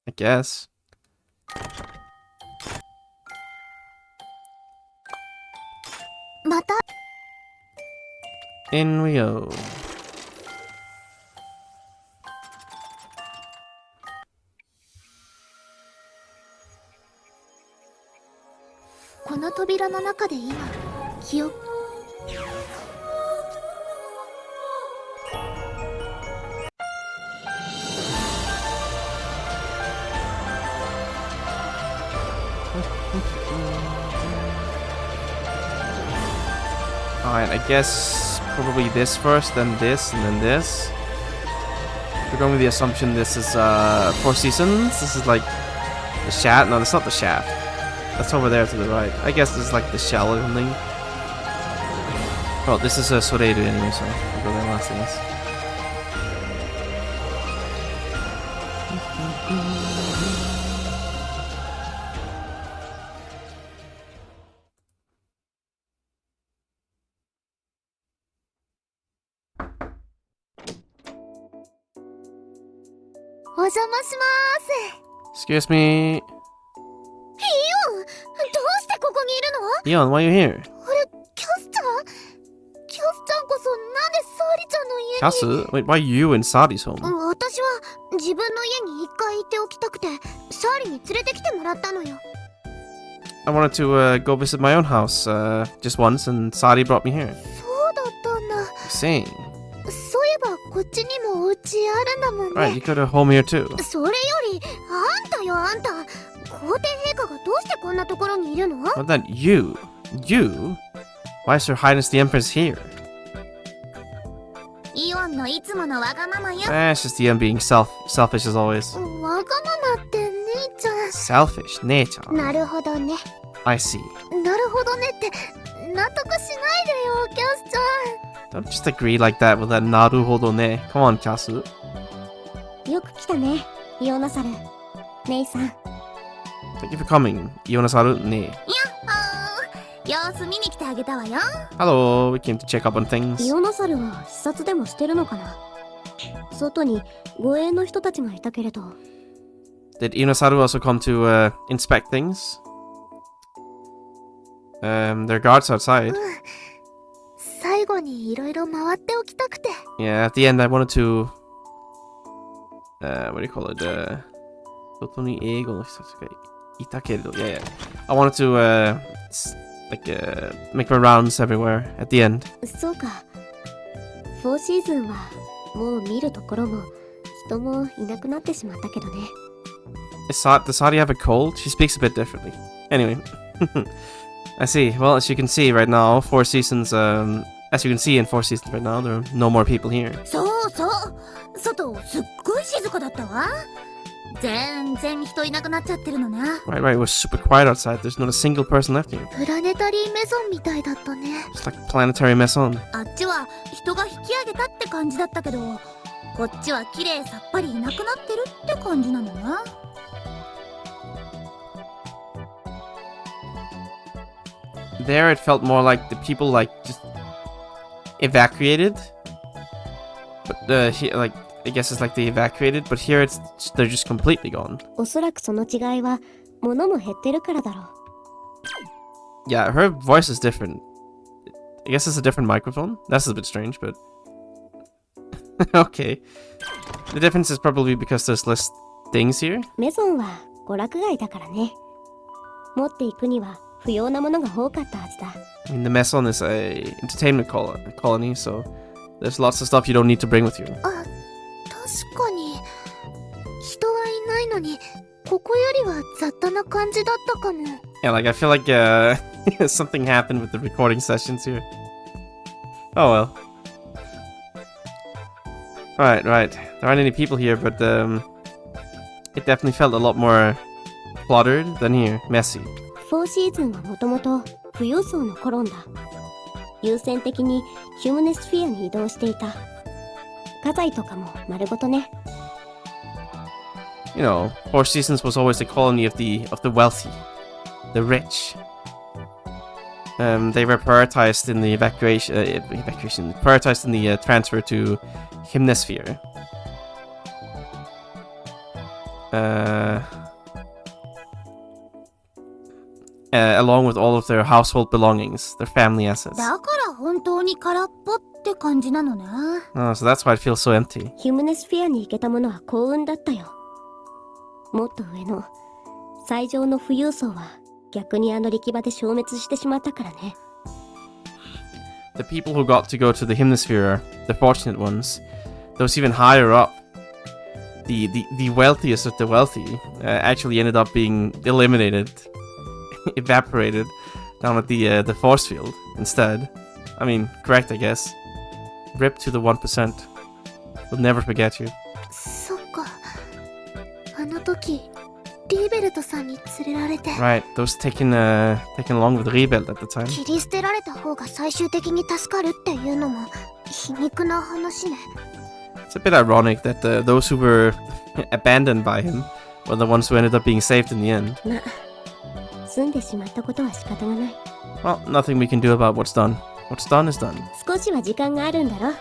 I guess.また In we go. この扉の中で今記憶Alright, I guess probably this first, then this, and then this. We're going with the assumption this is 4 seasons. This is like the shaft. No, that's not the shaft. That's over there to the right. I guess this is like the shell or something. Oh, this is a Soreiru anyway, so I'll go there last, I guess. Excuse me. どうしてここにいるの？ Eon, why are you here? あれ、キャスちゃん？キャスちゃんこそなんでサーリちゃんの家に？ Kasu? Wait, why are you in Sadi's home? 私は自分の家に一回いておきたくて、サーリに連れてきてもらったのよ。 I wanted to go visit my own house just once, and Sadi brought me here. そうだったんだ。 Saying. そういえばこっちにもお家あるんだもんね。 Right, you could have home here too. それより、あんたよあんた。皇帝陛下がどうしてこんなところにいるの？ What then? You? Why is Her Highness the Empress here? イオンのいつものわがままよ。 It's just Eon being selfish as always. わがままって姉ちゃん。 Selfish, nature. なるほどね。 I see. なるほどねって納得しないでよ、キャスちゃん。 Don't just agree like that with that naruhodo ne. Come on, Kasu. よく来たね、イオナサル。姉さん。 Thank you for coming, Ionasaru ne. やっほー。様子見に来てあげたわよ。 Hello, we came to check up on things. イオナサルは視察でもしてるのかな？外に護衛の人たちがいたけれど。 Did Ionasaru also come to inspect things? There are guards outside. 最後にいろいろ回っておきたくて。 Yeah, at the end I wanted to... what do you call it? 外に英語の人たちがいたけれど yeah. I wanted to make my rounds everywhere at the end. そうか。4シーズンはもう見るところも人もいなくなってしまったけどね。Does Sadi have a cold? She speaks a bit differently. Anyway. I see. Well, as you can see right now, 4 seasons, as you can see in 4 seasons right now, there are no more people here. そうそう。外すっごい静かだったわ。全然人いなくなっちゃってるのね。 Right, it was super quiet outside. There's not a single person left here. プラネタリーメゾンみたいだったね。 It's like planetary maison. あっちは人が引き上げたって感じだったけど、こっちは綺麗さっぱりいなくなってるって感じなのね。 There, it felt more like the people just evacuated. But here, I guess it's like they evacuated. But here, they're just completely gone. おそらくその違いは物も減ってるからだろう。 Yeah, her voice is different. I guess it's a different microphone. That's a bit strange, but okay. The difference is probably because there's less things here. メゾンは娯楽街だからね。持っていくには不要なものが多かったはずだ。 I mean, the Maison is a entertainment colony, so there's lots of stuff you don't need to bring with you. あ、確かに人はいないのにここよりは雑多な感じだったかも。 Yeah, I feel like something happened with the recording sessions here. Oh well. Right. There aren't any people here, but it definitely felt a lot more cluttered than here. Messy. 4シーズンはもともと富裕層のコロンだ。優先的にヒュームネスフィアに移動していた。家財とかも丸ごとね。You know, 4 Seasons was always a colony of the wealthy, the rich. They were prioritized in the prioritized in the transfer to Hemisphere. Along with all of their household belongings, their family assets. だから本当に空っぽって感じなのね。 Oh, so that's why it feels so empty. ヒュームネスフィアに行けたものは幸運だったよ。もっと上の最上の富裕層は逆にあの力場で消滅してしまったからね。The people who got to go to the Hemisphere are the fortunate ones. Those even higher up, the wealthiest of the wealthy, actually ended up being eliminated, evaporated down at the force field instead. I mean, correct, I guess. Rip to the 1%. We'll never forget you. そっか。あの時リーベルトさんに連れられて Right, those taken along with Rebelt at the time. 切り捨てられた方が最終的に助かるっていうのも皮肉な話ね。 It's a bit ironic that those who were abandoned by him were the ones who ended up being saved in the end. まあ済んでしまったことは仕方がない。 Well, nothing we can do about what's done. What's done is done. 少しは時間があるんだろ。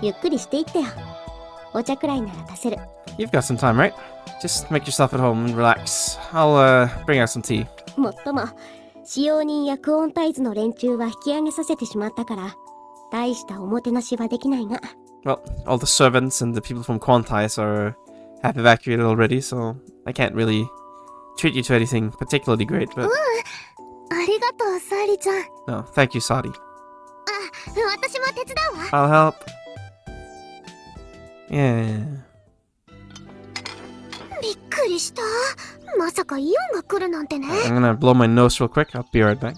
ゆっくりしていってよ。お茶くらいなら出せる。 You've got some time, right? Just make yourself at home and relax. I'll bring out some tea. もっとも使用人やクオンタイズの連中は引き上げさせてしまったから大したおもてなしはできないが。 Well, all the servants and the people from Quantize have evacuated already, so I can't really treat you to anything particularly great, but... ありがとう、サーリちゃん。 No, thank you, Sadi. 私も手伝うわ。 I'll help. Yeah. びっくりした。まさかイオンが来るなんてね。 I'm gonna blow my nose real quick. I'll be right back.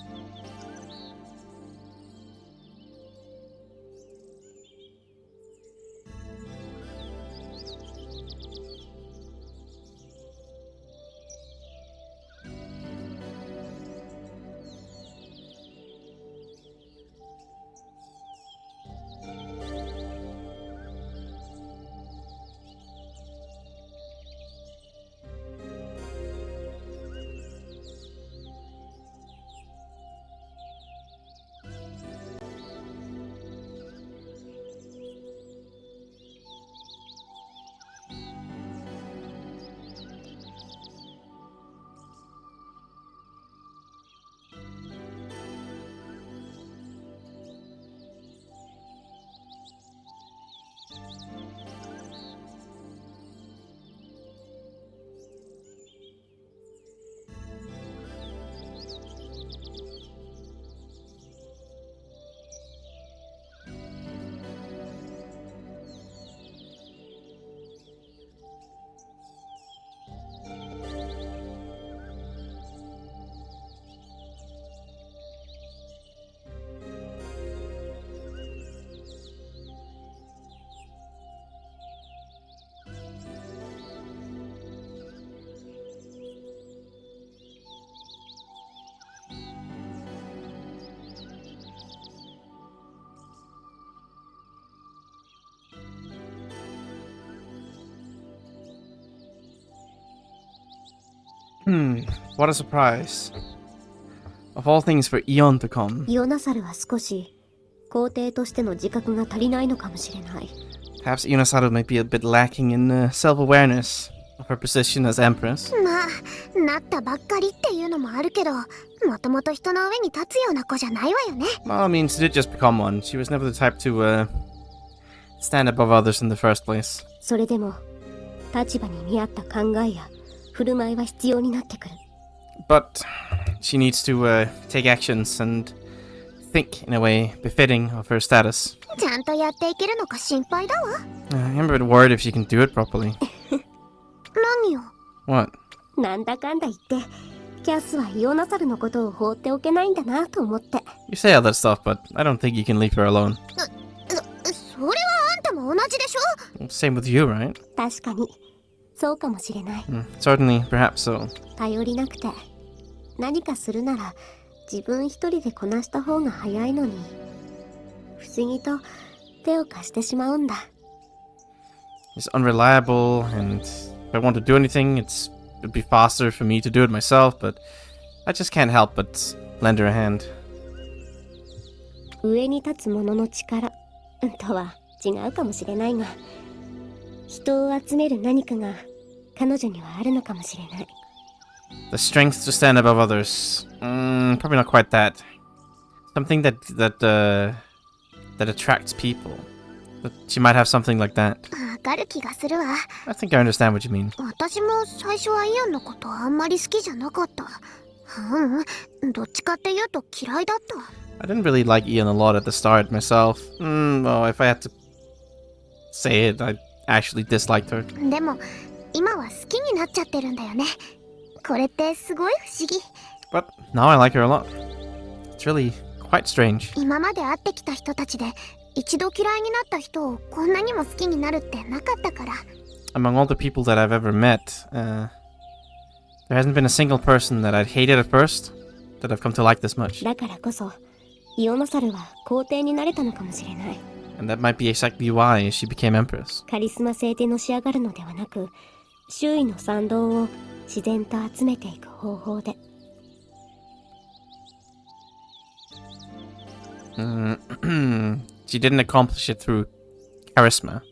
What a surprise. Of all things for Eon to come. イオナサルは少し皇帝としての自覚が足りないのかもしれない。 Perhaps Ionasaru might be a bit lacking in self-awareness of her position as Empress. まあ、なったばっかりっていうのもあるけど、もともと人の上に立つような子じゃないわよね。 Well, I mean, she did just become one. She was never the type to stand above others in the first place. それでも立場に見合った考えや振る舞いは必要になってくる。 But she needs to take actions and think in a way befitting of her status. ちゃんとやっていけるのか心配だわ。I'm a bit worried if she can do it properly. 何よ。 What? なんだかんだ言ってキャスはイオナサルのことを放っておけないんだなと思って。 You say all that stuff, but I don't think you can leave her alone. それはあんたも同じでしょ。 Same with you, right? 確かにそうかもしれない。 Certainly, perhaps so. 頼りなくて何かするなら自分一人でこなした方が早いのに不思議と手を貸してしまうんだ。 It's unreliable, and if I want to do anything, it'd be faster for me to do it myself, but I just can't help but lend her a hand. 上に立つ者の力とは違うかもしれないが、人を集める何かが彼女にはあるのかもしれない。 The strength to stand above others. Probably not quite that. Something that attracts people. But she might have something like that. わかる気がするわ。 I think I understand what you mean. 私も最初はイオンのことあんまり好きじゃなかった。どっちかっていうと嫌いだった。 I didn't really like Ian a lot at the start myself. Well, if I had to say it, I actually disliked her. でも今は好きになっちゃってるんだよね。これってすごい不思議。 But now I like her a lot. It's really quite strange. 今まで会ってきた人たちで一度嫌いになった人をこんなにも好きになるってなかったから。 Among all the people that I've ever met, There hasn't been a single person that I'd hated at first that I've come to like this much. だからこそイオノサルは皇帝になれたのかもしれない。 And that might be exactly why she became Empress. カリスマ性でのし上がるのではなく、周囲の賛同を自然と集めていく方法で。She didn't accomplish it through charisma.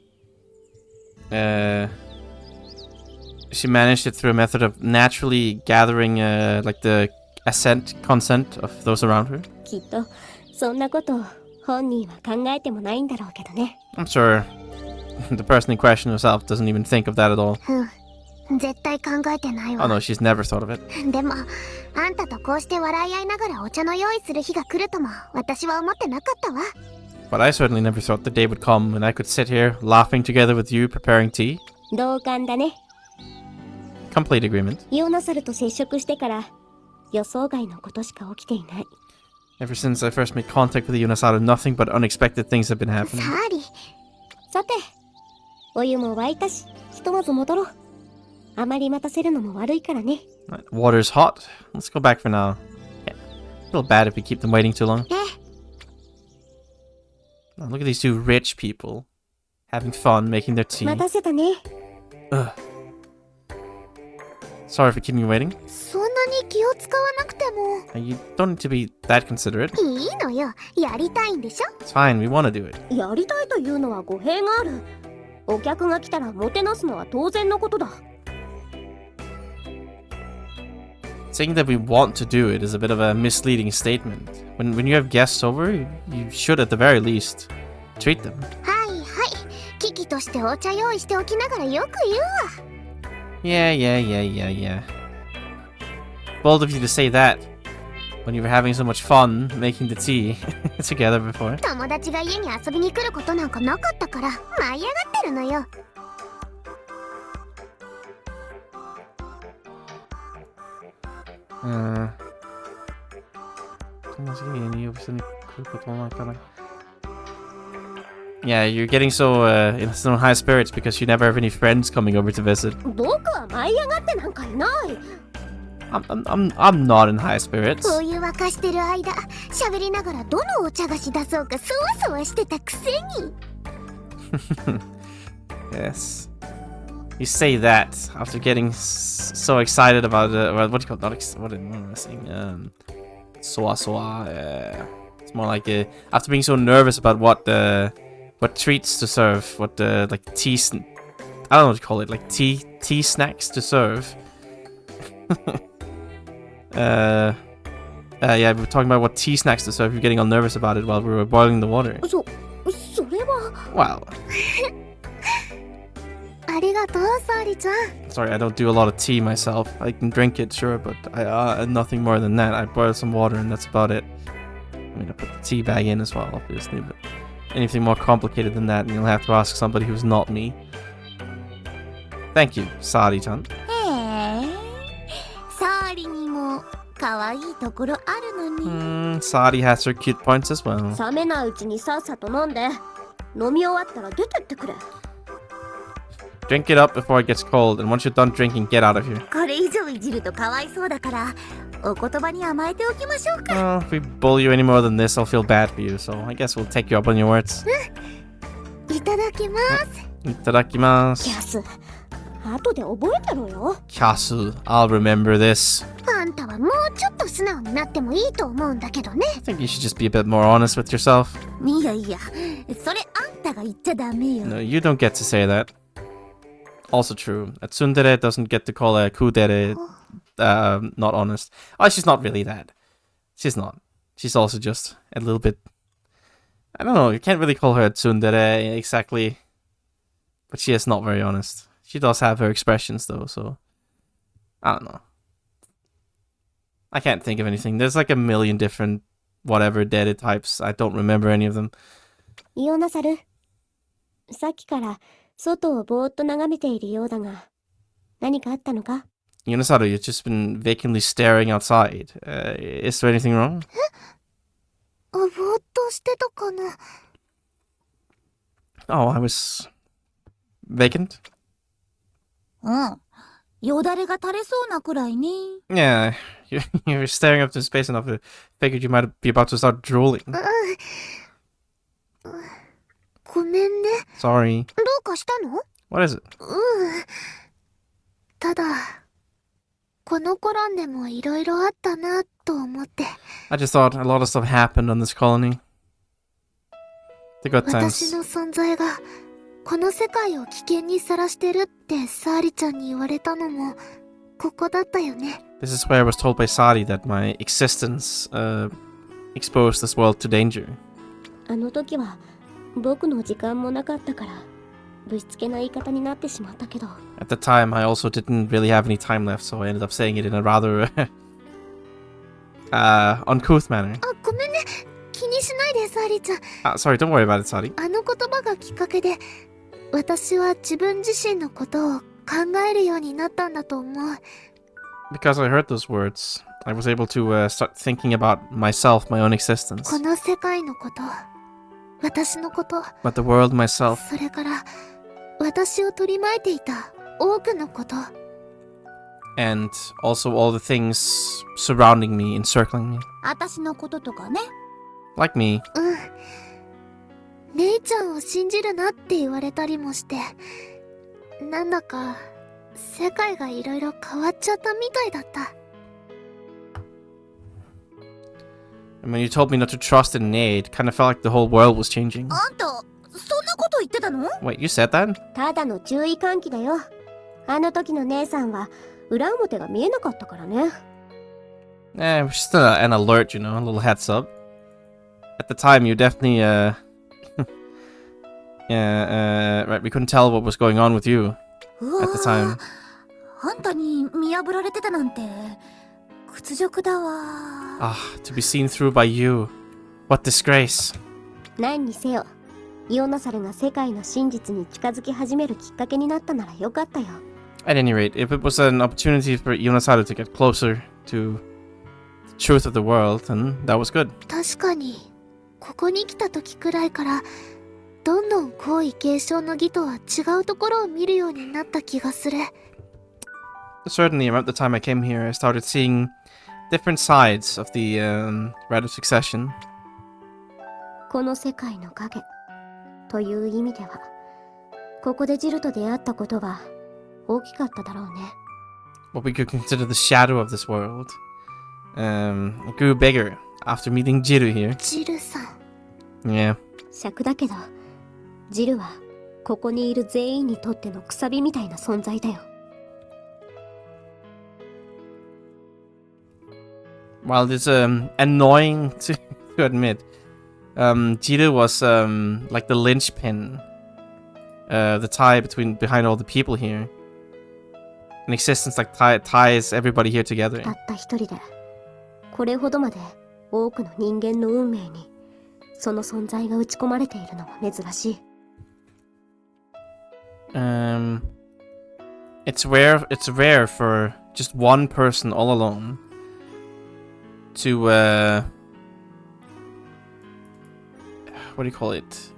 She managed it through a method of naturally gathering like the consent of those around her. きっとそんなことを本人は考えてもないんだろうけどね。 I'm sure the person in question herself doesn't even think of that at all. 絶対考えてない Oh わ。 no, she's never thought of it. でも、あんたとこうして笑い合いながらお茶の用意する日が来るとも、私は思ってなかったわ。But I certainly never thought the day would come when I could sit here laughing together with you preparing tea. 同感だね。 Complete agreement. イオノサルと接触してから予想外のことしか起きていない。 Ever since I first made contact with Yunasaru, nothing but unexpected things have been happening. サーリ、さて、お湯も沸いたし、ひとまず戻ろう。あまり待たせるのも悪いからね。 Right, water's hot. Let's go back for now. Yeah. A little bad if we keep them waiting too long. Oh, look at these two rich people having fun making their tea. 待たせたね。 Ugh. Sorry for keeping you waiting. そんなに気を使わなくても。 You don't need to be that considerate. いいのよ。やりたいんでしょ。 It's fine, we want to do it. やりたいというのは語弊がある。お客が来たらもてなすのは当然のことだ。 Saying that we want to do it is a bit of a misleading statement. When you have guests over, you should at the very least treat them. はいはい。危機としてお茶用意しておきながらよく言うわ。Yeah. Bold of you to say that when you were having so much fun making the tea together before. 友達が家に遊びに来ることなんかなかったから舞い上がってるのよ。Yeah, you're getting so in so high spirits because you never have any friends coming over to visit. 僕は舞い上がってなんかいない。I'm not in high spirits. お湯沸かしてる間、喋りながらどのお茶菓子出そうかそわそわしてたくせに。Yes. You say that after getting so excited about what do you call it? What am I saying? Soa. It's more like after being so nervous about what treats to serve, like tea. I don't know what to call it. Like tea snacks to serve. Yeah, we were talking about what tea snacks to serve. You're getting all nervous about it while we were boiling the water. それは。Wow. ありがとう、サーリちゃん。 Sorry, I don't do a lot of tea myself. I can drink it, sure, but nothing more than that. I boil some water and that's about it. I mean, I put the tea bag in as well, obviously, but anything more complicated than that, and you'll have to ask somebody who's not me. Thank you, Sari-chan. へえ、サーリにも可愛いところあるのに。Sari has her cute points as well. 冷めないうちにさっさと飲んで。飲み終わったら出てってくれ。Drink it up before it gets cold, and once you're done drinking, get out of here. これ以上いじるとかわいそうだから、お言葉に甘えておきましょうか。Well, if we bully you any more than this, I'll feel bad for you, so I guess we'll take you up on your words. いただきます。Itadakimasu. キャス、後で覚えてろよ。 Kyasu, I'll remember this. あんたはもうちょっと素直になってもいいと思うんだけどね。 I think you should just be a bit more honest with yourself. いやいや、それあんたが言っちゃダメよ。 No, you don't get to say that. Also true. A tsundere doesn't get to call a kudere not honest. Oh, she's not really that. She's not. She's also just a little bit... I don't know, you can't really call her a tsundere exactly. But she is not very honest. She does have her expressions though, so... I don't know. I can't think of anything. There's like a million different whatever deaded types. I don't remember any of them. イオナサル、さっきから外をぼーっと眺めているようだが、何かあったのか？ Yunasaru, you've just been vacantly staring outside. Is there anything wrong? ぼーっとしてたかな。 Oh, I was... vacant? うん。よだれが垂れそうなくらいに。Yeah, you're staring up to space enough. I figured you might be about to start drooling. ごめんね。 Sorry. どうかしたの？ What is it? ただ、このコロンでもいろいろあったなと思って。 I just thought a lot of stuff happened on this colony. The good 私 times. の存在がこの世界を危険にさらしてるってサーリちゃんに言われたのもここだったよね。 This is where I was told by Sadi that my existence exposed this world to danger. あの時は僕の時間もなかったからぶしつけな言い方になってしまったけど。 At the time, I also didn't really have any time left, so I ended up saying it in a rather uncouth manner. あ、ごめんね。気にしないでサーリちゃん。 Sorry, don't worry about it, Sadi. あの言葉がきっかけで私は自分自身のことを考えるようになったんだと思う。 Because I heard those words, I was able to start thinking about myself, my own existence. この世界のこと、私のこと、 About the world, myself, それから私を取り巻いていた多くのこと。 and also all the things surrounding me, encircling me. 私のこととかね。Like me. 姉ちゃんを信じるなって言われたりもして、なんだか世界がいろいろ変わっちゃったみたいだった。 And when you told me not to trust in Nate, it kind of felt like the whole world was changing. あんた、そんなこと言ってたの？ Wait, you said that? ただの注意喚起だよ。あの時の姉さんは裏表が見えなかったからね。Eh, just an alert, you know, a little heads up. At the time, you definitely, right, we couldn't tell what was going on with you うわ at the time. あんたに見破られてたなんて屈辱だわ。 Ah, to be seen through by you. What disgrace. 何にせよ、イオナサルが世界の真実に近づき始めるきっかけになったならよかったよ。 At any rate, if it was an opportunity for Yonasaru to get closer to the truth of the world, then that was good. 確かにここに来た時くらいからどんどん皇位継承の儀とは違うところを見るようになった気がする。 Certainly, around the time I came here, I started seeing different sides of the right of succession. この世界の影という意味では、ここでジルと出会ったことは大きかっただろうね。 What we could consider the shadow of this world. It grew bigger after meeting Jiru here. ジルさん。 Yeah. 尺だけど、ジルはここにいる全員にとってのくさびみたいな存在だよ。 While it's annoying to admit, Jiru was like the linchpin, the tie behind all the people here. An existence like ties everybody here together. たった一人でこれほどまで多くの人間の運命にその存在が打ち込まれているのも珍しい。 It's rare for just one person all alone to what do you call it?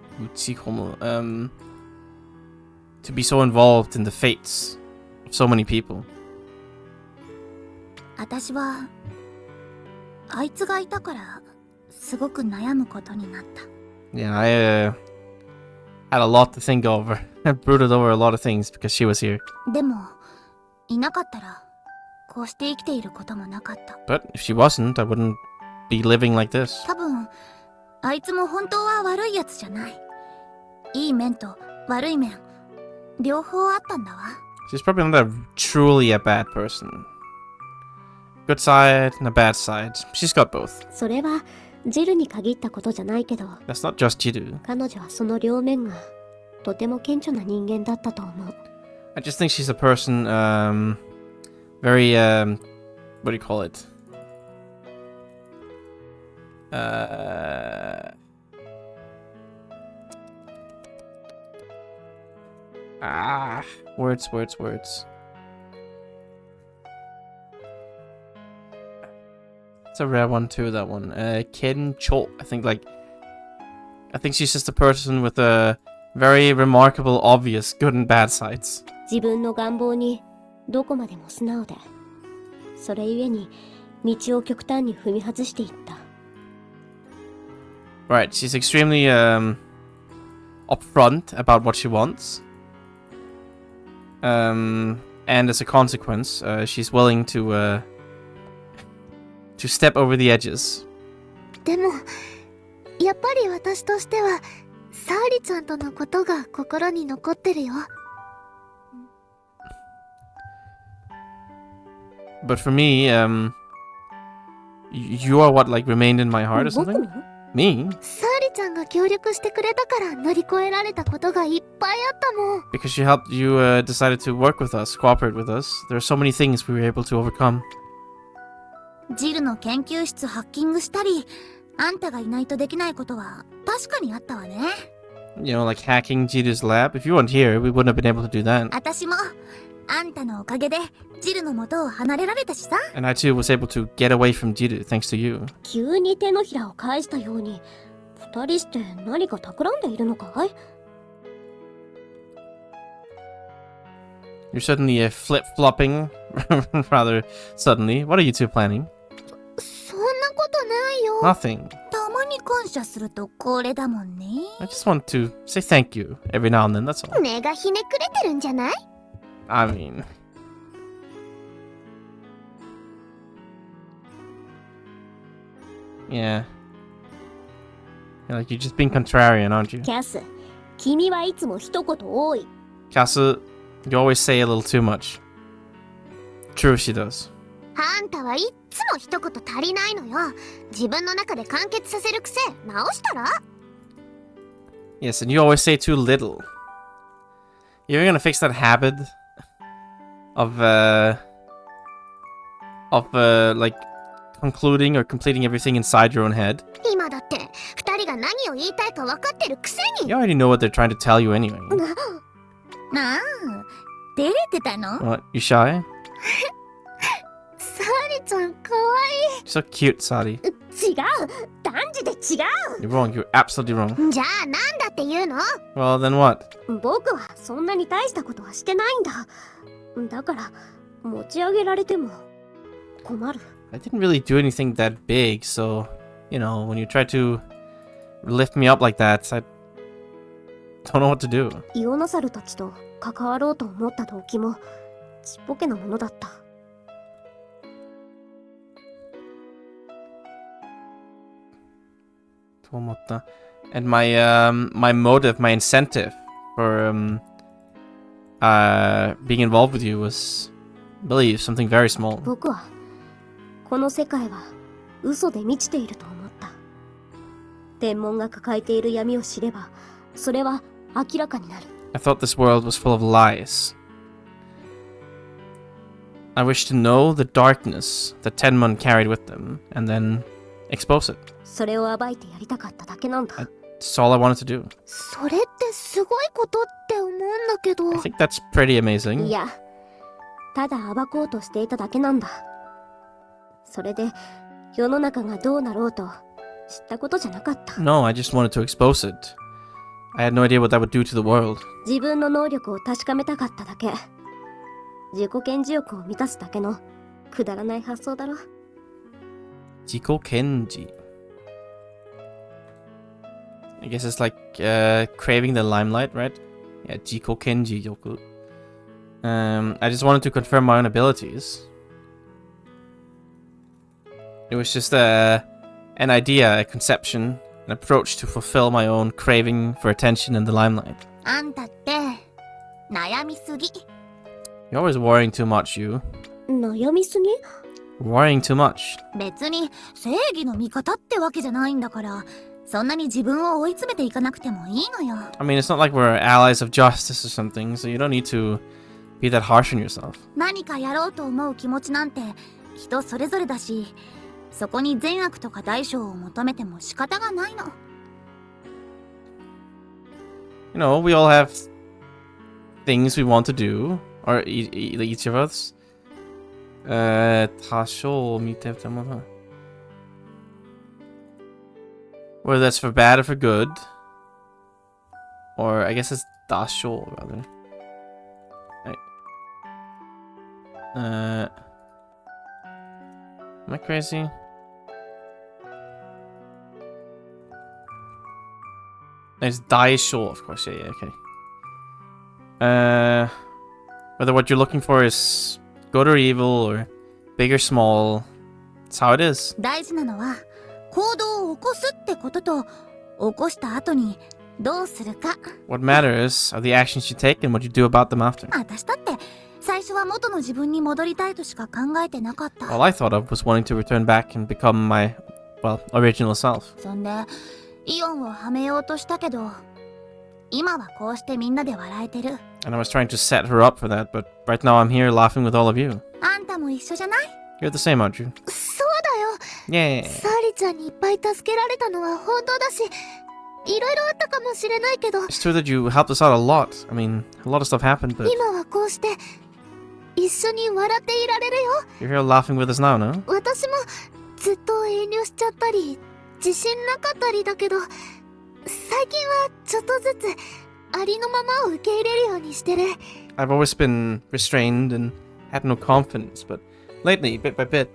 To be so involved in the fates of so many people. 私はあいつがいたからすごく悩むことになった。 Yeah, I had a lot to think over. I brooded over a lot of things because she was here. でもいなかったらこうして生きていることもなかった。 But if she wasn't, I wouldn't be living like this. 多分あいつも本当は悪いやつじゃない。いい面と悪い面両方あったんだわ。 She's probably not truly a bad person. Good side and a bad side. She's got both. それはジルに限ったことじゃないけど、 That's not just Jiru. 彼女はその両面がとても顕著な人間だったと思う。 I just think she's a person, very, what do you call it? Words. It's a rare one too, that one. Ken Cho. I think she's just a person with a very remarkable, obvious good and bad sides. 自分の願望にどこまでも素直で、それゆえに道を極端に踏み外していった。Right, she's extremely upfront about what she wants. And as a consequence, she's willing to step over the edges. でもやっぱり私としてはサーリちゃんとのことが心に残ってるよ。But for me, you are what like remained in my heart or something? Me? サーリちゃんが協力してくれたから乗り越えられたことがいっぱいあったもん。Because she helped you decided to work with us, cooperate with us. There are so many things we were able to overcome. ジルの研究室ハッキングしたり、あんたがいないとできないことは確かにあったわね。You know, like hacking Jiru's lab. If you weren't here, we wouldn't have been able to do that. 私もあんたのおかげでジルの元を離れられたしさ。And I too was able to get away from Jiru thanks to you. 急に手のひらを返したように、二人して何か企んでいるのかい？ You're suddenly flip-flopping rather suddenly. What are you two planning? そんなことないよ。 Nothing. たまに感謝するとこれだもんね。I just want to say thank you every now and then, that's all. 根がひねくれてるんじゃない？ I mean... Yeah. Like, you're just being contrarian, aren't you? キャス、君はいつも一言多い。 Kasu, you always say a little too much. True, she does. あんたはいっつも一言足りないのよ。自分の中で完結させる癖直したら？ Yes, and you always say too little. You're gonna fix that habit of like concluding or completing everything inside your own head. 今だって二人が何を言いたいか分かってるくせに。 You already know what they're trying to tell you anyway. ああ、照れてたの？ What? You shy? サーリちゃんかわい So cute, Sadi. 違う、断じて違 You're wrong. You're absolutely wrong. い。じゃあなんだって言うの？ Well, then what? う。僕はそんなに大したことはしてないんだ。だから持ち上げられても困る。 I didn't really do anything that big, so, you know, when you try to lift me up like that, I don't know what to do. イオナサルたちと関わろうと思った動機もちっぽけなものだった。And my motive, my incentive for being involved with you was, I believe, something very small. 僕はこの世界は嘘で満ちていると思った。天文が抱えている闇を知れば、それは明らかになる。I thought this world was full of lies. I wished to know the darkness that Tenmon carried with them, and then expose it. それを暴いてやりたかっただけなんだ。That's all I wanted to do. それってすごいことって思うんだけど。 I think that's pretty amazing. いや、ただ暴こうとしていただけなんだ。それで世の中がどうなろうと知ったことじゃなかった。No, I just wanted to expose it. I had no idea what that would do to the world. 自分の能力を確かめたかっただけ。自己顕示欲を満たすだけのくだらない発想だろ。Jiko Kenji. I guess it's like craving the limelight, right? Yeah, Jiko Kenji Yoku. I just wanted to confirm my own abilities. It was just an idea, a conception, an approach to fulfill my own craving for attention and the limelight. あんたって悩みすぎ。 You're always worrying too much, you. 悩みすぎ？ Worrying too much. 別に正義の味方ってわけじゃないんだから、そんなに自分を追い詰めていかなくてもいいのよ。I mean, it's not like we're allies of justice or something, so you don't need to be that harsh on yourself. 何かやろうと思う気持ちなんて人それぞれだし、そこに善悪とか大小を求めても仕方がないの。You know, we all have things we want to do, or each of us. 多少見ててもな。Whether that's for bad or for good. Or I guess it's 多少 rather. Right. Am I crazy? There's die short, of course. Yeah, okay. Whether what you're looking for is good or evil or big or small, it's how it is. 大事なのは行動を起こすってことと起こした後にどうするか。 What matters are the actions you take and what you do about them after. 私だって最初は元の自分に戻りたいとしか考えてなかった。 All I thought of was wanting to return back and become my, well, original self. そんでイオンをはめようとしたけど今はこうしてみんなで笑えてる。 And I was trying to set her up for that, but right now I'm here laughing with all of you. あんたも一緒じゃない？ You're the same, aren't you? そうだよ。 Yeah. サーリちゃんにいっぱい助けられたのは本当だし、いろいろあったかもしれないけど、 It's true that you helped us out a lot. I mean, a lot of stuff happened, but 今はこうして一緒に笑っていられるよ。 you're here laughing with us now, no? 私もずっと遠慮しちゃったり、自信なかったりだけど、最近はちょっとずつありのままを受け入れるようにしてる。 I've always been restrained and had no confidence, but lately, bit by bit,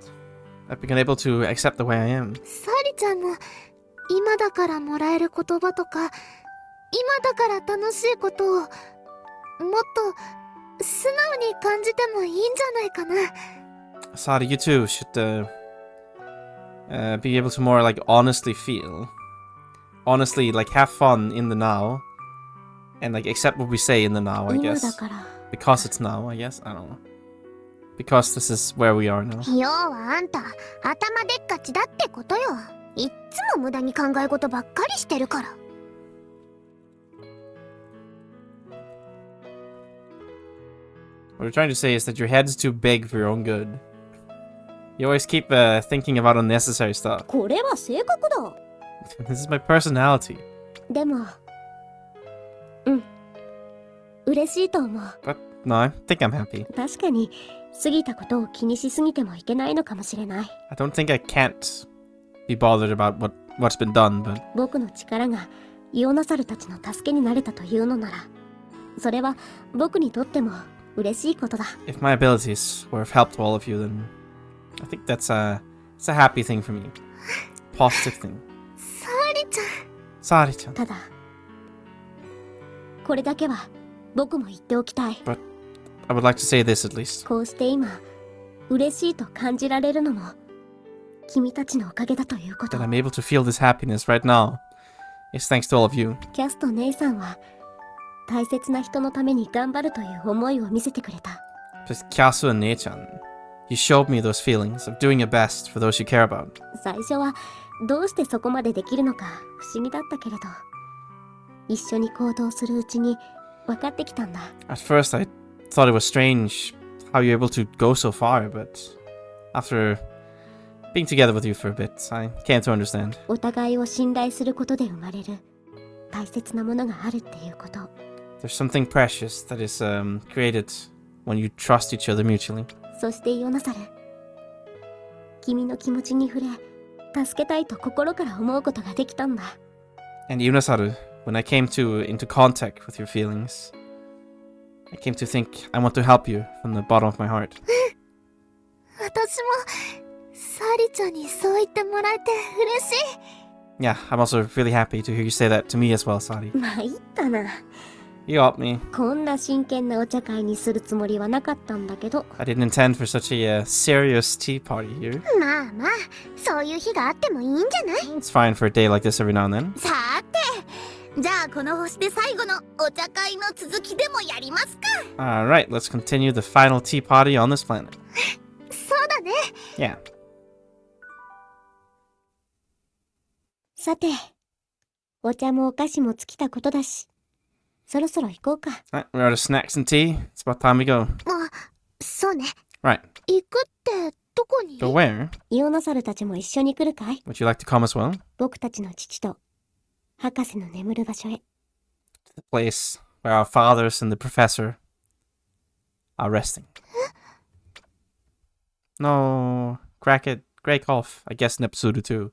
I've been able to accept the way I am. サーリちゃんの今だからもらえる言葉とか、今だから楽しいことをもっと素直に感じてもいいんじゃないかな。 Sari, you too should be able to more like honestly feel, honestly like have fun in the now, and like accept what we say in the now. I 今だ guess から。 because it's now. I guess I don't know. Because this is where we are now. 要はあんた頭でっかちだってことよ。いっつも無駄に考え事ばっかりしてるから。 What you're trying to say is that your head's too big for your own good. You always keep thinking about unnecessary stuff. これは性格だ。 This is my personality. でも嬉しいと思う。 But no, I think I'm happy. 確かに過ぎたことを気にしすぎてもいけないのかもしれない。 I don't think I can't be bothered about what's been done, but 僕の力がイオナサルたちの助けになれたというのなら、それは僕にとっても嬉しいことだ。 if my abilities were of help to all of you, then I think it's a happy thing for me. Positive thing. サーリちゃん。 Sari-chan. ただこれだけは僕も言っておきたい。 I would like to say this at least. こうして今嬉しいと感じられるのも君たちのおかげだということ。 That I'm able to feel this happiness right now is thanks to all of you. キャスと姉さんは大切な人のために頑張るという思いを見せてくれた。 Just Kyasu and Nei-chan, you showed me those feelings of doing your best for those you care about. 最初はどうしてそこまでできるのか不思議だったけれど、一緒に行動するうちに分かってきたんだ。 At first I thought it was strange how you're able to go so far, but after being together with you for a bit, I came to understand. お互いを信頼することで生まれる大切なものがあるっていうこと。 There's something precious that is created when you trust each other mutually. そしてイオナサル、君の気持ちに触れ助けたいと心から思うことができたんだ。 And Yunasaru, when I came into contact with your feelings, I came to think I want to help you from the bottom of my heart. 私もサーリちゃんにそう言ってもらえて嬉しい。 Yeah, I'm also really happy to hear you say that to me as well, Sari. 参ったな。 You got me. こんな真剣なお茶会にするつもりはなかったんだけど。 I didn't intend for such a serious tea party here. まあまあ、そういう日があってもいいんじゃない？ It's fine for a day like this every now and then. さて、じゃあこの星で最後のお茶会の続きでもやりますか。 Alright, let's continue the final tea party on this planet. そうだね。 Yeah. さて、お茶もお菓子も尽きたことだし、そろそろ行こうか。 Alright, we're out of snacks and tea. It's about time we go. あ、そうね。 Right, 行くってどこに？ go where? イオナサルたちも一緒に来るかい？ Would you like to come as well? 僕たちの父と博士の眠る場所へ。 The place where our fathers and the professor are resting. No, break off, I guess in episode 2.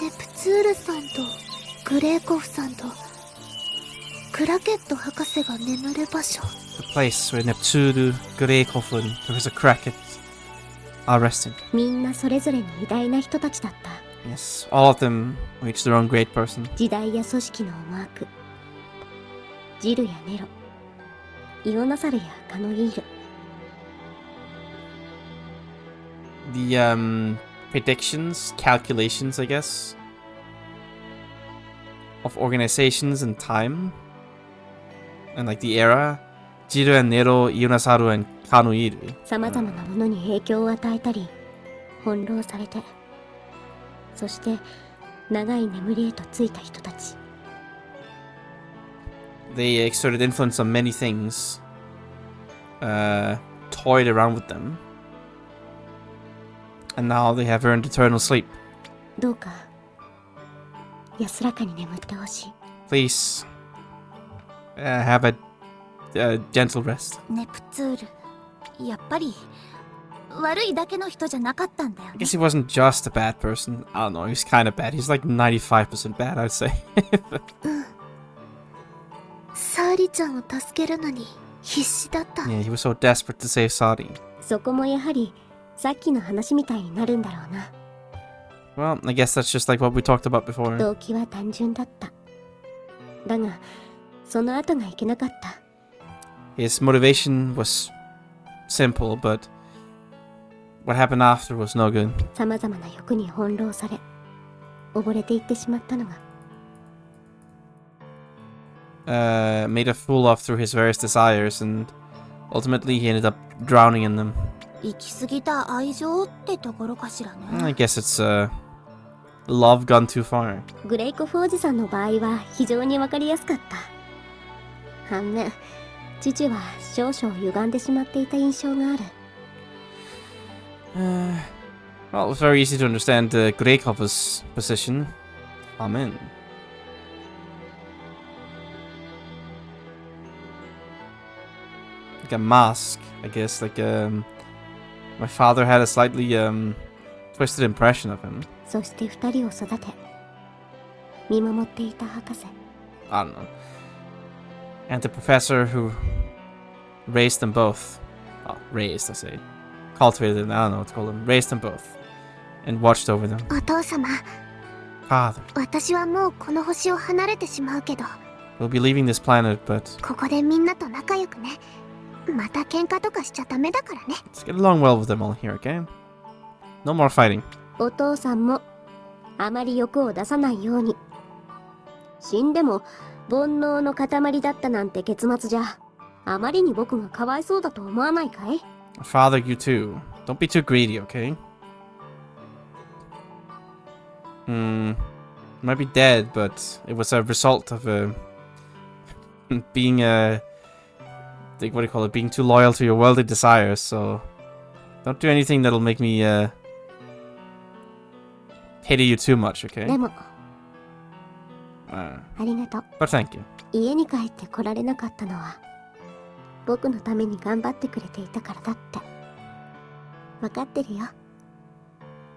ネプチツールさんとグレーコフさんとクラケット博士が眠る場所。 The place where Neptune, Greykov, and Professor Crackett are resting. みんなそれぞれの偉大な人たちだった。 Yes, all of them were each their own great person. 時代や組織の思惑、ジルやネロ、イオナサルやカノイール。 The predictions, calculations, I guess, of organizations and time, and like the era, Jiru and Nero, Ionasaru and Kanuiru. 様々なものに影響を与えたり、翻弄されて、そして長い眠りへとついた人たち。 They exerted influence on many things, toyed around with them, and now they have earned eternal sleep. どうか安らかに眠ってほしい。 Please, have a gentle rest. ネプツール、やっぱり悪いだけの人じゃなかったんだよ I ね。 guess he wasn't just a bad person. I don't know, he's kind of bad. He's like 95% bad, I'd say. サーリちゃんを助けるのに必死だった。 Yeah, he was so desperate to save Sadi. そこもやはりさっきの話みたいになるんだろうな。 Well, I guess that's just like what we talked about before. 動機は単純だった。だがその後がいけなかった。 His motivation was simple, but what happened after was no good. 様々な欲に翻弄され、溺れていってしまったのが。Made a fool of through his various desires, and ultimately he ended up drowning in them. 行き過ぎた愛情ってところかしらね。 I guess it's love gone too far. グレイコフおじさんの場合は非常にわかりやすかった。反面、父は少々歪んでしまっていた印象がある。Well, it's very easy to understand Greycover's position. Amen. Like a mask, I guess. Like my father had a slightly twisted impression of him. そして二人を育て、見守っていた博士。I don't know. And the professor who raised them both. Oh, raised, I say. Cultivated them, I don't know what to call them. Raised them both. And watched over them. お父様、 Father. 私はもうこの星を離れてしまうけど、 We'll be leaving this planet, but ここでみんなと仲良くね。また喧嘩とかしちゃダメだからね。 let's get along well with them all here, okay? No more fighting. お父さんもあまり欲を出さないように。死んでも煩悩の塊だったなんて結末じゃ、あまりに僕がかわいそうだと思わないかい？ Father, you too. Don't be too greedy, okay? Might be dead, but it was a result of being what do you call it? Being too loyal to your worldly desires. So don't do anything that'll make me pity you too much, okay? でも、 Uh, ありがとう。 but thank you. 家に帰って来られなかったのは、僕のために頑張ってくれていたからだって。わかってるよ。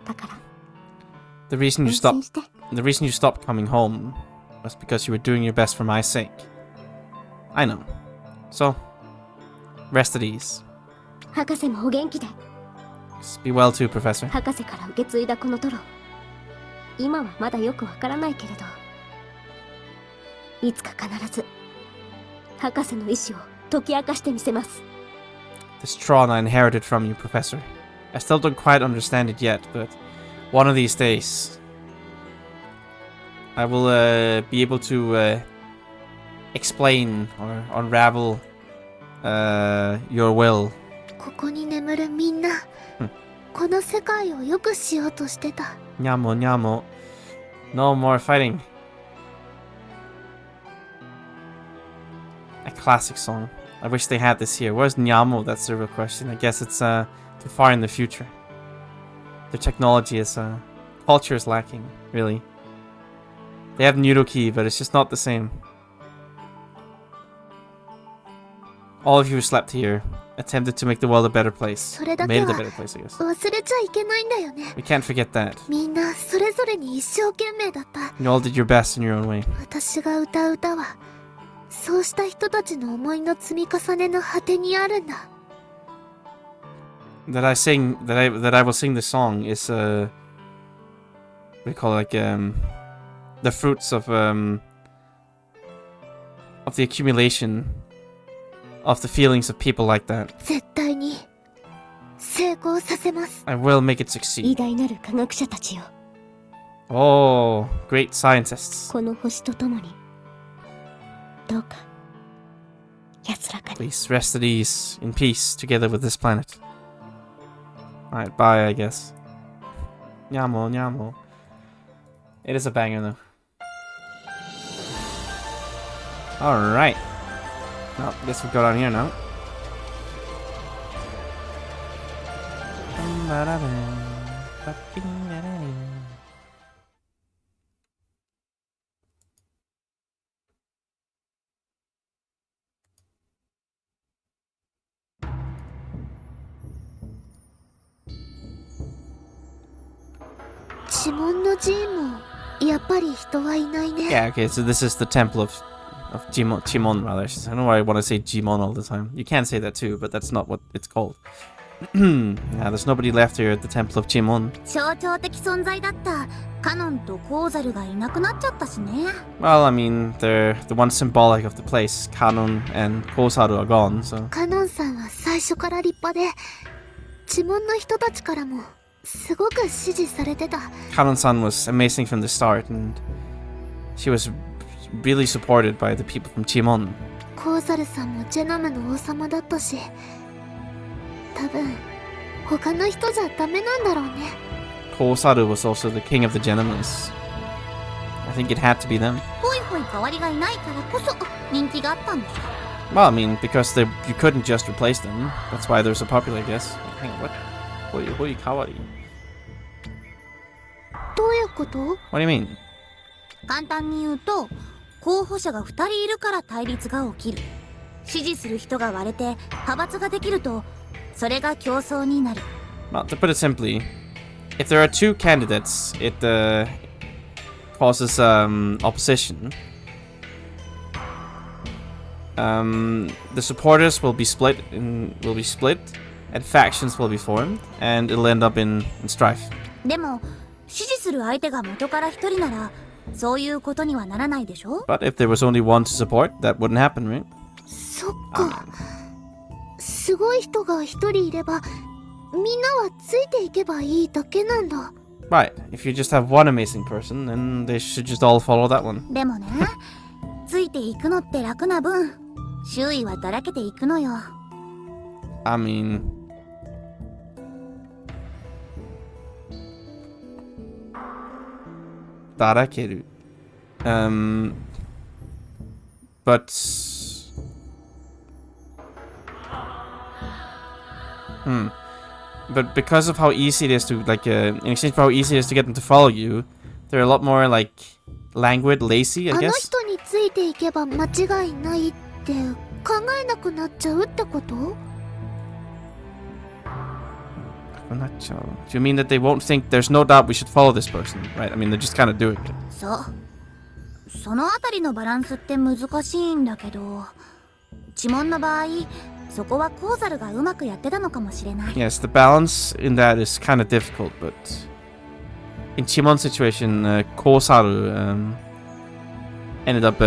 だから、 The reason you 安心 stopped して。 the reason you stopped coming home was because you were doing your best for my sake. I know. So, rest at ease. 博士もお元気で。 Be well too, Professor. 博士から受け継いだこのトロ。今はまだよくわからないけれど、いつか必ず博士の意志を解き明かしてみせます。 This Tron I inherited from you, Professor. I still don't quite understand it yet, but one of these days, I will be able to explain or unravel your will. ここに眠るみんな、この世界を良くしようとしてた。 Nyamo, nyamo. No more fighting. A classic song. I wish they had this here. Where's Nyamo? That's the real question. I guess it's too far in the future. Their technology is culture is lacking, really. They have Neuroki, but it's just not the same. All of you who slept here attempted to make the world a better place. それだ Made け it a は better place, I guess. 忘れちゃいけないんだよね。 We can't forget that. みんなそれぞれに一生懸命だった。 You all did your best in your own way. 私が歌う歌は、そうした人たちの思いの積み重ねの果てにあるんだ。That I will sing this song is what do you call it, like the fruits of the accumulation of the feelings of people like that. 絶対に成功させます。 I will make it 偉 succeed. 大なる科学者たちよ、 Oh, great scientists. この星とともにどうか安らかに。 Please rest at ease in peace together with this planet. Alright, bye, I guess. Nyamo, nyamo. It is a banger though. Alright. Well, I guess we'll go down here now. Yeah, okay, so this is the temple of Chimon, rather. I don't know why I want to say Jimon all the time. You can say that too, but that's not what it's called. Yeah, there's nobody left here at the temple of Chimon. 象徴的存在だったカノンとコウザルがいなくなっちゃったしね。 Well, I mean, they're the one symbolic of the place. Kanon and Kosaru are gone, so... カノンさんは最初から立派で、地門の人たちからもすごく支持されてた。 Kanon-san was amazing from the start, and she was really supported by the people from Chimon. コウザルさんもジェノムの王様だったし、多分他の人じゃダメなんだろうね。 Kosaru was also the king of the Genomes. I think it had to be them. ホイホイ代わりがいないからこそ人気があったんでしょ。 Well, I mean, because you couldn't just replace them. That's why they're so popular, I guess. Hang on, what? Hoi kawari? どういうこと？ What do you mean? 簡単に言うと、候補者が2人いるから対立が起きる。支持する人が割れて派閥ができると、それが競争になる。 Well, to put it simply, if there are two candidates, it causes opposition. The supporters will be split, and factions will be formed, and it'll end up in strife. でも、支持する相手が元から1人なら、そういうことにはならないでしょ？ But if there was only one to support, that wouldn't happen, right? そっか。すごい人が1人いれば、みんなはついていけばいいだけなんだ。 Right, if you just have one amazing person, then they should just all follow that one. でもね、ついていくのって楽な分、周囲はだらけていくのよ。 I mean... Darakeru. But... But because of how easy it is to, like, in exchange for how easy it is to get them to follow you, they're a lot more, like, languid, lazy, I あの guess? 人についていけば間違いないって考えなくなっちゃうってこと？ Do you mean that they won't think there's no doubt we should follow this person, right? I mean, they're just kind of doing it. そう。そのあたりのバランスって難しいんだけど、地門の場合、そこはコウザルがうまくやってたのかもしれない。 Yes, the balance in that is kind of difficult, but in Chimon's situation, Kosaru ended up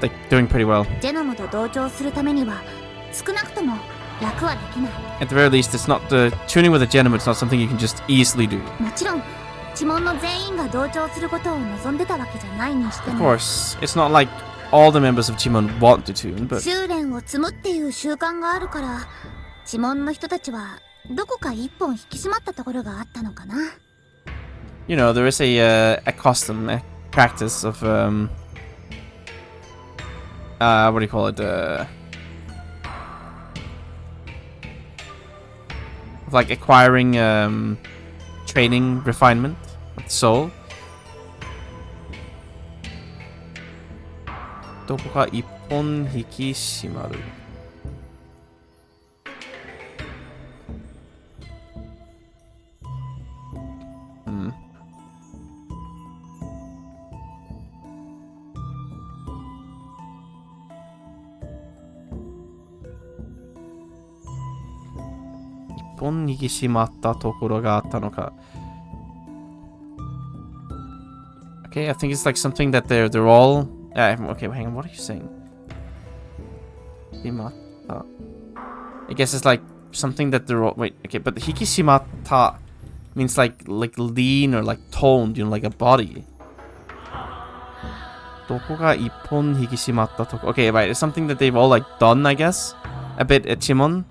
like doing pretty well. ジェノムと同調するためには、少なくとも楽はできない。 At the very least, it's not tuning with a gentleman. It's not something you can just easily do. もちろん、地門の全員が同調することを望んでたわけじゃないにして Of も。 course, it's not like all the members of Chimon want to tune, but 修練を積むっていう習慣があるから、地門の人たちはどこか一本引き締まったところがあったのかな。 you know, there is a custom, a practice of what do you call it? Of like acquiring training, refinement of the soul. どこか一本引き締まる。本引き締まったところがあったのか。Okay, I think it's like something that they're all... okay, hang on, what are you saying? 締まった. I guess it's like something that they're all... Wait, okay, but 引き締まった means like lean or like toned, you know, like a body. どこが一本引き締まったとこ Okay, right, it's something that they've all like done, I guess. A bit at Chimon.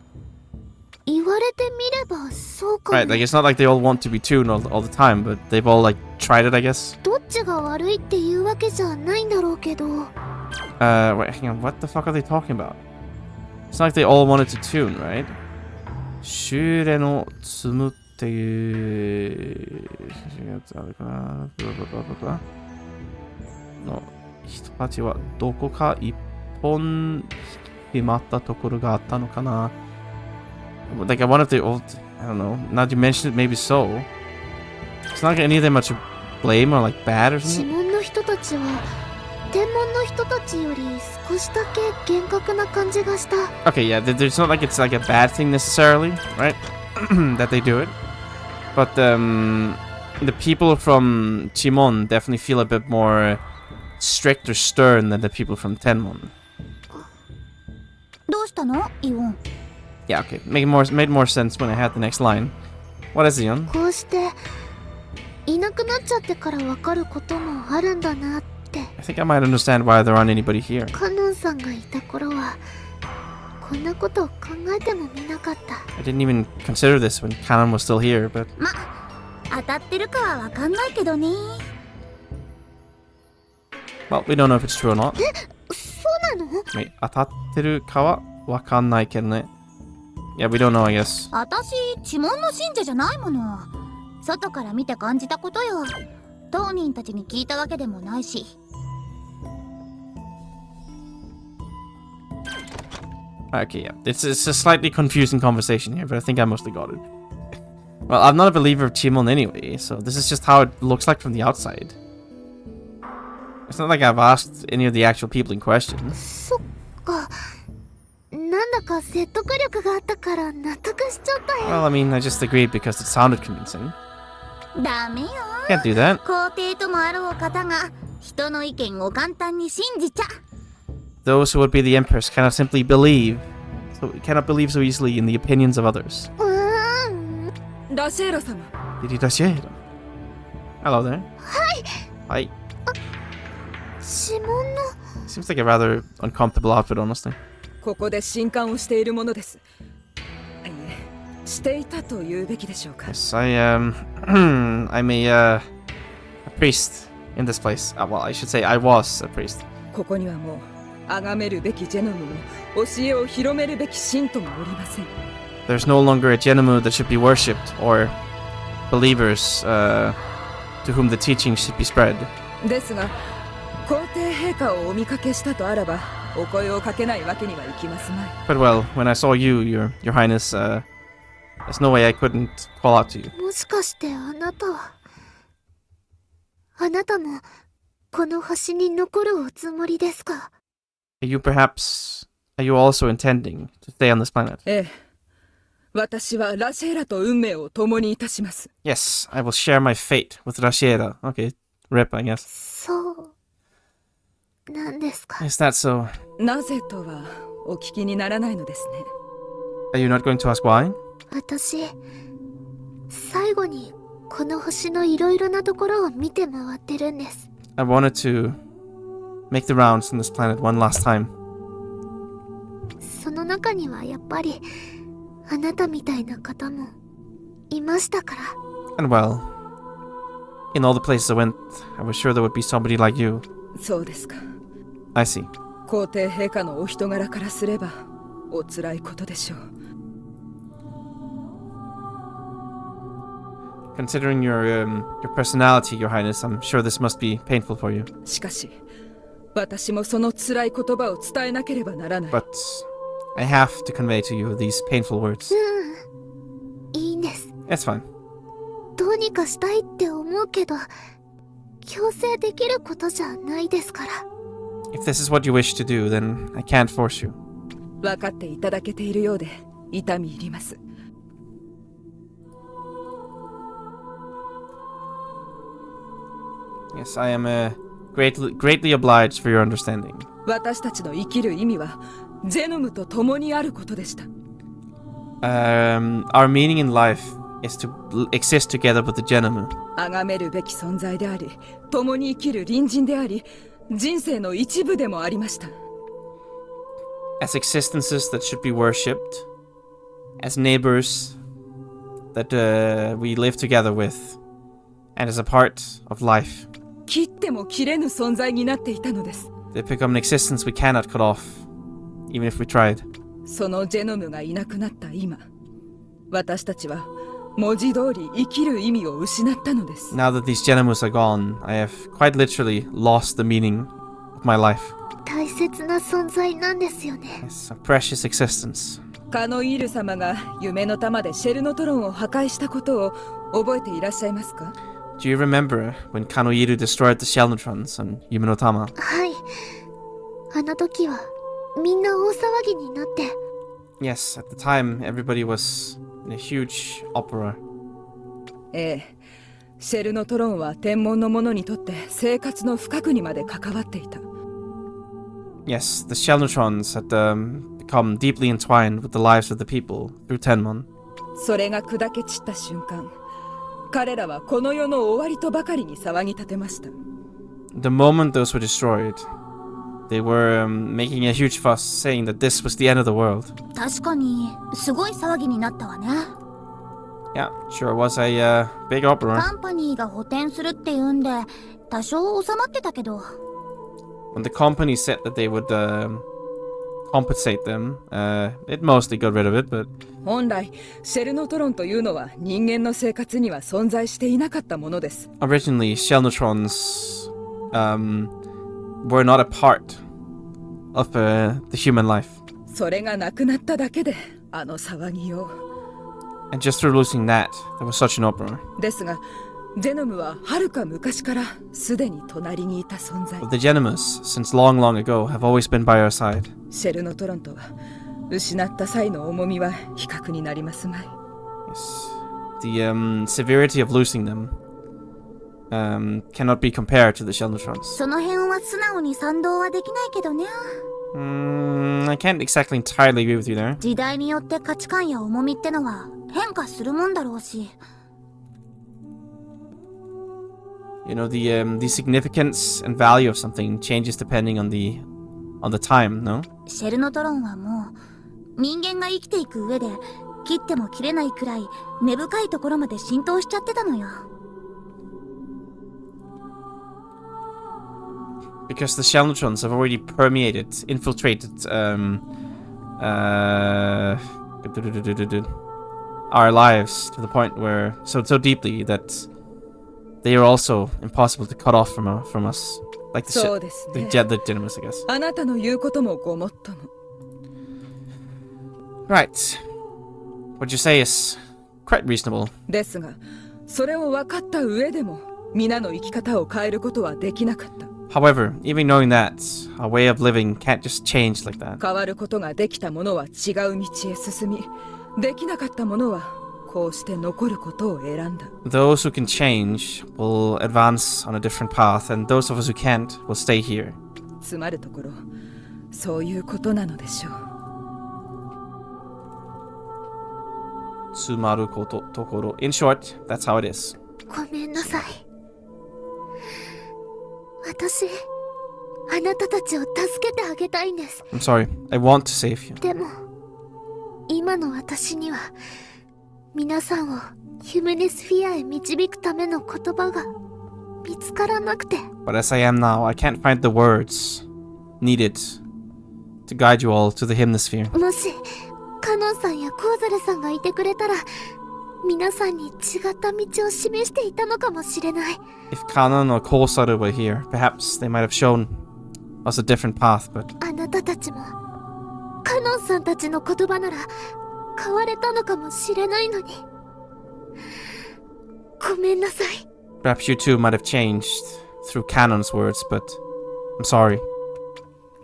言われてみればそうかも。 Right, like it's not like they all want to be tuned all the time, but they've all like tried it, I guess. どっちが悪いっていうわけじゃないんだろうけど。Wait, hang on, what the fuck are they talking about? It's not like they all wanted to tune, right? 修練の積むっていうやつあるかな。の人たちはどこか一本決まったところがあったのかな。Like I wanted to, I don't know. Now that you mention it, maybe so. It's not like any of them are to blame or like bad or 指 something. 紋の人たちは天文の人たちより少しだけ厳格な感じがした。 Okay, yeah, it's not like it's like a bad thing necessarily, right? That they do it. But the people from Chimon definitely feel a bit more strict or stern than the people from Tenmon. どうしたのイオン？ Yeah, okay. Made more sense when I had the next line. What is Ion? こうしていなくなっちゃってからわかることもあるんだなって。 I think I might understand why there aren't anybody here. カノンさんがいた頃はこんなことを考えてもみなかった。 I didn't even consider this when Canon was still here, but... ま、当たってるかはわかんないけどね。 Well, we don't know if it's true or not. そうなの？ Wait, 当たってるかはわかんないけどね。Yeah, we don't know, I guess. 私、知門の信者じゃないもの。外から見て感じたことよ。当人たちに聞いたわけでもないし。Okay, yeah. It's a slightly confusing conversation here, but I think I mostly got it. Well, I'm not a believer of Chimon anyway, so this is just how it looks like from the outside. It's not like I've asked any of the actual people in question. そっか。なんだか説得力があったから納得しちゃったよ。 Well, I mean, I just agreed because it sounded convincing. ダメよ。 Can't do that. 皇帝ともあろう方が人の意見を簡単に信じちゃ。Those who would be the empress cannot simply believe, so easily in the opinions of others. ラシェーラ様。 Did you touch it? Hello there. Hi. 指紋の Seems like a rather uncomfortable outfit, honestly. ここで神官をしているものです。いえ、していたと言うべきでしょうか。 Yes, I'm a priest in this place. Well, I should say I was a priest. ここにはもう崇めるべきジェノムの教えを広めるべき信徒もおりません。 There's no longer a Genomu that should be worshipped, or believers to whom the teachings should be spread. ですが、皇帝陛下をお見かけしたとあらば、お声をかけないわけにはいきますまい。 But well, when I saw you, Your Highness, there's no way I couldn't call out to you. もしかしてあなたはあなたもこの星に残るおつもりですか？ Are you also intending to stay on this planet? ええ。私はラシェーラと運命を共にいたします。 Yes, I will share my fate with Rashiera. Okay, rip, I guess. そうなんですか？ Is that so? なぜとはお聞きにならないのですね。 Are you not going to ask why? 私最後にこの星のいろいろなところを見て回ってるんです。 I wanted to make the rounds on this planet one last time. その中にはやっぱりあなたみたいな方もいましたから。 And well, in all the places I went, I was sure there would be somebody like you. そうですか。 I see. 皇帝陛下のお人柄からすればお辛いことでしょう。 Considering your personality, Your Highness, I'm sure this must be painful for you. しかし、私もその辛い言葉を伝えなければならない。 But I have to convey to you these painful words. いいんです。 It's fine. どうにかしたいって思うけど強制できることじゃないですから。 If this is what you wish to do, then I can't force you. 分かっていただけているようで痛み入ります。Yes, I am greatly obliged for your understanding. 私たちの生きる意味はジェノムと共にあることでした。Our meaning in life is to exist together with the Genomu. 崇めるべき存在であり、共に生きる隣人であり、人生の一部でもありました。As existences that should be worshipped, as neighbors that we live together with, and as a part of life. 切っても切れぬ存在になっていたのです。They become an existence we cannot cut off, even if we tried. そのジェノムがいなくなった今、私たちは文字通り生きる意味を失ったのです。Now that these Genomus are gone, I have quite literally lost the meaning of my life. 大切な存在なんですよね。It's a precious existence. カノイール様が夢の玉でシェルノトロンを破壊したことを覚えていらっしゃいますか？ Do you remember when Kanoiru destroyed the Shellnetrons on Yumenotama? はい。あの時はみんな大騒ぎになって。Yes, at the time everybody was in a huge uproar. ええ、シェルノトロンは天文の者にとって生活の深くにまで関わっていた。Yes, the Shellnetrons had become deeply entwined with the lives of the people through Tenmon. それが砕け散った瞬間、彼らはこの世の終わりとばかりに騒ぎ立てました。The moment those were destroyed, they were making a huge fuss, saying that this was the end of the world. 確かにすごい騒ぎになったわね。Yeah, sure was a big uproar. カンパニーが補填するって言うんで多少収まってたけど。When the company said that they would compensate them, it mostly got rid of it, but 本来シェルノトロンというのは人間の生活には存在していなかったものです。originally Shellnetrons were not a part of the human life. それがなくなっただけであの騒ぎよう。And just through losing that, there was such an uproar. ですが、ジェノムははるか昔からすでに隣にいた存在。But the Genomus, since long, long ago, have always been by our side. シェルノトロンとは失った際の重みは比較になりますまい。Yes. The severity of losing them cannot be compared to the Shellnetrons. その辺は素直に賛同はできないけどね。I can't exactly entirely agree with you there. 時代によって価値観や重みってのは変化するもんだろうし。You know, the significance and value of something changes depending on the time, no? シェルノトロンはもう人間が生きていく上で切っても切れないくらい根深いところまで浸透しちゃってたのよ。Because the Shellnetrons have already permeated, infiltrated our lives to the point where so deeply that they are also impossible to cut off from us, like the Genomus, I guess. あなたの言うこともごもっとも。Right. What you say is quite reasonable. ですが、それを分かった上でも皆の生き方を変えることはできなかった。However, even knowing that, our way of living can't just change like that. 変わることができた者は違う道へ進み、できなかった者はこうして残ることを選んだ。Those who can change will advance on a different path, and those of us who can't will stay here. つまるところ、そういうことなのでしょう。Tsumaru koto tokoro. In short, that's how it is. ごめんなさい。私、あなたたちを助けてあげたいんです。I'm sorry. I want to save you. でも、今の私には皆さんをヒュメネスフィアへ導くための言葉が見つからなくて。But as I am now, I can't find the words needed to guide you all to the Hymnosphere. もしカノンさんやコーザレさんがいてくれたら、皆さんに違った道を示していたのかもしれない。If Kanon or Kosaru were here, perhaps they might have shown us a different path, but あなたたちもカノンさんたちの言葉なら変われたのかもしれないのに。ごめんなさい。perhaps you too might have changed through Kanon's words, but I'm sorry.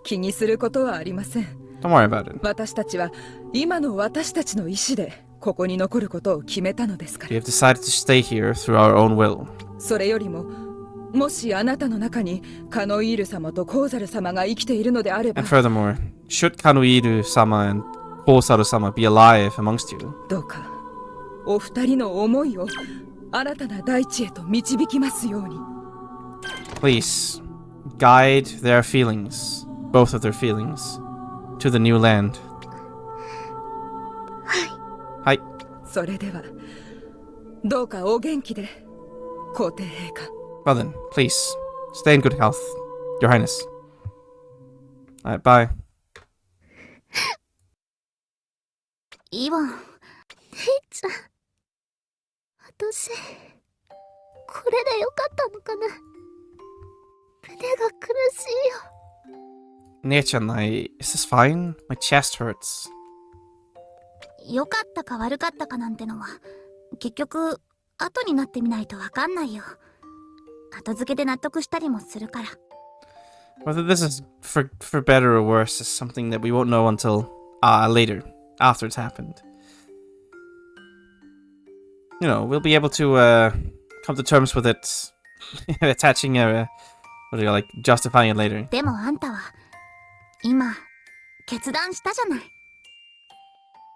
気にすることはありません。Don't worry about it. 私たちは今の私たちの意志でここに残ることを決めたのですから。 We have decided to stay here through our own will. それよりももしあなたの中にカノイール様とコウザル様が生きているのであれば、 And furthermore, should Kanuiru-sama and Kosaru-sama be alive amongst you, どうかお二人の思いを新たな大地へと導きますように。 please guide their feelings, both of their feelings, to the new land. はい。それではどうかお元気で、皇帝陛下。 Well then, please stay in good health, Your Highness. Alright, bye. イワン、姉ちゃん、私これでよかったのかな。胸が苦しいよ。 Nechan, is this fine? My chest hurts. 良かったか悪かったかなんてのは結局後になってみないとわかんないよ。後付けで納得したりもするから。 Whether this is for better or worse is something that we won't know until later, after it's happened. You know, we'll be able to come to terms with it, attaching what do you like, justifying it later. でもあんたは今決断したじゃない。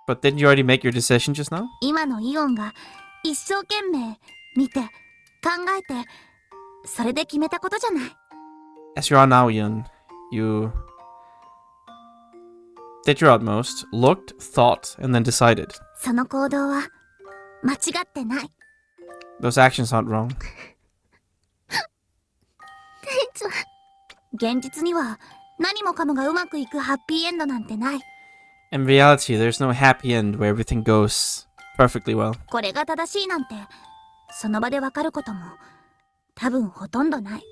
But didn't you already make your decision just now? 今のイオンが一生懸命見て考えてそれで決めたことじゃない。 As you are now, Ian, you did your utmost, looked, thought, and then decided. その行動は間違ってない。 Those actions aren't wrong. 姉ちゃん、現実には何もかもがうまくいくハッピーエンドなんてない。 In reality, there's no happy end where everything goes perfectly well. これが正しいなんてその場でわかることも多分ほとんどない。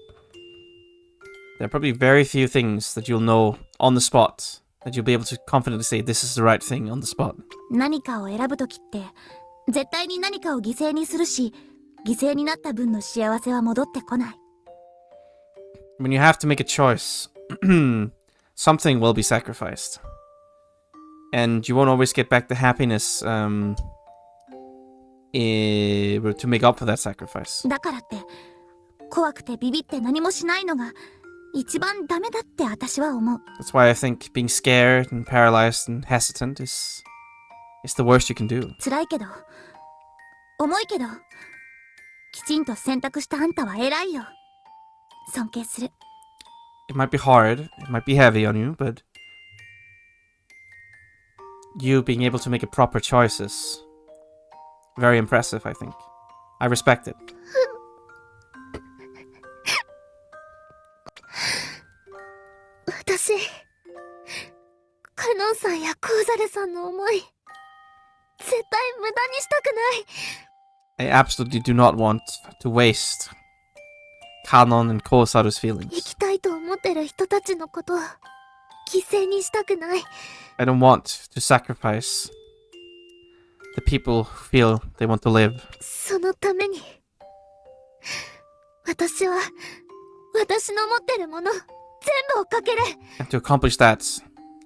There are probably very few things that you'll know on the spot, that you'll be able to confidently say this is the right thing on the spot. 何かを選ぶときって絶対に何かを犠牲にするし、犠牲になった分の幸せは戻ってこない。 When you have to make a choice, something will be sacrificed. And you won't always get back the happiness to make up for that sacrifice. だからって怖くてビビって何もしないのが一番ダメだって私は思う。 That's why I think being scared and paralyzed and hesitant is the worst you can do. 辛いけど重いけどきちんと選択したあんたは偉いよ。尊敬する。 It might be hard, it might be heavy on you, but you being able to make a proper choice is very impressive, I think. I respect it. 私、カノンさんやコウザルさんの思い、絶対無駄にしたくない。 I absolutely do not want to waste Kanon and Kosaru's 生 feelings. きたいと思ってる人たちのことを犠牲にしたくない。 I don't want to sacrifice the people who feel they want to live. そのために、私は私の持ってるもの全部をかける。 And to accomplish that,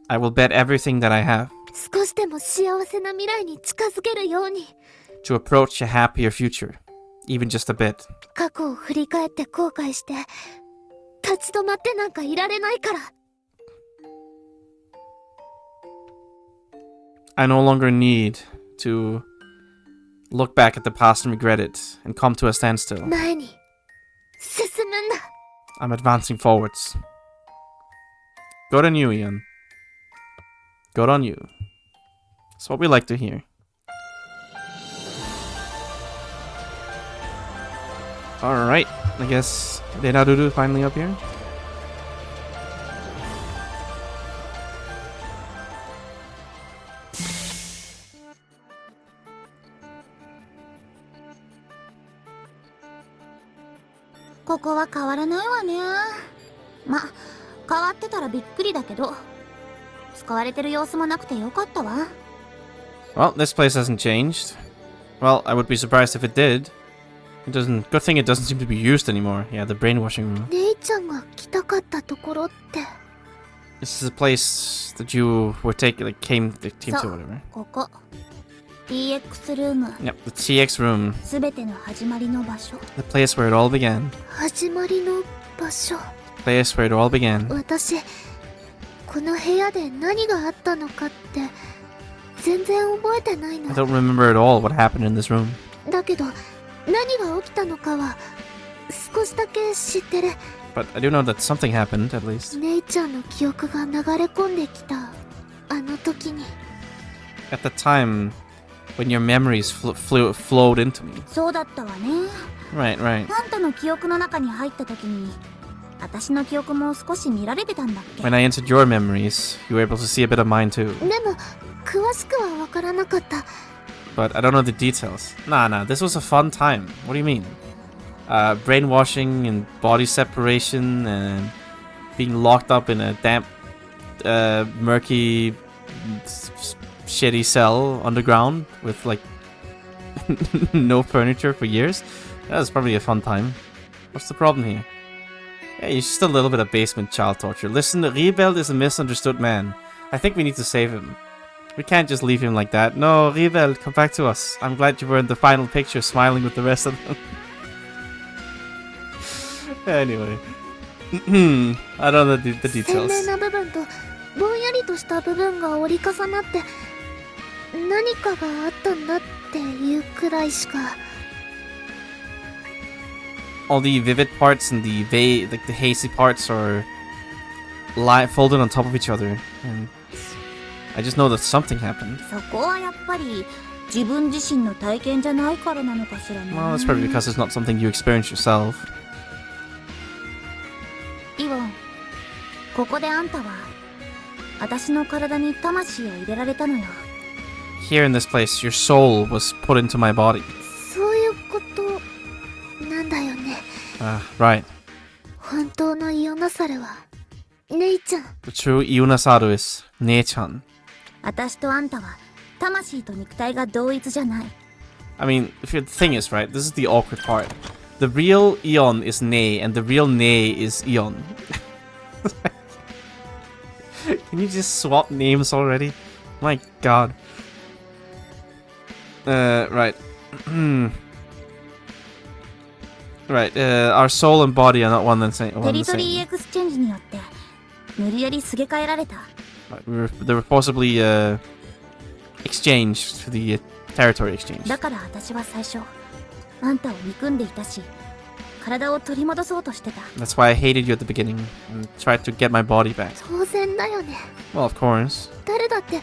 I will bet everything that I have 少しでも幸せな未来に近づけるように。 to approach a happier future, even just a bit. 過去を振り返って後悔して立ち止まってなんかいられないから。 I no longer need to look back at the past and regret it and come to a standstill. 前に進むんだ。 I'm advancing forwards. Good on you, Ian. Good on you. That's what we like to hear. Alright, I guess Renaruru finally up here.「ここは変わらないわね。ま、変わってたらびっくりだけど、使われてる様子もなくてよかったわ。 Well, this place hasn't changed. Well, I would be surprised if it did. It doesn't. Good thing it doesn't seem to be used anymore. Yeah, the brainwashing room. 姉ちゃんが来たかったところって。 This is a place that you were came to, or whatever. ここ。TX ルーム。 Yep, the TX room. すべての始まりの場所。 The place where it all began. 始まりの場所。 Place where it all began. 私、この部屋で何があったのかって全然覚えてない I の。 don't remember at all what happened in this room. だけど何が起きたのかは少しだけ知ってる。 But I do know that something happened, at least. 姉ちゃんの記憶が流れ込んできたあの時に。 At the time when your memories flowed into me. そうだったわね。 Right, right. あんたの記憶の中に入った時に私の記憶も少し見られてたんだっけ。 When I entered your memories, you were able to see a bit of mine too. でも詳しくは分からなかった。 But I don't know the details. Nah, this was a fun time. What do you mean? Brainwashing and body separation and being locked up in a damp, murky, shitty cell underground with like no furniture for years. That was probably a fun time. What's the problem here? Yeah, it's just a little bit of basement child torture. Listen, Rebel is a misunderstood man. I think we need to save him. We can't just leave him like that. No, Rebel, come back to us. I'm glad you were in the final picture smiling with the rest of them. Anyway. I don't know the 鮮 details. 明な部分とぼんやりとした部分が折り重なって何かがあったんだっていうくらいしか。 All the vivid parts and the hazy parts are folded on top of each other. And I just know that something happened. そこはやっぱり自分自身の体験じゃないからなのかしらね。 Well, that's probably because it's not something you experience yourself. イオン、ここであんたは私の体に魂を入れられたのよ。 Here in this place, your soul was put into my body. そういうことなんだよね。 Right. 本当のイオナサルは姉ちゃん。 The true Ionasaru is Nee-chan. 私とあんたは魂と肉体が同一じゃない。 I mean, the thing is, right, this is the awkward part. The real Eon is Ne, and the real Ne is Eon. Can you just swap names already? My god. Right. Right, our soul and body are not one and the same. テリトリーエクスチェンジによって無理やりすげ替えられた。 They were possibly exchanged for the territory exchange. だから私は最初あんたを憎んでいたし体を取り戻そうとしてた。 That's why I hated you at the beginning and tried to get my body back. 当然だよね。 Well, of course. 誰だって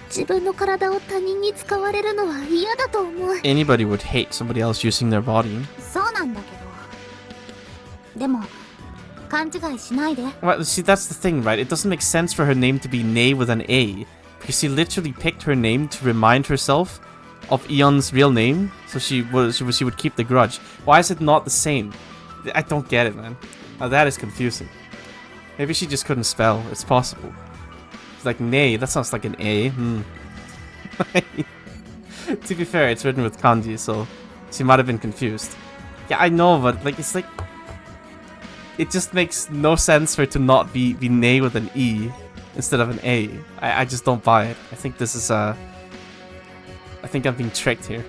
自分の体を他人に使われるのは嫌だと思う。 Anybody would hate somebody else using their body. そうなんだけど、でも勘違いしないで。 Well, see, that's the thing, right? It doesn't make sense for her name to be Ne with an A, because she literally picked her name to remind herself of Eon's real name, so she would keep the grudge. Why is it not the same? I don't get it, man. Now that is confusing. Maybe she just couldn't spell. It's possible. It's like Ne, that sounds like an A. To be fair, it's written with kanji, so she might have been confused. Yeah, I know, but like it's like it just makes no sense for it to not be Ne with an E instead of an A. I just don't buy it. I think this is I think I'm being tricked here.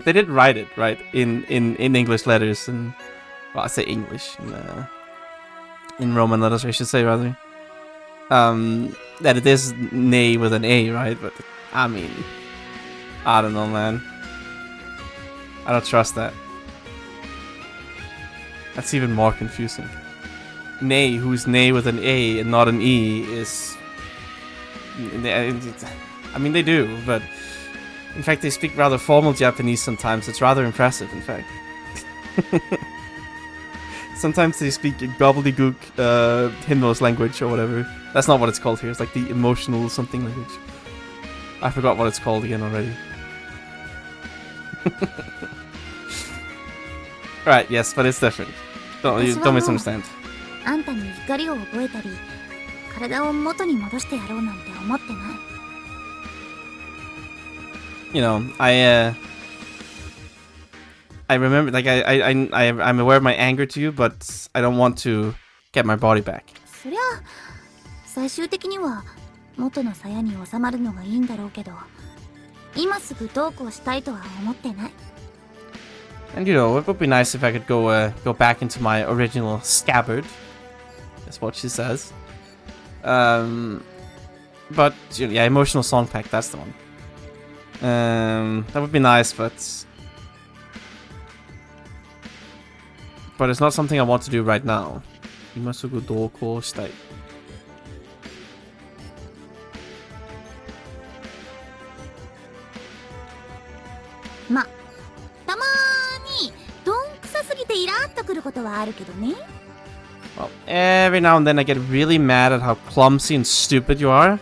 They did write it right in English letters, and well, I say English in Roman letters, I should say rather. That it is Ne with an A, right? But I mean, I don't know, man. I don't trust that. That's even more confusing. Ne, who's Ne with an A and not an E, is. I mean, they do, but in fact, they speak rather formal Japanese sometimes. It's rather impressive, in fact. Sometimes they speak gobbledygook Hinmo's language or whatever. That's not what it's called here. It's like the emotional something language. I forgot what it's called again already. Right, yes, but it's different. Don't misunderstand. あんたに怒りを覚えたり、体を元に戻してやろうなんて思ってない。You know, I remember, like, I'm aware of my anger to you, but I don't want to get my body back. そりゃ最終的には元の鞘に収まるのがいいんだろうけど、今すぐどうこうしたいとは思ってない。 And you know, it would be nice if I could go back into my original scabbard. That's what she says. But yeah, emotional song pack, that's the one. That would be nice, but it's not something I want to do right now. 今すぐ同行したい。ま、たまーにどんくさすぎてイラッとくることはあるけどね。 Well, every now and then I get really mad at how clumsy and stupid you are.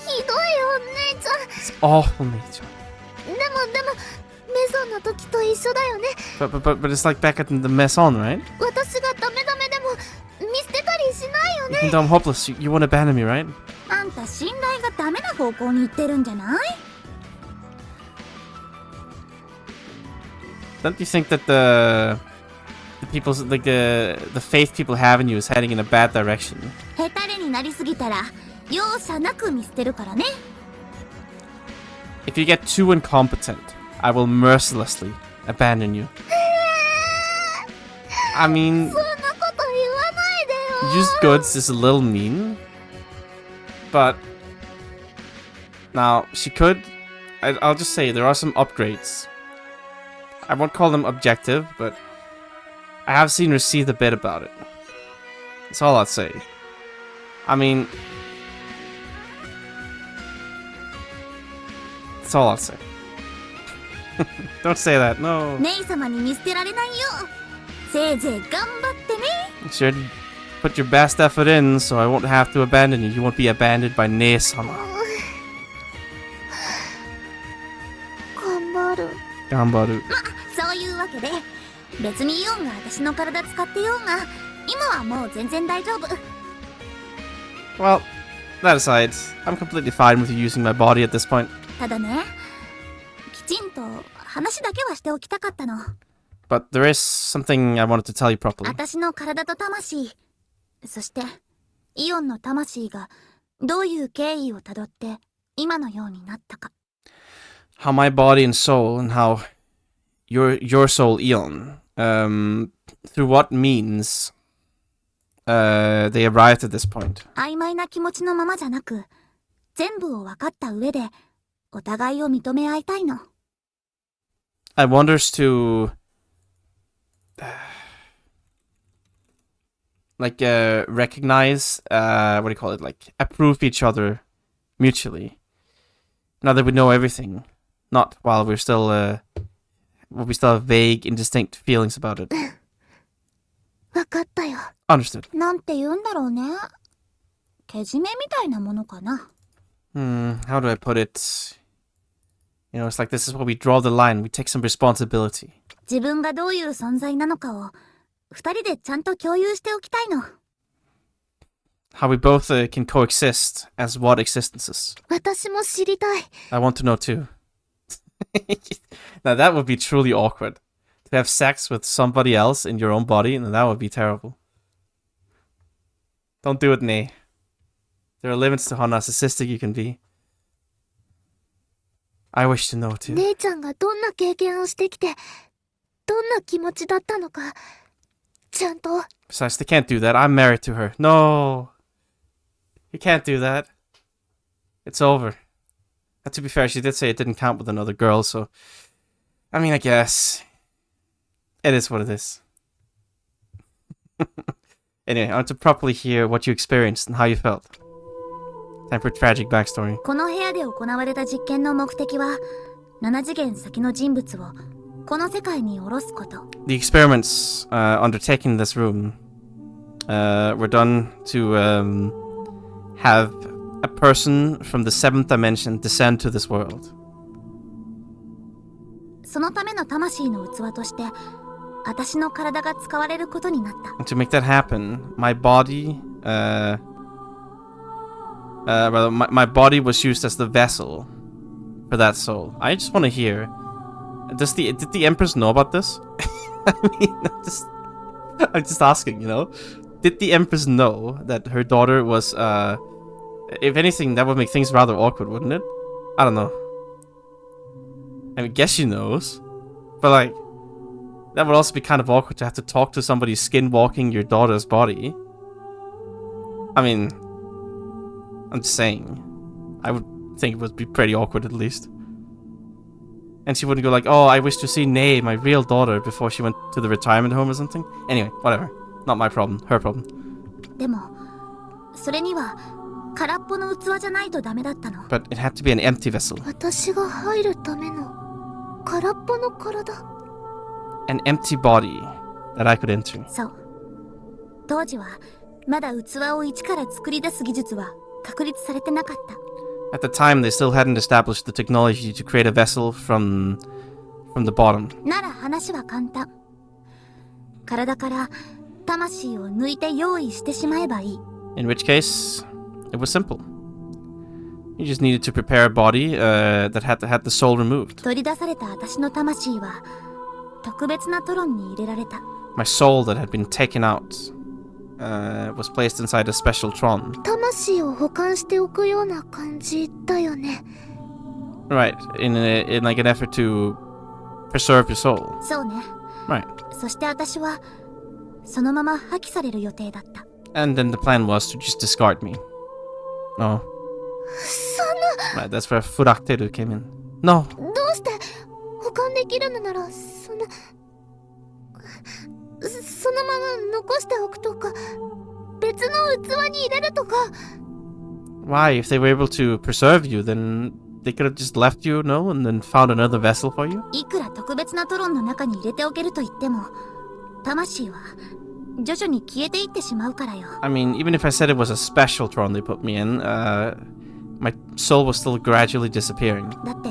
ひどいお姉ちゃん。 It's awful, nature. でもメゾンの時と一緒だよね。 But it's like back at the Maison, right? 私がダメでも見捨てたりしないよ You ね。 think I'm hopeless. You won't abandon me, right? あんた信頼がダメな方向に行ってるんじゃない？ Don't you think that the people's like the faith people have in you is heading in a bad direction? ヘタレになりすぎたら容赦なく見捨てるからね。 If you get too incompetent, I will mercilessly abandon you. I mean, そんなこと言わないでよ。 used goods is a little mean, but now she could. I'll just say there are some upgrades. I won't call them objective, but I have seen her see the bit about it. That's all I'd say. I mean, that's all I'll say. Don't say that, no. 姉様に見捨てられないよ。せいぜい頑張ってね。 You should put your best effort in so I won't have to abandon you. You won't be abandoned by Ne-sama. 頑張る。頑張る。そういうわけで、別にイオンが私の体使ってようが、今はもう全然大丈夫。 Well, that aside, I'm completely fine with you using my body at this point. ただね、きちんと話だけはしておきたかったの。 But there is something I wanted to tell you properly. 私の体と魂、そしてイオンの魂がどういう経緯をたどって今のようになったか。 How my body and soul and how your soul, Eon, through what means they arrived at this point. 曖昧な気持ちのままじゃなく、全部を分かった上でお互いを認め合いたいの。 I want us to like recognize what do you call it, like approve each other mutually now that we know everything, not while we still have vague indistinct feelings about it. わかったよ。 Understood. なんて言うんだろうね。けじめみたいなものかな。 How do I put it? You know, it's like this is where we draw the line. We take some responsibility. 自分がどういう存在なのかを二人でちゃんと共有しておきたいの。 How we both can coexist as what existences. 私も知りたい。 I want to know too. Now that would be truly awkward. To have sex with somebody else in your own body, and that would be terrible. Don't do it, Nei. There are limits to how narcissistic you can be. I wish to know too. 姉ちゃんがどんな経験をしてきて、どんな気持ちだったのか、ちゃんと。 Besides, they can't do that. I'm married to her. No. You can't do that. It's over. And to be fair, she did say it didn't count with another girl, so... I mean, I guess... It is what it is. Anyway, I want to properly hear what you experienced and how you felt. Time for tragic backstory. この部屋で行われた実験の目的は、7次元先の人物をこの世界に下ろすこと。 The experiments undertaken in this room were done to have a person from the 7th dimension descend to this world. そのための魂の器として、私の体が使われることになった。 And to make that happen, my body, my body was used as the vessel for that soul. I just want to hear, did the Empress know about this? I mean, I'm just asking, you know? Did the Empress know that her daughter was, if anything, that would make things rather awkward, wouldn't it? I don't know. I mean, guess she knows. But, like, that would also be kind of awkward to have to talk to somebody skinwalking your daughter's body. I mean, I'm just saying. I would think it would be pretty awkward at least. And she wouldn't go like, oh, I wish to see Nay, my real daughter, before she went to the retirement home or something. Anyway, whatever. Not my problem. Her problem. でも、それには空っぽの器じゃないとダメだったの。But it had to be an empty vessel. 私が入るための空っぽの体。An empty body that I could enter. そう。当時はまだ器を一から作り出す技術は確立されてなかった。At the time, they still hadn't established the technology to create a vessel from the bottom. なら話は簡単。体から魂を抜いて用意してしまえばいい。In which case, it was simple. You just needed to prepare a body that had the soul removed. 取り出された私の魂は特別なトロンに入れられた。My soul that had been taken out was placed inside a special tron. 魂を保管しておくような感じだよね。Right, in like an effort to preserve your soul. そうね。Right. そして私はそのまま破棄される予定だった。And then the plan was to just discard me. No. そんな。 Right, that's where Furakteru came in. No. どうして保管できるのならそのまま残しておくとか別の器に入れるとか。 Why? If they were able to preserve you, then they could have just left you, no, and then found another vessel for you? いくら特別なトロンの中に入れておけると言っても魂は徐々に消えていってしまうからよ。 I mean, even if I said it was a special throne they put me in, my soul was still gradually disappearing. だって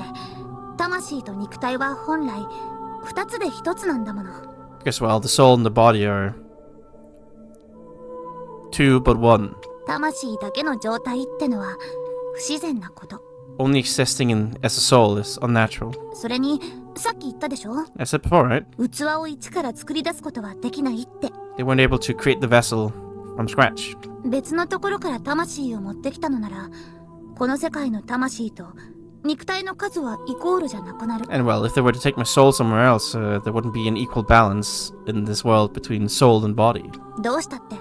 魂と肉体は本来二つで一つなんだもの。 Because, well, the soul and the body are two but one. 魂だけの状態ってのは不自然なこと。 Only existing as a soul is unnatural. それにさっき言ったでしょ？ I said before, right? 器を一から作り出すことはできないって。 They weren't able to create the vessel from scratch. 別のところから魂を持ってきたのなら、この世界の魂と肉体の数はイコールじゃなくなる。 And well, if they were to take my soul somewhere else, there wouldn't be an equal balance in this world between soul and body. どうしたって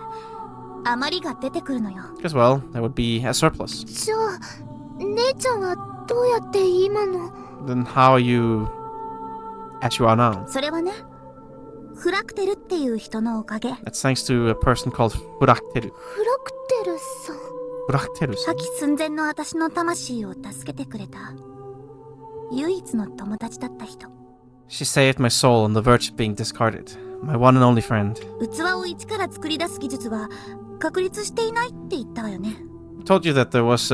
余りが出てくるのよ。 Because, well, there would be a surplus. じゃあ姉ちゃんはどうやって今の。 Then how are you as you are now? それはね、フラクテルっていう人のおかげ。 That's thanks to a person called Furakteru. フラクテルさん。Furakteru. 破棄寸前の私の魂を助けてくれた唯一の友達だった人。 She saved my soul on the verge of being discarded. My one and only friend. 器を一から作り出す技術は確立していないって言ったわよね。 I told you that there was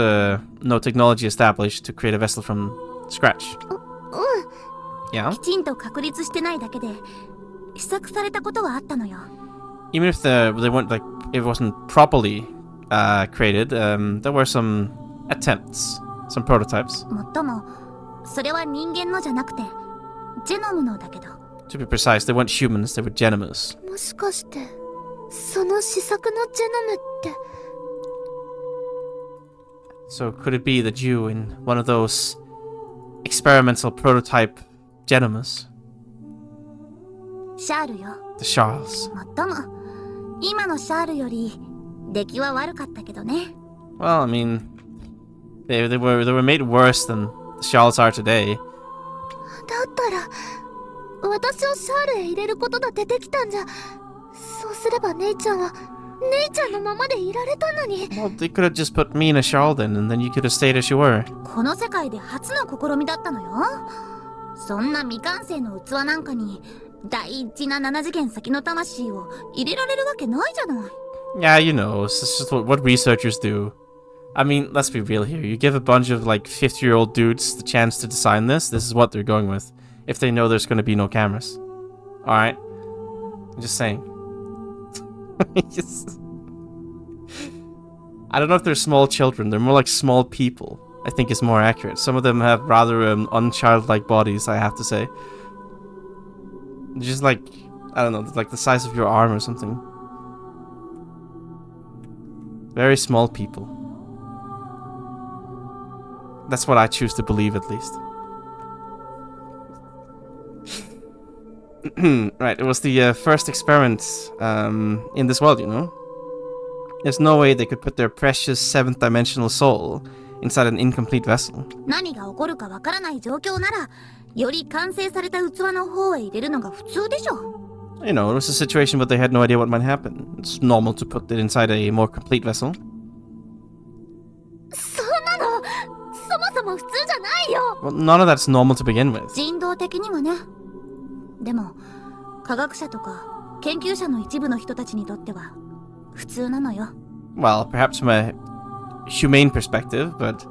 no technology established to create a vessel from scratch. うん。 Yeah? きちんと確立してないだけで試作されたことはあったのよ。 Even if they weren't like it wasn't properly created, there were some attempts, some prototypes. もっともそれは人間のじゃなくてジェノムのだけど。 To be precise, they weren't humans, they were Genomes. もしかしてその試作のジェノムって。 So could it be that you, in one of those experimental prototype Genomes, シャールよ。 the Charles? もっとも今のシャールより出来は悪かったけどね。 Well, I mean, they were made worse than the Charles are today. だったら私をシャールへ入れることだってできたんじゃ。そうすれば姉ちゃんは姉ちゃんのままでいられたのに。 Well, they could have just put me in a Charles then, and then you could have stayed as you were. この世界で初の試みだったのよ。そんな未完成の器なんかに大事な7次元先の魂を入れられるわけないじゃない。 Yeah, you know, it's just what researchers do. I mean, let's be real here. You give a bunch of like 50-year-old dudes the chance to design this is what they're going with. If they know there's going to be no cameras. Alright? I'm just saying. I don't know if they're small children. They're more like small people, I think is more accurate. Some of them have rather unchildlike bodies, I have to say. Just like, I don't know, like the size of your arm or something. Very small people. That's what I choose to believe, at least. Right, it was the first experiment in this world, you know? There's no way they could put their precious 7th dimensional soul inside an incomplete vessel. 何が起こるかわからない状況なら、より完成された器の方へ入れるのが普通でしょ。You know, it was a situation where they had no idea what might happen. It's normal to put it inside a more complete vessel. そんなの、そもそも普通じゃないよ。 Well, none of that's normal to begin with. 人道的にはね。でも、科学者とか研究者の一部の人たちにとっては普通なのよ。Well, perhaps from a humane perspective, but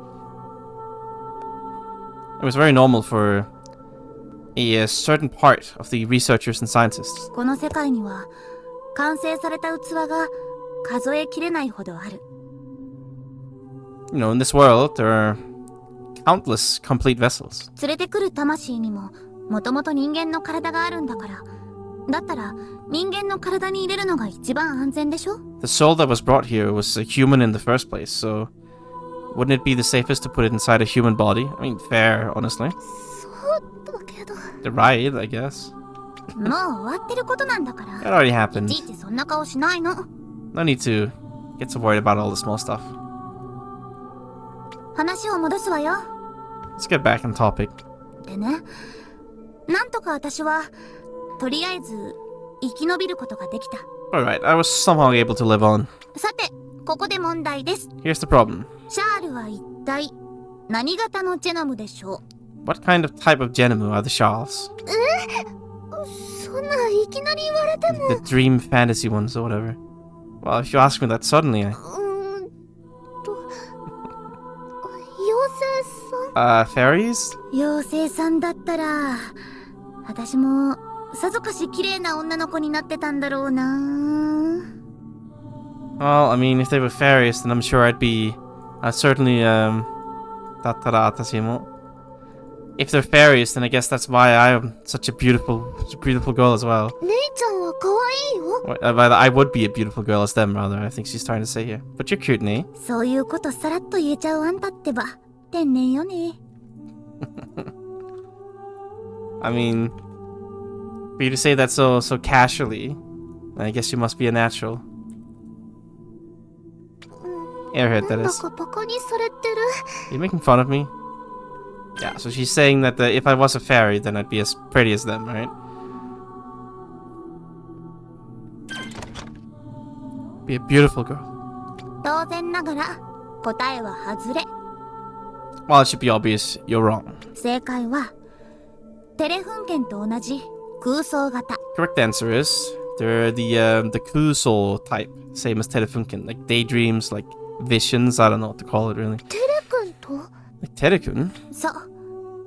it was very normal for a certain part of the researchers and scientists. この世界には完成された器が数えきれないほどある。You know, in this world, there are countless complete vessels. 連れてくる魂にももともと人間の体があるんだから。だったら人間の体に入れるのが一番安全でしょ？ The soul that was brought here was a human in the first place, so wouldn't it be the safest to put it inside a human body? I mean, fair, honestly. そうだけど。 They're right, I guess. もう終わってることなんだから。That already happened. いちいちそんな顔しないの。No need to get so worried about all the small stuff. 話を戻すわよ。 Let's get back on topic. でね、なんとか私はとりあえず生き延びることができた。Alright, I was somehow able to live on. さて、ここで問題です。 Here's the problem. シャールは一体何型のジェノムでしょう？ What kind of type of Genomu are the Charles? そんないきなり言われても。 The dream fantasy ones or whatever. Well, if you ask me that suddenly, 妖精さん？ fairies? 妖精さんだったら、私もさぞかし綺麗な女の子になってたんだろうな。 Well, I mean, if they were fairies, then I'm sure I'd be... certainly, だったら私も. If they're fairies, then I guess that's why I'm such a beautiful girl as well. 姉ちゃんは可愛いよ。 Rather, I would be a beautiful girl as them, rather, I think she's trying to say here. But you're cute, Ne? そういうことさらっと言えちゃうあんたってば、天然よね。I mean, for you to say that so casually, I guess you must be a natural. Airhead, that なんだ is. かバカにされてる。 Are you making fun of me? Yeah, so she's saying that if I was a fairy, then I'd be as pretty as them, right? Be a beautiful girl. 当然ながら答えは外れ。 Well, it should be obvious you're wrong. 正解はテレフンケンと同じ空想型。 Correct answer is they're the Kusou type, same as Telefunken, like daydreams, like visions. I don't know what to call it really. テレ君と？ Like Terekun? そう。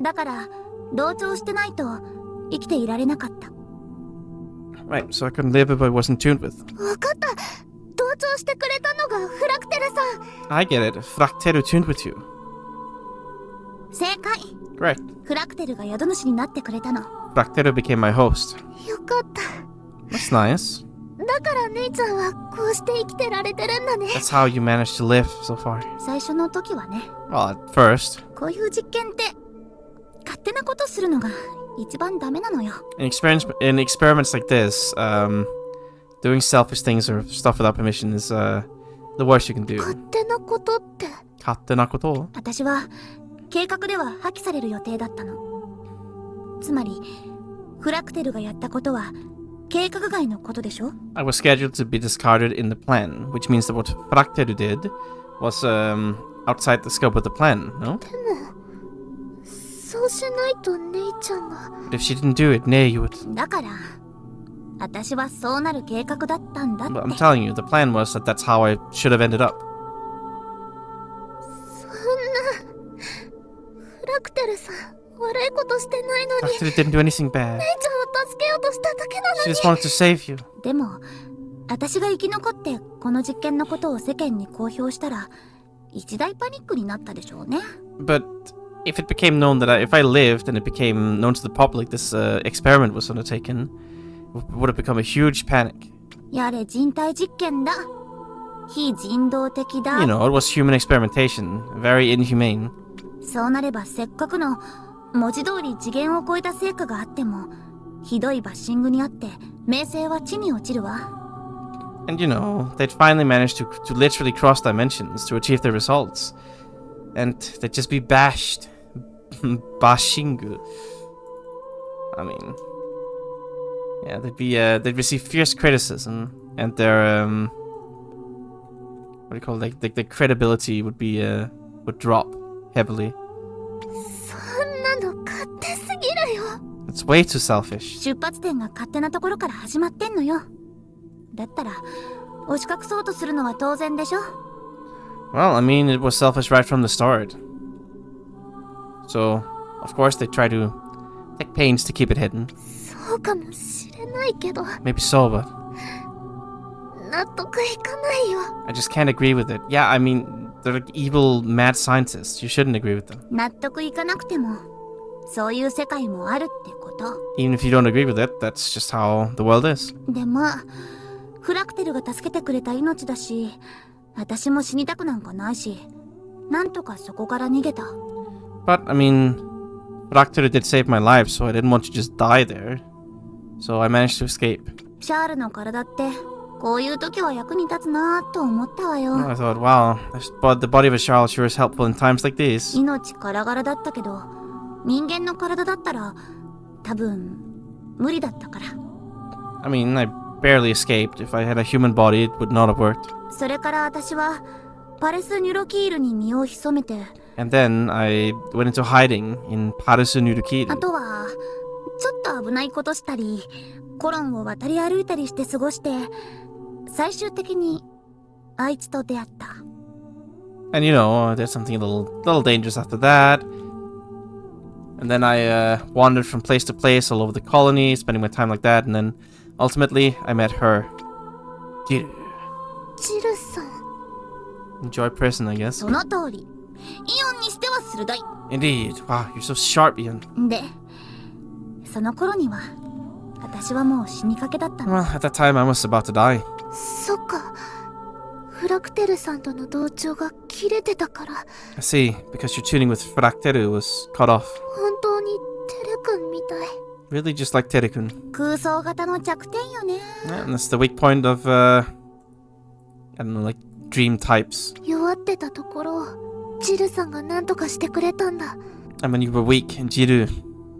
だから同調してないと生きていられなかった。 Right, so I couldn't live if I wasn't tuned with. わかった。同調してくれたのがフラクテルさん。 I get it. Frakteru tuned with you. 正解。 Correct. フラクテルが宿主になってくれたの。 Frakteru became my host. よかった。 That's nice. だから姉ちゃんはこうして生きてられてるんだね。 That's how you managed to live so far. 最初の時はね。 Well, at first. こういう実験って勝手なことするのが一番ダメなのよ。 In experiments like this, doing selfish things or stuff without permission is the worst you can do. 勝手なことって。勝手なこと? 私は計画では破棄される予定だったの。つまりフラクテルがやったことは計画外のことでしょ？ I was scheduled to be discarded in the plan, which means that what Frakteru did was outside the scope of the plan, no? でもそうしないと姉ちゃんが。 But if she didn't do it, nay, you would. だから私はそうなる計画だったんだって。 But I'm telling you, the plan was that that's how I should have ended up. そんなフラクテルさん悪いことしてないのに。 Frakteru didn't do anything bad. 姉ちゃんを助けようとしただけなの She に。 just wanted to save you. でも私が生き残ってこの実験のことを世間に公表したら一大パニックになったでしょうね。 But if it became known that if I lived and it became known to the public this experiment was undertaken, it would have become a huge panic. やれ人体実験だ。非人道的だ。 You know, it was human experimentation, very inhumane. そうなればせっかくの文字通り次元を超えた成果があっても、ひどいバッシングにあって名声は地に落ちるわ。And you know, they'd finally managed to literally cross dimensions to achieve their results. And they'd just be bashed. Bashingu. I mean, yeah, they'd receive fierce criticism, and their what do you call it? Like the credibility would drop heavily. そんなの勝手すぎるよ。 It's way too selfish. 出発点が勝手なところから始まってんのよ。だったら押し隠そうとするのは当然でしょ。 Well, I mean, it was selfish right from the start. So, of course, they try to take pains to keep it hidden. そうかもしれないけど、 Maybe so, but 納得いかないよ。 I just can't agree with it. Yeah, I mean, they're like evil, mad scientists. You shouldn't agree with them. 納得いかなくても、そういう世界もあるってこと。 Even if you don't agree with it, that's just how the world is. でも、フラクテルが助けてくれた命だし、私も死にたくなんかないし、なんとかそこから逃げた。But, I mean, Fracture did save my life, so I didn't want to just die there. So I managed to escape. シャールの体って、こういう時は役に立つなぁと思ったわよ。I thought, wow, the body of a Charles sure is helpful in times like these. 命からがらだったけど、人間の体だったら、多分、無理だったから。I mean, I barely escaped. If I had a human body, it would not have worked. それから私は、パレス・ニュロキールに身を潜めて、And then I went into hiding in Parisu あ Nurukiru. とは、ちょっと危ないことしたり、コロンを渡り歩いたりして過ごして、最終的に、あいつと出会った。And you know, there's something a little dangerous after that. And then I wandered from place to place all over the colony, spending my time like that. And then ultimately, I met her. Jiru. ジルさん。 Enjoy person, I guess. その通り。イオンにしては鋭い。 Indeed. Wow, you're so sharp, Ian. で、その頃には、私はもう死にかけだったの。 Well, at that time, I was about to die. そっか。フラクテルさんとの同調が切れてたから。 I see, because your tuning with Fracteru was cut off. 本当にテレ君みたい。 Really just like Terikun. 空想型の弱点よね。 Yeah, and that's the weak point of, I don't know, like dream types. 弱ってたところをジルさんが何とかしてくれたんだ。 And when you were weak, and Jiru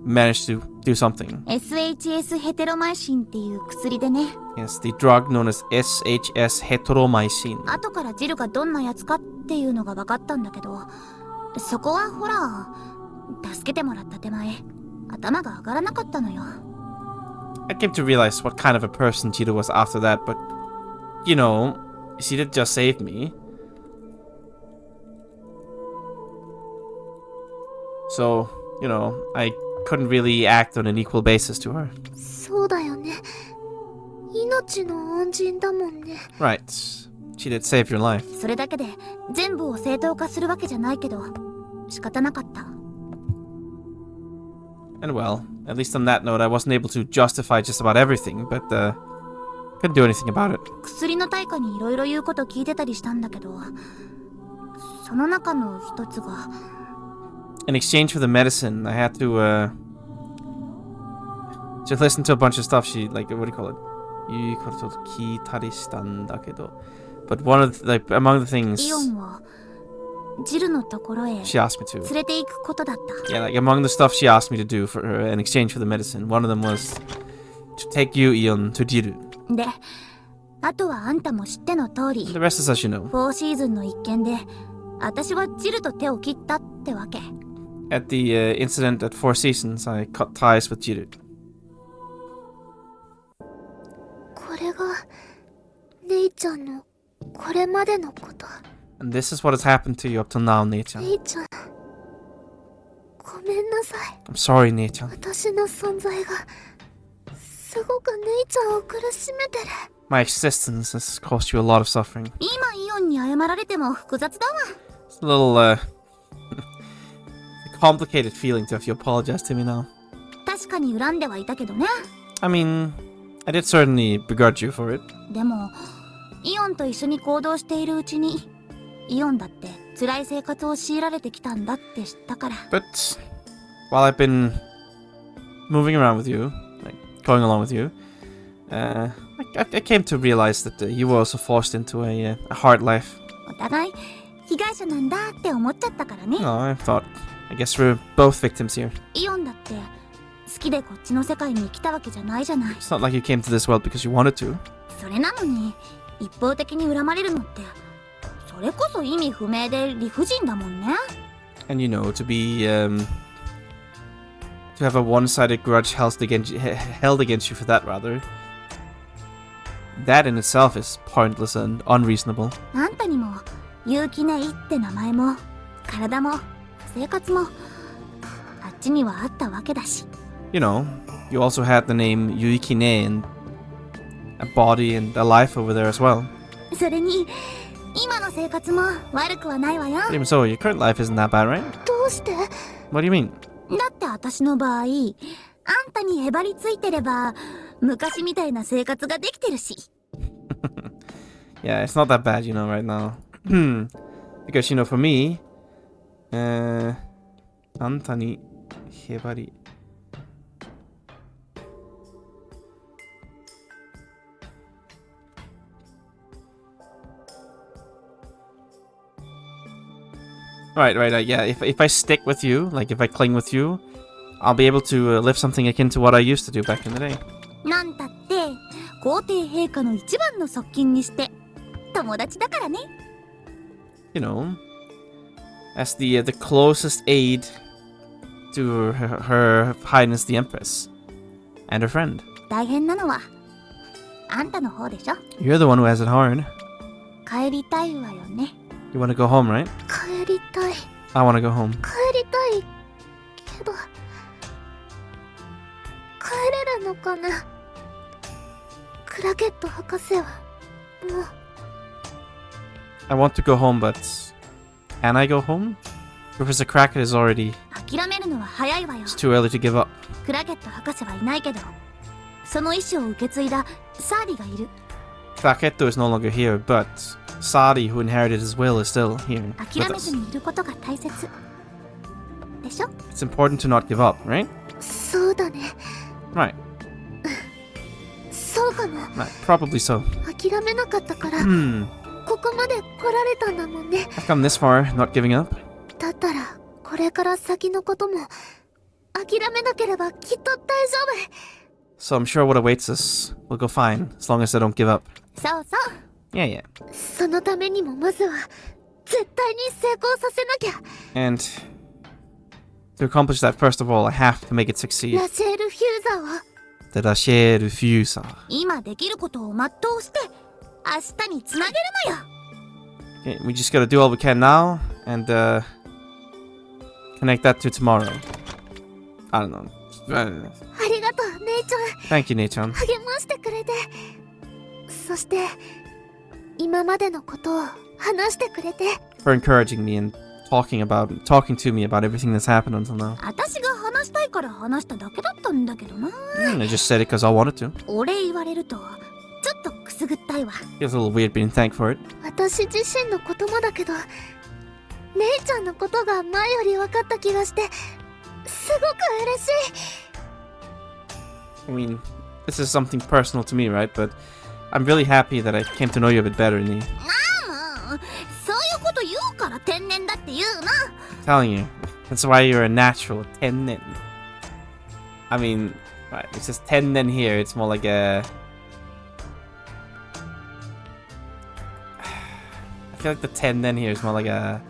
managed to do something. SHS ヘテロマイシンっていう薬でね。 Yes, the drug known as SHS heteromycin. 後からジルがどんなやつかっていうのが分かったんだけど、そこはほら、助けてもらった手前、頭が上がらなかったのよ。 I came to realize what kind of a person Jiru was after that, but, you know, she did just save me. So, you know, I couldn't really act on an equal basis to her. そうだよね。命の恩人だもんね。 Right. She did save your life. それだけで全部を正当化するわけじゃないけど、仕方なかった。 And well, at least on that note, I wasn't able to justify just about everything, but, couldn't do anything about it. 薬の対価にいろいろ言うこと聞いてたりしたんだけど、その中の一つが、 In exchange for the medicine, I had to, just listen to a bunch of stuff she, like, what do you call it? But one of the, like, among the things イオンをジルのところへ she asked me to. 連れて行くことだった。 Yeah, like, among the stuff she asked me to do for her in exchange for the medicine, one of them was to take you, Ion, to Jiru. で、あとはあんたも知っての通り、 The rest is as you know. 4シーズンの一件で、私はジルと手を切ったってわけ。 At the incident at Four Seasons, I cut ties with Jiru. これが姉ちゃんのこれまでのこと。 And this is what has happened to you up till now, Nei-chan. 姉ちゃん、ごめんなさい。 I'm sorry, Nei-chan. 私の存在がすごく姉ちゃんを苦しめてる。 My existence has caused you a lot of suffering. 今イオンに謝られても複雑だわ。 It's a little, complicated feeling to have you apologize to me now. 確かに恨んではいたけどね。 I mean, I did certainly begrudge you for it. でも、イオンと一緒に行動しているうちに、イオンだって辛い生活を強いられてきたんだって知ったから。 But while I've been moving around with you, like going along with you, I came to realize that you were also forced into a hard life. お互い被害者なんだって思っちゃったからね。 No, I guess we're both victims here. イオンだって好きでこっちの世界に来たわけじゃないじゃない。 It's not like you came to this world because you wanted to. それなのに一方的に恨まれるのってそれこそ意味不明で理不尽だもんね。 And you know, to have a one-sided grudge held against you for that, rather. That in itself is pointless and unreasonable. あんたにも結城ネイって名前も体も生活もあっちにはあったわけだし。 You know, you also had the name Yuikine and a body and a life over there as well. それに今の生活も悪くはないわよ。 Even so, your current life isn't that bad, right? どうして？ What do you mean? だって私の場合あんたにへばりついてれば昔みたいな生活ができてるし。 Yeah, it's not that bad, you know, right now. Because, you know, for me, Antani Hebari. Right, yeah, if I stick with you, like if I cling with you, I'll be able to live something akin to what I used to do back in the day. なんたって皇帝陛下の一番の側近にして友達だからね。 You know, as the closest aide to her Highness the Empress and her friend. 大変なのはあんたの方でしょ。 You're the one who has it hard. 帰りたいわよね。 You want to go home, right? 帰りたい。 I want to go home. 帰りたいけど帰れるのかな。クラゲット博士はもう。 I want to go home, but can I go home? Professor Crackett is already. 諦めるのは早いわよ。 It's too early to give up. クラゲット博士はいないけどその意思を受け継いだサーディがいる。 Cracketto is no longer here, but Sadi, who inherited his will, is still here 諦 with めず us. にいることが大切でしょ。 It's important to not give up, right? そうだね。 Right. そうかも。 Right. Probably so. 諦めなかったからここまで来られたんだもんね。 I've come this far, not giving up. だったらこれから先のことも諦めなければきっと大丈 So I'm sure what awaits us will go fine, as long as I don't give up. 夫。そうそう。 Yeah. そのためにもまずは絶対に成功させなきゃ。 And to accomplish that, first of all, I have to make it succeed. ラシェール・フューザーは The Rashe Refusa. 今できることを全うして明日につなげるのよ。 Okay, we just gotta do all we can now, and connect that to tomorrow. I don't know. ありがとう、姉ちゃん。 Thank you, Nei-chan. 励ましてくれて。そして今までのことを話してくれて。 For encouraging me and talking to me about everything that's happened until now. 私が話したいから話しただけだったんだけどな。I just said it because I wanted to. お礼言われるとちょっとくすぐったいわ。 Feels a little weird being thanked for it. 私自身のこともだけど姉ちゃんのことが前より分かった気がしてすごく嬉しい。 I mean, this is something personal to me, right? But I'm really happy that I came to know you a bit better, Ni. もうそういうこと言うから天然だって言うな。 I'm telling you, that's why you're a natural tennen. I mean, right, it's just tennen here. It's more like a. I feel like the tennen here is more like a.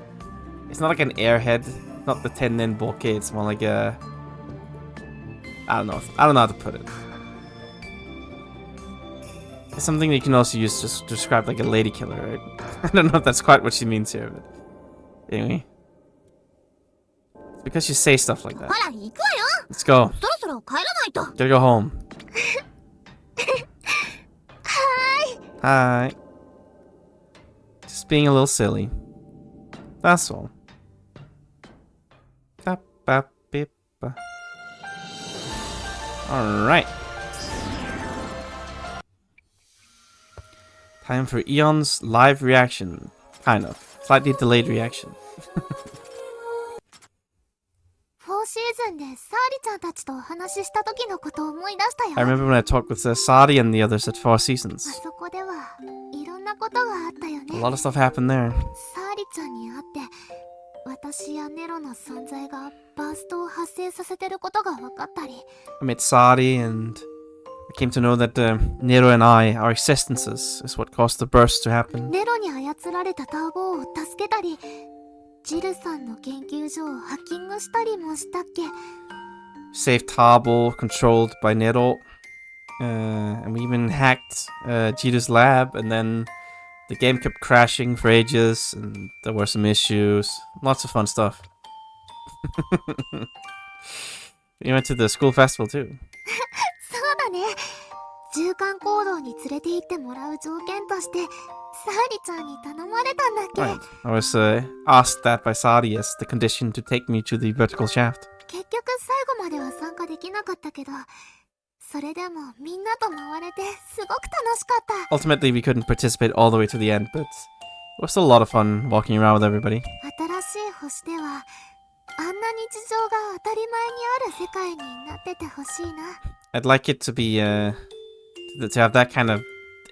It's not like an airhead. Not the tennen bokeh. It's more like a. I don't know how to put it. It's something that you can also use to describe like a lady killer, right? I don't know if that's quite what she means here, but anyway. It's because you say stuff like that. ほら行くわよ。 Let's go. そろそろ帰らないと。 Gotta go home. Hi. Just being a little silly. That's all. Alright. Time for Eon's live reaction. Kind of. Slightly delayed reaction. 4シーズンでサーリちゃんたちとお話しした時のことを思い出したよ。 I remember when I talked with Sadi and the others at Four あ Seasons. そこではいろんなことがあったよ A ね。 lot of stuff happened there. サーリちゃんに会って私やネロの存在がバーストを発生させてることが分かったり、 I met Sadi and I came to know that Nero and I, our existences, is what caused the burst to happen. ネロに操られたターボを助けたり、ジルさんの研究所をハッキングしたりもしたっけ。 Saved Tabo, controlled by Nero. And we even hacked Jita's lab, and then the game kept crashing for ages, and there were some issues. Lots of fun stuff. We went to the school festival too. そうだね。循環行動に連れて行ってもらう条件としてサーリちゃんに頼まれたんだっけ。 Right. I was asked that by Sadi as the condition to take me to the vertical shaft. 結局最後までは参加できなかったけど、それでもみんなと回れてすごく楽しかった。 Ultimately, we couldn't participate all the way to the end, but it was still a lot of fun walking around with everybody. 新しい星ではあんな日常が当たり前にある世界になっててほしいな。 I'd like it to be to have that kind of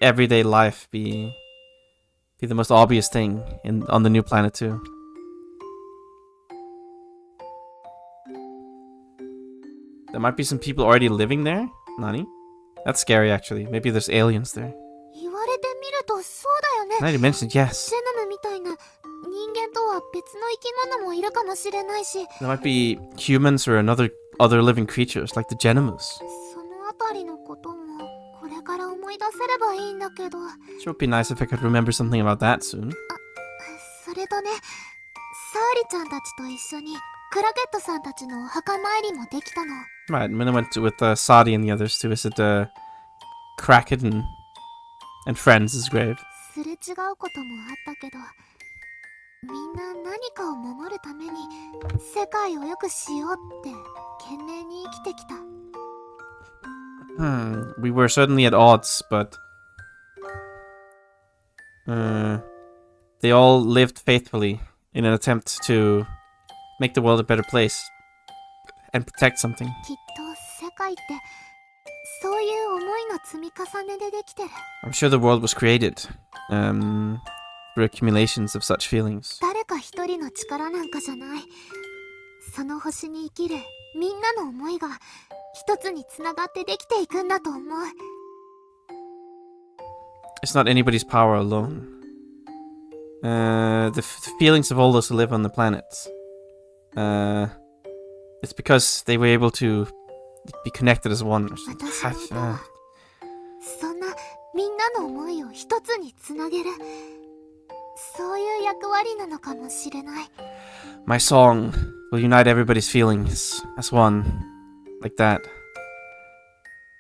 everyday life be the most obvious thing on the new planet too. There might be some people already living there. Nani? That's scary actually. Maybe there's aliens there. 言われてみるとそうだよね。 Now you mentioned, yes. ジェノムみたいな人間とは別の生き物もいるかもしれないし、 There might be humans or other living creatures like the Genomus. そのあたりのこともこれから思い出せればいいんだけど。 Sure would be nice if I could remember something about that soon. それとね、サーリちゃんたちと一緒にクラケットさんたちのお墓参りもできたの。 Right, and when I went with Sadi and the others to visit Kraken and Friends' grave. すれ違うこともあったけど、みんな何かを守るために世界を良くしようって懸命に生きてきた。 We were certainly at odds, but they all lived faithfully in an attempt to make the world a better place and protect something. きっと世界ってそういう思いの積み重ねでできてる。 I'm sure the world was created through accumulations of such feelings. 誰か一人の力なんかじゃない。その星に生きるみんなの思いが一つにつながってできていくんだと思う。 It's not anybody's power alone. The feelings of all those who live on the planet. It's because they were able to be connected as one. 私の歌はそんなみんなの思いを一つにつなげる、そういう役割なのかもしれない。 My song will unite everybody's feelings as one, like that.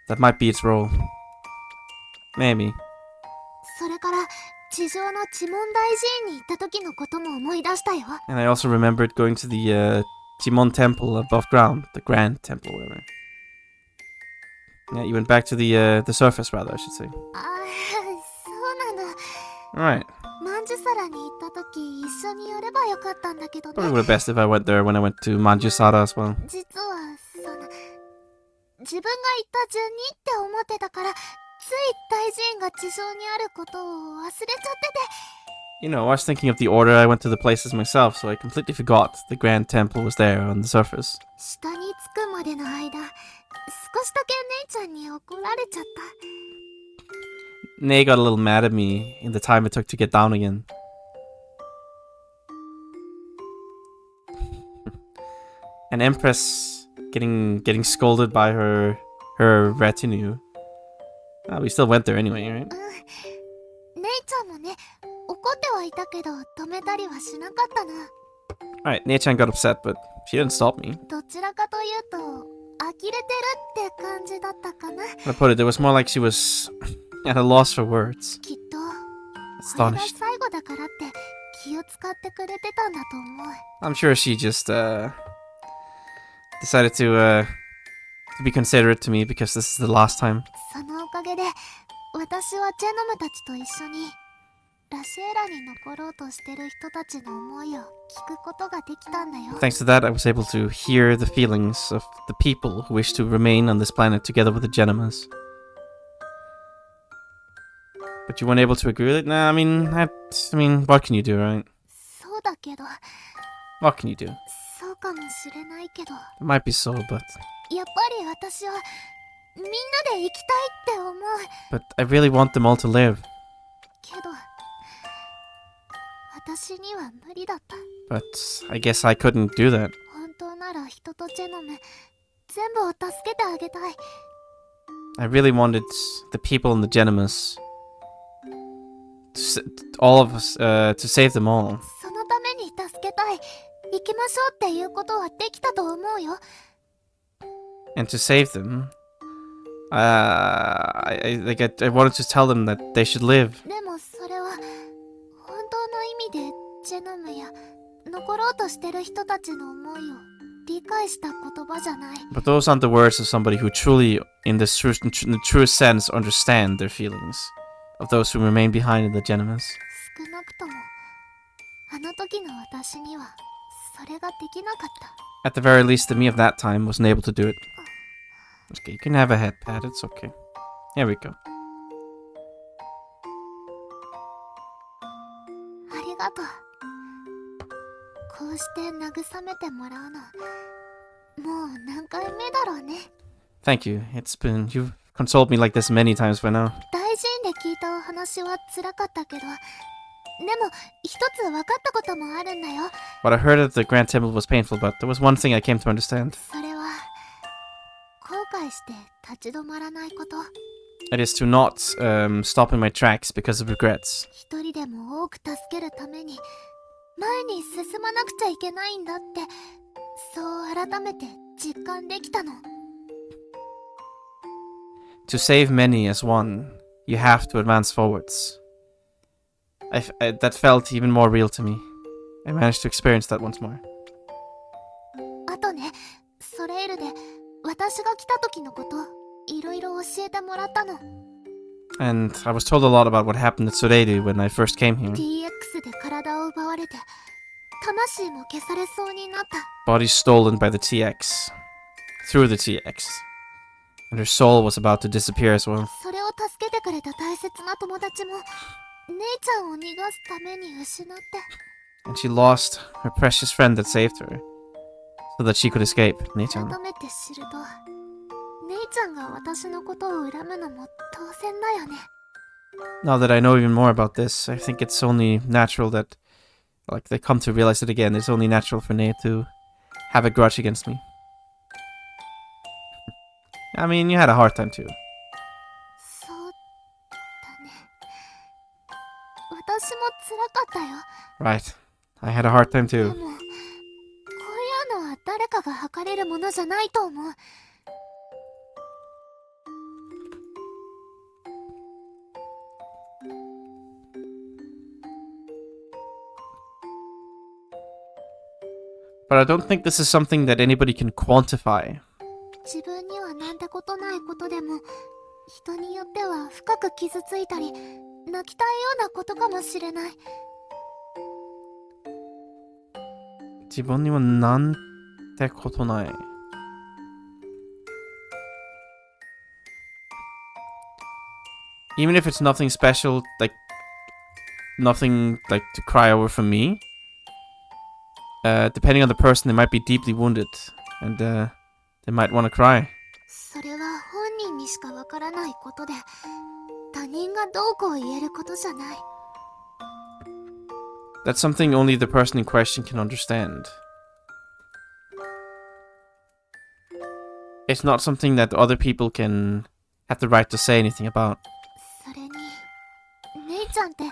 That might be its role. Maybe. それから地上の地門大寺院に行った時のことも思い出したよ。 And I also remembered going to the Jimon Temple above ground, the Grand Temple, whatever. Yeah, you went back to the surface, rather, I should say. ああ、そうなんだ。 Alright. マンジュサラに行った時一緒にやればよかったんだけど Probably ね。 would have best if I went there when I went to Manjusara as well. 実は自分が行った順にって思ってたから、つい大寺院が地上にあることを忘れちゃってて。 You know, I was thinking of the order I went to the places myself, so I completely forgot the Grand Temple was there on the surface. 下に着くまでの間、少しだけ姉ちゃんに怒られちゃった。 Nay got a little mad at me in the time it took to get down again. An empress getting scolded by her retinue. We still went there anyway, right? 姉ちゃんもね、怒ってはいたけど止めたりはしなかったな。 Alright, Nei-chan got upset, but she didn't stop me. どちらかというと呆れてるって感じだったかな。 I put it, it was more like she was at a loss for words. きっとこれが Astonished. 最後だからって気を使ってくれてたんだと思う。 I'm sure she just decided to be considerate to me because this is the last time. そのおかげで私はジェノムたちと一緒にラシエラに残ろうとしてる人たちの思いを聞くことができたんだよ。 Thanks to that, I was able to hear the feelings of the people who wish to remain on this planet together with the Genimas. But you weren't able to agree with it? Nah, I mean, what can you do, right? そうだけど、 What can you do? そうかもしれないけど、 It might be so, but やっぱり私はみんなで生きたいって思う。 I really want them all to live. けど、私には無理だった。 But I guess I couldn't do that. 本当なら人とジェノム全部を助けてあげたい。 I really wanted the people in the Genimas, all of us, to save them all. そのために助けたい。行きましょうっていうことはできたと思うよ。 And to save them, I wanted to tell them that they should live. でもそれは本当の意味でジェノムや残ろうとしてる人たちの思いを理解した言葉じゃない。 But those aren't the words of somebody who truly, in the truest sense, understand their feelings of those who remain behind in the Genimas. 少なくともあの時の私にはそれができなかった。 At the very least, the me of that time wasn't able to do it. Okay, you can have a head pat, it's okay. Here we go. ありがとう。こうして慰めてもらうのもう何回目だろうね。 Thank you. You've consoled me like this many times by now. 大臣で聞いたお話は辛かったけど、でも一つ分かったこともあるんだよ。 What I heard at the Grand Temple was painful, but there was one thing I came to understand. それは後悔して立ち止まらないこと。 It is to not stop in my tracks because of regrets. 一人でも多く助けるために前に進まなくちゃいけないんだって、そう改めて実感できたの。 To save many as one, you have to advance forwards. That felt even more real to me. I managed to experience that once more. あとね、ソレイルで私が来た時のこといろいろ教えてもらったの。 And I was told a lot about what happened at Soreiri when I first came here. DX で体を奪われて魂も消されそうになった。 Body stolen by the TX. Through the TX. And her soul was about to disappear as well. それを助けてくれた大切な友達も姉ちゃんを逃がすために失って。 And she lost her precious friend that saved her. So that she could escape, Nei-chan. 改めて知ると姉ちゃんが私のことを恨むのも当然だよね。 Now that I know even more about this, I think it's only natural that, like, they come to realize it again. It's only natural for Nei to have a grudge against me. I mean, you had a hard time too. そうだね。私も辛かったよ。 Right. I had a hard time で too. もこういうのは誰かが測れるものじゃないと思う。 But I don't think this is something that anybody can quantify. 自分にはなんてことないことでも人によっては深く傷ついたり泣きたいようなことかもしれない。 自分にはなんてことない。 Even if it's nothing special, like nothing like to cry over from me. Depending on the person, they might be deeply wounded, and they might want to cry. それは本人にしかわからないことで他人がどうこう言えることじゃない。 That's something only the person in question can understand. It's not something that other people can have the right to say anything about. それに姉ちゃんって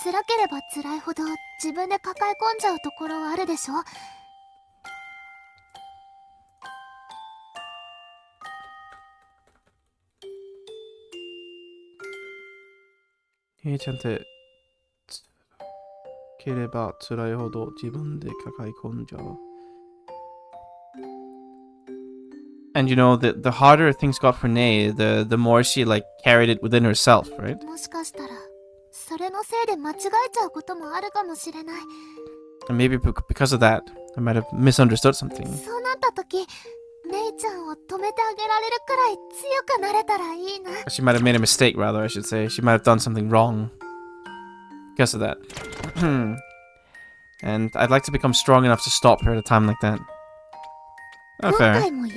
辛ければ辛いほど自分で抱え込んじゃうところはあるでしょ。 姉ちゃんって辛ければ辛いほど自分で抱え込んじゃう。And you know, the harder things got for Nei, the more she like carried it within herself, right? もしかしたらそれのせいで間違えちゃうこともあるかもしれない。 And maybe because of that, I might have misunderstood something. そうなった時、メイちゃんを止めてあげられるくらい強くなれたらいいな。 She might have made a mistake, rather, I should say. She might have done something wrong. Because of that. And I'd like to become strong enough to stop her at a time like that. Oh, 今 fair. 回も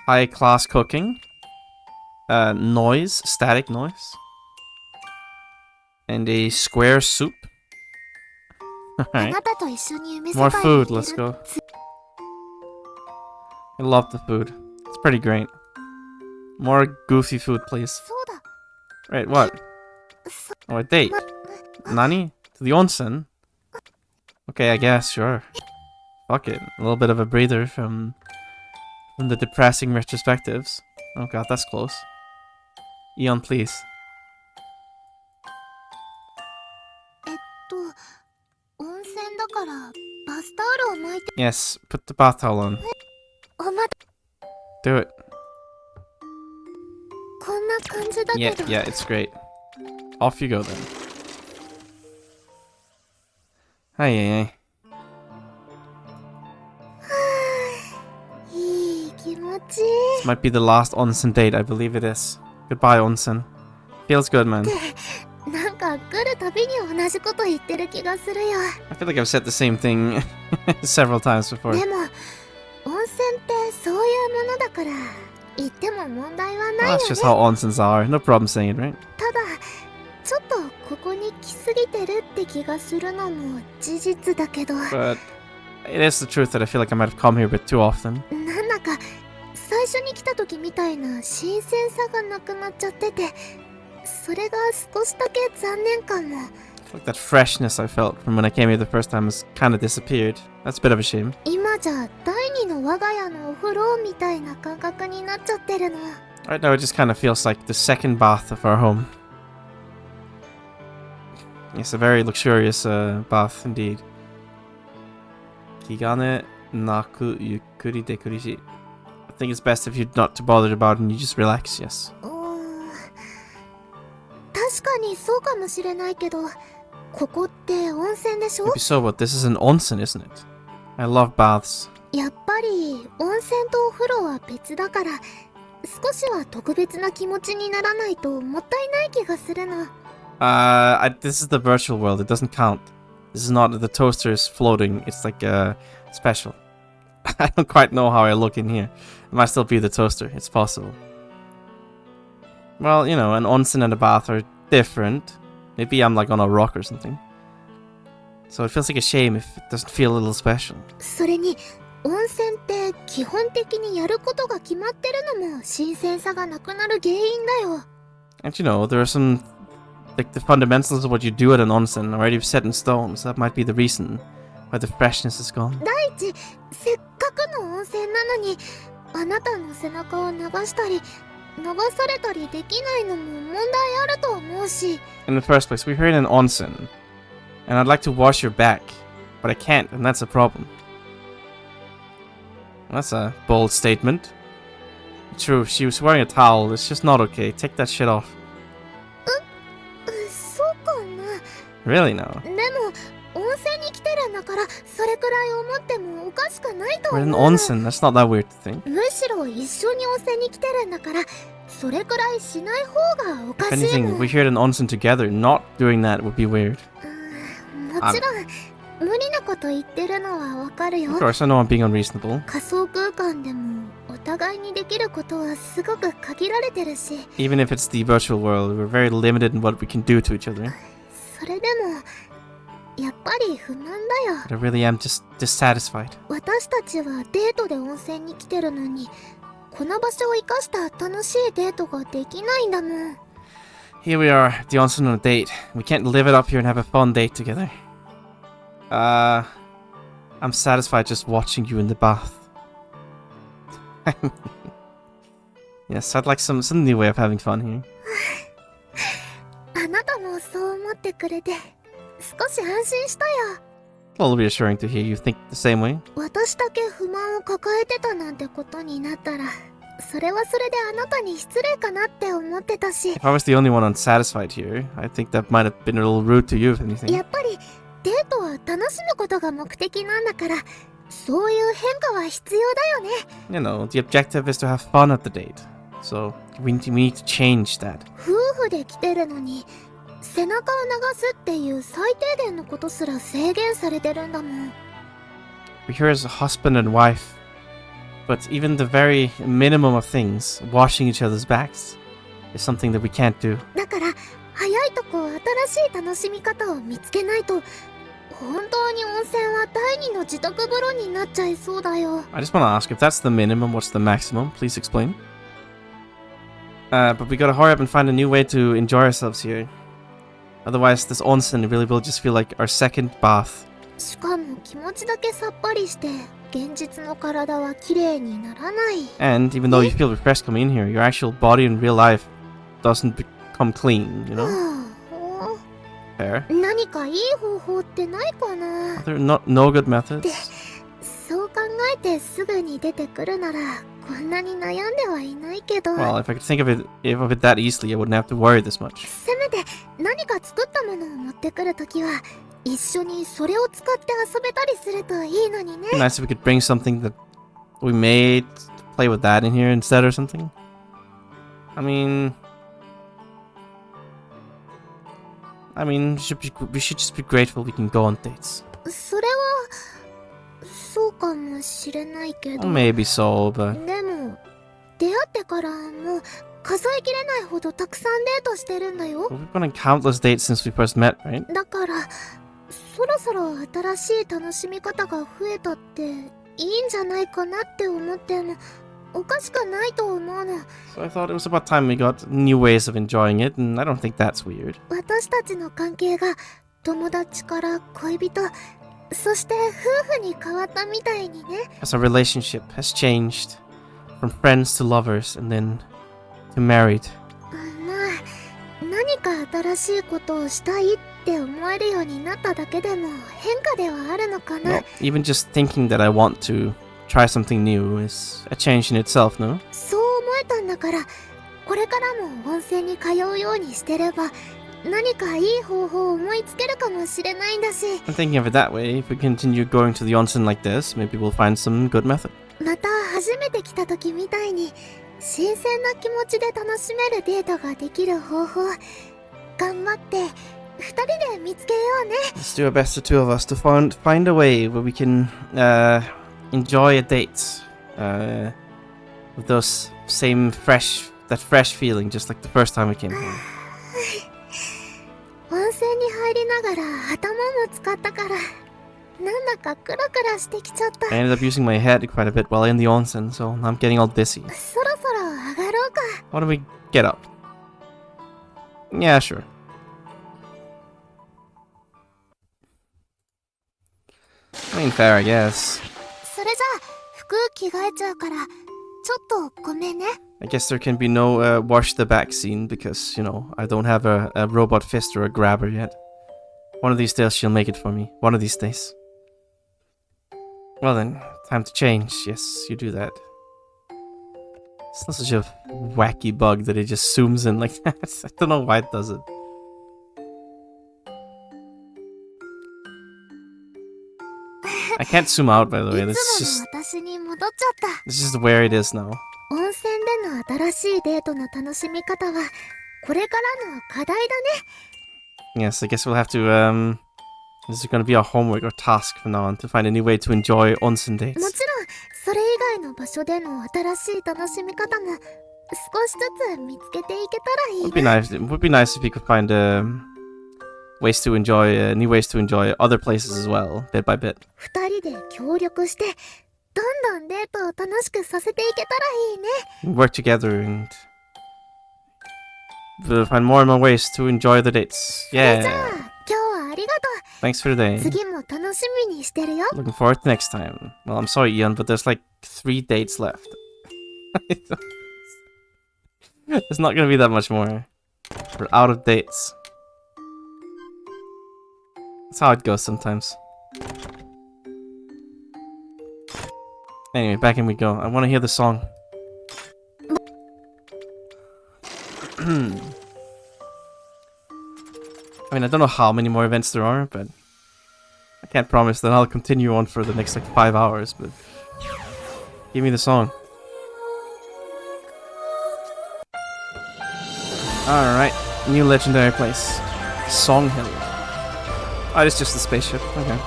High class cooking. Noise. Static noise. And a square soup. あ Alright. なたと一緒に夢世 More 界 food, に let's いる go. I love the food. It's pretty great. More goofy food, please. そうだ。 Wait, what? そ Oh, a date. Nani? To the onsen? Okay, I guess, sure. Fuck it. A little bit of a breather from the depressing retrospectives. Oh god, that's close. Eon, please. 温泉だからバスタオルを巻いて Yes, put the bath towel on. おま Do it. こんな感じだ Yeah, けど yeah, it's great. Off you go then. Hi, hey, いい気持ちい This might be the last onsen date, I believe it is. Goodbye, onsen. Feels good, man. い。なんか来るたびに同じこと言ってる気がするよ。 I feel like I've said the same thing several times before. でも温泉ってそういうものだから言っても問題はない Well, よ that's ね。 just how onsens are. No problem saying it, right? ただちょっとここに来すぎてるって気がするのも事実だけど、 But it is the truth that I feel like I might have come here a bit too often. なんだか最初に来た時みたいな新鮮さがなくなっちゃってて、それが少しだけ残念かも。 I feel like that freshness I felt from when I came here the first time has kind of disappeared. That's a bit of a shame. 今じゃ第二の我が家のお風呂みたいな感覚になっちゃってるの。 Right now it just kind of feels like the second bath of our home. It's a very luxurious bath indeed. Kigane naku yukuri dekurishi. I think it's best if you're not too bothered about it and you just relax, yes. 確かにそうかもしれないけど、ここって温泉でしょ？ Maybe so, but this is an onsen, isn't it? I love baths. やっぱり温泉とお風呂は別だから、少しは特別な気持ちにならないともったいない気がするの。This is the virtual world. It doesn't count. This is not the toaster is floating. It's like special. I don't quite know how I look in here. It might still be the toaster. It's possible. Well, you know, an onsen and a bath are different. Maybe I'm like on a rock or something. So it feels like a shame if it doesn't feel a little special. それに温泉って基本的にやることが決まってるのも新鮮さがなくなる原因だよ。 And you know, there are some, like the fundamentals of what you do at an onsen are already set in stone, so that might be the reason why the freshness is gone. 第一、せっかくの温泉なのにあなたの背中を流したり流されたりできないのも問題あると思うし。 In the first place, we're here in an onsen, and I'd like to wash your back, but I can't, and that's a problem. That's a bold statement. True, she was wearing a towel. It's just not okay. Take that shit off. そうかな。 Really now? でも温泉に来てるんだからそれくらい思ってもおかしくないと We're 思 in う an の。 onsen. That's not that weird to think. むしろ一緒に温泉に来てるんだからそれくらいしない方がお If かしい anything, も if ん。 we're here at an onsen together, not doing that would be weird. もちろん無理なこと言ってるのはわかるよ。 Of course, I know I'm being unreasonable. 仮想空間でもお互いにできることはすごく限られてるし、 Even if it's the virtual world, we're very limited in what we can do to each other. それでもやっぱり不満だよ。 But I really am just dissatisfied. 私たちはデートで温泉に来てるのにこの場所を生かした楽しいデートができないんだもん。 Here we are, the onsen on a date. We can't live it up here and have a fun date together. I'm satisfied just watching you in the bath. Yes, I'd like some new way of having fun here. あなたもそう思ってくれて少し安心したよ。 A little reassuring to hear you think the same way. 私だけ不満を抱えてたなんてことになったらそれはそれであなたに失礼かなって思ってたし。 If I was the only one unsatisfied here, I think that might have been a little rude to you, if anything. やっぱりデートは楽しむことが目的なんだから、そういう変化は必要だよね。You know, the objective is to have fun at the date. So, we need to change that. 夫婦で来てるのに背中を流すっていう最低限のことすら制限されてるんだもん。 We're here as a husband and wife. But even the very minimum of things, washing each other's backs, is something that we can't do. だから早いとこ新しい楽しみ方を見つけないと、本当に温泉は第二の自宅風呂になっちゃいそうだよ。 I just want to ask, if that's the minimum, what's the maximum? Please explain. But we gotta hurry up and find a new way to enjoy ourselves here. Otherwise, this onsen really will just feel like our second bath. しかも気持ちだけさっぱりして現実の体は綺麗にならない。 And even though you feel refreshed coming in here, your actual body in real life doesn't become clean, you know? は Fair. あ、何かいい方法ってないかな。 There are no good methods. そう考えてすぐに出てくるならこんなに悩んではいないけど。 Well, if I could think of it that easily, I wouldn't have to worry this much. せめて何か作ったものを持ってくるときは一緒にそれを使って遊べたりするといいのにね。 It'd be nice if we could bring something that we made, play with that in here instead or something. I mean, we should just be grateful we can go on dates. それはそうかもしれないけど。 Maybe so, but でも出会ってからもう数えきれないほどたくさんデートしてるんだよ。 we've gone on countless dates since we first met, right? だからそろそろ新しい楽しみ方が増えたっていいんじゃないかなって思ってもおかしくないと思うの。 So I thought it was about time we got new ways of enjoying it, and I don't think that's weird. 私たちの関係が友達から恋人、そして夫婦に変わったみたいにね。 As our relationship has changed from friends to lovers and then to married. まあ何か新しいことをしたいって思えるようになっただけでも変化ではあるのかな。 Well, even just thinking that I want to try something new is a change in itself, no? そう思えたんだから、これからも温泉に通うようにしてれば何かいい方法を思いつけるかもしれないんだし。 I'm thinking of it that way. If we continue going to the onsen like this, maybe we'll find some good method. また初めて来た時みたいに新鮮な気持ちで楽しめるデートができる方法、頑張って二人で見つけようね。 Let's do our best, the two of us, to find a way where we can enjoy a date with those that fresh feeling, just like the first time we came here. 温泉に入りながら頭も使ったからなんだかクラクラしてきちゃった。 I ended up using my head quite a bit while in the onsen, so I'm getting all dizzy. そろそろ上がろうか。 Why don't we get up? Yeah, sure. I mean, fair, I guess. それじゃあ服着替えちゃうからちょっとごめんね。 I guess there can be no wash the back scene because, you know, I don't have a robot fist or a grabber yet. One of these days she'll make it for me. One of these days. Well then, time to change. Yes, you do that. It's not such a wacky bug that it just zooms in like that. I don't know why it does it. I can't zoom out, by the way. い This つ is もの just 私に戻っちゃった。 this is where it is now. 温泉での新しいデートの楽しみ方はこれからの課題だね。 Yes, I guess we'll have to this is gonna be our homework or task from now on to find a new way to enjoy onsen も dates. ちろんそれ以外の場所での新しい楽しみ方も少しずつ見つけていけたらいい It would be な。 nice. It would be nice if we could find ways to enjoy new ways to enjoy other places as well, bit by bit. 二人で協力してどんどんデートを楽しくさせていけたらいいね。 Work together and we'll find more and more ways to enjoy the dates. それじゃ Yeah. あ今日はありがと Thanks for the う。 day. 次も楽しみにしてるよ。 Looking forward to next time. Well, I'm sorry, Ian, but there's like 3 dates left. It's not gonna be that much more. We're out of dates. That's how it goes sometimes. Anyway, back in we go. I want to hear the song. I mean, I don't know how many more events there are, but I can't promise that I'll continue on for the next like 5 hours, but give me the song. Alright, new legendary place. Song Hill. Oh, it's just a spaceship. Okay.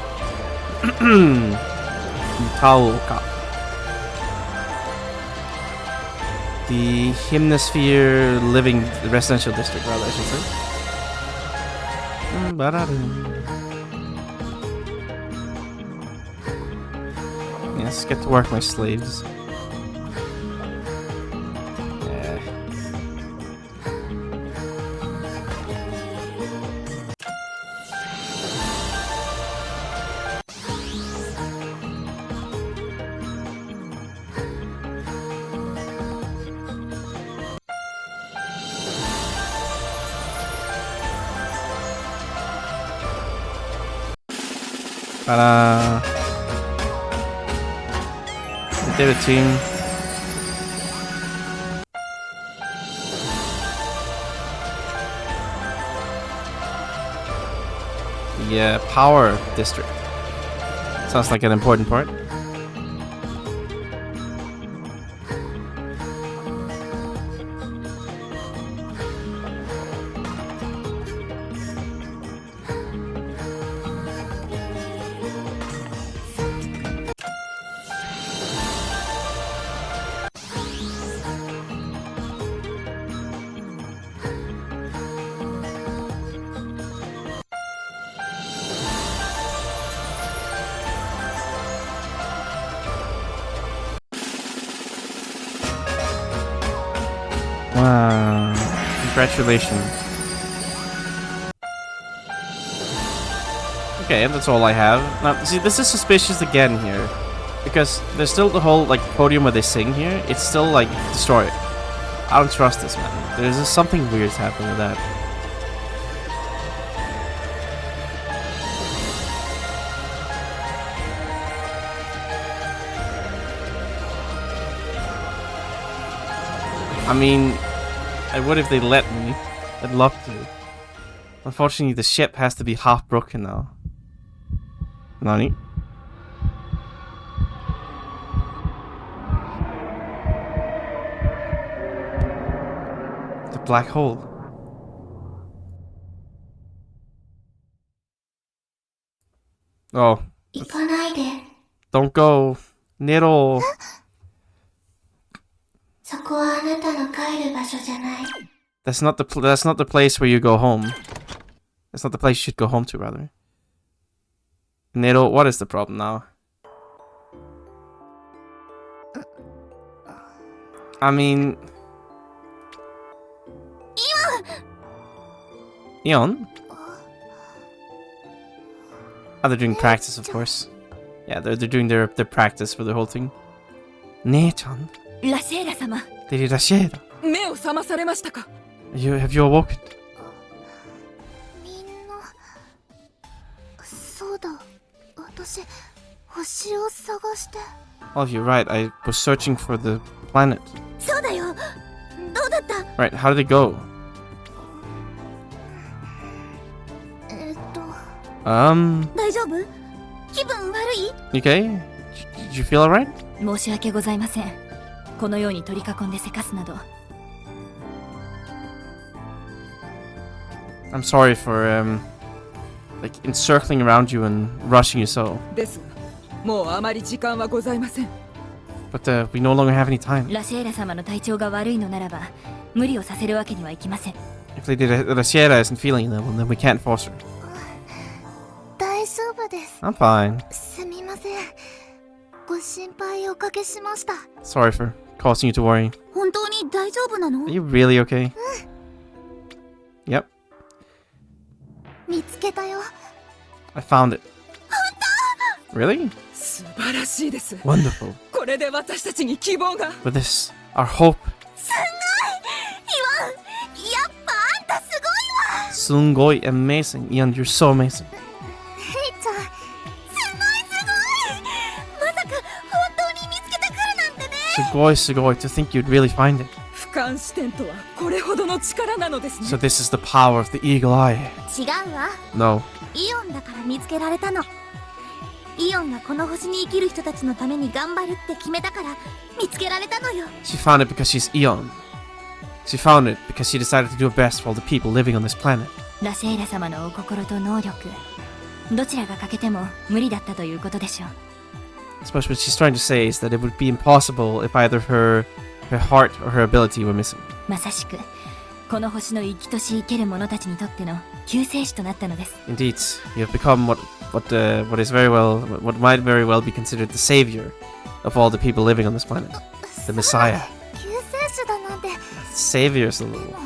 Tauka. The Hemisphere Living Residential District, rather, I should say. Yes, get to work, my slaves. They did a team. The power district. Sounds like an important part. Wow. Congratulations. Okay, that's all I have. Now, see, this is suspicious again here. Because there's still the whole, like, podium where they sing here. It's still, like, destroyed. I don't trust this, man. There's just something weird happening with that. I mean, I would if they let me. I'd love to. Unfortunately, the ship has to be half broken now. Nani? The black hole. Oh. Don't go. Nero. That's not the place where you go home. That's not the place you should go home to, rather. Nero, what is the problem now? I mean... Eon? Oh, they're doing practice, of course. Yeah, they're doing their practice for the whole thing. Ne-chan? ラシェーラ様。Lady Rashida. 目を覚まされましたか。Have you awoken? みんなそうだ私星を探して Oh, you're right. I was searching for the planet. そうだよどうだった Right, how did it go? 大丈夫気分悪い You okay? Did you feel alright? 申し訳ございません。このように取り囲んでせかすなど。I'm sorry for like encircling around you and rushing you so. ですが、もうあまり時間はございません。But we no longer have any time. ラシェーラ様の体調が悪いのならば、無理をさせるわけにはいきません。If Lady Rashida isn't feeling well, then we can't force her. 大丈夫です I'm fine. すみませんご心配おかけしました Sorry for causing you to worry. 本当に大丈夫なの Are you really okay? Yep. 見つけたよ I found it. Really? 素晴らしいです。 Wonderful. これで私たちに希望が。 With this, our hope. すごいイワンやっぱあんたすごいわ Sungoi amazing. Ian, you're so amazing. ヘイちゃんすごいまさか本当に見つけてくるなんてね Sugoi, to think you'd really find it. 俯瞰視点とはこれほどの力なのですね。 So this is the power of the eagle eye. 違うわ。 No. イオンだから見つけられたの。イオンがこの星に生きる人たちのために頑張るって決めたから見つけられたのよ。 She found it because she's Eon. She found it because she decided to do her best for all the people living on this planet. ラシェイラ様のお心と能力、どちらが欠けても無理だったということでしょう。 I suppose what she's trying to say is that it would be impossible if either her heart or her ability were missing. まさしくこの星の生きとし生ける者たちにとっての救世主となったのです。 Indeed, you have become what might very well be considered the savior of all the people living on this planet. The Messiah. 救世主だなんて。 Savior's a で little. も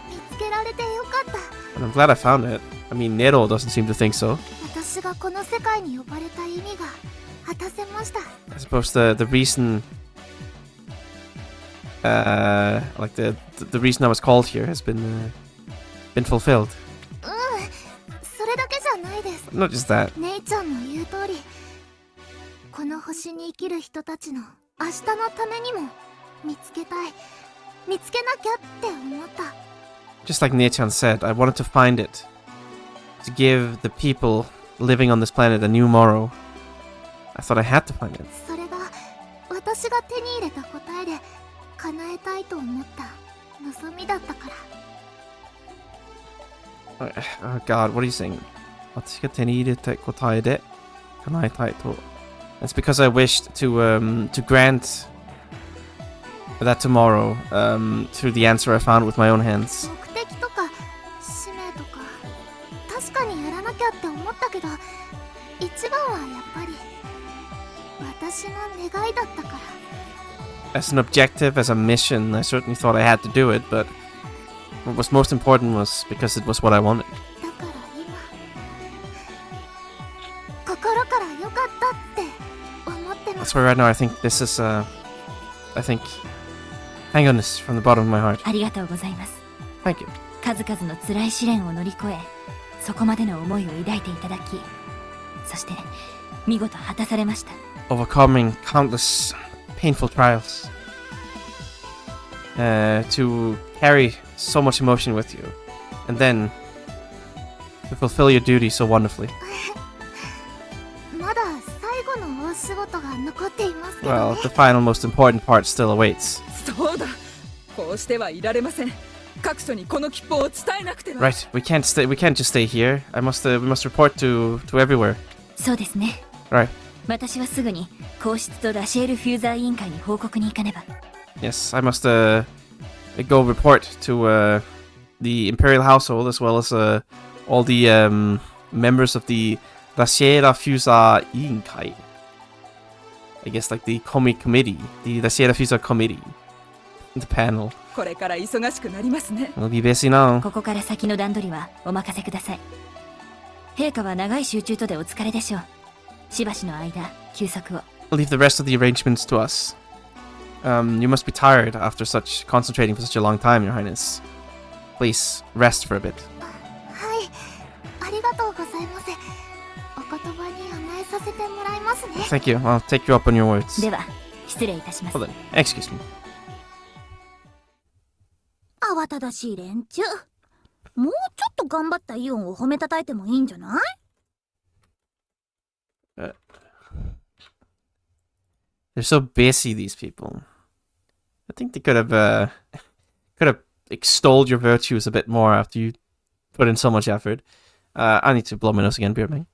見つけられてよかった。 And I'm glad I found it. I mean, Nero doesn't seem to think so. 私がこの世界に呼ばれた意味が果たせました。 I suppose the reason, like the reason I was called here has been fulfilled. それだけじゃないです。 Not just that. 姉ちゃんの言う通り、この星に生きる人たちの明日のためにも見つけたい、見つけなきゃって思った。 Just like Nechan said, I wanted to find it. To give the people living on this planet a new morrow. I thought I had to find it. それが私が手に入れた答えで叶えたいと思った望みだったから。 Oh god, what are you saying? 私が手に入れた答えで叶えたいと. It's because I wished to grant that tomorrow through the answer I found with my own hands. 目的とか使命とか確かにやらなきゃって思ったけど、一番はやっぱり私の願いだったから。 As an objective, as a mission, I certainly thought I had to do it, but what was most important was because it was what I wanted. だから今心から良かったって思ってます。 That's why right now I think this is thank goodness from the bottom of my heart. ありがとうございます。 Thank you. 数々の辛い試練を乗り越え、そこまでの思いを抱いていただき、そして見事果たされました。 Overcoming countless painful trials. To carry so much emotion with you. And then to fulfill your duty so wonderfully. まだ最後の大仕事が残っていますけどね。 Well, the final most important part still awaits. そうだ、こうしてはいられません。各所にこの切符を伝えなくては。 Right, we can't just stay here. We must report to everywhere. そうですね。 Right. 私はすぐに皇室とラシエルフューザー委員会に報告に行かねば。 Yes, I must go report to the imperial household as well as all the members of the Rasiera Fusa Iinkai. I guess like the committee, the Rasiera Fusa committee, the panel. これから忙しくなりますね。 We'll be busy now. ここから先の段取りはお任せください。陛下は長い集中とでお疲れでしょう。しばしの間、休息を。 I'll leave the rest of the arrangements to us. You must be tired after concentrating for such a long time, Your Highness. Please, rest for a bit. はい、ありがとうございます。お言葉に甘えさせてもらいますね。 Thank you. I'll take you up on your words. では、失礼いたします。 Well then, excuse me. 慌ただしい連中。もうちょっと頑張ったイオンを褒めたたえてもいいんじゃない？ They're so busy, these people. I think they could have extolled your virtues a bit more after you put in so much effort. I need to blow my nose again, beer man.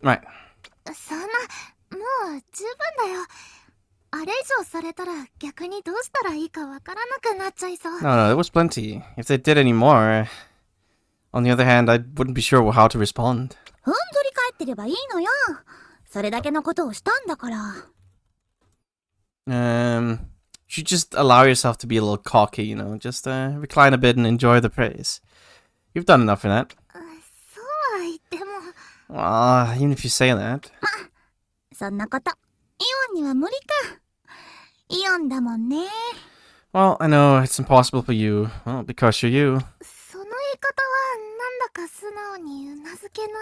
Right. そんな、もう十分だよ。あれ以上されたら逆にどうしたらいいかわからなくなっちゃいそう。No, there was plenty. If they did any more, on the other hand, I wouldn't be sure how to respond. ふんぞり返ってればいいのよ。それだけのことをしたんだから。You should just allow yourself to be a little cocky, you know, just recline a bit and enjoy the praise. You've done enough for that. そうは言っても。Even if you say that. そんなこと、イオンには無理か。イオンだもんね。Well, I know it's impossible for you. Well, because you're you. その言い方はなんだか素直にうなずけないよ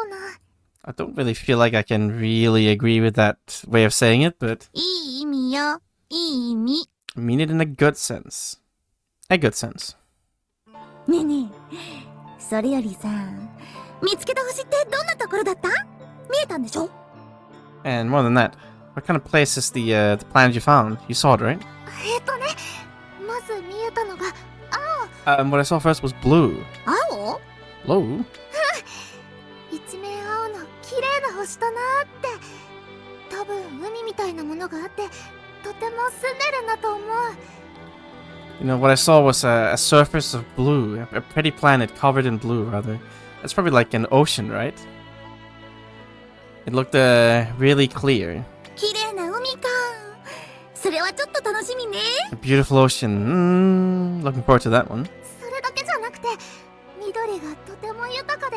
うな。I don't really feel like I can really agree with that way of saying it, but いい意味よ。いい意味。I mean it in a good sense. A good sense. ねえねえ、それよりさ、見つけた星ってどんなところだった？見えたんでしょ？ And more than that, what kind of place is the planet you found? You saw it, right? まず見えたのが What I saw first was blue. 青？ Blue? 一面青の綺麗な星だなって。多分海みたいなものがあってとても澄んでるんだと思う。 You know, what I saw was a surface of blue. A pretty planet covered in blue, rather. That's probably like an ocean, right? It looked really clear. 綺麗な海か。それはちょっと楽しみね。 A beautiful ocean. Looking forward to that one. それだけじゃなくて緑がとても豊かで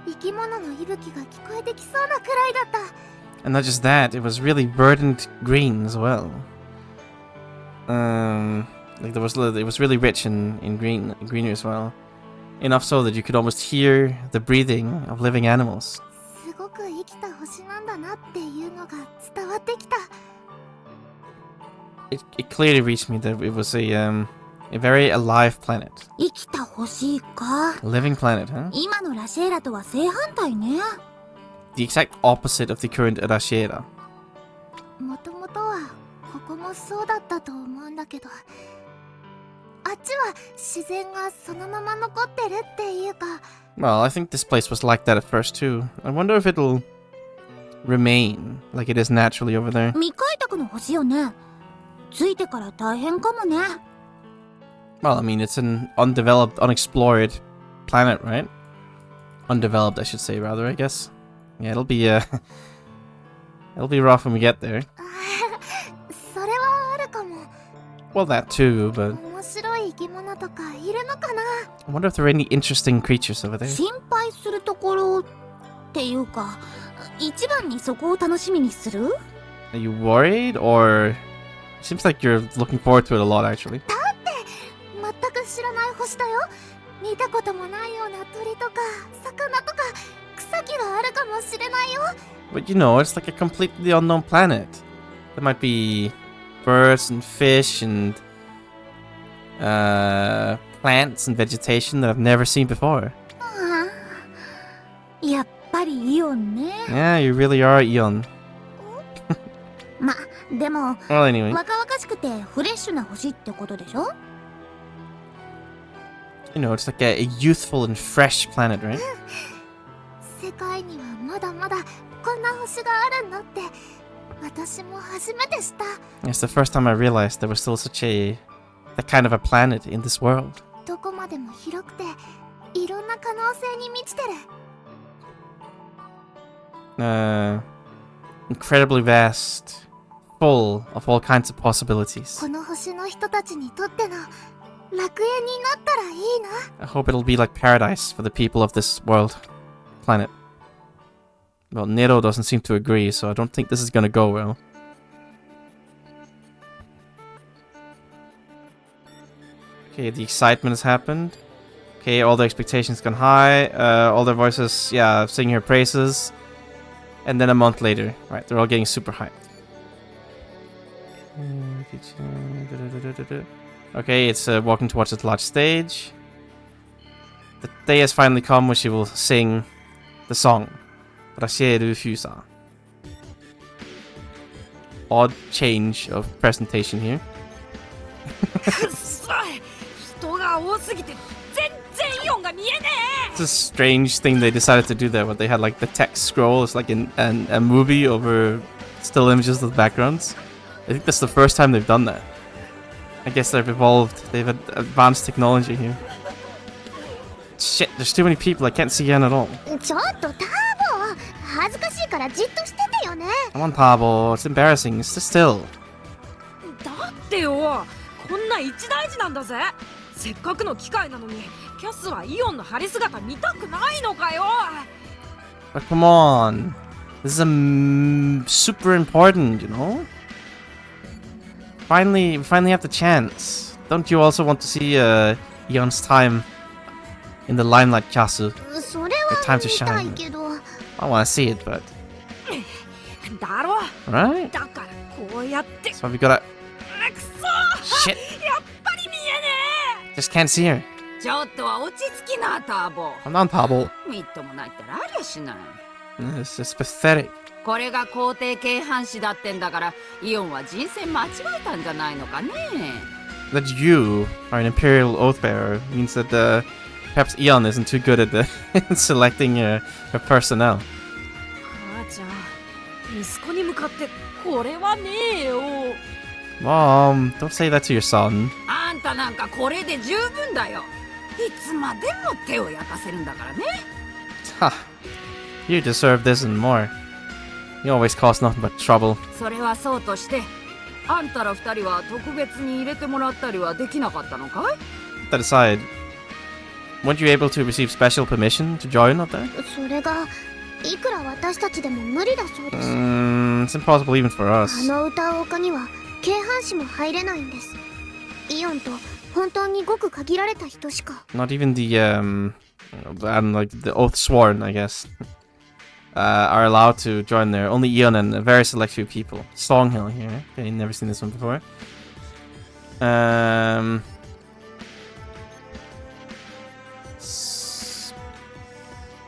生き物の息吹が聞こえてきそうなくらいだった。 And not just that, it was really verdant green as well. Like it was really rich in greenery as well. Enough so that you could almost hear the breathing of living animals. すごく生きた星なんだなっていうのが伝わってきた。 It clearly reached me that it was a very alive planet. 生きた星か。 A living planet, huh? 今のラシェーラとは正反対ね。 The exact opposite of the current Rashiera. もともとはここもそうだったと思うんだけど、あっちは自然がそのまま残ってるっていうか。 Well, I think this place was like that at first too. I wonder if it'll remain like it is naturally over there. 未開拓の星よね。ついてから大変かもね。 Well, I mean, it's an undeveloped, unexplored planet, right? Undeveloped, I should say, rather, I guess. Yeah, it'll be rough when we get there. それはあるかも。 Well, that too, but 面白い生き物とかいるのかな。 I wonder if there are any interesting creatures over there. 心配するところっていうか、一番にそこを楽しみにする？ Are you worried, or seems like you're looking forward to it a lot, actually? だって全く知らない星だよ。見たこともないような鳥とか魚とか草木があるかもしれないよ。 But you know, it's like a completely unknown planet. There might be birds and fish and plants and vegetation that I've never seen before. やっぱりイオンね。 Yeah, you really are Eon. ま、でも Well, anyway. 若々しくてフレッシュな星ってことでしょ？ You know, it's like a youthful and fresh planet, right? 世界にはまだまだこんな星があるんだって私も初めて知った。 It's the first time I realized there was still that kind of a planet in this world. どこまでも広くていろんな可能性に満ちてる。 Incredibly vast, full of all kinds of possibilities. この星の人たちにとっての楽園になったらいいな。 I hope it'll be like paradise for the people of this planet. Well, Nero doesn't seem to agree, so I don't think this is gonna go well. Okay, the excitement has happened. Okay, all the expectations gone high. All their voices, singing her praises. And then a month later, right, they're all getting super hyped. Okay, it's walking towards the large stage. The day has finally come when she will sing the song. Rasheru Fusa. Odd change of presentation here. 人が多すぎて It's a strange thing they decided to do there, where they had like the text scroll is like in a movie over still images of the backgrounds. I think that's the first time they've done that. I guess they've evolved. They've had advanced technology here. Shit, there's too many people. I can't see Yan at all. ちょっとターボ恥ずかしいからじっとしててよね Come on, Tabo. It's embarrassing. Sit still. だってよ、こんな一大事なんだぜ。せっかくの機会なのに、キャスはイオンの晴れ姿見たくないのかよ。 But come on. This is super important, you know? We finally have the chance. Don't you also want to see Eon's time in the limelight, Kyasu? それ The は time to 見たい shine. けど I want to see it, but... だろ。 Right? だからこうやって。 So we gotta... くそ。 Shit! やっぱり見えね Just can't see her. え。ちょっとは落ち着きな、ターボ。 Come on, Tabo. みっともないったらありゃしない。 It's just pathetic. これが皇帝軽藩士だってんだから、イオンは人選間違えたんじゃないのかね。 That you are an imperial oath bearer means that perhaps Eon isn't too good at selecting her personnel. 母ちゃん、息子に向かってこれはねえよ。 Mom, don't say that to your son. あんたなんかこれで十分だよ。いつまでも手を焼かせるんだからね。 Ha! You deserve this and more. You always cause nothing but trouble. それはそうとして、あんたら二人は特別に入れてもらったりはできなかったのかい？ That aside, weren't you able to receive special permission to join up there? それがいくら私たちでも無理だそうです It's impossible even for あ us. の歌う丘には軽藩士も入れないんですイオンと本当にごく限られた人しか Not even the like the oath sworn, I guess, are allowed to join there. Only Eon and a very select few people. Songhill here. Okay, never seen this one before.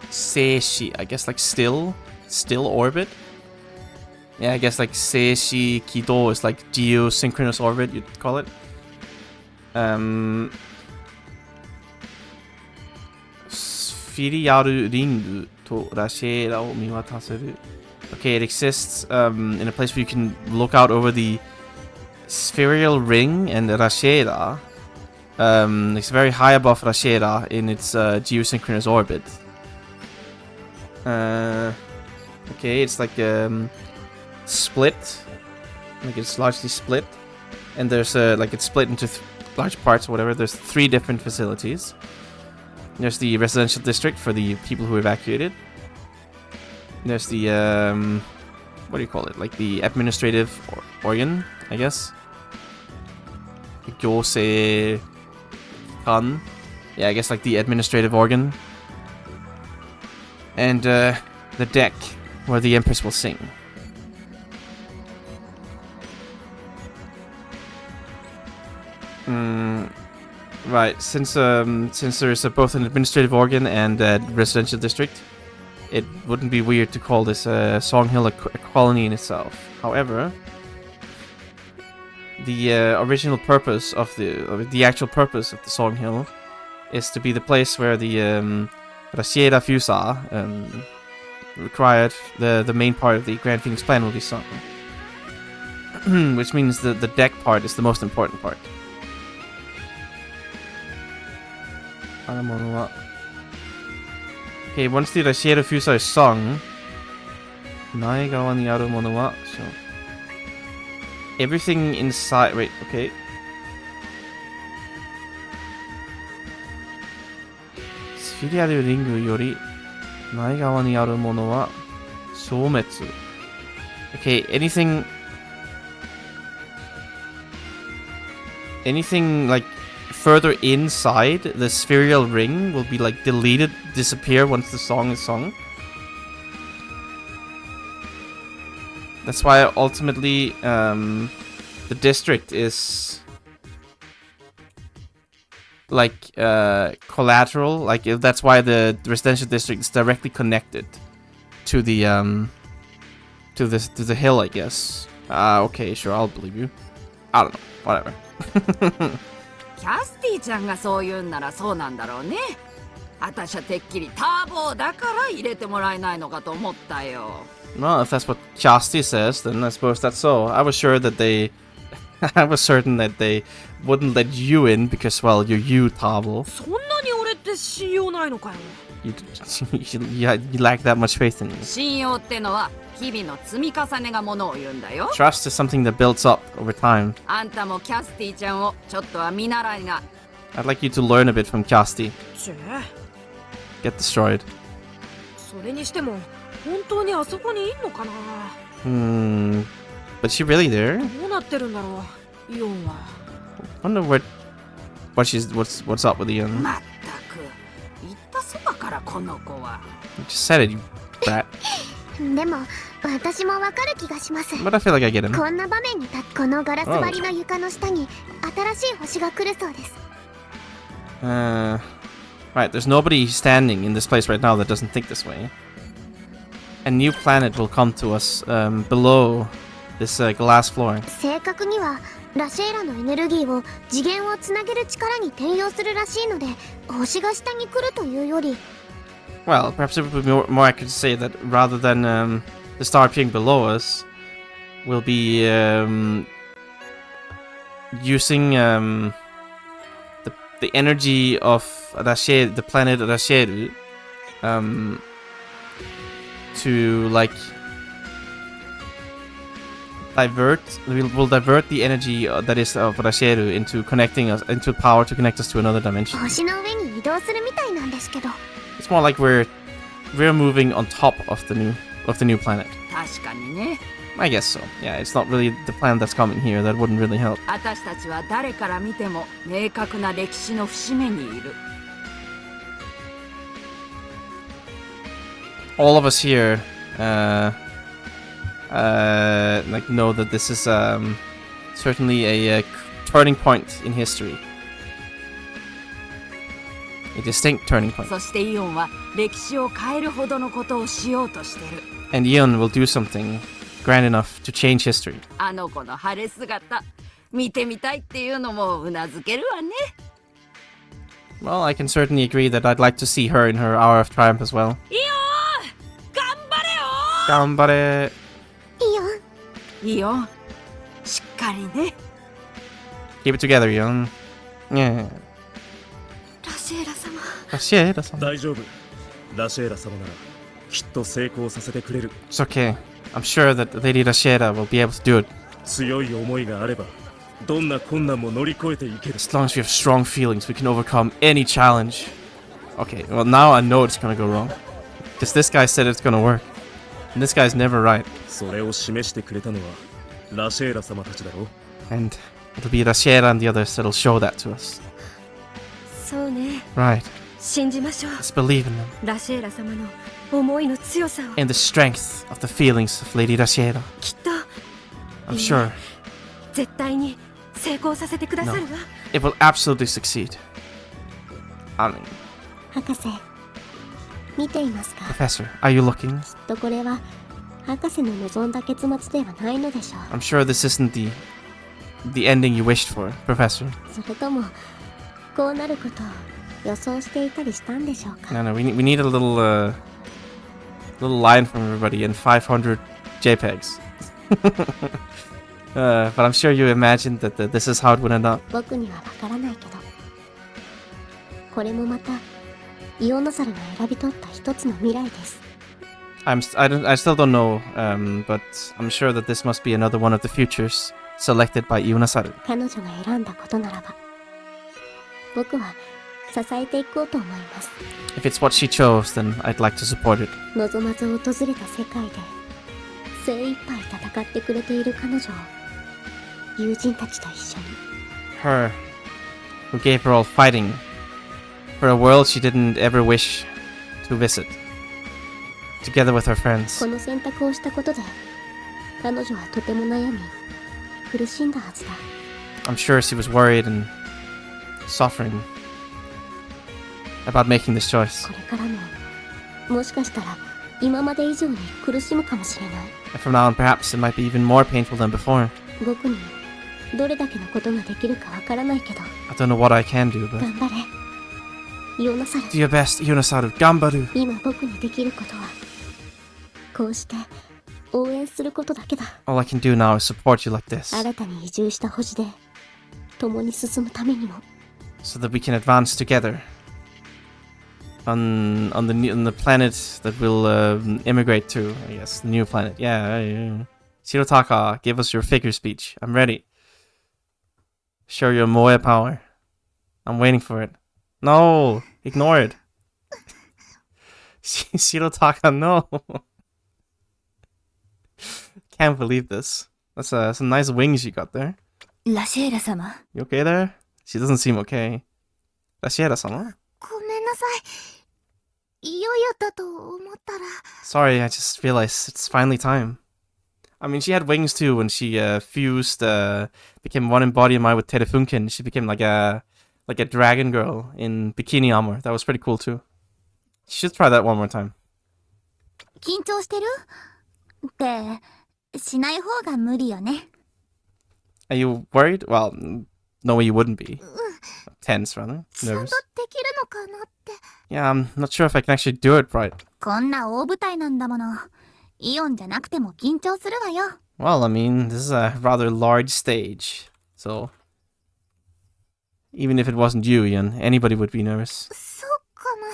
Seishi, I guess like still orbit. Yeah, I guess like Seishi Kido is like geosynchronous orbit, you'd call it. Spheriaru ringu to Rashera o miwataseru. Okay, it exists in a place where you can look out over the spherical ring and Rashera. It's very high above Rashera in its geosynchronous orbit. Okay, it's like split. Like it's largely split. And there's like it's split into large parts or whatever. There's 3 different facilities. There's the residential district for the people who evacuated. There's the what do you call it? Like the administrative organ, I guess. Gyosei kan. Yeah, I guess like the administrative organ. And the deck where the Empress will sing. Right, since there's both an administrative organ and a residential district, it wouldn't be weird to call this Songhill a colony in itself. However, the original purpose of the actual purpose of the Songhill is to be the place where the Rashera Fusa required the main part of the Grand Phoenix Plan will be sung. Which means the deck part is the most important part. Okay, once the Rashera Fusa is sung, Naigawa ni aru mono wa, so everything inside. Wait, okay. Spheriaru ringu yori Naigawa ni aru mono wa soumetsu. Okay, anything like further inside the spherical ring will be like deleted, disappear once the song is sung. That's why ultimately the district is like collateral. Like that's why the residential district is directly connected to the to the hill, I guess. Okay, sure, I'll believe you. I don't know, whatever. キャスティちゃんがそう言うんならそうなんだろうね。あたしゃてっきりターボーだから入れてもらえないのかと思ったよ。Well, if that's what Chasti says, then I suppose that's so. I was sure that they... I was certain that they wouldn't let you in because, well, you're you, Tabo. そんなに俺って信用ないのかよ。You lack that much faith in you. 信用ってのは日々の積み重ねがものを言うんだよ。 Trust is something that builds up over time. あんたもキャスティちゃんをちょっとは見習いな。 I'd like you to learn a bit from Chasti. ちぇ Get destroyed. それにしても本当にあそこにいんのかな。 But she really there? どうなってるんだろう、イオンは。 I wonder what's up with Ian. まったく言ったそばからこの子は。 You just said it, you brat. でも私もわかる気がします。 But I feel like I get him. こんな場面に立つこのガラス張りの床の下に新しい星が来るそうです。 Right, there's nobody standing in this place right now that doesn't think this way. A new planet will come to us below this glass floor. 正確にはラシェーラのエネルギーを次元をつなげる力に転用するらしいので、星が下に来るというより。 Well, perhaps it would be more accurate to say that rather than the star appearing below us, we'll be using the energy of Rasheru, the planet Rasheru, to like we'll divert the energy that is of Rasheru into connecting us into power to connect us to another dimension. 星の上に移動するみたいなんですけど。 It's more like we're moving on top of the new planet. 確かにね。 I guess so. Yeah, it's not really the planet that's coming here. That wouldn't really help. 私たちは誰から見ても明確な歴史の節目にいる。 All of us here, like know that this is certainly a turning point in history. A distinct turning point. そしてイオンは歴史を変えるほどのことをしようとしてる。 And Eon will do something grand enough to change history. あの子の晴れ姿、見てみたいっていうのもうなずけるわね。 Well, I can certainly agree that I'd like to see her in her hour of triumph as well. イオン、頑張れよ。頑張れ。イオン、しっかりね。 Keep it together, Eon. Yeah. ラシエラ様。ラシエラ様。大丈夫。ラシエラ様ならきっと成功させてくれる。 It's okay. I'm sure that Lady Rashiera will be able to do it. 強い思いがあればどんな困難も乗り越えていける。 As long as we have strong feelings, we can overcome any challenge. Okay, well now I know it's gonna go wrong. Because this guy said it's gonna work. And this guy's never right. それを示してくれたのはラシエラ様たちだろ。 And it'll be Rashiera and the others that'll show that to us. そうね。 Right. 信じましょう。 Let's believe in them. ラシエラ様の思いの強さを。 And the strength of the feelings of Lady Rashiera. きっと。I'm sure. 絶対に成功させてくださるわ。 It will absolutely succeed. I mean, 博士、見ていますか？ Professor, are you looking? きっとこれは博士の望んだ結末ではないのでしょう。 I'm sure this isn't the ending you wished for, Professor. それともこうなることを予想していたりしたんでしょうか？ No, we need a little line from everybody and 500 JPEGs. But I'm sure you imagined that this is how it would end up. 僕にはわからないけど、これもまたイオノサルが選び取った一つの未来です。I still don't know, but I'm sure that this must be another one of the futures selected by Ionasaru. 彼女が選んだことならば、僕は支えていこうと思います。 If it's what she chose, then I'd like to support it. 望まず訪れた世界で精一杯戦ってくれている彼女を友人たちと一緒に。 Her, who gave her all fighting for a world she didn't ever wish to visit, together with her friends. この選択をしたことで彼女はとても悩み苦しんだはずだ。 I'm sure she was worried and suffering about making this choice. これからももしかしたら今まで以上に苦しむかもしれない。 And from now on, perhaps it might be even more painful than before. 僕にどれだけのことができるかわからないけど I don't know what I can do, but 頑張れヨナサル do your best, Yonasaru. Gambaru. 今僕にできることはこうして応援することだけだ All I can do now is support you like this, 新たに移住した星で共に進むためにも so that we can advance together on the planet that we'll immigrate to. I guess the new planet. Yeah. Shirotaka, give us your figure speech. I'm ready. Show your Moe power. I'm waiting for it. No, ignore it. Shirotaka, no. Can't believe this. That's some nice wings you got there. ラシエラ様 You okay there? She doesn't seem okay. Rashiera-sama? ごめんなさい。いよいよだと思ったら。 Sorry, I just realized it's finally time. I mean, she had wings too when she fused, became one in body and mind with Terefunken. She became like a dragon girl in bikini armor. That was pretty cool too. She should try that one more time. 緊張してるってしない方が無理よね。 Are you worried? Well, no way you wouldn't be. Tense, rather. ちゃん Nervous. とできるのかなって。 Yeah, I'm not sure if I can actually do it right. こんな大舞台なんだもの。イオンじゃなくても緊張するわよ。 Well, I mean, this is a rather large stage. So, even if it wasn't you, Ian, anybody would be nervous. そうかな。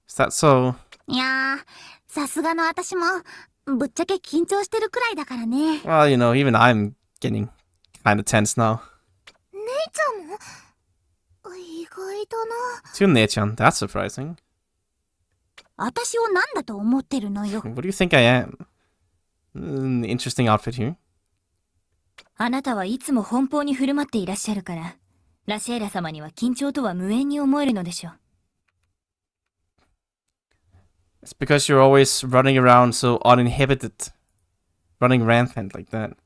Is that so? いやー、さすがの私もぶっちゃけ緊張してるくらいだからね。 Well, you know, even I'm getting kind of tense now. 姉ちゃんも意外だな。 To Nechan, that's surprising. 私を何だと思ってるのよ。 What do you think I am? Interesting outfit here. あなたはいつも奔放に振る舞っていらっしゃるからラシエラ様には緊張とは無縁に思えるのでしょう。 It's because you're always running around so uninhibited. Running rampant like that.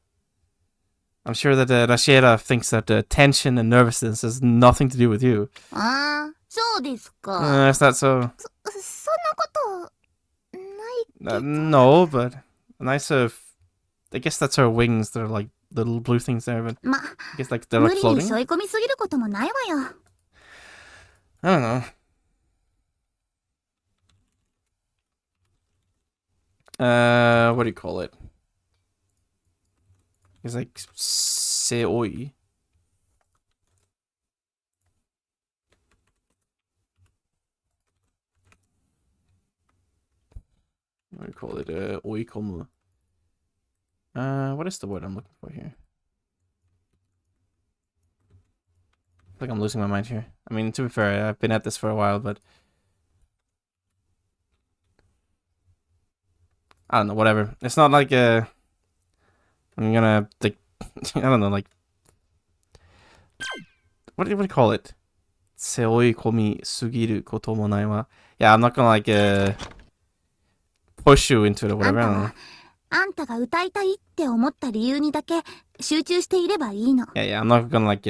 I'm sure that Rashiera thinks that tension and nervousness has nothing to do with you. ああ、そうですか。 Is that so? そんなことないけど。 No, but nice I guess that's her wings. They're like little blue things there, but ま、 I guess like they're 無 like 理に floating. 背負い込みすぎることもないわよ。 I don't know. What do you call it? It's like seoi. What do you call it? Oikomu. What is the word I'm looking for here? I feel like I'm losing my mind here. I mean, to be fair, I've been at this for a while, but I don't know, whatever. It's not like I'm gonna like I don't know, like what do you call it? Seoi komi sugiru koto mo nai wa. Yeah, I'm not gonna like push you into it or whatever. I don't know. あんたが歌いたいって思った理由にだけ集中していればいいの。 Yeah, I'm not gonna like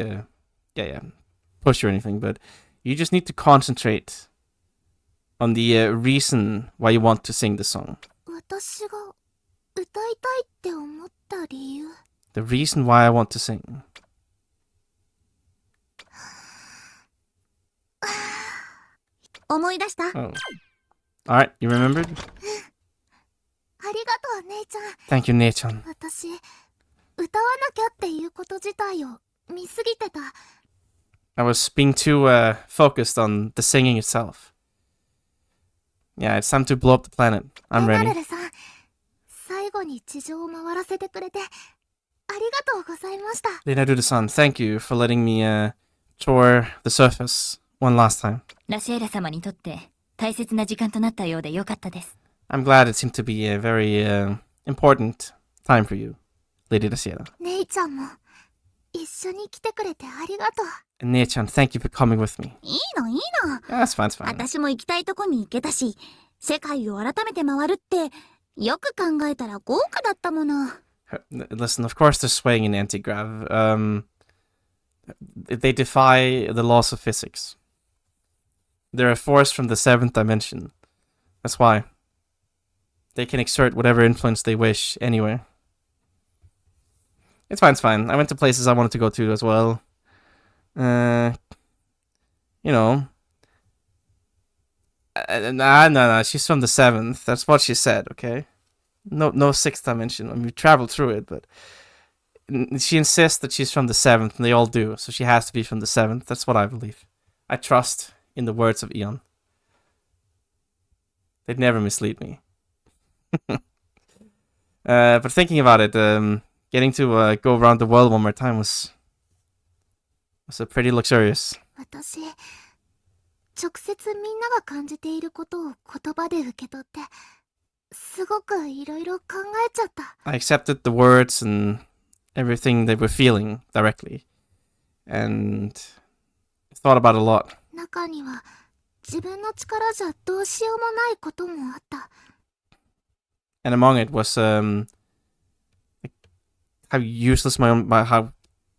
push you or anything, but you just need to concentrate on the reason why you want to sing the song. 私が歌いたいって思った理由。 The reason why I want to sing. 思い出した。 Oh. Alright, you remembered? ありがとう姉ちゃん。 Thank you, Nechan. 私歌わなきゃっていうこと自体を見すぎてた。 I was being too focused on the singing itself. Yeah, it's time to blow up the planet. I'm レナ ready. ルルさん、最後に地上を回らせてくれてありがとうございました。 Leonardo-san, thank you for letting me tour the surface one last time. ラシエラ様にとって大切な時間となったようでよかったです。 I'm glad it seemed to be a very important time for you, Lady Rashiera. 姉ちゃんも一緒に来てくれてありがとう。 And Nechan, thank you for coming with me. いいのいいの。 That's fine, it's fine. 私も行きたいとこに行けたし、世界を改めて回るってよく考えたら豪華だったもの。 Listen, of course they're swaying in anti-grav. They defy the laws of physics. They're a force from the 7th dimension. That's why. They can exert whatever influence they wish anywhere. It's fine, it's fine. I went to places I wanted to go to as well. You know. No, she's from the 7th. That's what she said, okay? No 6th dimension. I mean, we traveled through it, but she insists that she's from the 7th, and they all do, so she has to be from the 7th. That's what I believe. I trust in the words of Eon. They'd never mislead me. But thinking about it, getting to go around the world one more time was pretty luxurious. 私、直接みんなが感じていることを言葉で受け取って、すごくいろいろ考えちゃった。I accepted the words and everything they were feeling directly, and thought about it a lot. 中には自分の力じゃどうしようもないこともあった。And among it was how useless how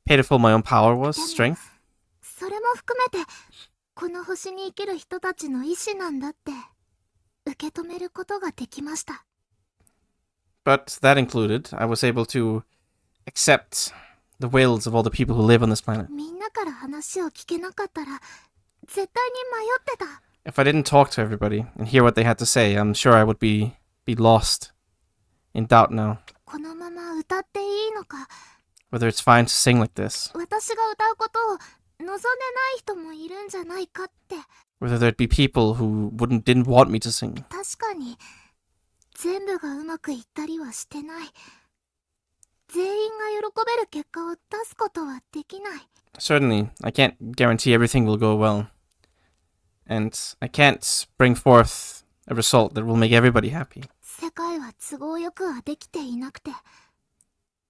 pitiful my own power was, strength. それも含めてこの星に生きる人たちの意志なんだって受け止めることができました。But that included, I was able to accept the wills of all the people who live on this planet. みんなから話を聞けなかったら絶対に迷ってた。If I didn't talk to everybody and hear what they had to say, I'm sure I would be lost, in doubt now. このまま歌っていいのか。Whether it's fine to sing like this. 私が歌うことを望んでない人もいるんじゃないかって。Whether there'd be people who didn't want me to sing. 確かに全部がうまくいったりはしてない。全員が喜べる結果を出すことはできない。Certainly, I can't guarantee everything will go well. And I can't bring forth a result that will make everybody happy. 世界は都合よくはできていなくて、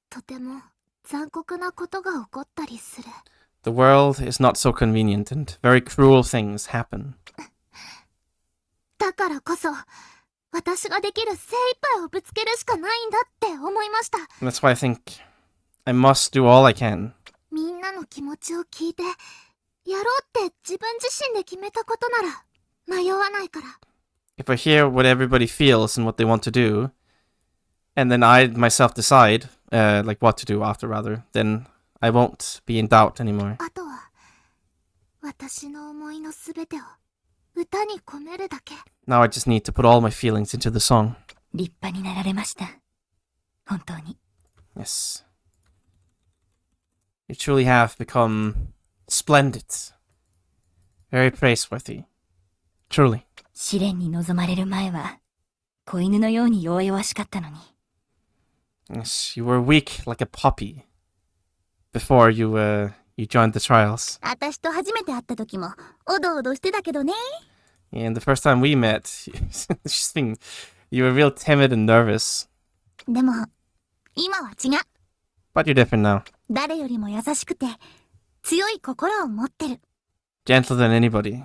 とても残酷なことが起こったりする。The world is not so convenient and very cruel things happen. だからこそ、私ができる精一杯をぶつけるしかないんだって思いました。That's why I think I must do all I can. みんなの気持ちを聞いて、やろうって自分自身で決めたことなら迷わないから。If I hear what everybody feels and what they want to do, and then I myself decide, like what to do after rather, then I won't be in doubt anymore. あとは、私の思いのすべてを歌に込めるだけ。Now I just need to put all my feelings into the song. 立派になられました。本当に。Yes. You truly have become splendid. Very praiseworthy. Truly. 試練に臨まれる前は、子犬のように弱々しかったのに。Yes, you were weak like a puppy before you joined the trials. 私と初めて会った時もおどおどしてたけどね。And the first time we met, you were real timid and nervous. でも今は違う。But you're different now. 誰よりも優しくて強い心を持ってる。Gentle than anybody,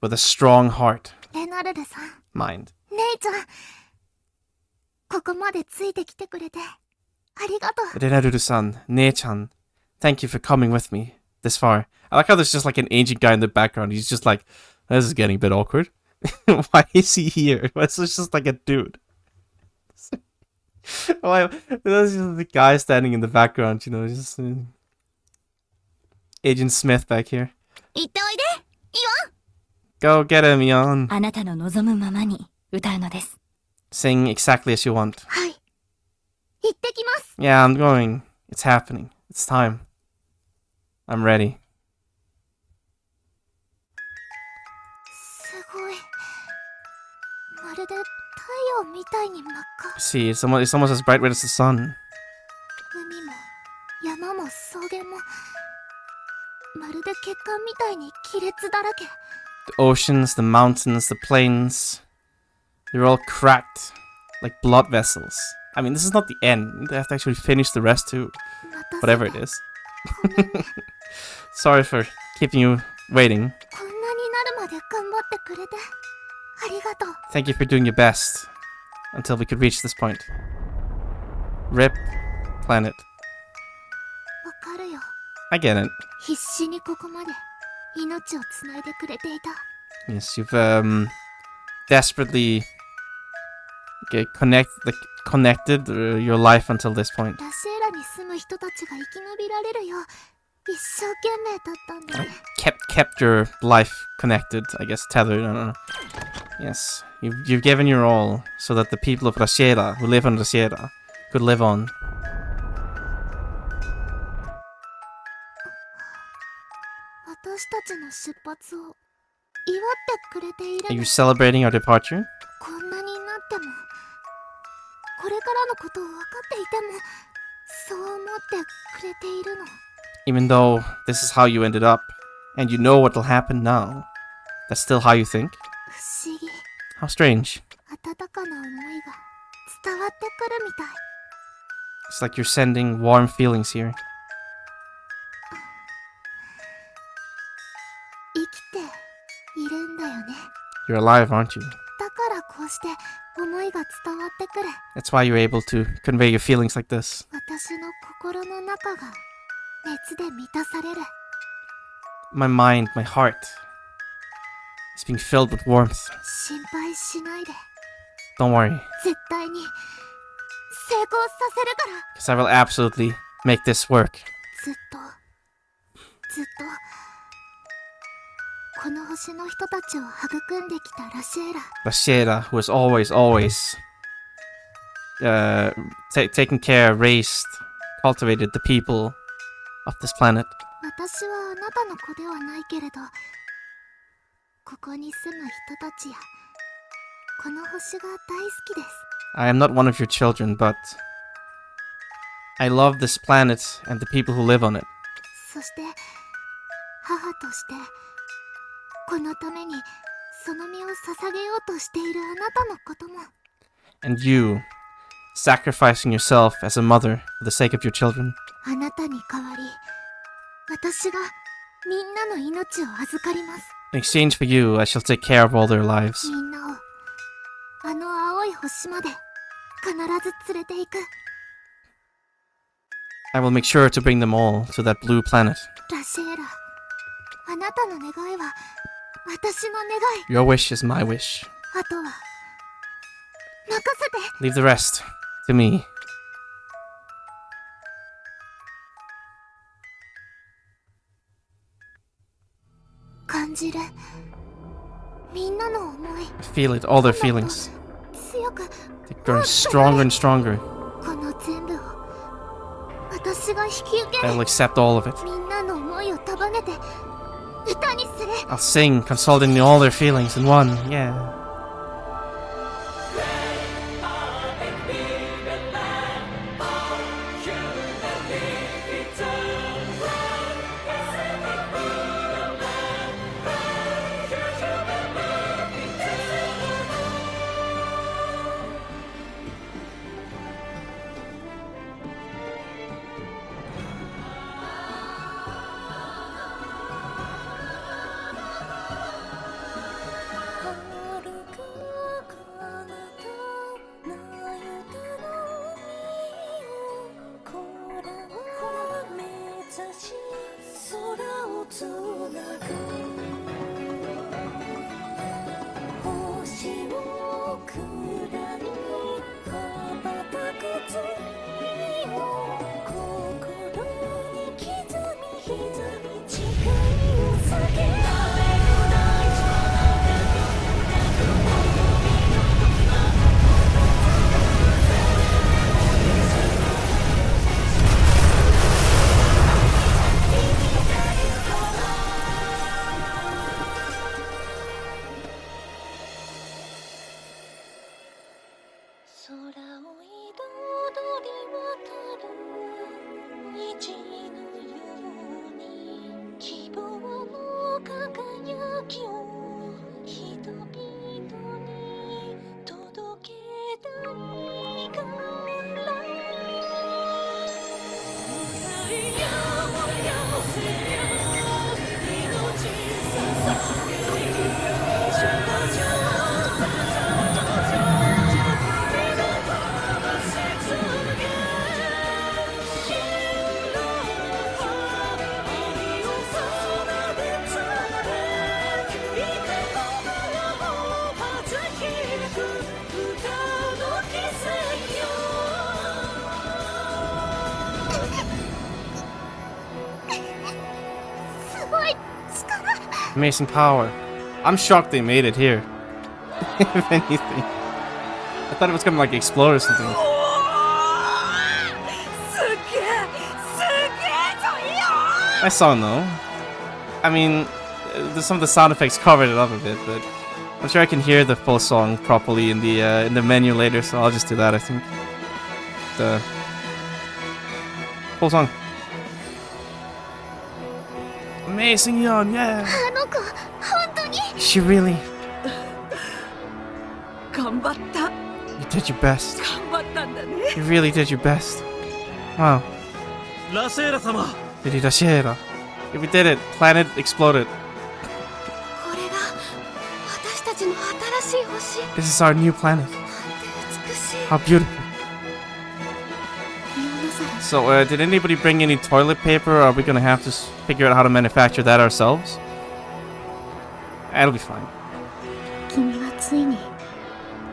with a strong heart. レナルルさん。Mind. 姉ちゃん。ここまでついてきてくれてありがとう。Renaruru-san, Nee-chan, thank you for coming with me this far. I like how there's just like an ancient guy in the background. He's just like, this is getting a bit awkward. Why is he here? It's just like a dude. Why? There's just the guy standing in the background, you know, just Agent Smith back here. 行っておいで、イワン。Go get him, Eon. あなたの望むままに歌うのです。Sing exactly as you want. はい。行ってきます。Yeah, I'm going. It's happening. It's time. I'm ready. すごい。まるで太陽みたいに真っ赤。See, it's almost as bright red as the sun. 海も山も草原もまるで血管みたいに亀裂だらけ。The oceans, the mountains, the plains, they're all cracked like blood vessels. I mean, this is not the end. They have to actually finish the rest too. Whatever it is. Sorry for keeping you waiting. こんなになるまで頑張ってくれてありがとう。 Thank you for doing your best until we could reach this point. RIP planet. わかるよ。I get it. 必死にここまで命をつないでくれていた。 Yes, you've desperately connected your life until this point. ラシエラにに住む人たちが生き延びられるよう一生懸命だったんだね。Kept your life connected, I guess, tethered. I don't know. Yes, you've given your all so that the people of Rashiera, who live on Rashiera, could live on. 私たちの出発を祝ってくれている Are の。 you celebrating our departure? こんなになっても、これからのことを分かっていても、そう思ってくれているの。 Even though this is how you ended up, and you know what will happen now, that's still how you think? 不思議。 How strange. 温かな思いが伝わってくるみたい。 It's like you're sending warm feelings here. 生きているんだよね。 You're alive, aren't you? だからこうして思いが伝わってくる。 That's why you're able to convey your feelings like this. 私の心の中が熱で満たされる。 My mind, my heart is being filled with warmth. 心配しないで。 Don't worry, 絶対に成功させるから。 because I will absolutely make this work. ずっとこの星の人たちを育んできたラシエラ。 Rashiera, who has always taken care, raised, cultivated the people of this planet. 私はあなたの子ではないけれど、ここに住む人たちやこの星が大好きです。 I am not one of your children, but I love this planet and the people who live on it. そして母としてこのためにその身を捧げようとしているあなたのことも。 And you, sacrificing yourself as a mother for the sake of your children. あなたに代わり私がみんなの命を預かります。 In exchange for you, I shall take care of all their lives. みんなをあの青い星まで必ず連れて行く。 I will make sure to bring them all to that blue planet. ラシエラ、あなたの願いは私の願い。 Your wish is my wish. あとは任せて。 Leave the rest to me. 感じるみんなの思い。 Feel it, all their feelings. 強く They're growing stronger and stronger. この全部を私が引き受け I る。 will accept all of it. みんなの思いを束ねて歌にする。 I'll sing, consulting all their feelings in one. Yeah. Amazing power. I'm shocked they made it here. If anything. I thought it was gonna like explode or something. I saw no. I mean, some of the sound effects covered it up a bit, but I'm sure I can hear the full song properly in the menu later, so I'll just do that. I think the full song. Amazing Yon, yeah. She really. 頑張った。 You did your best. 頑張ったんだね。 You really did your best. Wow. ラシェーラ様。 Did you Dashera? If we did it, planet exploded. これが私たちの新しい星。 This is our new planet. 美しい。 How beautiful. So, did anybody bring any toilet paper, or are we gonna have to figure out how to manufacture that ourselves? That'll be fine. 君はついに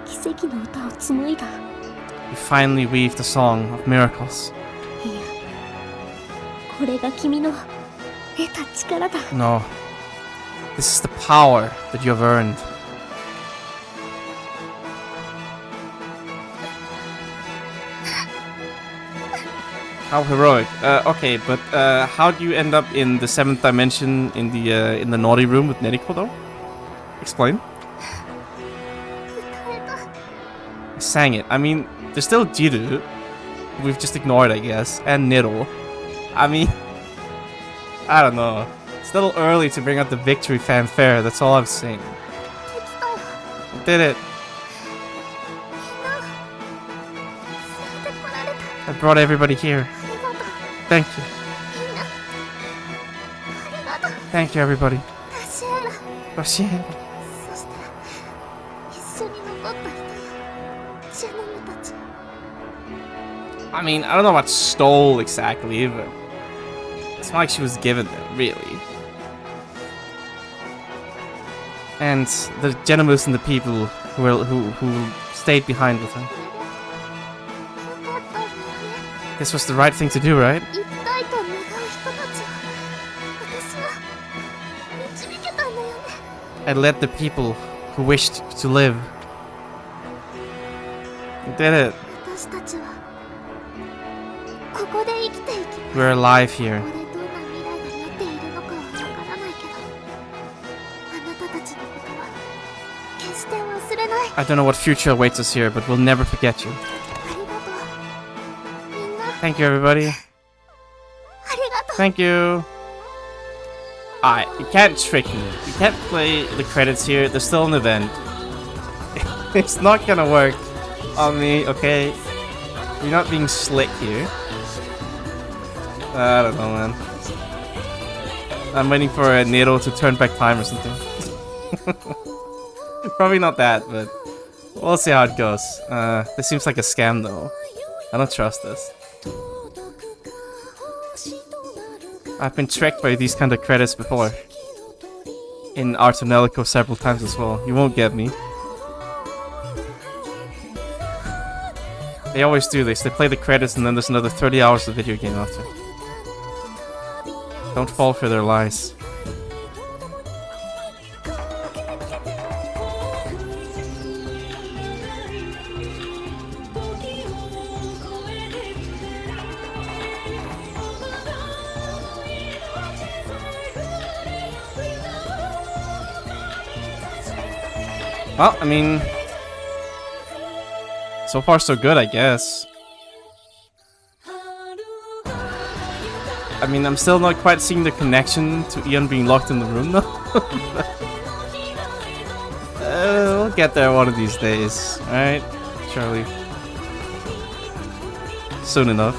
奇跡の歌を紡いだ。 You finally weaved the song of miracles. いや、これが君の得た力だ。 No. This is the power that you have earned. How heroic. Okay, but how do you end up in the 7th dimension in the naughty room with Neriko though? Explain. I sang it. I mean, there's still Jiru. We've just ignored, I guess. And Nero. I mean, I don't know. It's a little early to bring out the victory fanfare. That's all I'm saying. I did it. I brought everybody here. Thank you. Thank you, everybody. Rashida. I mean, I don't know what stole exactly, but it's not like she was given them, really. And the Genomus and the people who stayed behind with her. This was the right thing to do, right? I led the people who wished to live. You did it. We're alive here. I don't know what future awaits us here, but we'll never forget you. Thank you, everybody. Thank you. Alright, you can't trick me. You can't play the credits here. There's still an event. It's not gonna work on me, okay? You're not being slick here. I don't know, man. I'm waiting for a Nero to turn back time or something. Probably not that, but we'll see how it goes. This seems like a scam, though. I don't trust this. I've been tricked by these kind of credits before. In Artonelico several times as well. You won't get me. They always do this. They play the credits and then there's another 30 hours of video game after. Don't fall for their lies. Well, I mean, so far so good, I guess. I mean, I'm still not quite seeing the connection to Ian being locked in the room, though. We'll get there one of these days, alright, Charlie? Soon enough.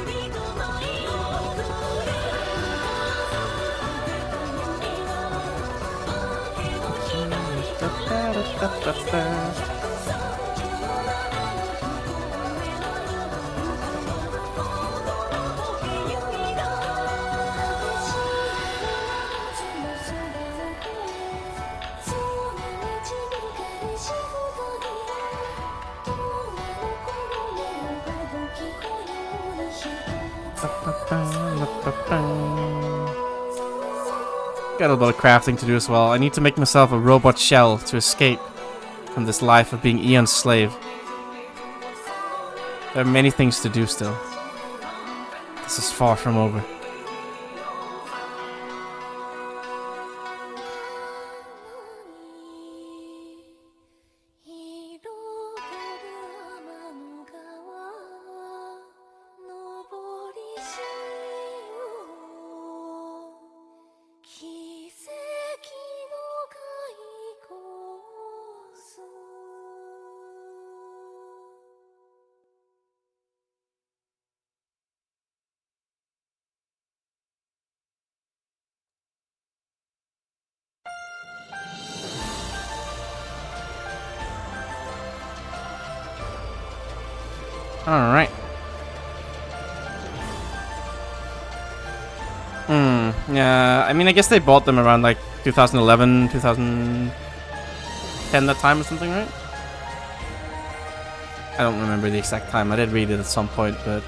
got a lot of crafting to do as well. I need to make myself a robot shell to escape from this life of being Eon's slave. There are many things to do still. This is far from over. Alright. Yeah, I mean, I guess they bought them around like 2011, 2010 that time or something, right? I don't remember the exact time. I did read it at some point, but...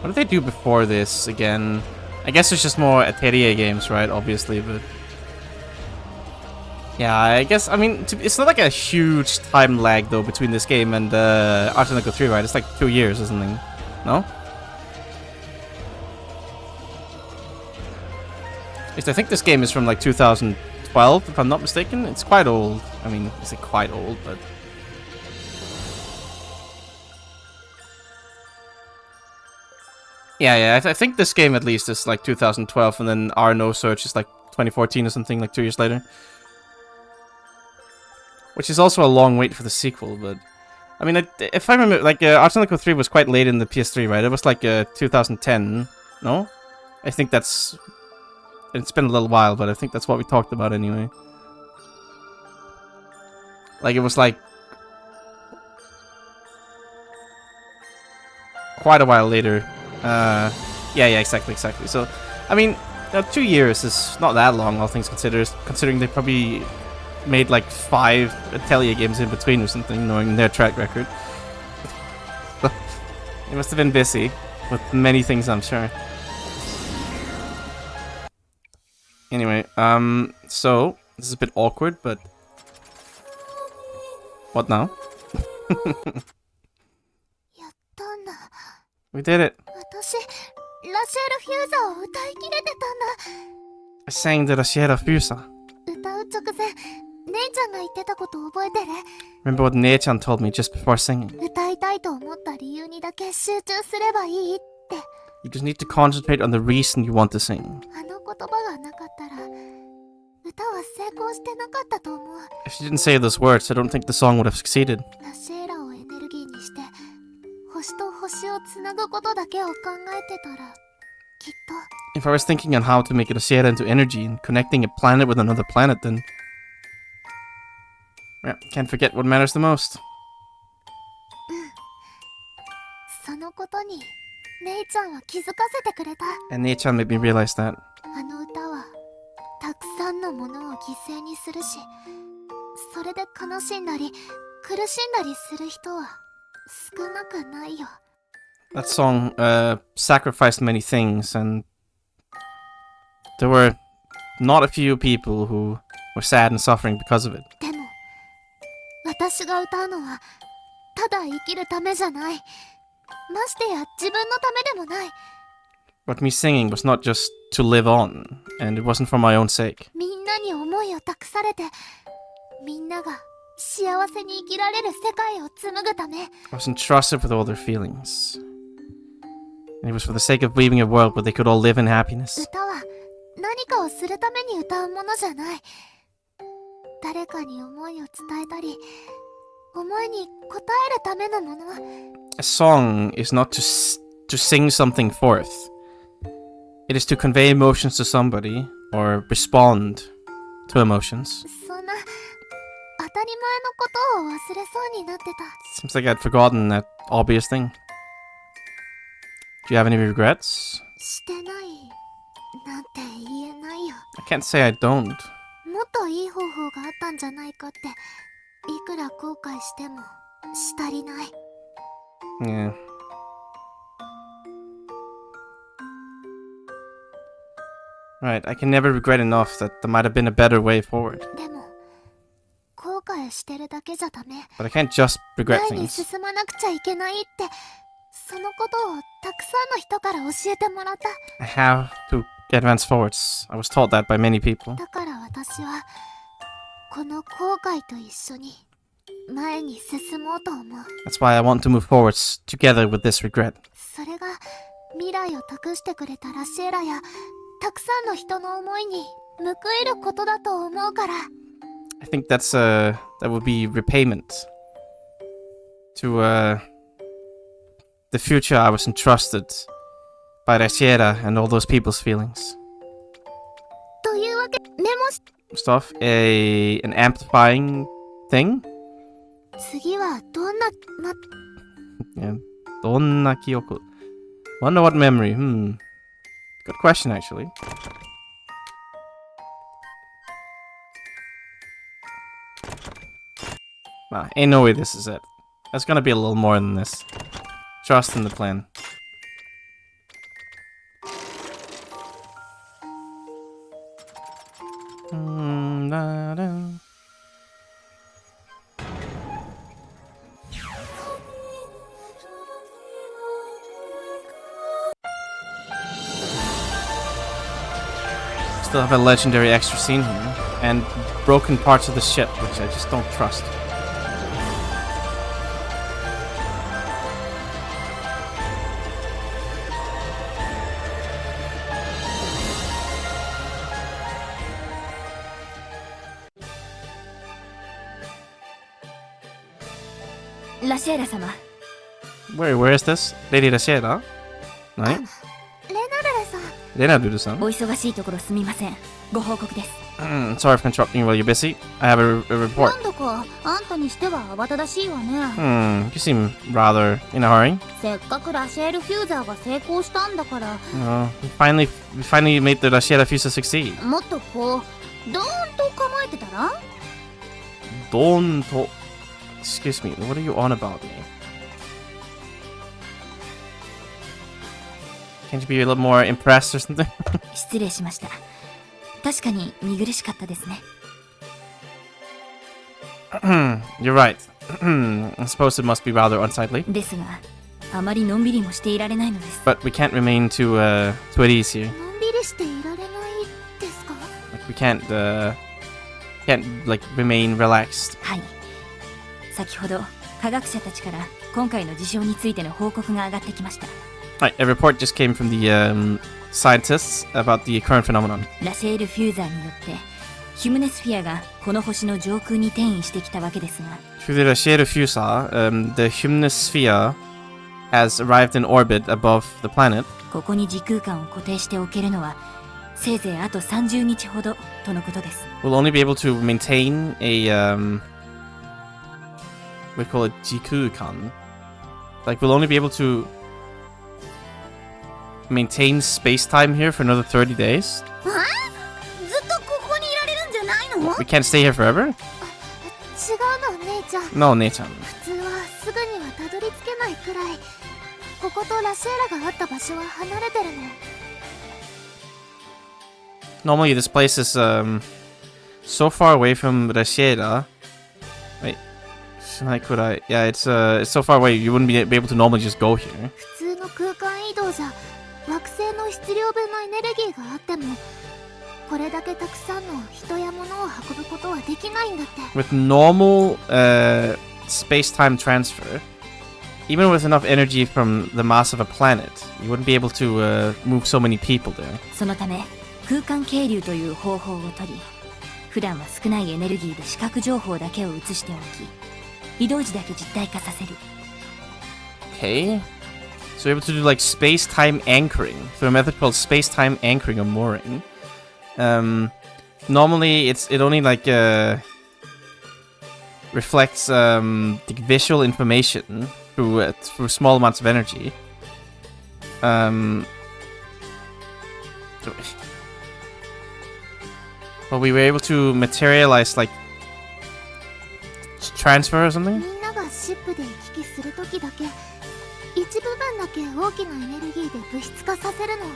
What did they do before this again? I guess it's just more Atelier games, right? Obviously, but... Yeah, I guess, I mean, it's not like a huge time lag, though, between this game and Artanaco 3, right? It's like 2 years or something. No? At least I think this game is from like 2012, if I'm not mistaken. It's quite old. I mean, is it quite old, but... Yeah, I think this game at least is like 2012, and then our Nosurge is like 2014 or something, like 2 years later. Which is also a long wait for the sequel, but... I mean, if I remember, like, Artanaco 3 was quite late in the PS3, right? It was like 2010, no? I think that's... It's been a little while, but I think that's what we talked about anyway. Like, it was like... quite a while later. Yeah, exactly. So, I mean, 2 years is not that long, all things considered, considering they probably made like 5 Atelier games in between or something, knowing their track record. They must have been busy with many things, I'm sure. Anyway, so, this is a bit awkward, but... What now? We did it! I sang the Rashiera Fusa. Remember what Nei-chan told me just before singing? You just need to concentrate on the reason you want to sing. If she didn't say those words, I don't think the song would have succeeded. If I was thinking on how to make Rashiera into energy and connecting a planet with another planet, then... Yeah, can't forget what matters the most. And Nei-chan made me realize that. That song sacrificed many things, and there were not a few people who were sad and suffering because of it. But me singing was not just to live on, and it wasn't for my own sake. I was entrusted with all their feelings. And it was for the sake of weaving a world where they could all live in happiness. A song is not to sing something forth. It is to convey emotions to somebody, or respond to emotions. Seems like I'd forgotten that obvious thing. Do you have any regrets? I can't say I don't. いい方法があったんじゃないかって、いくら後悔してもしたりない。Yeah. Right, I can never regret enough that there might have been a better way forward. でも、後悔してるだけじゃダメ。 But I can't just regret 前に things. 進まなくちゃいけないって、そのことをたくさんの人から教えてもらった。I have to advance forwards. I was taught that by many people. だから私はこの後悔と一緒に前に進もうと思う。 That's why I want to move forwards together with this regret. それが未来を託してくれたラシエラやたくさんの人の思いに報いることだと思うから。 I think that would be repayment to the future I was entrusted by Rasiera and all those people's feelings. というわけ、メモし、 First off, an amplifying thing. 次はどんな、Yeah. どんな記憶? Wonder what memory. Good question, actually. Nah, ain't no way this is it. There's gonna be a little more than this. Trust in the plan. Still have a legendary extra scene here, and broken parts of the ship, which I just don't trust. Rasiera様。 Where is this? Lady Rasiera? 何? レナルレさん。レナルルさん? お忙しいところすみません。ご報告です。Sorry for interrupting you while you're busy. I have a report. なんだかあんたにしては慌ただしいわね。You seem rather in a hurry. せっかくラシエルフューザーが成功したんだから。We finally made the Rasiera Fuse succeed. もっとこうドーンと構えてたら。Don't. Excuse me. What are you on about me? Can't you be a little more impressed or something? 失礼しました。確かに見苦しかったですね。You're right. I suppose it must be rather unsightly. ですが、あまりのんびりもしていられないのです。But we can't remain too at ease here. のんびりしていられないですか? Like we can't like remain relaxed. はい。先ほど科学者たちから今回の事象についての報告が上がってきました。Right, a report just came from the scientists about the current phenomenon. ラシェールフューザーによってヒュムネスフィアがこの星の上空に転移してきたわけですが、 Through the Rasiera Fusar, the Hymnosphere has arrived in orbit above the planet. ここに時空間を固定しておけるのはせいぜいあと30日ほどとのことです。 We'll only be able to maintain a we call it Jikukan. Like we'll only be able to maintain space-time here for another 30 days. ずっとここにいられるんじゃないの? We can't stay here forever? 違うの、姉ちゃん。 No, 姉ちゃん。普通はすぐにはたどり着けないくらい、こことラシエラがあった場所は離れてるの。 Normally this place is so far away from Rasiera. Wait. Yeah, it's so far away you wouldn't be able to normally just go here. 普通の空間移動じゃ惑星の質量分のエネルギーがあってもこれだけたくさんの人や物を運ぶことはできないんだって。 With normal space-time transfer, even with enough energy from the mass of a planet, you wouldn't be able to move so many people there. そのため空間係留という方法をとり、普段は少ないエネルギーで視覚情報だけを移しておき、移動時だけ実体化させる。 Okay. So we're able to do like space-time anchoring through a method called space-time anchoring or mooring. Normally it only like reflects the visual information through small amounts of energy. But we were able to materialize, like, transfer or something? みんながシップで行き来するときだけ一部分だけ大きなエネルギーで物質化させるの。わ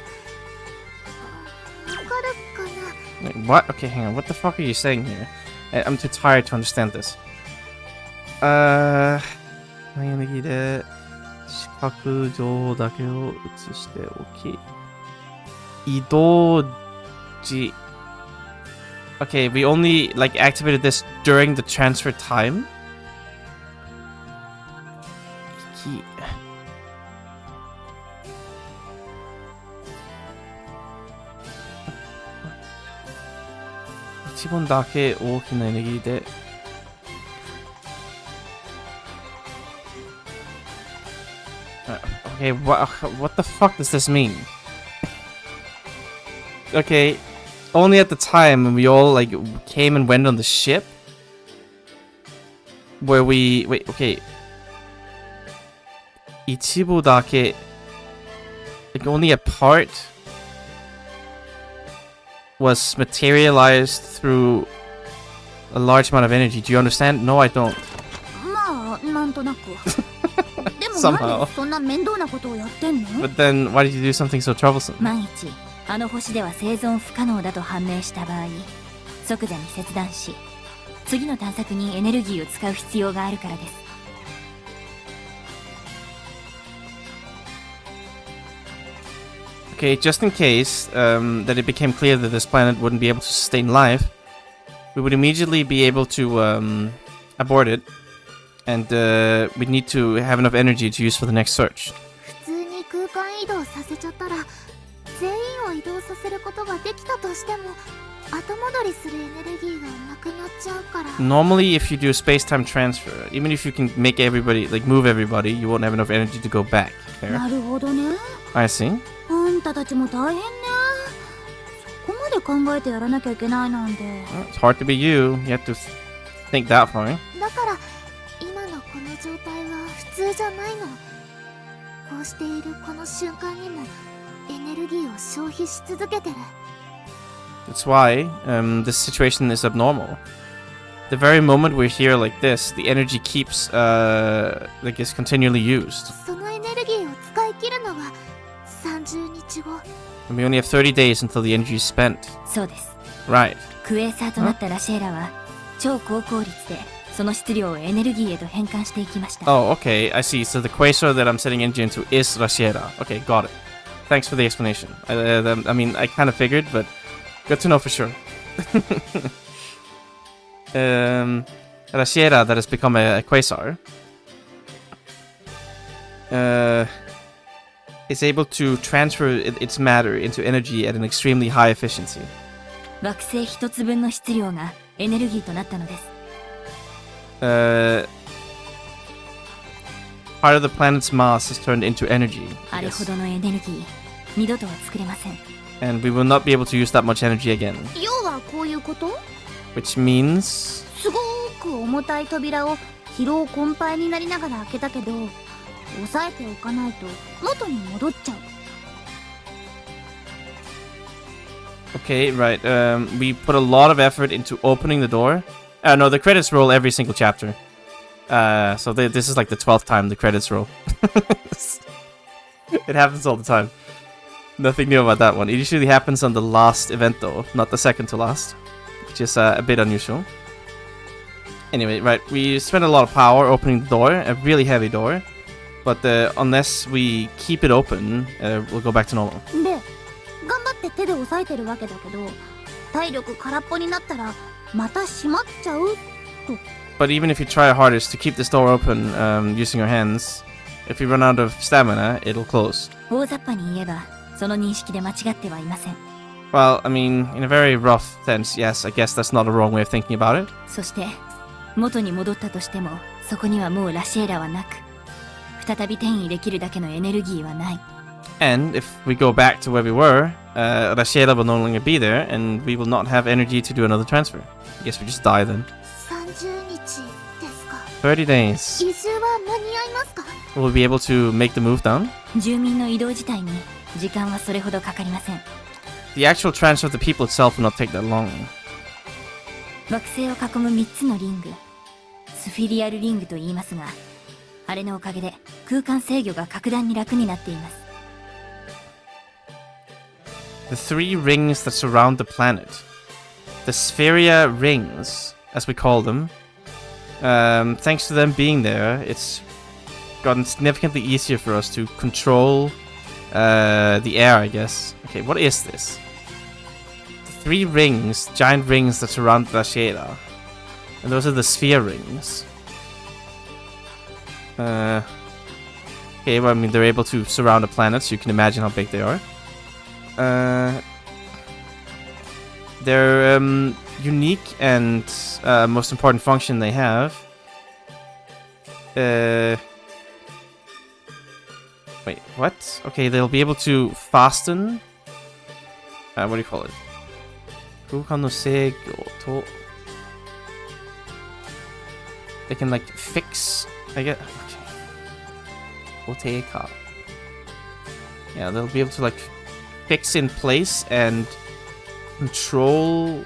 かるかな？ Wait, what? Okay, hang on. What the fuck are you saying here? I'm too tired to understand this. エネルギーで視覚上だけを移しておき。移動時。Okay, we only like activated this during the transfer time. 一番だけ大きなエネルギーで Okay, what the fuck does this mean? Okay, only at the time when we all like came and went on the ship where we wait, okay. 一部だけ like only a part was materialized through a large amount of energy. Do you understand? No, I don't. まあなんとなく。でも Somehow. なんでそんな面倒なことをやってんの？ But then why did you do something so troublesome? 万一あの星では生存不可能だと判明した場合、即座に切断し、次の探索にエネルギーを使う必要があるからです。Okay, just in case that it became clear that this planet wouldn't be able to sustain life, we would immediately be able to abort it, and we'd need to have enough energy to use for the next search. 普通に空間移動させちゃったら全員を移動させることができたとしても後戻りするエネルギーがなくなっちゃうから。 Normally, if you do space-time transfer, even if you can make everybody, like move everybody, you won't have enough energy to go back. Fair? なるほどね。 I see. あんたたちも大変ね。そこまで考えてやらなきゃいけないなんて。 Well, it's hard to be you. You have to think that far. だから今のこの状態は普通じゃないの。こうしているこの瞬間にもエネルギーを消費し続けてる。 That's why this situation is abnormal. The very moment we're here like this, the energy keeps like is continually used. そのエネルギーを使い切るのは30日後。 And we only have 30 days until the energy is spent. そうです。 Right. クエーサーとなったラシエラは超高効率でその質量をエネルギーへと変換していきました。 Oh, okay. I see. So the quasar that I'm setting energy into is Rashiera. Okay, got it. Thanks for the explanation. I mean, I kind of figured, but good to know for sure. Rashiera that has become a quasar is able to transfer its matter into energy at an extremely high efficiency. 惑星一つ分の質量がエネルギーとなったのです。Part of the planet's mass is turned into energy. あれほどのエネルギー、二度とは作れません。 And we will not be able to use that much energy again. 要はこういうこと？ Which means... すごーく重たい扉を疲労困憊になりながら開けたけど、押さえておかないと元に戻っちゃう。 Okay, right. We put a lot of effort into opening the door. No, the credits roll every single chapter. So this is like the 12th time the credits roll. It happens all the time. Nothing new about that one. It usually happens on the last event though, not the second to last, which is a bit unusual. Anyway, right, we spent a lot of power opening the door, a really heavy door, but unless we keep it open, we'll go back to normal. で、頑張って手で押さえてるわけだけど、体力空っぽになったらまた閉まっちゃうと。 But even if you try your hardest to keep this door open using your hands, if you run out of stamina, it'll close. 大雑把に言えば、その認識で間違ってはいません。 Well, I mean, in a very rough sense, yes, I guess that's not a wrong way of thinking about it. そして、元に戻ったとしても、そこにはもうラシエラはなく、再び転移できるだけのエネルギーはない。 And if we go back to where we were, Rashiera will no longer be there, and we will not have energy to do another transfer. I guess we just die then. 30日ですか。 30 days. 移住は間に合いますか？ Will we be able to make the move down? 住民の移動自体に時間はそれほどかかりません。 The actual transfer of the people itself will not take that long. 惑星を囲む3つのリング、スフィリアルリングと言いますが、あれのおかげで空間制御が格段に楽になっています。The three rings that surround the planet. The Spheria rings, as we call them. Thanks to them being there, it's gotten significantly easier for us to control the air, I guess. Okay, what is this? The three rings, giant rings that surround the Ciel. And those are the sphere rings. Okay, well, I mean, they're able to surround a planet, so you can imagine how big they are. Their unique and most important function they have. Wait, what? Okay, they'll be able to fasten. What do you call it? 空間の制御と They can like fix. I get. Okay. Yeah, they'll be able to like fix in place and control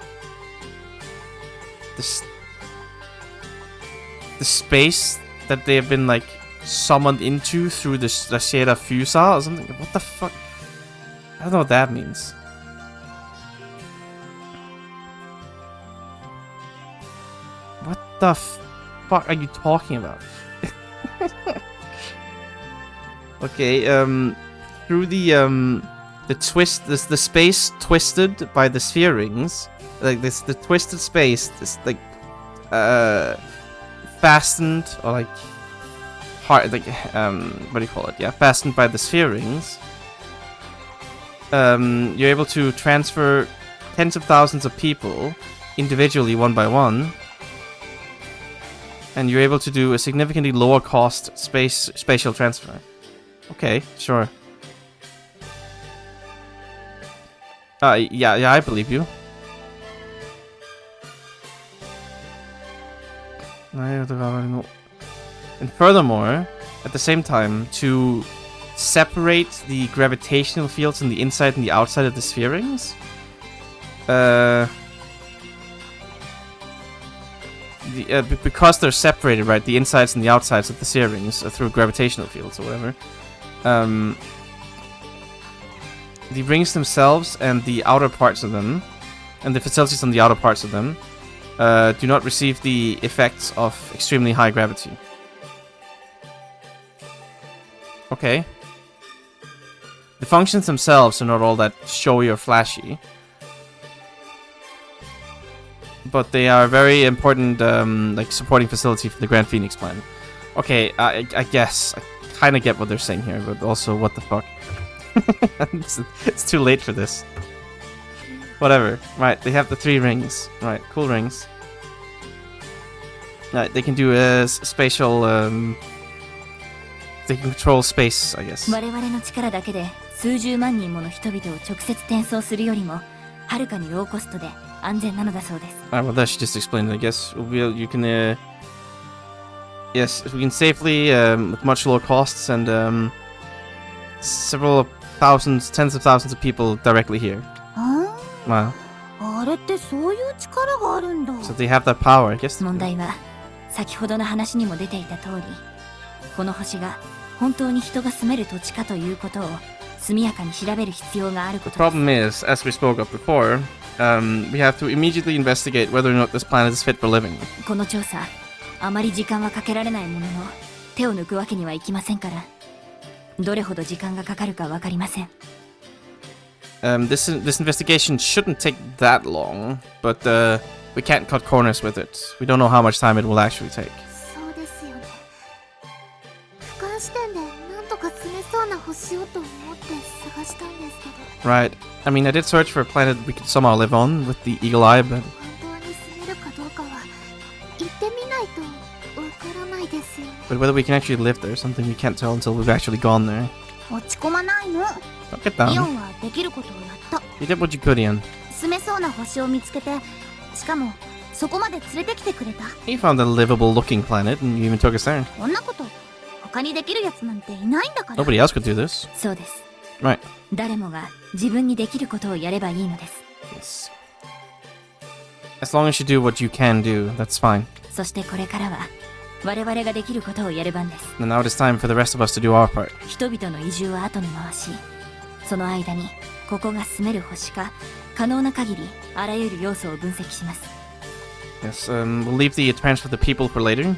the space that they have been like summoned into through the Shada Fusa or something. What the fuck? I don't know what that means. What the fuck are you talking about? Okay, through the twist, the space twisted by the sphere rings, like this, the twisted space, this like fastened or like hard, like what do you call it? Yeah, fastened by the sphere rings. You're able to transfer tens of thousands of people individually, one by one, and you're able to do a significantly lower cost spatial transfer. Okay, sure. Yeah, I believe you. And furthermore, at the same time, to separate the gravitational fields in the inside and the outside of the sphere rings, because they're separated, right, the insides and the outsides of the sphere rings through gravitational fields or whatever, the rings themselves and the outer parts of them, and the facilities on the outer parts of them, do not receive the effects of extremely high gravity. Okay. The functions themselves are not all that showy or flashy, but they are very important, like supporting facility for the Grand Phoenix plan. Okay, I guess I kind of get what they're saying here, but also what the fuck. It's too late for this. Whatever. Right, they have the three rings. Right, cool rings. Right, they can do a spatial. They can control space, I guess. 我々の力だけで数十万人もの人々を直接転送するよりもはるかにローコストで安全なのだそうです。Well, that should just explain it, I guess. You can, yes, we can safely, with much lower costs and several thousands, tens of thousands of people directly here. Wow. あれってそういう力があるんだ。 So they have that power, I guess. 問題は先ほどの話にも出ていた通り、この星が本当に人が住める土地かということを速やかに調べる必要があることです。 The problem is, as we spoke of before, we have to immediately investigate whether or not this planet is fit for living. この調査、あまり時間はかけられないものの、手を抜くわけにはいきませんから、どれほど時間がかかるかわかりません。This investigation shouldn't take that long, but we can't cut corners with it. We don't know how much time it will actually take. そうですよね。俯瞰視点でなんとか住めそうな星をと思って探したんですけど。 Right. I mean, I did search for a planet we could somehow live on with the eagle eye, but 本当に住めるかどうかは行ってみないとわからないですよ。 but whether we can actually live there is something we can't tell until we've actually gone there. 落ち込まないの。 Don't get イオ down. ンはできることをやった。 You did what you could, Ian. 住めそうな星を見つけて、しかもそこまで連れてきてくれた。 He found a livable-looking planet, and you even took us there. こんなこと他にできるやつなんていないんだから。 Nobody else could do this. そうです。 Right. 誰もが自分にできることをやればいいのです。As long as you do what you can do, that's fine. そしてこれからは我々ができることをやる番です。 And now it is time for the rest of us to do our part. 人々の移住は後に回し、その間にここが住める星か可能な限りあらゆる要素を分析します。 Yes, we'll leave the transfer of the people for later,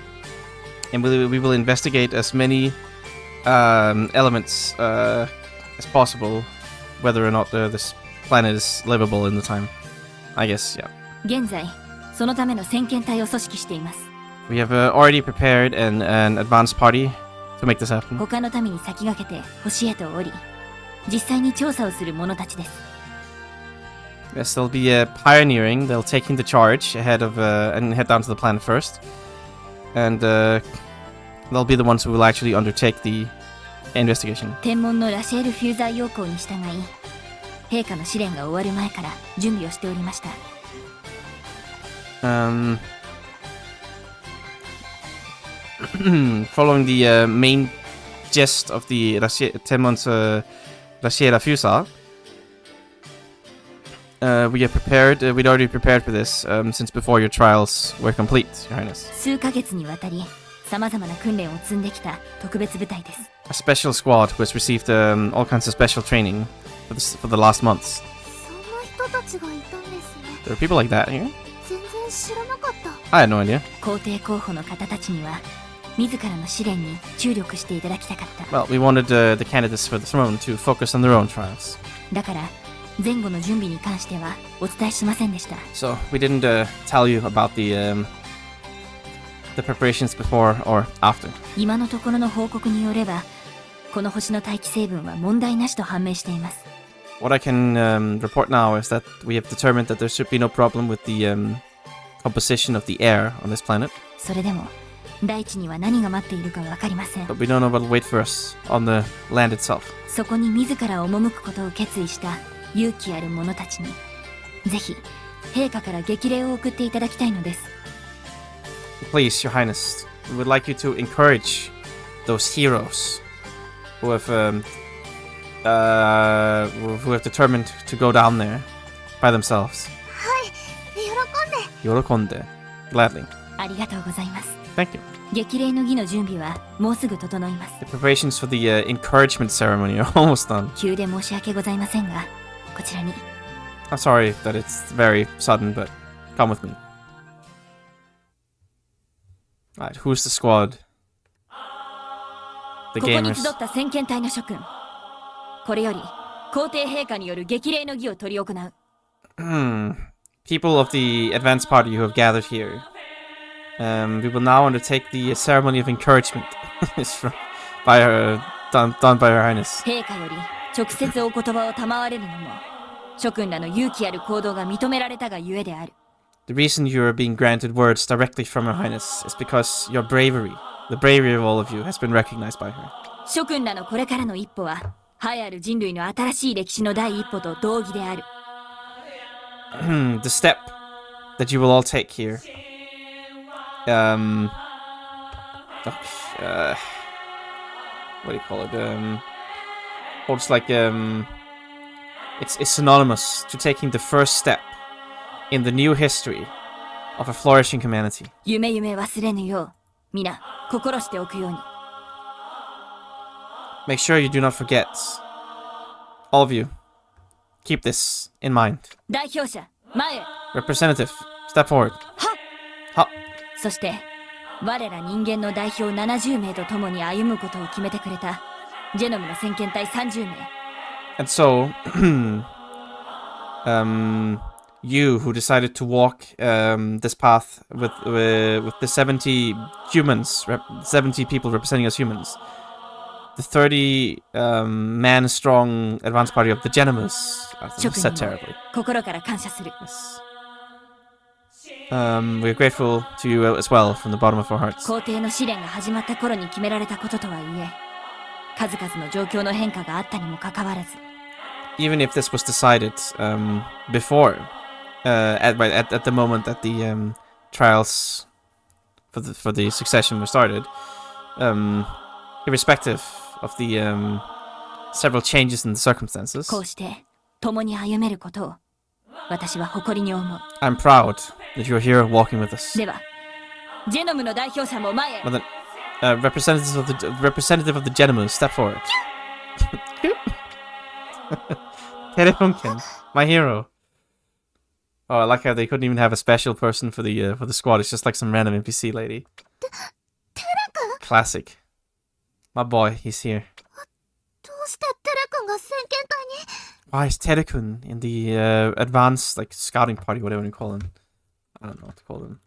and we will investigate as many elements as possible, whether or not this planet is livable in the time. I guess, yeah. 現在そのための先遣隊を組織しています。 We have already prepared an advanced party to make this happen. 他の民に先駆けて星へと降り、実際に調査をする者たちです。 Yes, they'll be pioneering. They'll taking the charge ahead of and head down to the planet first, and they'll be the ones who will actually undertake the investigation. 天文のラシェール・フューザー要項に従い、陛下の試練が終わる前から準備をしておりました。Following the main gist of the Tenmon's Rashiera Fusa, we have prepared. We'd already prepared for this since before your trials were complete, Your Highness. 数ヶ月にわたり、様々な訓練を積んできた特別部隊です。A special squad who has received all kinds of special training for the last months. そんな人たちがいたんですね。 There are people like that here? 全然知らなかった。 I had no idea. 皇帝候補の方たちには、自らの試練に注力していただきたかった。Well, we wanted the candidates for the throne to focus on their own trials. だから、前後の準備に関してはお伝えしませんでした。So we didn't tell you about the preparations before or after. 今のところの報告によれば、この星の大気成分は問題なしと判明しています。What I can report now is that we have determined that there should be no problem with the composition of the air on this planet. それでも、大地には何が待っているかわかりません。 But we don't know what will wait for us on the land itself. そこに自ら赴くことを決意した勇気ある者たちに、ぜひ陛下から激励を送っていただきたいのです。 Please, Your Highness, we would like you to encourage those heroes who have determined to go down there by themselves. はい、喜んで。 Yorokonde. Gladly. ありがとうございます。 Thank you. 激励の儀の準備はもうすぐ整います。 The preparations for the encouragement ceremony are almost done. 急で申し訳ございませんが、こちらに。 I'm sorry that it's very sudden, but come with me. Alright, who's the squad? The ここに gamers. 集った先遣隊の諸君。これより皇帝陛下による激励の儀を執り行う。People of the advanced party who have gathered here. We will now undertake the ceremony of encouragement by done by Her Highness. 陛下より直接お言葉を賜れるのも、諸君らの勇気ある行動が認められたがゆえである。The reason you are being granted words directly from Her Highness is because your bravery, the bravery of all of you, has been recognized by her. 諸君らのこれからの一歩は、栄えある人類の新しい歴史の第一歩と同義である。The step that you will all take here. What do you call it? Well, it's like it's synonymous to taking the first step in the new history of a flourishing humanity. 夢忘れぬよう、皆心しておくように。Make sure you do not forget. All of you, keep this in mind. 代表者、前へ。 Representative, step forward. は。そして、我ら人間の代表70名と共に歩むことを決めてくれた、ジェノムの先遣隊30名。And so, you who decided to walk this path with the 70 humans, 70 people representing us humans, the 30 man strong advanced party of the Genomus said terribly. 心から感謝する。 Yes. We're grateful to you as well from the bottom of our hearts. 皇帝の試練が始まった頃に決められたこととはいえ、数々の状況の変化があったにもかかわらず、 Even if this was decided before, at the moment that the trials for the succession were started, irrespective of the several changes in the circumstances, こうして共に歩めることを私は誇りに思う。 I'm proud that you're here walking with us. ではジェノムの代表者も前へ。 Well then, representative of the Genomus, step forward. Terefunken, my hero. Oh, I like how they couldn't even have a special person for the squad. It's just like some random NPC lady. Classic. My boy, he's here. どうしてテレ君が先遣隊に？ Why is Terekun in the advanced like scouting party, whatever you call him? I don't know what to call him.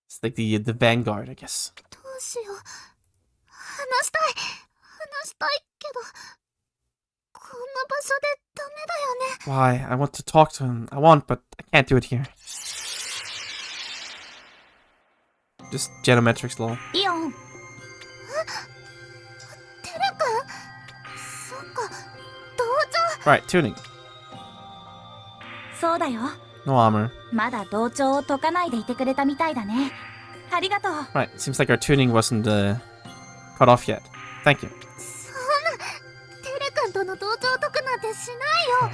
It's like the vanguard, I guess. どうしよう。話したいけど、こんな場所でダメだよね。 Why? I want to talk to him. I want, but I can't do it here. Just genometrics lol. イオン。テレ君？そっか、同調。 Right, tuning. そうだよ。 No armor. まだ同調を解かないでいてくれたみたいだね。ありがとう。 Right, seems like our tuning wasn't cut off yet. Thank you. そんな、テレ君との同調を解くなんてしない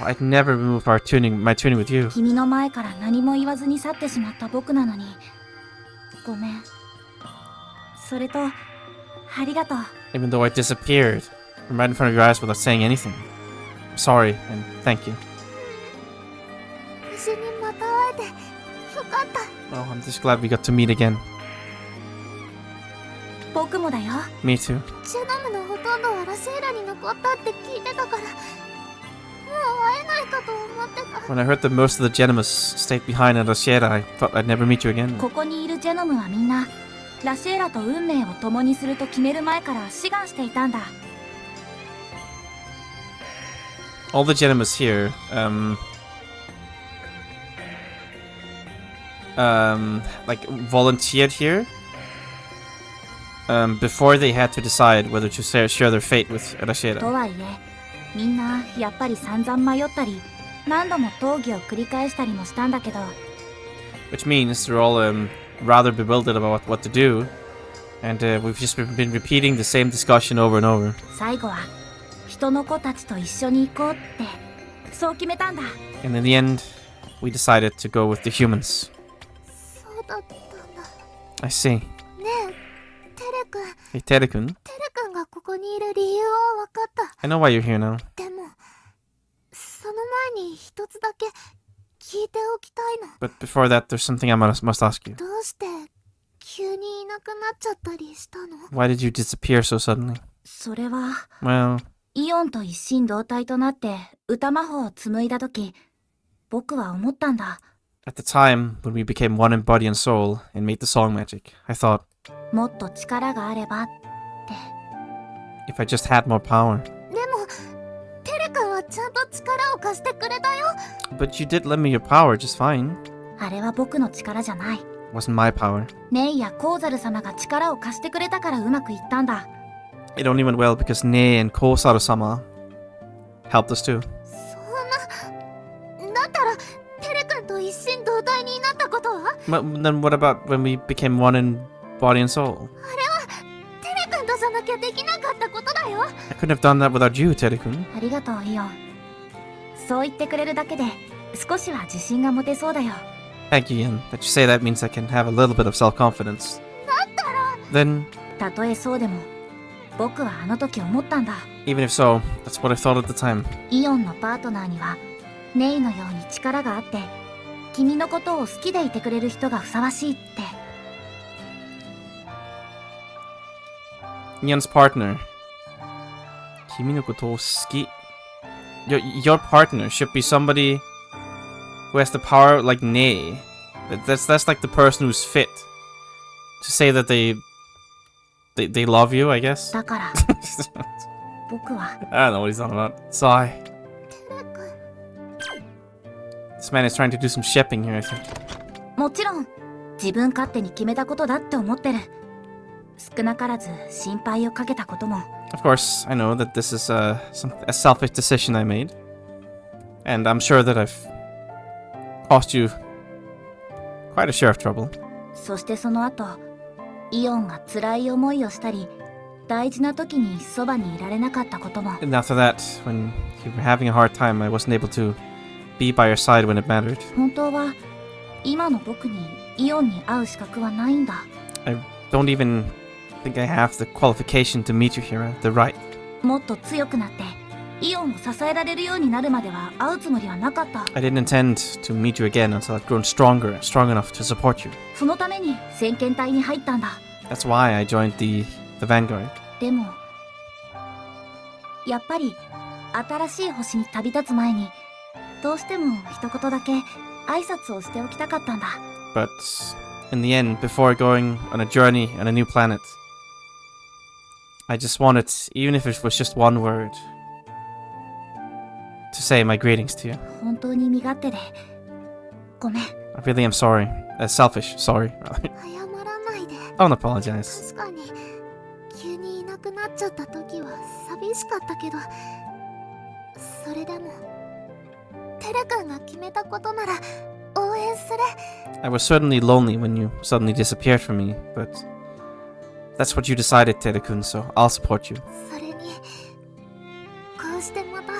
よ。 Oh, I'd never remove my tuning with you. 君の前から何も言わずに去ってしまった僕なのにごめん。それとありがとう。 Even though I disappeared from right in front of your eyes without saying anything. I'm sorry and thank you. 無事にまた会えてよかった。 Oh, I'm just glad we got to meet again. 僕もだよ。 Me too. ジェノムのほとんどはラシェーラに残ったって聞いてたから、もう会えないかと思ってた。 When I heard that most of the Genomus stayed behind at Rosiera, I thought I'd never meet you again. ここにいるジェノムはみんなラシエーラと運命を共にすると決める前から志願していたんだ。 All the Genomus here, like volunteered here, before they had to decide whether to share their fate with と Rosiera. はいえみんなやっぱり散々迷ったり何度も討議を繰り返したりもしたんだけど、 Which means they're all rather bewildered about what to do, and we've just been repeating the same discussion over and over. 最後は人の子たちと一緒に行こうってそう決めたんだ。 And in the end, we decided to go with the humans. そうだったんだ。 I see. ねえ、テレ君。 Hey, Terekun, テレ君がここにいる理由は分かった。 I know why you're here now. でも、その前に一つだけ聞いておきたいの。 But before that, there's something I must ask you. どうして急にいなくなっちゃったりしたの？ Why did you disappear so suddenly? それは Well, イオンと一心同体となって歌魔法を紡いだ時僕は思ったんだ。 at the time when we became one in body and soul and made the song magic, I thought, もっと力があればって。 if I just had more power. でも、テレ君はちゃんと力を貸してくれたよ。 But you did lend me your power just fine. あれは僕の力じゃない。 It wasn't my power. ネイやコウザル様が力を貸してくれたからうまくいったんだ。 It only went well because Ne and Kosaru-sama helped us too. そんな、だったらテレ君と一心同体になったことは？ But then what about when we became one in body and soul? テレ君とじゃなきゃできなかったことだよ。 I couldn't have done that without you, Terekun. ありがとうイオン。そう言ってくれるだけで少しは自信が持てそうだよ。 Thank you, Yin. That you say that means I can have a little bit of self-confidence. だったら Then, たとえそうでも僕はあの時思ったんだ。 even if so, that's what I thought at the time. イオンのパートナーにはネイのように力があって君のことを好きでいてくれる人がふさわしいって。 Yin's partner. Kimi no koto o suki. Your partner should be somebody who has the power like Ne. That's like the person who's fit to say that they love you, I guess. だから僕は I don't know what he's on about. Sigh. This man is trying to do some shipping here, I think. もちろん自分勝手に決めたことだって思ってる。少なからず心配をかけたことも。 Of course, I know that this is a selfish decision I made. And I'm sure that I've caused you quite a share of trouble. そしてその後イオンが辛い思いをしたり大事な時にそばにいられなかったことも。And after that, when you were having a hard time, I wasn't able to be by your side when it mattered. 本当は今の僕にイオンに会う資格はないんだ。I don't even think I have the qualification to meet you here, the right. もっと強くなってイオンを支えられるようになるまでは会うつもりはなかった。I didn't intend to meet you again until I'd grown stronger, strong enough to support you. そのために先遣隊に入ったんだ。That's why I joined the Vanguard. でもやっぱり新しい星に旅立つ前にどうしても一言だけ挨拶をしておきたかったんだ。But in the end, before going on a journey on a new planet, I just wanted, even if it was just one word, to say my greetings to you. 本当に身勝手でごめん。I really am sorry. Selfish, sorry. 謝らないで。 I don't apologize. 確かに急にいなくなっちゃった時は寂しかったけど、それでもテレ君が決めたことなら応援する。 I was certainly lonely when you suddenly disappeared from me, but that's what you decided, Terekun, so I'll support you. それにこうしてまた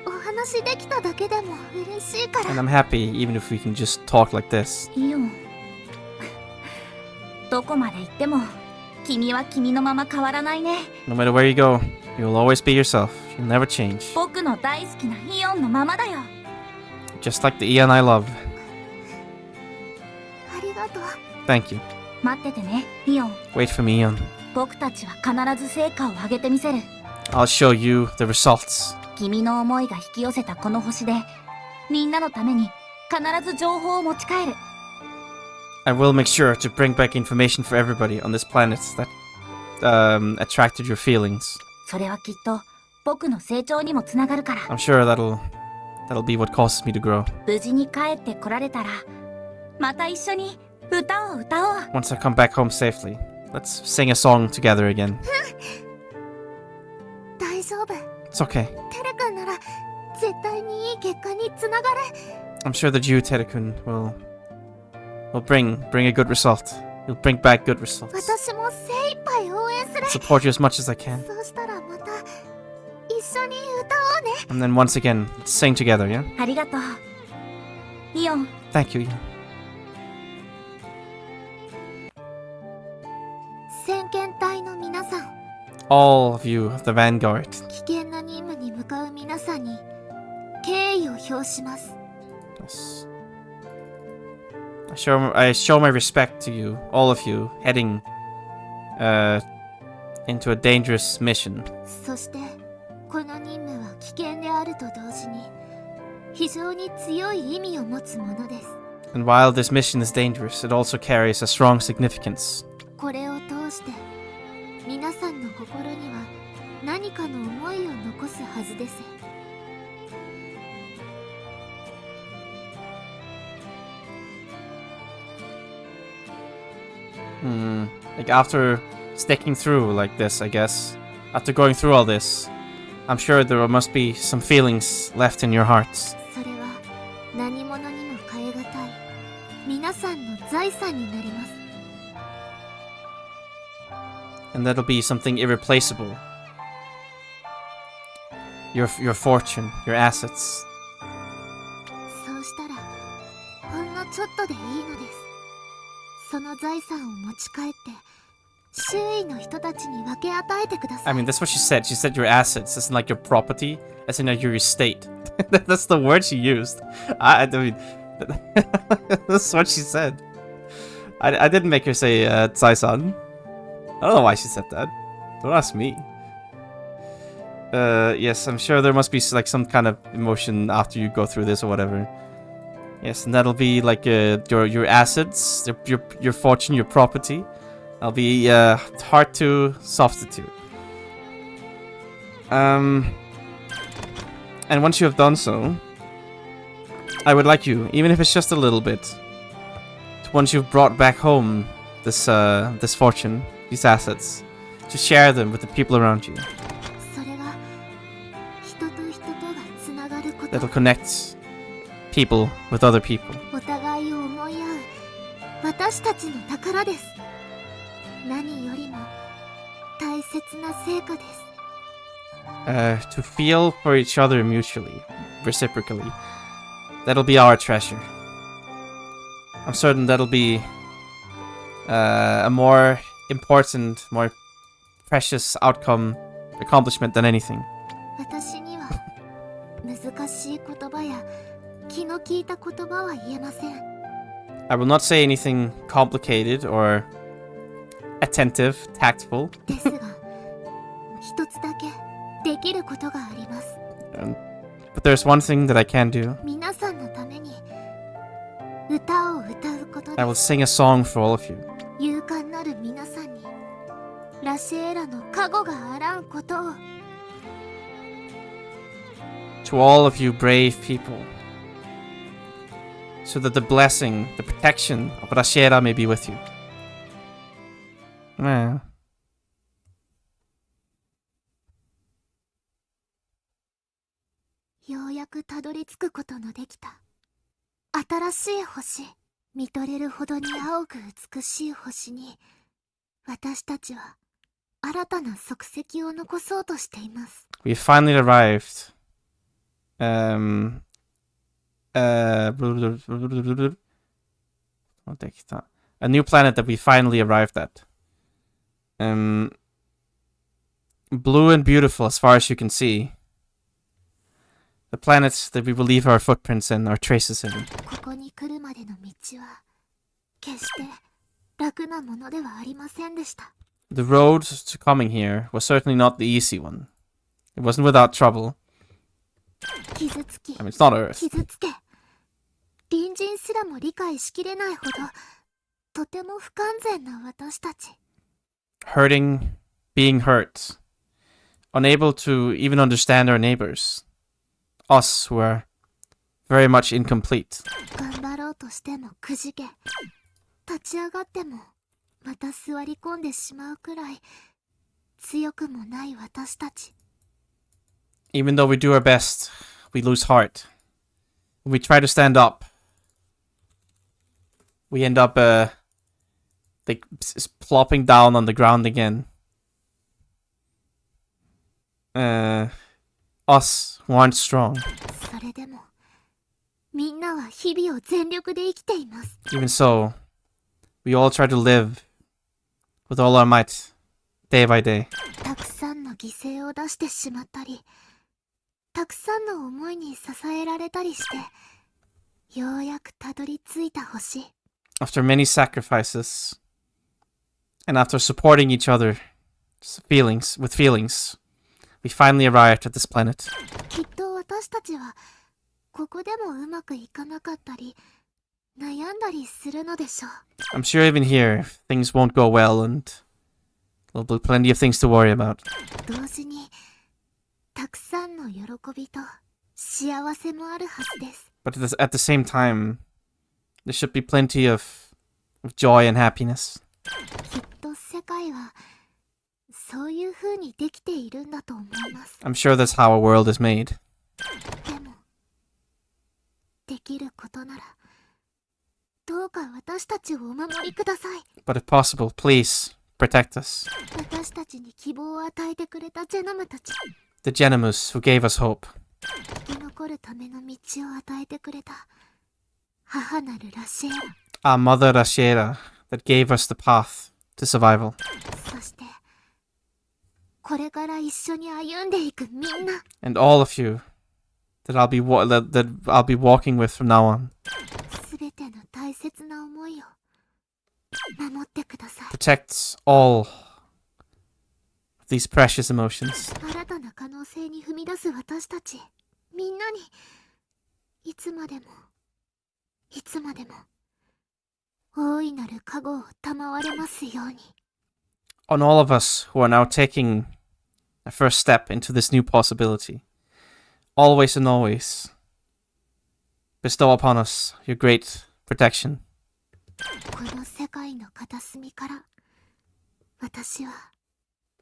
お話できただけでも嬉しいから。 And I'm happy even if we can just talk like this. イオンどこまで行っても君は君のまま変わらないね。 No matter where you go, you'll always be yourself. You'll never change. 僕の大好きなイオンのままだよ。 Just like the Eon I love. ありがとう。 Thank you. 待っててね、イオン。 Wait for me, Eon. 僕たちは必ず成果を上げてみせる。 I'll show you the results. 君の思いが引き寄せたこの星でみんなのために必ず情報を持ち帰る。 I will make sure to bring back information for everybody on this planet that attracted your feelings. それはきっと僕の成長にもつながるから。 I'm sure that'll be what causes me to grow. 無事に帰ってこられたらまた一緒に歌を歌おう。 Once I come back home safely, let's sing a song together again. 大丈夫。 It's okay. テレ君なら絶対にいい結果につながる。 I'm sure that you, Terekun, will bring a good result. You'll bring back good results. 私も精一杯応援する。 Support you as much as I can. そうしたらまた一緒に歌おうね。 And then once again, let's sing together, yeah? ありがとうイオン。 Thank you, Eon. 先遣隊の皆さん、 All of you of the Vanguard. 危険な任務に向かう皆さんに敬意を表します。 Yes. I show my respect to you, all of you, heading into a dangerous mission. そしてこの任務は危険であると同時に非常に強い意味を持つものです。 And while this mission is dangerous, it also carries a strong significance. これを通して皆さんの心には何かの思いを残すはずです。 Like after sticking through like this, I guess, after going through all this, I'm sure there must be some feelings left in your hearts. それは何者にも代え難い皆さんの財産になります。 And that'll be something irreplaceable. Your fortune, your assets. そうしたらほんのちょっとでいいのです。その財産を持ち帰って周囲の人たちに分け与えてください。 I mean, that's what she said. She said your assets, as in like your property, as in like your estate. That's the word she used. I mean, that's what she said. I didn't make her say Tsai-san. I don't know why she said that. Don't ask me. Yes, I'm sure there must be like some kind of emotion after you go through this or whatever. Yes, and that'll be like your assets, your fortune, your property. That'll be hard to substitute. And once you have done so, I would like you, even if it's just a little bit, once you've brought back home this this fortune, these assets, to share them with the people around you. それが人と人とがつながること。 That'll connect people with other people. お互いを思い合う私たちの宝です。何よりも大切な成果です。To feel for each other mutually, reciprocally. That'll be our treasure. I'm certain that'll be a more important, more precious accomplishment than anything. 私には難しい言葉や気の利いた言葉は言えません。I will not say anything complicated or attentive, tactful. ですが、一つだけできることがあります。But there's one thing that I can do. 皆さんのために歌を歌うことで I will sing a song for all of you. 勇敢なる皆さんにラシエーラの加護があらんことを。To all of you brave people. So that the blessing, the protection of Rashiera may be with you. Yeah. ようやくたどり着くことのできた新しい星、見とれるほどに青く美しい星に私たちは新たな足跡を残そうとしています。 We finally arrived. A new planet that we finally arrived at. Blue and beautiful as far as you can see. The planets that we will leave our footprints in, our traces in. ここに来るまでの道は決して楽なものではありませんでした。 The road to coming here was certainly not the easy one. It wasn't without trouble. 傷つき、 I mean, it's not Earth. 傷つけ、隣人すらも理解しきれないほどとても不完全な私たち。 Hurting, being hurt. Unable to even understand our neighbors. Us who are very much incomplete. 頑張ろうとしてもくじけ、立ち上がってもまた座り込んでしまうくらい強くもない私たち。 Even though we do our best, we lose heart. When we try to stand up, we end up like plopping down on the ground again. Us who aren't strong. それでもみんなは日々を全力で生きています。 Even so, we all try to live with all our might, day by day. たくさんの犠牲を出してしまったり、たくさんの思いに支えられたりして、ようやくたどり着いた星。 After many sacrifices, and after supporting each other's feelings, we finally arrived at this planet. きっと私たちはここでもうまくいかなかったり悩んだりするのでしょう。 I'm sure even here, things won't go well and there'll be plenty of things to worry about. 同時にたくさんの喜びと幸せもあるはずです。 But at the same time, there should be plenty of joy and happiness. きっと世界はそういう風にできているんだと思います。 I'm sure that's how a world is made. でもできることならどうか私たちをお守りください。 But if possible, please protect us. 私たちに希望を与えてくれたジェノムたち、 The Genimus who gave us hope. 生き残るための道を与えてくれた母なるラシエラ、 Our mother Rashiera that gave us the path to survival. そしてこれから一緒に歩んでいくみんな、 And all of you that I'll be walking with from now on. すべての大切な思いを守ってください。 Protect all of these precious emotions. 新たな可能性に踏み出す私たちみんなにいつまでもいつまでも大いなる加護を賜れますように。 On all of us who are now taking a first step into this new possibility, always and always bestow upon us your great protection. この世界の片隅から私は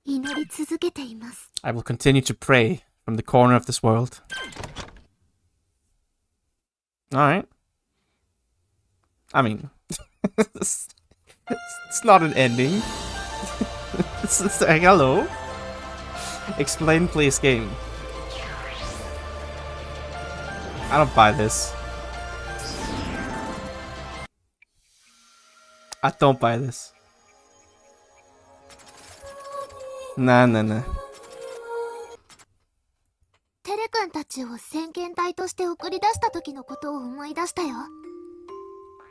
祈り続けています。 I will continue to pray from the corner of this world. Alright. I mean, it's not an ending. Hello? Explain please game. I don't buy this. I don't buy this. Nah. テレ君たちを先遣隊として送り出した時のことを思い出したよ。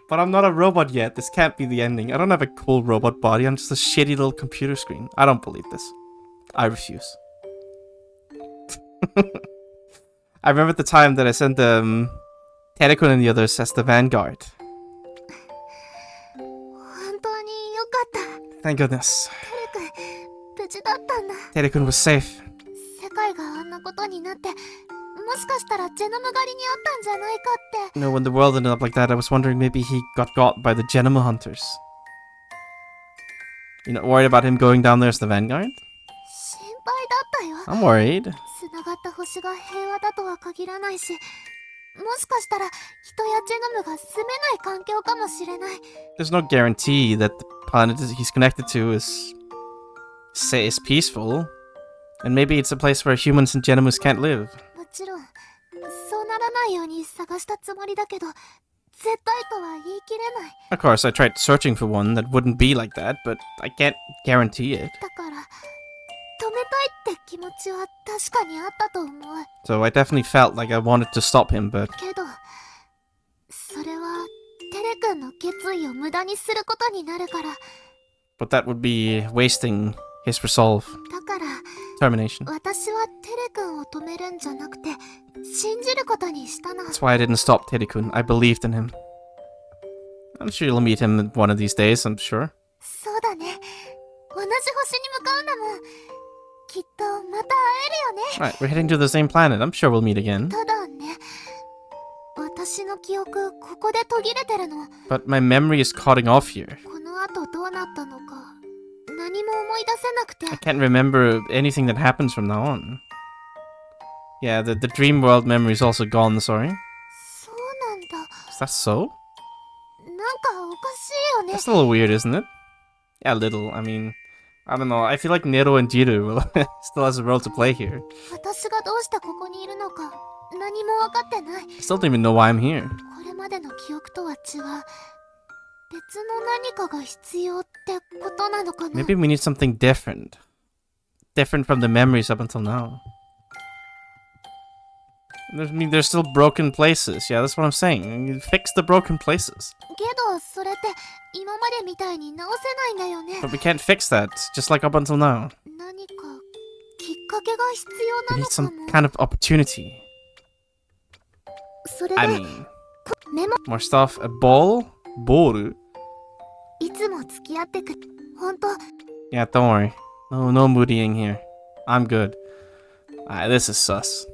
But I'm not a robot yet. This can't be the ending. I don't have a cool robot body. I'm just a shitty little computer screen. I don't believe this. I refuse. I remember the time that I sent Terekun and the others as the vanguard. 本当によかった。 Thank goodness. テレ君、無事だったんだ。 Terekun was safe. 世界があんなことになって、もしかしたらジェノム狩りにあったんじゃないかって。You know, when the world ended up like that, I was wondering maybe he got by the Genoma hunters. You're not worried about him going down there as the vanguard? 心配だったよ。 I'm worried. 繋がった星が平和だとは限らないし、もしかしたら人やジェノムが住めない環境かもしれない。 There's no guarantee that the planet he's connected to is peaceful. And maybe it's a place where humans and Genomus can't live. もちろん、そうならないように探したつもりだけど、絶対とは言い切れない。 Of course, I tried searching for one that wouldn't be like that, but I can't guarantee it. だから、止めたいって気持ちは確かにあったと思う。 So I definitely felt like I wanted to stop him, but けど、それはテレ君の決意を無駄にすることになるから。 but that would be wasting his resolve. だから、 Determination. 私はテレ君を止めるんじゃなくて、信じることにしたの。 That's why I didn't stop Terekun. I believed in him. I'm sure you'll meet him one of these days, I'm sure. そうだね。同じ星に向かうんだもん。きっとまた会えるよね。 Right, we're heading to the same planet. I'm sure we'll meet again. ただね、私の記憶ここで途切れてるの。 But my memory is cutting off here. この後どうなったのか、何も思い出せなくて。 I can't remember anything that happens from now on. Yeah, the dream world memory is also gone, sorry. そうなんだ。 Is that so? なんかおかしいよね。 That's a little weird, isn't it? Yeah, a little. I mean, I don't know. I feel like Nero and Jiru still has a role to play here. 私がどうしてここにいるのか、何も分かってない。 I still don't even know why I'm here. これまでの記憶とは違う。別の何かが必要ってことなのかな。 Maybe we need something different. Different from the memories up until now. I mean, there's still broken places. Yeah, that's what I'm saying. Fix the broken places. けど、それって今までみたいに直せないんだよね。 But we can't fix that, just like up until now. 何かきっかけが必要 We な need のか some も。 kind of opportunity. それ I で mean, メモ more stuff. A ball? Ball? いつも付き合ってく。本当 Yeah, don't worry. No moodying here. I'm good. This is sus.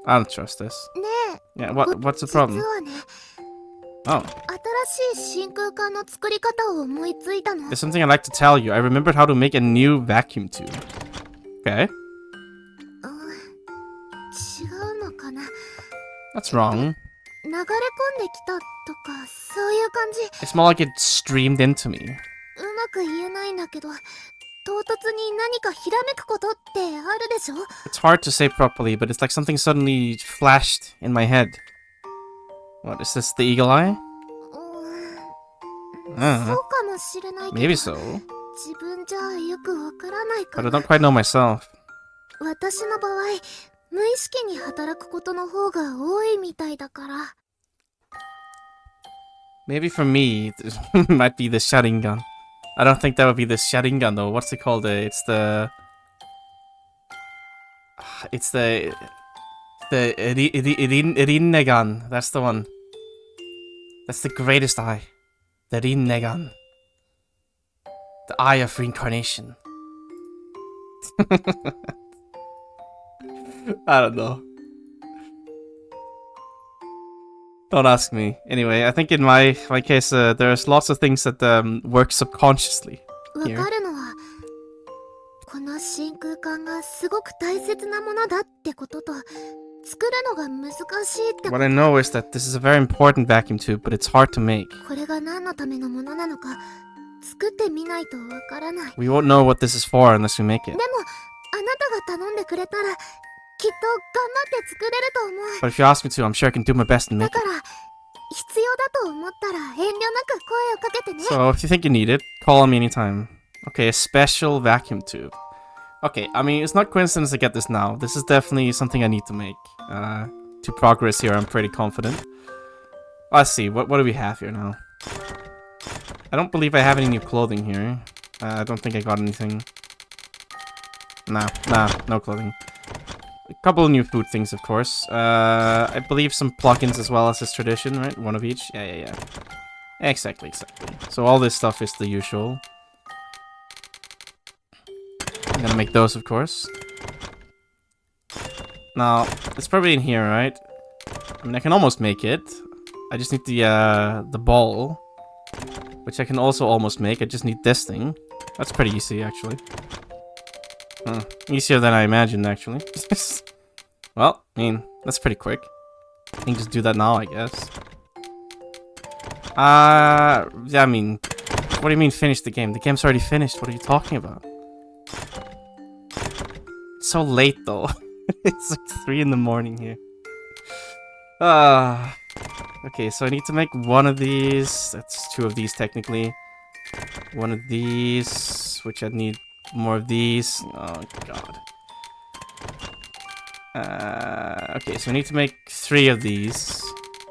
I don't trust this. ねえ。 Yeah, what's the problem? 実はね、 Oh, 新しい真空管の作り方を思いついたの。 there's something I'd like to tell you. I remembered how to make a new vacuum tube. Okay, 違うのかな。 that's wrong. 流れ込んできたとかそういう感じ。 It's more like it streamed into me. うまく言えないんだけど、唐突に何かひらめくことってあるでしょ。 It's hard to say properly, but it's like something suddenly flashed in my head. What, is this the eagle eye? そうかもしれないけど、 Maybe so, 自分じゃよくわからないか but I ら。 don't quite know myself. 私の場合、無意識に働くことの方が多いみたいだから。 Maybe for me, it might be the Sharingan. I don't think that would be the Sharingan though. What's it called? It's the Rinnegan. That's the one. That's the greatest eye. The Rinnegan. The Eye of Reincarnation. I don't know. Don't ask me. Anyway, I think in my case, there's lots of things that work subconsciously わ here. かるのは、この真空管がすごく大切なものだってことと、作るのが難しいってこ What I know is that this is a very important vacuum tube, but it's hard to make. これが何のためのものなのか、作ってみないとわからない。 We won't know what this is for unless we make it. でもあなたが頼んでくれたらきっと頑張って作れると思う。 But if you ask me to, I'm sure I can do my best and だ make か it. ら必要だと思ったら遠慮なく声をかけてね。 So if you think you need it, call me anytime. Okay, a special vacuum tube. Okay, I mean, it's not coincidence I get this now. This is definitely something I need to make. To progress here, I'm pretty confident. Let's see, what do we have here now? I don't believe I have any new clothing here. I don't think I got anything. Nah, no clothing. A couple of new food things, of course. I believe some plugins as well as is tradition, right? One of each? Yeah. Exactly. So all this stuff is the usual. I'm gonna make those, of course. Now, it's probably in here, right? I mean, I can almost make it. I just need the ball, which I can also almost make. I just need this thing. That's pretty easy, actually. Easier than I imagined, actually. Well, I mean, that's pretty quick. I can just do that now, I guess. Yeah, I mean, what do you mean finish the game? The game's already finished. What are you talking about? It's so late, though. It's like 3 in the morning here. Okay, so I need to make one of these. That's 2 of these, technically. One of these, which I need more of these. Oh, God. Okay, so I need to make 3 of these.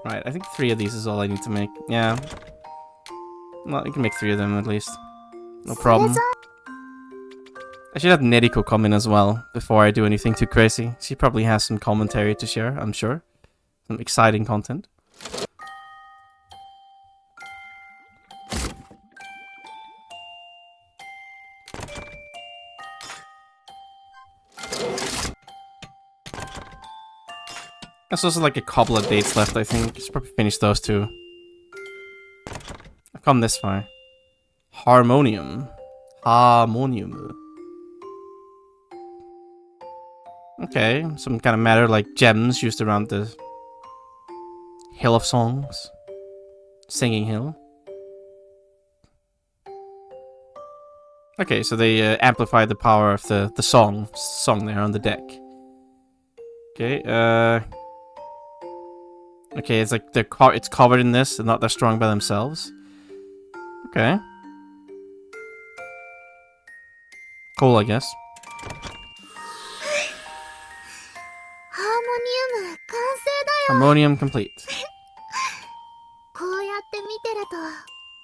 Right, I think 3 of these is all I need to make. Yeah. Well, you can make 3 of them, at least. No problem. I should have Neriko come in as well, before I do anything too crazy. She probably has some commentary to share, I'm sure. Some exciting content. There's also like a couple of dates left, I think. Just probably finish those 2. I've come this far. Harmonium. Okay, some kind of matter like gems used around the Hill of Songs. Singing Hill. Okay, so they amplify the power of the song there on the deck. Okay, okay, it's like it's covered in this and they're strong by themselves. Okay. Cool, I guess. Harmonium complete. こうやって見てると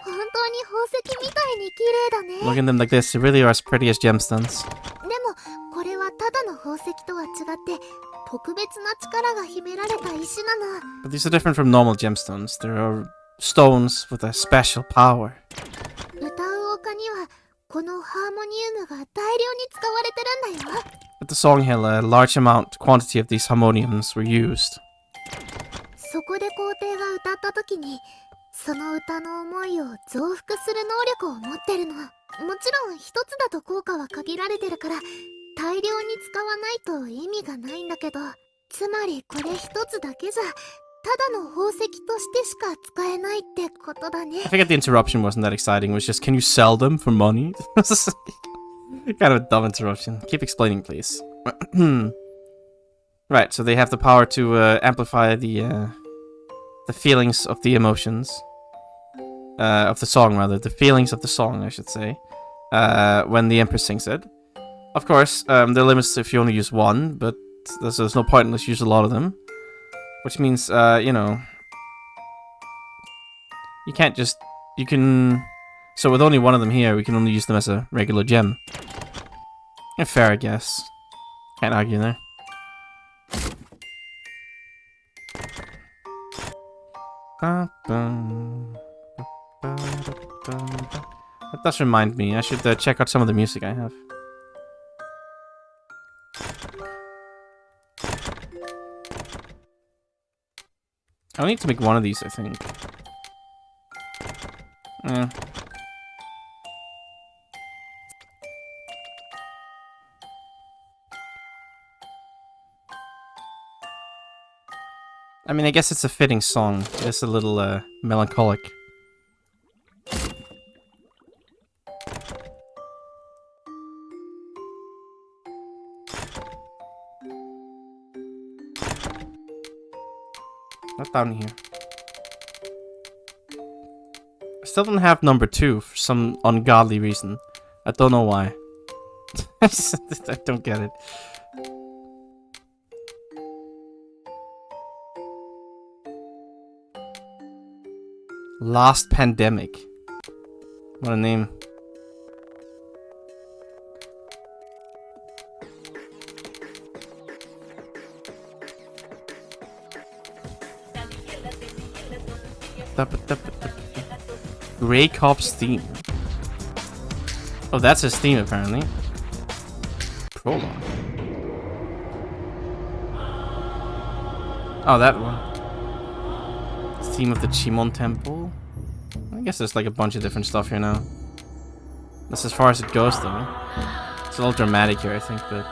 本当に宝石みたいに綺麗だね。 Look at them like this, they really are as pretty as gemstones. でもこれはただの宝石とは違って特別な力が秘められた石なの。 But these are different from normal gemstones. There are stones with a special power. 歌う丘にはこのハーモニウムが大量に使われてるんだよ。 At the Song Hill, a large quantity of these harmoniums were used. そこで皇帝が歌った時にその歌の思いを増幅する能力を持ってるの。もちろん一つだと効果は限られてるから大量に使わないと意味がないんだけど、つまりこれ一つだけじゃただの宝石としてしか使えないってことだね。 I figured the interruption wasn't that exciting. It was just, can you sell them for money? Kind of a dumb interruption. Keep explaining, please. Right, so they have the power to amplify the feelings of the emotions. Of the song, rather. The feelings of the song, I should say. When the Empress sings it. Of course, there are limits if you only use one, but there's no point unless you use a lot of them. Which means, you know... You can't just... You can... So with only one of them here, we can only use them as a regular gem. Yeah, fair, I guess. Can't argue there. That does remind me, I should check out some of the music I have. I need to make one of these, I think. I mean, I guess it's a fitting song. It's a little melancholic. Not down here. I still don't have number 2 for some ungodly reason. I don't know why. I don't get it. Last Pandemic. What a name. Grey Cop's theme. Oh, that's his theme apparently. Prologue. Oh, that one. Theme of the Chimon Temple. I guess there's like a bunch of different stuff here now. That's as far as it goes though. It's a little dramatic here, I think, but...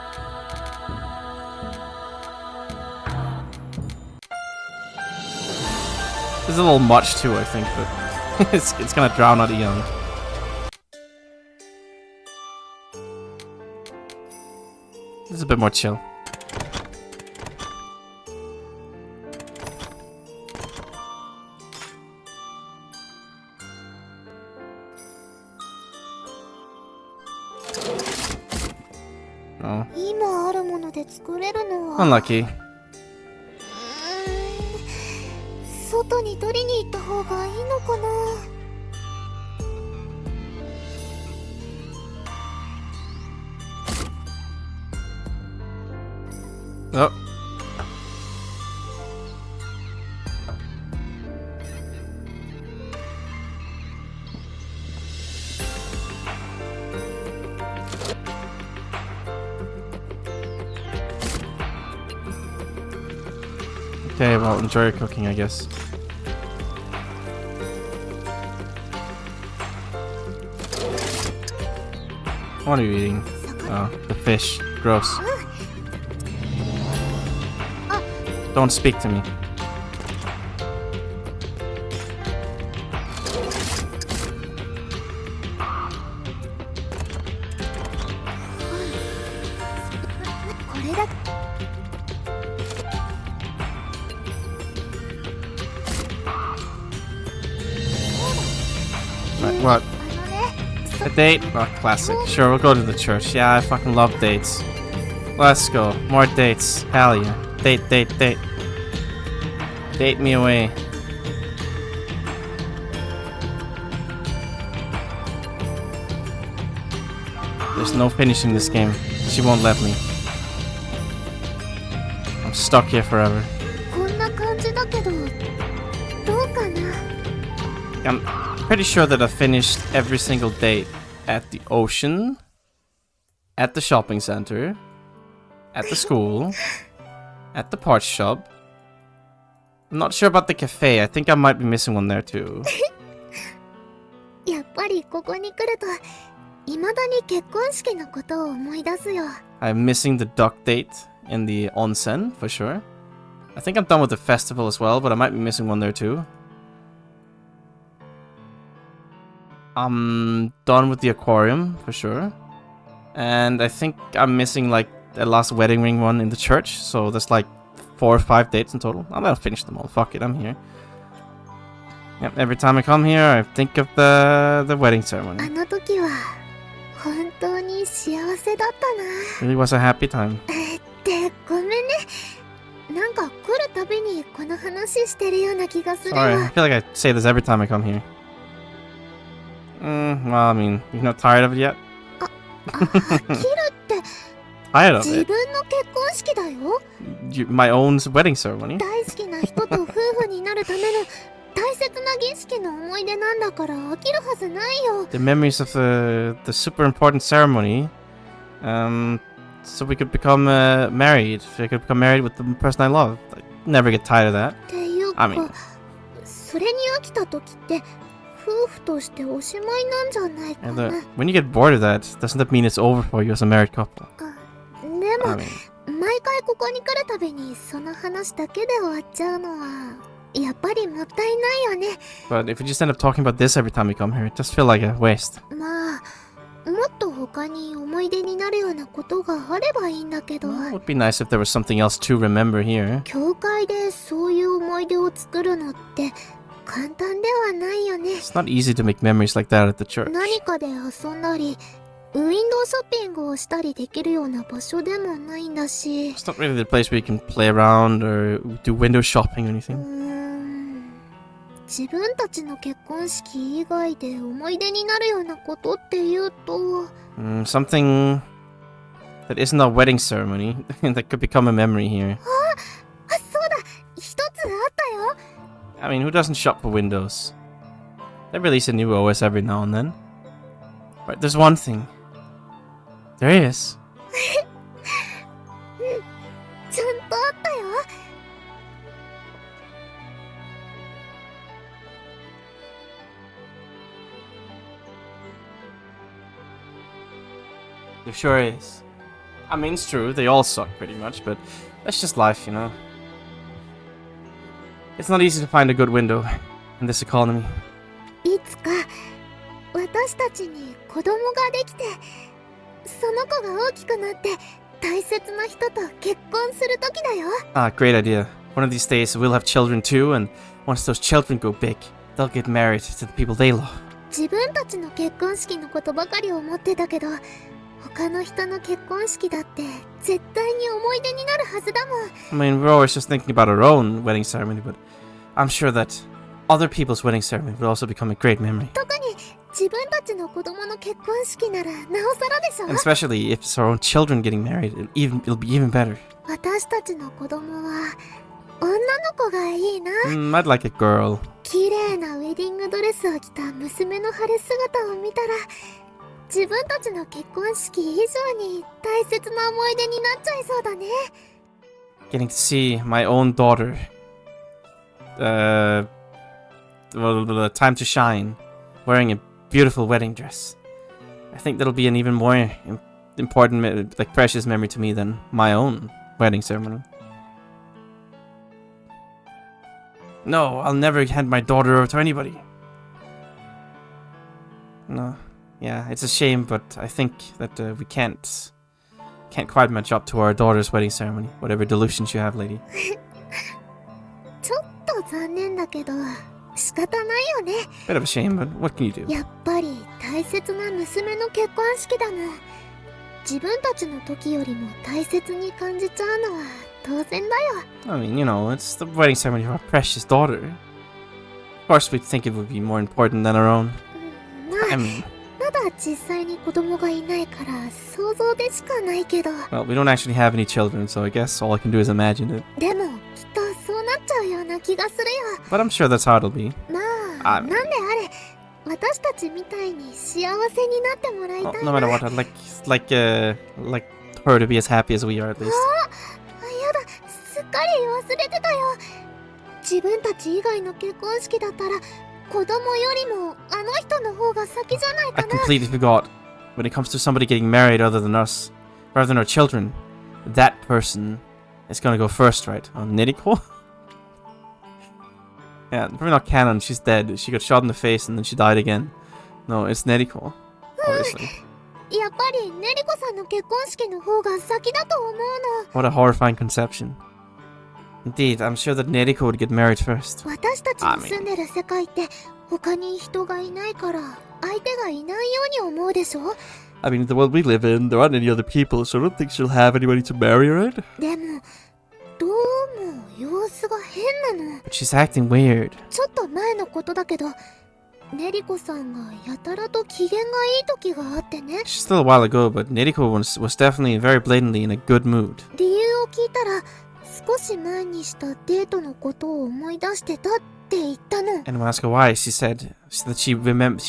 There's a little much too, I think, but it's gonna drown out Eon. This is a bit more chill. Oh. Unlucky. 外に取りに行った方がいいのかな。 Oh. Okay, well, enjoy your cooking, I guess. What are you eating? Oh, the fish. Gross. Don't speak to me. Right, what? A date? Oh, classic. Sure, we'll go to the church. Yeah, I fucking love dates. Let's go. More dates. Hell yeah. Date. Date me away. There's no finishing this game. She won't let me. I'm stuck here forever. I'm pretty sure that I finished every single date at the ocean, at the shopping center, at the school, at the parts shop. I'm not sure about the cafe. I think I might be missing one there too. やっぱりここに来ると未だに結婚式のことを思い出すよ。 I'm missing the duck date in the onsen for sure. I think I'm done with the festival as well, but I might be missing one there too. I'm done with the aquarium for sure. And I think I'm missing like the last wedding ring one in the church. So there's like 4 or 5 dates in total. I'm gonna finish them all. Fuck it, I'm here. Yep, every time I come here, I think of the wedding ceremony. あの時は本当に幸せだったな。 Really was a happy time. ってごめんね。なんか来るたびにこの話してるような気がするわ。 Sorry, I feel like I say this every time I come here. Well, I mean, you're not tired of it yet? 飽きるって Tired of 自 it? 分の結婚式だよ。 My own wedding ceremony? 大好きな人と夫婦になるための大切な儀式の思い出なんだから飽きるはずないよ。 The memories of the super important ceremony. So we could become married. I could become married with the person I love. I never get tired of that. っていうか、 I mean, それに飽きた時って夫婦としておしまいなんじゃないか and な。 when you get bored of that, doesn't that mean it's over for you as a married couple? でも、 I mean, 毎回ここに来るたびにその話だけで終わっちゃうのはやっぱりもったいないよね。 but if we just end up talking about this every time we come here, it just feels like a waste. まあ、もっと他に思い出になるようなことがあればいいんだけど。 It would be nice if there was something else to remember here. 教会でそういう思思い出を作るのって簡単ではないよね。 It's not easy to make memories like that at the church. 何かで遊んだりウィンドウショッピングをしたりできるような場所でもないんだし。 It's not really the place where you can play around or do window shopping or anything. 自分たちの結婚式以外で思い出になるようなことっていうと、Something that isn't a wedding ceremony that could become a memory here. そうだ、一つあったよ。 I mean, who doesn't shop for windows? They release a new OS every now and then. Right, there's one thing. There is. ちゃんとあったよ。 There sure is. I mean, it's true, they all suck pretty much, but that's just life, you know. It's not easy to find a good window in this economy. いつか私たちに子供ができて、その子が大きくなって大切な人と結婚する時だよ。 Ah, great idea. One of these days we'll have children too, and once those children go big, they'll get married to the people they love. 自分たちの結婚式のことばかり思ってたけど、他の人の結婚式だって絶対に思い出になるはずだもん。 I mean, we're always just thinking about our own wedding ceremony, but I'm sure that other people's wedding ceremony will also become a great memory. 特に自分たちの子供の結婚式ならなおさらでしょ。 And especially if it's our own children getting married, it'll be even better. 私たちの子供は女の子がいいな。 I'd like a girl. 綺麗なウェディングドレスを着た娘の晴れ姿を見たら、自分たちの結婚式以上に大切な思い出になっちゃいそうだね。 Getting to see my own daughter, time to shine, wearing a beautiful wedding dress. I think that'll be an even more important, like precious memory to me than my own wedding ceremony. No, I'll never hand my daughter over to anybody. No. Yeah, it's a shame, but I think that we can't quite match up to our daughter's wedding ceremony. Whatever delusions you have, lady. ちょっと残念だけど仕方ないよね。 Bit of a shame, but what can you do? やっぱり大切な娘の結婚式だもん。自分たちの時よりも大切に感じちゃうのは当然だよ。 I mean, you know, it's the wedding ceremony of our precious daughter. Of course, we'd think it would be more important than our own. ま I mean, だ実際に子供がいないから想像でしかないけど。 well, we don't actually have any children, so I guess all I can do is imagine it. でもきっとそうなっちゃうような気がするよ。 But I'm sure that's how it'll be. まあ、なんであれ私たちみたいに幸せになってもらいたい Well, な。 no matter what, I'd like her to be as happy as we are, at least. やだ、すっかり忘れてたよ。自分たち以外の結婚式だったら子供よりもあの人の方が先じゃない I かな。 completely forgot. When it comes to somebody getting married other than us, rather than our children, that person is gonna go first, right? Nidiko? Yeah, probably not canon. She's dead. She got shot in the face and then she died again. No, it's Nidiko, obviously. やっぱりネリコさんの結婚式の方が先だと思うの。 What a horrifying conception. Indeed, I'm sure that Neriko would get married first. 私たちの住んでる世界って他に人がいないから相手がいないように思うでしょ。 I mean, the world we live in, there aren't any other people, so I don't think she'll have anybody to marry, right? でもどうも様子が変なの。 But she's acting weird. ちょっと前のことだけどネリコさんがやたらと機嫌がいい時があってね。 She's still a while ago, but Neriko was definitely very blatantly in a good mood. 理由を聞いたら少し前にしたデートのことを思い出してたって言ったの。 And when I asked her why, she said that she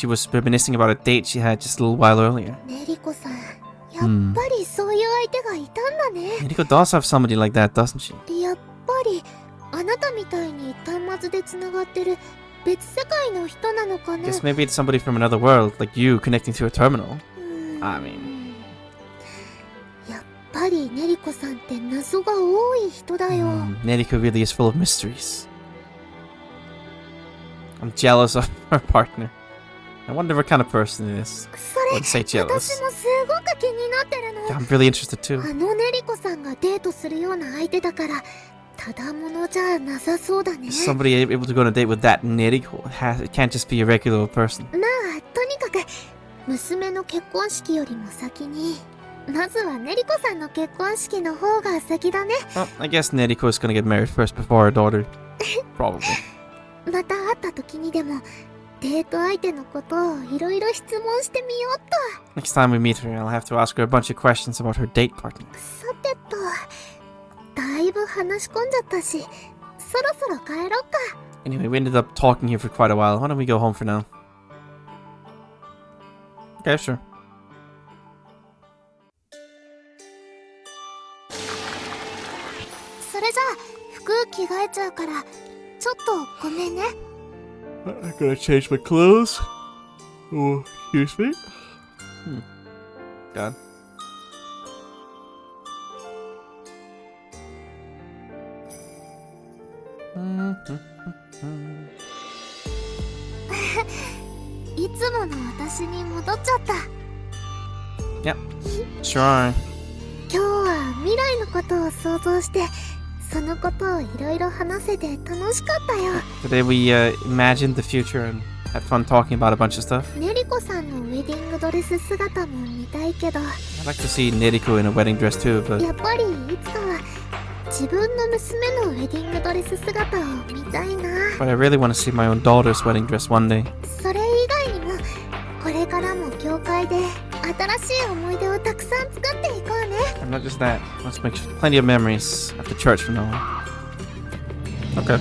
was reminiscing about a date she had just a little while earlier. ネリコさん、やっぱりそういう相手がいたんだね。Neriko does have somebody like that, doesn't she? やっぱりあなたみたいに端末でつながってる別世界の人なのかな。 Guess maybe it's somebody from another world, like you connecting through a terminal. I mean... やっぱりネリコさんって謎が多い人だよ。Neriko really is full of mysteries. I'm jealous of her partner. I wonder what kind of person it is. そ I れ would say 私 jealous. もすごく気になってるの。 Yeah, I'm really interested too. あのネリコさんがデートするような相手だからただものじゃなさそうだね。 Somebody able to go on a date with that Neriko. It can't just be a regular person. まあとにかく娘の結婚式よりも先にまずはネリコさんの結婚式の方が先だね。 Well, I guess Neriko is gonna get married first before her daughter. Probably. また会った時にでもデート相手のことをいろいろ質問してみようと。 Next time we meet her, I'll have to ask her a bunch of questions about her date partner. さてと、だいぶ話し込んじゃったし、そろそろ帰ろうか。 Anyway, we ended up talking here for quite a while. Why don't we go home for now? Okay, sure. それじゃあ服着替えちゃうからちょっとごめんね。 I'm gonna change my clothes. Oh, excuse me. God. いつもの私に戻っちゃった。 Yep. Sure. 今日は未来のことを想像してそのことをいろいろ話せて楽しかったよ。 Today we imagined the future and had fun talking about a bunch of stuff. ネリコさんのウェディングドレス姿も見たいけど、 I'd like to see Neriko in a wedding dress too, but やっぱりいつかは自分の娘のウェディングドレス姿を見たいな。 I really want to see my own daughter's wedding dress one day. それ以外にもこれからも教会で新しい思い出をたくさん作っていこうね。 And not just that, let's make plenty of memories at the church from now on. Okay.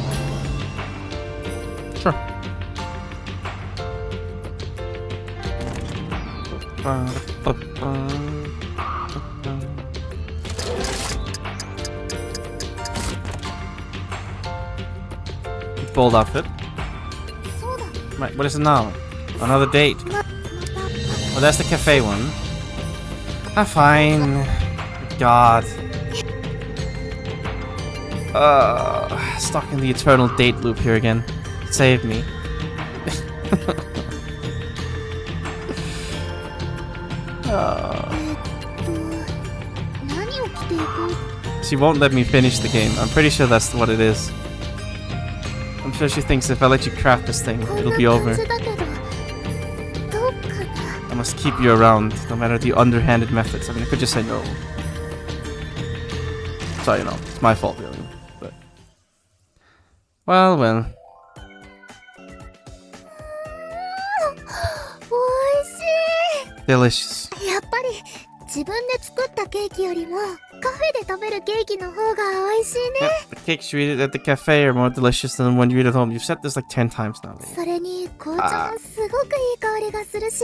Sure. Bold outfit. Right, what is it now? Another date. Oh, that's the cafe one. Ah, fine. God. Stuck in the eternal date loop here again. Save me. She won't let me finish the game. I'm pretty sure that's what it is. I'm sure she thinks if I let you craft this thing, it'll be over. I must keep you around, no matter the underhanded methods. I mean, I could just say no. So, you know, it's my fault, really. But... Well, well. Delicious. やっぱり自分で作ったケーキよりもカフェで食べるケーキの方が美味しいね。 Yeah, the cakes you eat at the cafe are more delicious than the one you eat at home. You've said this like 10 times now. それに紅茶もすごくいい香りがするし、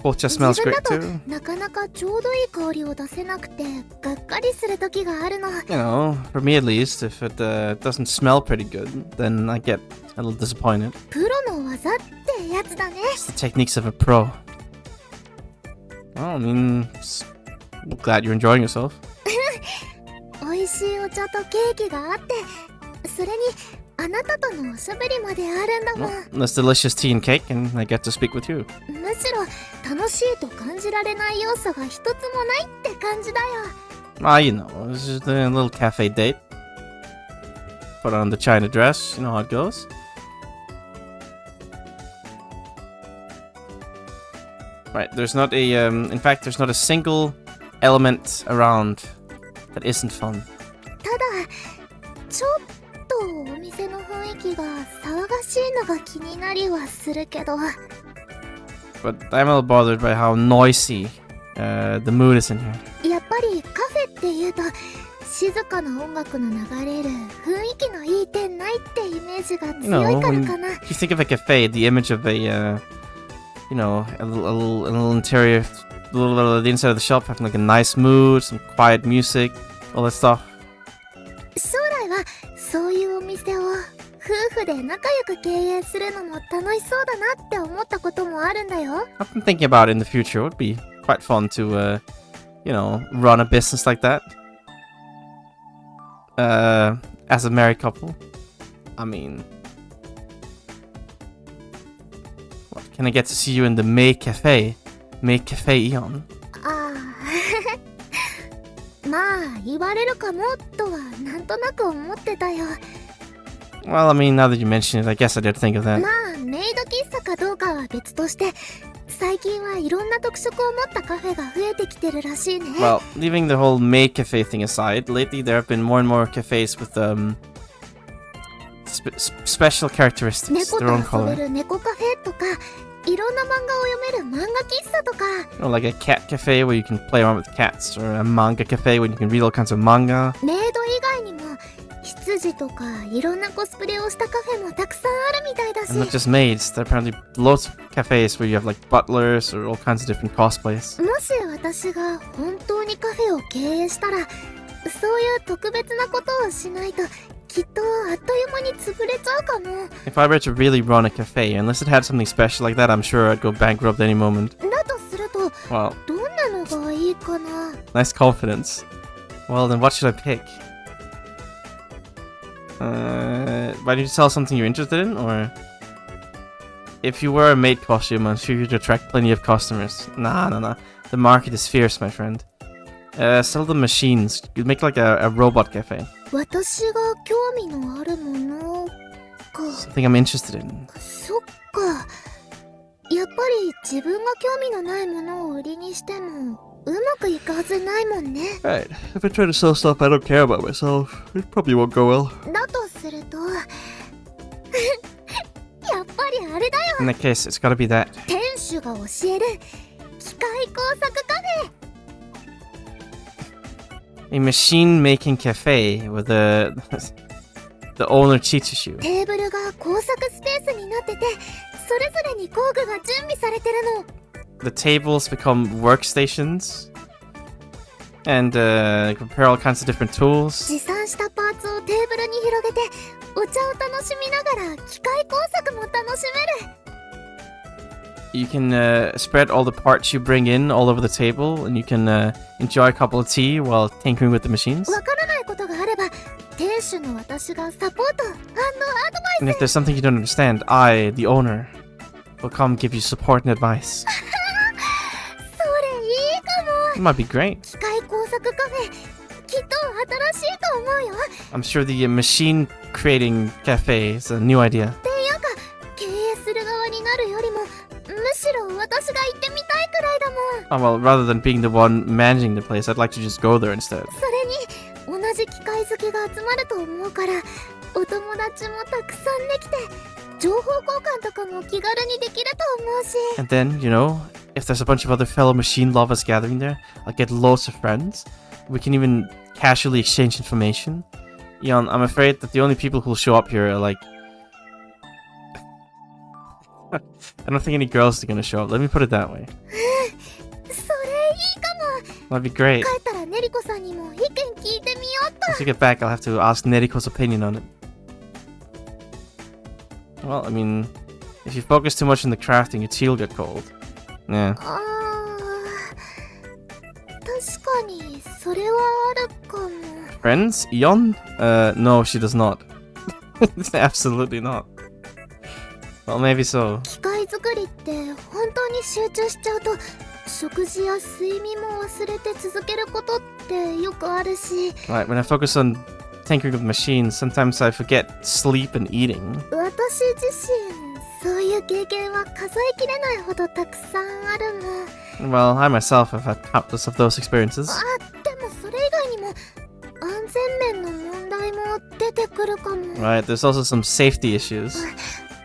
Culture smells 自分 great だと too. なかなかちょうどいい香りを出せなくてがっかりする時があるの。 You know, for me at least, if it doesn't smell pretty good, then I get a little disappointed. プロの技ってやつだね。 It's the techniques of a pro. Well, I mean, glad you're enjoying yourself. 美味しいお茶とケーキがあって、それにあなたとのおしゃべりまであるんだもん。 There's delicious tea and cake, and I get to speak with you. むしろ楽しいと感じられない要素が一つもないって感じだよ。 Ah, you know, it's just a little cafe date. Put on the China dress, you know how it goes. Right, there's not a, in fact, there's not a single element around that isn't fun. ただ、ちょっとお店の雰囲気が騒がしいのが気になりはするけど。 But I'm a little bothered by how noisy the mood is in here. やっぱりカフェっていうと静かな音楽の流れる雰囲気のいい店内ってイメージが You 強い know, から when かな。 you think of a cafe, the image of a, you know, a little interior, the inside of the shop having like a nice mood, some quiet music, all that stuff. 将来はそういうお店を夫婦で仲良く経営するのも楽しそうだなって思ったこともあるんだよ。 I've been thinking about it in the future. It would be quite fun to, you know, run a business like that. As a married couple. I mean... What, can I get to see you in the May Cafe? May Cafe Eon? ああまあ言われるかもとはなんとなく思ってたよ。 Well, I mean, now that you mention it, I guess I did think of that. まあメイド喫茶かどうかは別として、最近はいろんな特色を持ったカフェが増えてきてるらしいね。 Well, leaving the whole maid cafe thing aside, lately there have been more and more cafes with special characteristics, 猫 their own と遊べ color. る猫カフェとか、いろんな漫画を読める漫画喫茶とか、 Or like a cat cafe where you can play around with cats, or a manga cafe where you can read all kinds of manga. メイド以外にも羊とかいろんなコスプレをしたカフェもたくさんあるみたいだし、 And not just maids, there are apparently loads of cafes where you have like butlers or all kinds of different cosplays. もし私が本当にカフェを経営したら、そういう特別なことをしないときっとあっという間に潰れちゃうかも。 If I were to really run a cafe, unless it had something special like that, I'm sure I'd go bankrupt any moment. だとすると Well, どんなのがいいかな。 nice confidence. Well, then what should I pick? Why don't you tell something you're interested in, or if you wear a maid costume, I'm sure you'd attract plenty of customers. Nah. The market is fierce, my friend. Sell the machines. You'd make like a robot cafe. 私が興味のあるものか。 Something I'm interested in. そっか。やっぱり自分が興味のないものを売りにしてもうまくいくはずないもんね。 Right. If I try to sell stuff I don't care about myself, it probably won't go well. だとするとやっぱりあれだよ。 In that case, it's gotta be that. 店主が教える機械工作カフェ。 A machine-making cafe where the owner teaches you. テーブルが工作スペースになってて、それぞれに工具が準備されてるの。 The tables become workstations, and prepare all kinds of different tools. 持参したパーツをテーブルに広げて、お茶を楽しみながら機械工作も楽しめる。 You can spread all the parts you bring in all over the table, and you can enjoy a cup of tea while tinkering with the machines. わからないことがあれば、店主の私がサポート&アドバ And イ if there's something you don't understand, I, the owner, will come give you support and advice. ス。それいいかも。 It might be great. 機械工作カフェ、きっと新しいと思うよ。 I'm sure the machine creating cafe is a new idea. っていうか、経営する側になるよりも、むしろ私が行ってみたいくらいだもん。 Oh, well, rather than being the one managing the place, I'd like to just go there instead. それに同じ機械好きが集まると思うから、お友達もたくさんできて、情報交換とかも気軽にできると思うし。 And then, you know, if there's a bunch of other fellow machine lovers gathering there, I'll get loads of friends. We can even casually exchange information. Eon, I'm afraid that the only people who'll show up here are like... I don't think any girls are gonna show up. Let me put it that way. それいいかも。 That'd be great. 帰ったらネリコさんにも意見聞いてみようっと。 Once we get back, I'll have to ask Neriko's opinion on it. Well, I mean, if you focus too much on the crafting, your tea will get cold. Yeah. あー、確かにそれはあるかも。 Friends? Eon? No, she does not. Absolutely not. Well, maybe so. 機械作りって本当に集中しちゃうと、食事や睡眠も忘れて続けることってよくあるし。 Right, when I focus on tinkering with machines, sometimes I forget sleep and eating. 私自身、そういう経験は数えきれないほどたくさんあるもん。 Well, I myself have had countless of those experiences. あ、でもそれ以外にも安全面の問題も出てくるかも。 Right, there's also some safety issues.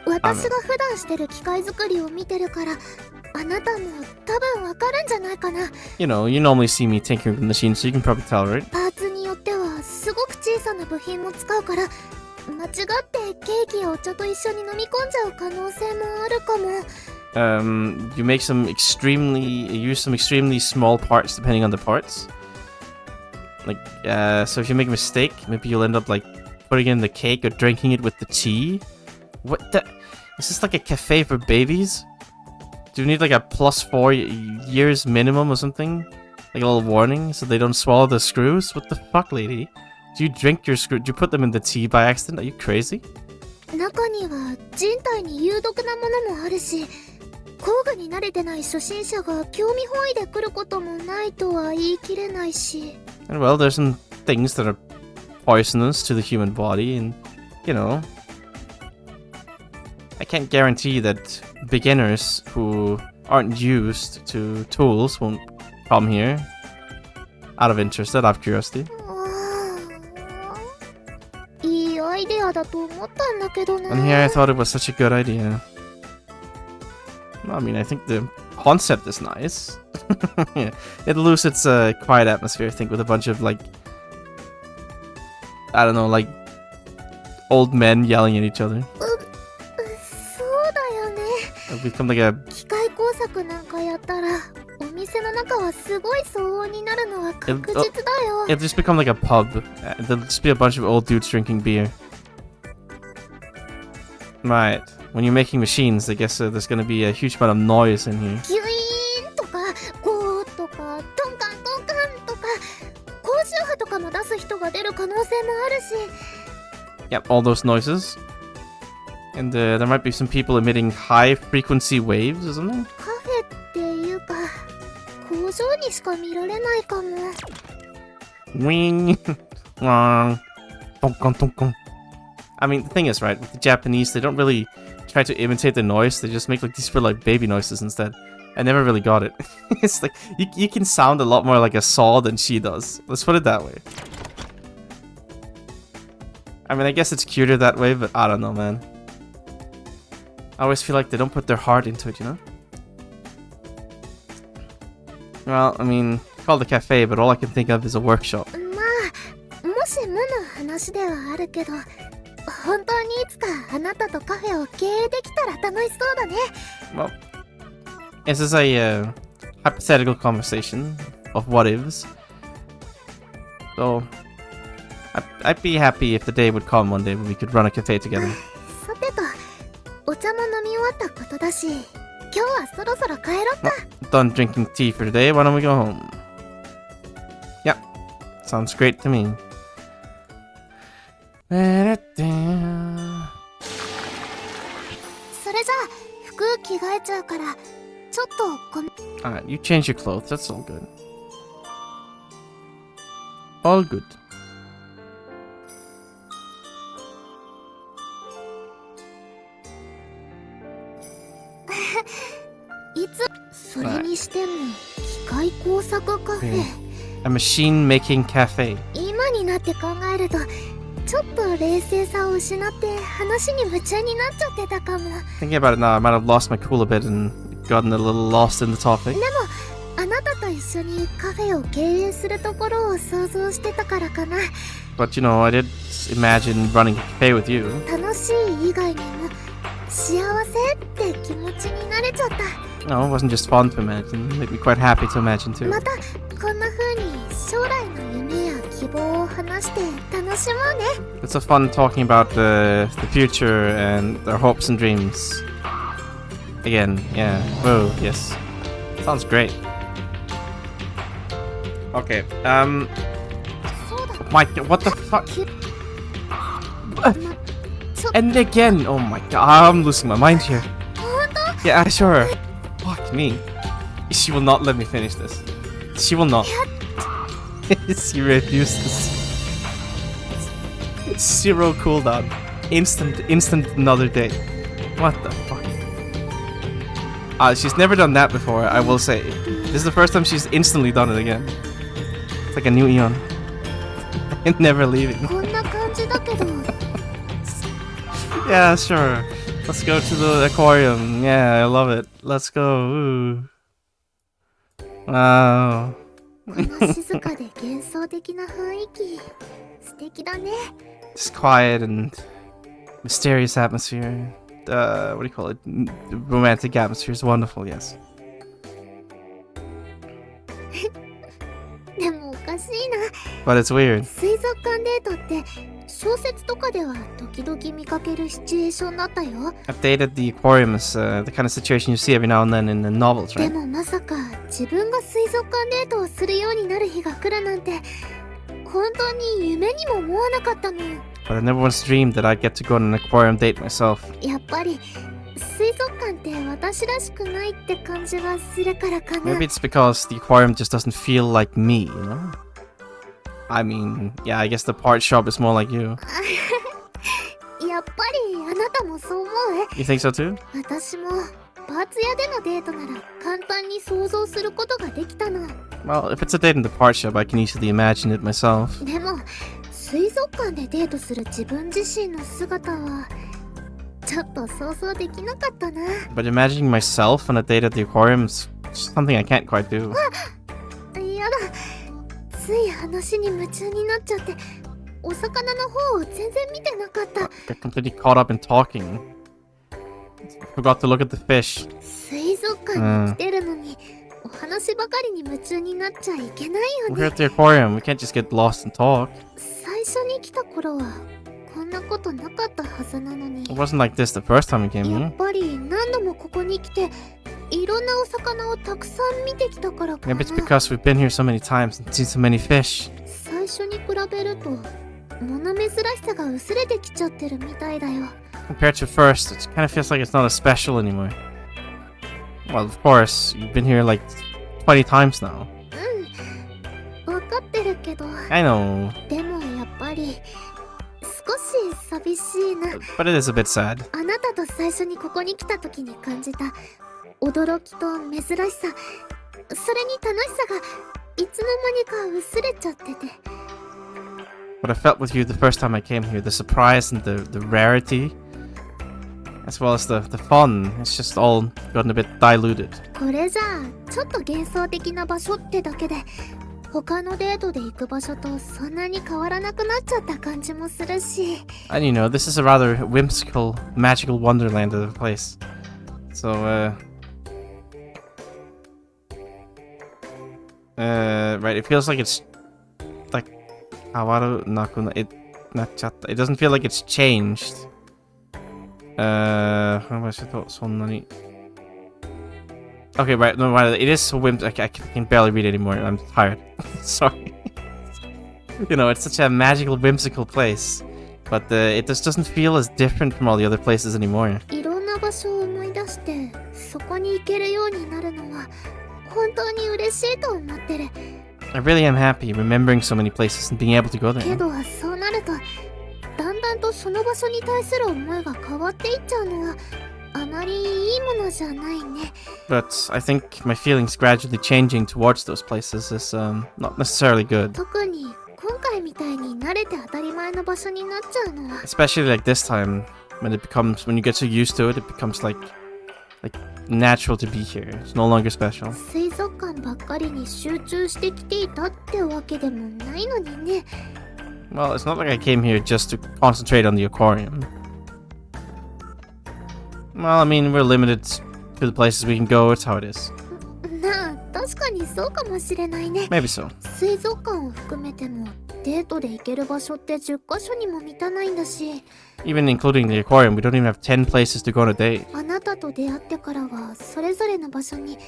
私が普段してる機械作りを見てるから、あなたも多分わかるんじゃないかな。 You know, you normally see me tinkering with machines, so you can probably tell, right? パーツによってはすごく小さな部品も使うから、間違ってケーキやお茶と一緒に飲み込んじゃう可能性もあるかも。You make some use some extremely small parts depending on the parts. Like, so if you make a mistake, maybe you'll end up like putting it in the cake or drinking it with the tea. What the? Is this like a cafe for babies? Do you need like a +4 years minimum or something? Like a little warning so they don't swallow the screws? What the fuck, lady? Do you drink your screw? Do you put them in the tea by accident? Are you crazy? 中には人体に有毒なものもあるし、工具に慣れてない初心者が興味本位で来ることもないとは言い切れないし。And well, there's some things that are poisonous to the human body, and you know, I can't guarantee that beginners who aren't used to tools won't come here out of interest, out of curiosity. いいアイデアだと思ったんだけどな。 And here I thought it was such a good idea. Well, I mean, I think the concept is nice. Yeah, it'll lose its quiet atmosphere, I think, with a bunch of like, I don't know, like old men yelling at each other. そうだよね。 It'll become like a 機械工作なんかやったらお店の中はすごい騒音になるのは確実だよ。 it'll just become like a pub. There'll just be a bunch of old dudes drinking beer. Right. When you're making machines, I guess there's gonna be a huge amount of noise in here. ギュイーンとかゴーとかトンカントンカンとか高周波とかも出す人が出る可能性もあるし。 Yep, all those noises. And there might be some people emitting high frequency waves or something. カフェっていうか工場にしか見られないかも。 Wing. Tonkon, tonkon. I mean, the thing is, right, with the Japanese, they don't really try to imitate the noise. They just make like these like baby noises instead. I never really got it. It's like, you can sound a lot more like a saw than she does. Let's put it that way. I mean, I guess it's cuter that way, but I don't know, man. I always feel like they don't put their heart into it, you know? Well, I mean, called a cafe, but all I can think of is a workshop. まあもしもの話ではあるけど本当にいつかあなたとカフェを経営できたら楽しそうだね。 Well, this is a hypothetical conversation of what ifs. So, I'd be happy if the day would come one day when we could run a cafe together. さてとお茶も飲み終わったことだし今日はそろそろ帰ろっか。 Done drinking tea for today, why don't we go home? Yep, sounds great to me. それじゃあ服着替えちゃうからちょっとごめん。 Alright, you change your clothes, that's all good. All good. いつそれにしても機械工作カフェ、 A machine making cafe. 今になって考えるとちょっと冷静さを失って話に夢中になっちゃってたかも。 Thinking about it now, I might have lost my cool a bit and gotten a little lost in the topic. でもあなたと一緒にカフェを経営するところを想像してたからかな。 But you know, I did imagine running a cafe with you. 楽しい以外にも幸せって気持ちになれちゃった。 No, it wasn't just fun to imagine. It made me quite happy to imagine too. またこんな風に将来の夢や希望を話して楽しもうね。 It's so fun talking about the future and our hopes and dreams. Again, yeah. Whoa, yes. Sounds great. Okay, そうだ my god, what the fuck? き And again, oh my god, I'm losing my mind here. 本当 Yeah, sure. Fuck me. She will not let me finish this. She will not. She refuses. Zero cooldown. Instant another day. What the fuck? She's never done that before, I will say. This is the first time she's instantly done it again. It's like a new Eon. And never leaving. こんな感じだけど Yeah, sure. Let's go to the aquarium. Yeah, I love it. Let's go. Ooh. Wow. この静かで幻想的な雰囲気素敵だね。 Just quiet and mysterious atmosphere. What do you call it? The romantic atmosphere is wonderful, yes. でもおかしいな。 But it's weird. 水族館デートって小説とかでは時々見かけるシチュエーションだったよ。 I've dated the aquarium is the kind of situation you see every now and then in the novels, で right? もまさか自分が水族館デートをするようになる日が来るなんて本当に夢にも思わなかったもん。 But I never once dreamed that I'd get to go on an aquarium date myself. やっぱり水族館って私らしくないって感じがするからかな。 Maybe it's because the aquarium just doesn't feel like me, you know? I mean, yeah, I guess the part shop is more like you. やっぱりあなたもそう思う？ You think so too? 私もパーツ屋でのデートなら簡単に想像することができたの。 Well, if it's a date in the part shop, I can easily imagine it myself. でも水族館でデートする自分自身の姿はちょっと想像できなかったな。 But imagining myself on a date at the aquarium is something I can't quite do. やだ、つい話に夢中になっちゃってお魚の方を全然見てなかった。 Got completely caught up in talking. Forgot to look at the fish. 水族館に来てるのに、お話ばかりに夢中になっちゃいけないよ We're ね。 at the aquarium. We can't just get lost and talk. 最初に来た頃はこんなことなかったはずなのに。 It wasn't like this the first time we came や here. っぱり何度もここに来ていろんなお魚をたくさん見てきたからかな。 Maybe it's because we've been here so many times and seen so many fish. 最初に比べると物珍しさが薄れてきちゃってるみたいだよ。 Compared to first, it kind of feels like it's not as special anymore. Well, of course, you've been here like 20 times now. わかってるけど、 I know, でもやっぱり少し寂しいな。 but it is a bit sad. あなたと最初にここに来た時に感じた驚きと珍しさ、それに楽しさがいつの間にか薄れちゃってて。 What I felt with you the first time I came here, the surprise and the rarity, as well as the fun, it's just all gotten a bit diluted. これじゃあちょっと幻想的な場所ってだけで他のデートで行く場所とそんなに変わらなくなっちゃった感じもするし。 And you know, this is a rather whimsical, magical wonderland of a place. So, right, it feels like it's like Hawaru Naku it nachata. It doesn't feel like it's changed. Okay, right, no, right, it is so whimsical. I can barely read anymore. I'm tired. Sorry. You know, it's such a magical, whimsical place. But it just doesn't feel as different from all the other places anymore. いろんな場所を思い出してそこに行けるようになるのは本当に嬉しいと思ってる。 I really am happy remembering so many places and being able to go け there. どそうなるとだんだんとその場所に対する思いが変わっていっちゃうのはあまりいいものじゃないね。 But I think my feelings gradually changing towards those places is not necessarily good. 特に今回みたいに慣れて当たり前の場所になっちゃうのは。 Especially like this time, when you get so used to it, it becomes like natural to be here. It's no longer special. 水族館ばっかりに集中してきていたってわけでもないのにね。 Well, it's not like I came here just to concentrate on the aquarium. Well, I mean, we're limited to the places we can go. It's how it is. なあ、確かにそうかもしれないね。 Maybe so. 水族館を含めてもデートで行ける場所って10カ所にも満たないんだし。 Even including the aquarium, we don't even have 10 places to go on a date. あなたと出会ってからはそれぞれの場所に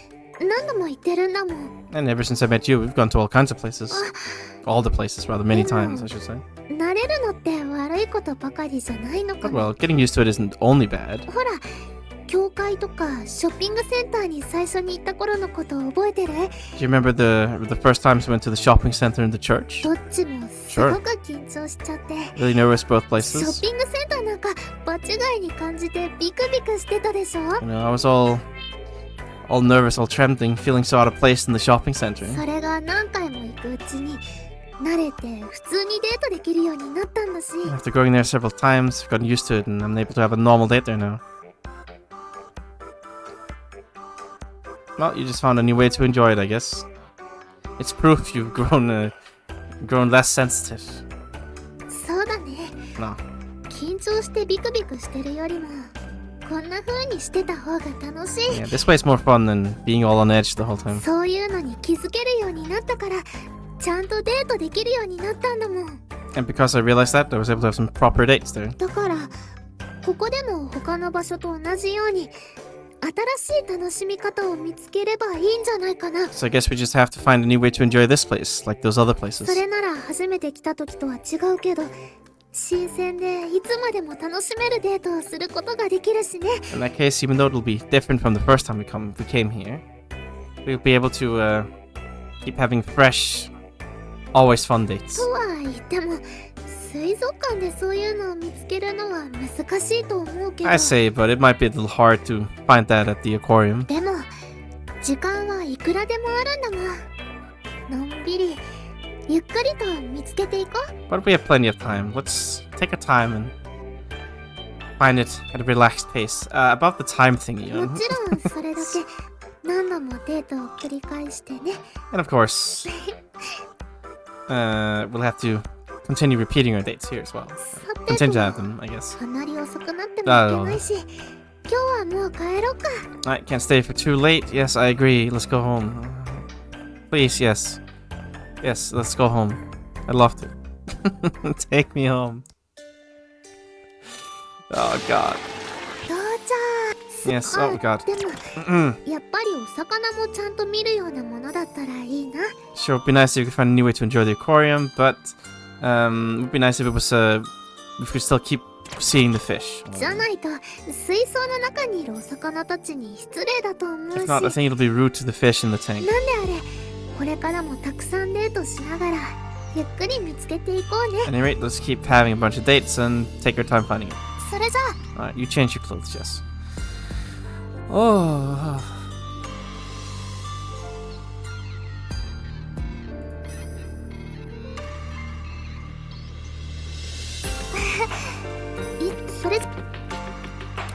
何度も行ってるんだもん。 And ever since I met you, we've gone to all kinds of places. All the places, rather, many times, I should say. 慣れるのって悪いことばかりじゃないのか But な。 well, getting used to it isn't only bad. ほら、教会とかショッピングセンターに最初に行った頃のことを覚えてる？ Do you remember the first times we went to the shopping center and the church? どっちもすごく緊張しちゃって。 Really nervous both ショ places. ッピングセンターなんか場違いに感じてビクビクしてたでしょ？ You know, I was all nervous, all trembling, feeling so out of place in the shopping center. それが何回も行くうちに慣れて普通にデートできるようになったんだし。 After going there several times, I've gotten used to it and I'm able to have a normal date there now. Well, you just found a new way to enjoy it, I guess. It's proof you've grown less sensitive. そうだね。 No. 緊張してビクビクしてるよりもこんな風にしてた方が楽しい。 Yeah, this way's more fun than being all on edge the whole time. そういうのに気づけるようになったからちゃんとデートできるようになったんだもん。 And because I realized that, I was able to have some proper dates there. だからここでも他の場所と同じように新しい楽しみ方を見つければいいんじゃないかな。 So I guess we just have to find a new way to enjoy this place, like those other places. それなら初めて来た時とは違うけど新鮮でいつまでも楽しめるデートをすることができるしね。 In that case, even though it'll be different from the first time we came here, we'll be able to keep having fresh always fun dates. とは言っても水族館でそういうのを見つけるのは難しいと思うけど。 I say, but it might be a little hard to find that at the aquarium. でも時間はいくらでもあるんだもん。のんびりゆっくりと見つけていこう。 But we have plenty of time. Let's take our time and find it at a relaxed pace. About the time thingy. もちろんそれだけ何度もデートを繰り返してね。 And of course, we'll have to continue repeating our dates here as well. さ Continue て to と have them, I guess. あまり遅くなってもいけないし、今日はもう帰ろうか。 I can't stay for too late. Yes, I agree. Let's go home. Please, yes. Yes, let's go home. I'd love to. Take me home. Oh, God. 父ちゃん。 Yes, oh, God. でもやっぱりお魚もちゃんと見るようなものだったらいいな。 Sure, it'd be nice if you could find a new way to enjoy the aquarium, but it would be nice if it was, if we could still keep seeing the fish. じゃないと水槽の中にいるお魚たちに失礼だと思うし。 If not, I think it'll be rude to the fish in the tank. なんであれ、これからもたくさんデートしながらゆっくり見つけていこうね。 At any rate, let's keep having a bunch of dates and take our time finding it. それじゃあ。 Alright, you change your clothes, Jess. Oh. それ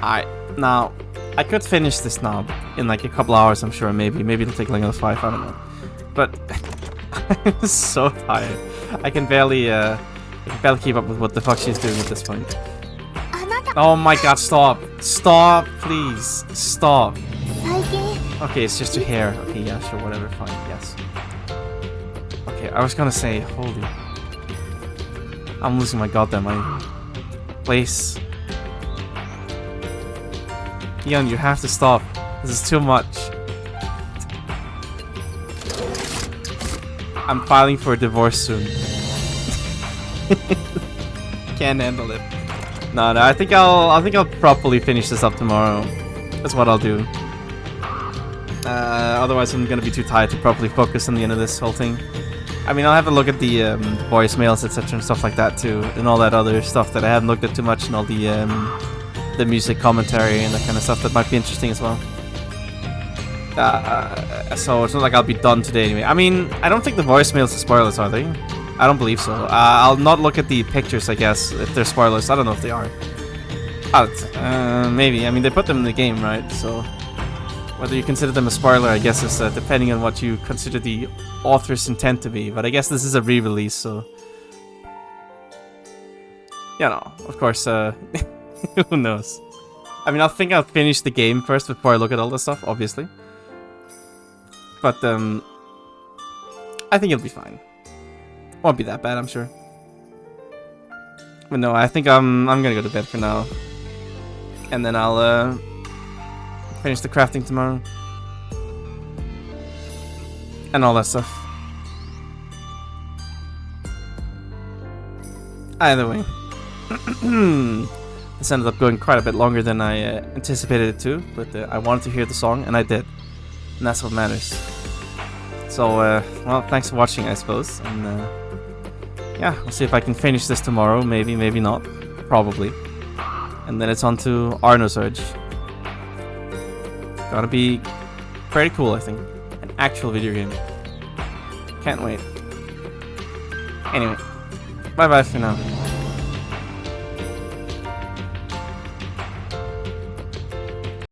Alright, now, I could finish this now in like a couple hours, I'm sure, maybe. Maybe it'll take like another 5, I don't know. But I'm so tired. I can barely keep up with what the fuck she's doing at this point. Oh my god, stop. Stop, please. Stop. 最近 Okay, it's just your hair. Okay, yeah, sure, whatever, fine, yes. Okay, I was gonna say, holy... I'm losing my goddamn mind. Please. Ian, you have to stop. This is too much. I'm filing for a divorce soon. Can't handle it. No, I think I'll properly finish this up tomorrow. That's what I'll do. Otherwise I'm gonna be too tired to properly focus on the end of this whole thing. I mean, I'll have a look at the voicemails, etc. and stuff like that too, and all that other stuff that I haven't looked at too much, and all the music commentary and that kind of stuff that might be interesting as well. So it's not like I'll be done today anyway. I mean, I don't think the voicemails are spoilers, are they? I don't believe so. I'll not look at the pictures, I guess, if they're spoilers. I don't know if they are. Maybe. I mean, they put them in the game, right? So whether you consider them a spoiler, I guess, is depending on what you consider the author's intent to be. But I guess this is a re-release, so... You know, of course, who knows? I mean, I think I'll finish the game first before I look at all this stuff, obviously. But, I think it'll be fine. Won't be that bad, I'm sure. But no, I think I'm gonna go to bed for now. And then I'll, finish the crafting tomorrow. And all that stuff. Either way. This ended up going quite a bit longer than I anticipated it to, but I wanted to hear the song, and I did. And that's what matters. So, well, thanks for watching, I suppose. And, yeah, we'll see if I can finish this tomorrow. Maybe, maybe not. Probably. And then it's on to our Nosurge. Gonna be pretty cool, I think. An actual video game. Can't wait. Anyway, bye-bye for now.